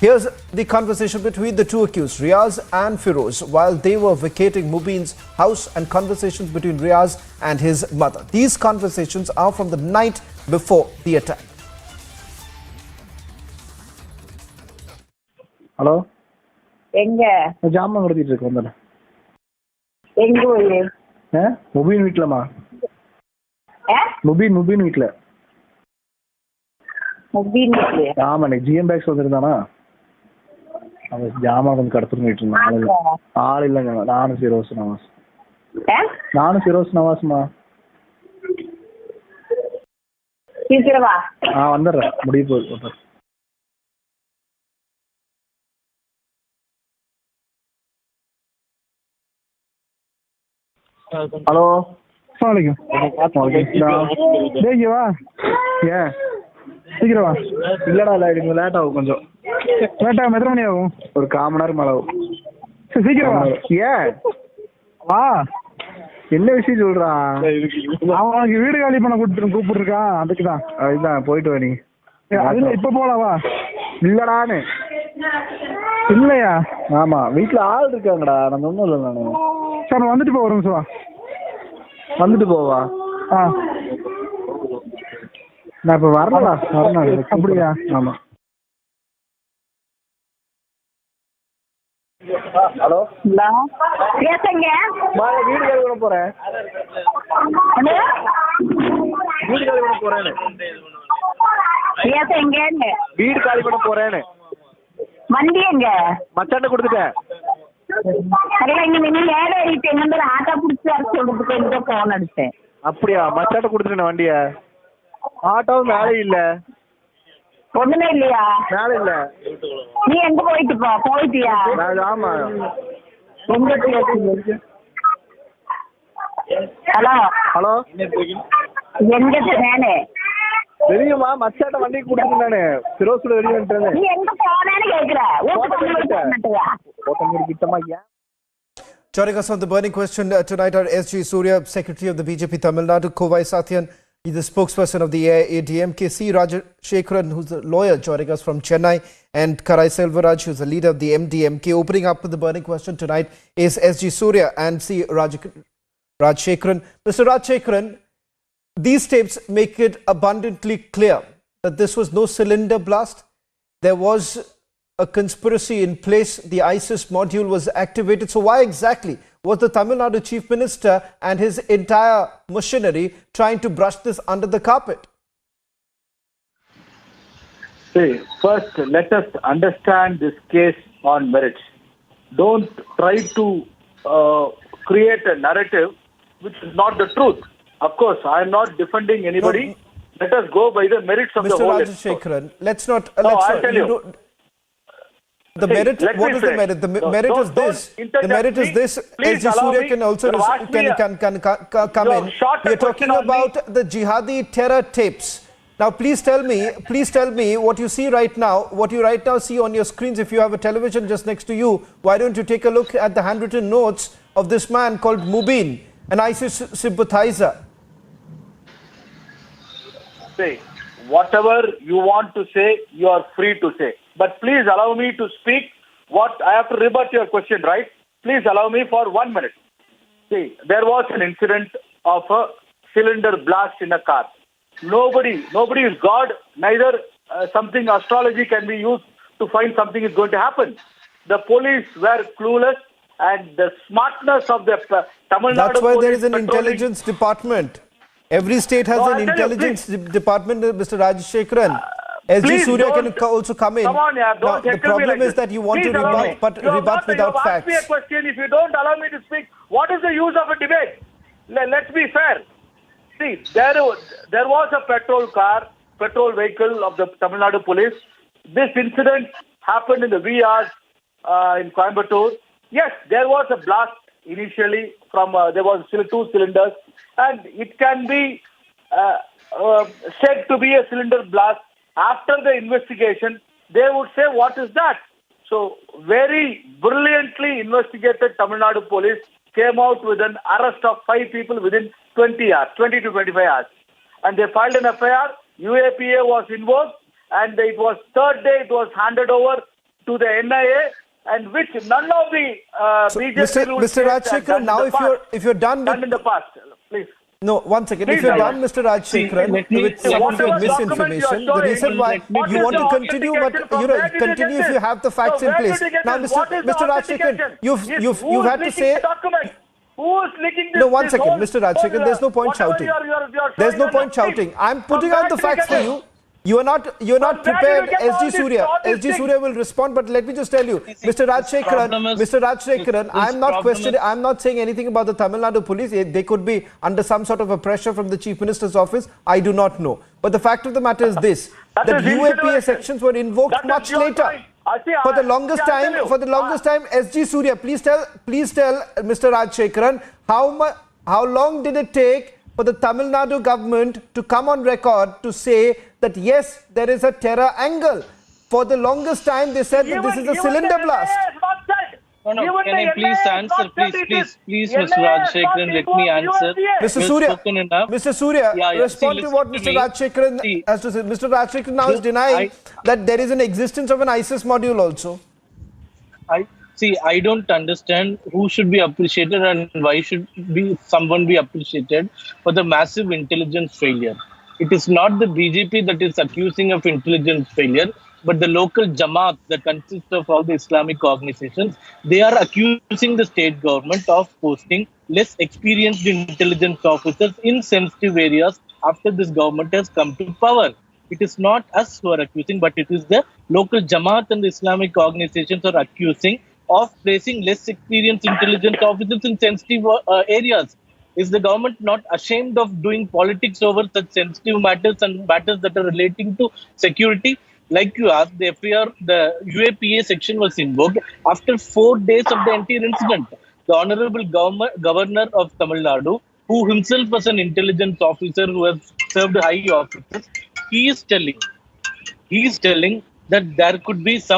Here's the conversation between the 2 accused, Riaz and Firoz, while they were vacating Mubin's house, and conversations between Riaz and his mother. These conversations are from the night before the attack. Hello? எங்க ஜாமான் கொடுத்துட்டு இருக்கோம் வந்தல எங்க போய் முபீன் வீட்லமா முபீன் வீட்ல ஆமா நீ GM packs வந்திருந்தானா அவன் ஜாமான் கொஞ்சம் கடத்துட்டு போயிட்டு இருந்தான் ஆள் இல்லைங்க. நானும் ஃபிரோஸ் நவாஸ்மா வந்துடுறேன் முடிய போகுது. ஹலோ வா ஏன் சீக்கிரம் வா. இல்லடா இல்லை லேட் ஆகும், கொஞ்சம் லேட் ஆகும். எத்தனை மணி ஆகும்? ஒரு 1/4 மணி நேரம் மேலே ஆகும். சீக்கிரம் வா. ஏன் வா, என்ன விஷயம் சொல்றான்? அவனுக்கு வீடு காலி பண்ண கூப்பிட்டுருக்கான், அதுக்கு தான். அதுதான் போயிட்டு வா நீ. அதுல இப்ப போலாம் வா. இல்லடான்னு இல்லையா? ஆமா வீட்டுல ஆள் இருக்காங்கடா, நம்ம ஒன்றும் இல்லை. நானு சார் நான் வந்துட்டு போகிறேன் சார். வந்துட்டு போவா? நான் இப்போ வரலடா. வரணும். அப்படியா? ஆமாம். ஹலோ வீடு காலி பண்ண போறேன். வீடு காலி பண்ண போறேன்னு. வீடு காலி பண்ண போறேன்னு. வண்டி எங்க? மச்சாட்ட கொடுத்துட்டேன். அப்படியா? மச்சாட்ட கொடுத்துட்டேன் வண்டிய. ஆட்டோவும் மேலே இல்ல. ஒண்ணுமே இல்லையா? மேல இல்ல. நீ எங்க போயிட்டியா? ஆமா. ஹலோ எங்க வேணே தெரியுமா? மச்சாட்ட வண்டி கொடுத்துட்டு நானு ஃபிரோஸ்ல வெளியே வந்துட்டேன். நீ எங்க போனேன்னு கேக்குற? Joining us on the burning question tonight are S.G. Surya, Secretary of the BJP Tamil Nadu, Kovai Satyan, he's the spokesperson of the AIADMK, C. Rajashekharan, who's a lawyer, joining us from Chennai, and Karai Selvaraj, who's the leader of the MDMK. Opening up with the burning question tonight is S.G. Surya and C. Rajashekharan. Mr. Rajashekharan, these tapes make it abundantly clear that this was no cylinder blast. There was a conspiracy in place. The ISIS module was activated. So why exactly was the Tamil Nadu Chief Minister and his entire machinery trying to brush this under the carpet? See, first let us understand this case on merits. Don't try to create a narrative which is not the truth. Of course, I am not defending anybody. No. Let us go by the merits of the whole. Mr. Rajashekharan, let's not. I'll tell you. The merit, what is the merit? The merit is this. The merit is this. S.G. Surya can also come in. We are talking about the jihadi terror tapes. Now, please tell me what you see right now, what you right now see on your screens. If you have a television just next to you, why don't you take a look at the handwritten notes of this man called Mubin, an ISIS sympathizer? Say, whatever you want to say, you are free to say. But please allow me to speak. I have to rebut your question, right? Please allow me for 1 minute. See, there was an incident of a cylinder blast in a car. Nobody is God. Neither something astrology can be used to find something is going to happen. The police were clueless, and the smartness of the Tamil Nadu. That's why there is an intelligence department. Every state has an intelligence department, Mr. Rajashekharan. SG Please Surya don't- can also come in. Come on, yeah, Now, don't the heckle me problem like is this. that you want Please to allow rebut, me. but You have rebut not- without you have asked me a facts. question. If you don't allow me to speak, what is the use of a debate? Let's be fair. See, there was a petrol vehicle of the Tamil Nadu police. This incident happened in the wee hours in Coimbatore. Yes, there was a blast initially from there was still 2 cylinders, and it can be said to be a cylinder blast. After the investigation, they would say, what is that? So, very brilliantly investigated Tamil Nadu police came out with an arrest of 5 people within 20 to 25 hours. And they filed an FIR, UAPA was invoked, and it was third day it was handed over to the NIA, and which none of the So, BJP rules Mr. Rajshekharan, now if you're done done with in the past, please. No, one second. Please, if you're Alok. done, Mr. Rajshekharan, let me- with some of your whatever document misinformation, you are the reason showing, why what you is want the to continue, but authentication from where did you continue get if you this? have the facts So in where place. did you get Now, this? What is the Mr. Rajshekharan, authentication? you've Who had is to leaking say. the document? Who is leaking this? No, one this second, whole- Mr. Rajshekharan. There's no point whatever shouting. you're There's showing no on point the screen. shouting. I'm putting From out the where did facts you for get you. You're not From where did prepared, you get all SG this- Surya. all these SG things? Surya will respond, but let me just tell you, Mr. Rajshekharan, I'm not questioning, I'm not saying anything about the Tamil Nadu police. They could be under some sort of a pressure from the Chief Minister's office. I do not know. But the fact of the matter is this, that is UAPA insinuation. sections were invoked That is much your later. point. For the longest time, SG Surya, please tell Mr. Rajshekharan, how long did it take for the Tamil Nadu government to come on record to say that yes, there is a terror angle? For the longest time, they said that this is a cylinder blast. Can I please answer? Please, Mr. Rajshekharan, let me answer. Mr. Surya, respond to what Mr. Rajshekharan has to say. Mr. Rajshekharan now is denying that there is an existence of an ISIS module also. I don't understand who should be appreciated and why should someone be appreciated for the massive intelligence failure. It is not the BJP that is accusing of intelligence failure, but the local Jamaat that consists of all the Islamic organizations. They are accusing the state government of posting less experienced intelligence officers in sensitive areas after this government has come to power. It is not us who are accusing, but it is the local Jamaat and the Islamic organizations who are accusing of placing less experienced intelligence officers in sensitive areas. Is the government not ashamed of doing politics over such sensitive matters and matters that are relating to security? Like you asked, the FIR, the UAPA section was invoked after 4 days of the entire incident. The Honorable Governor of Tamil Nadu, who himself was an intelligence officer who has served high offices, he is telling that there could be some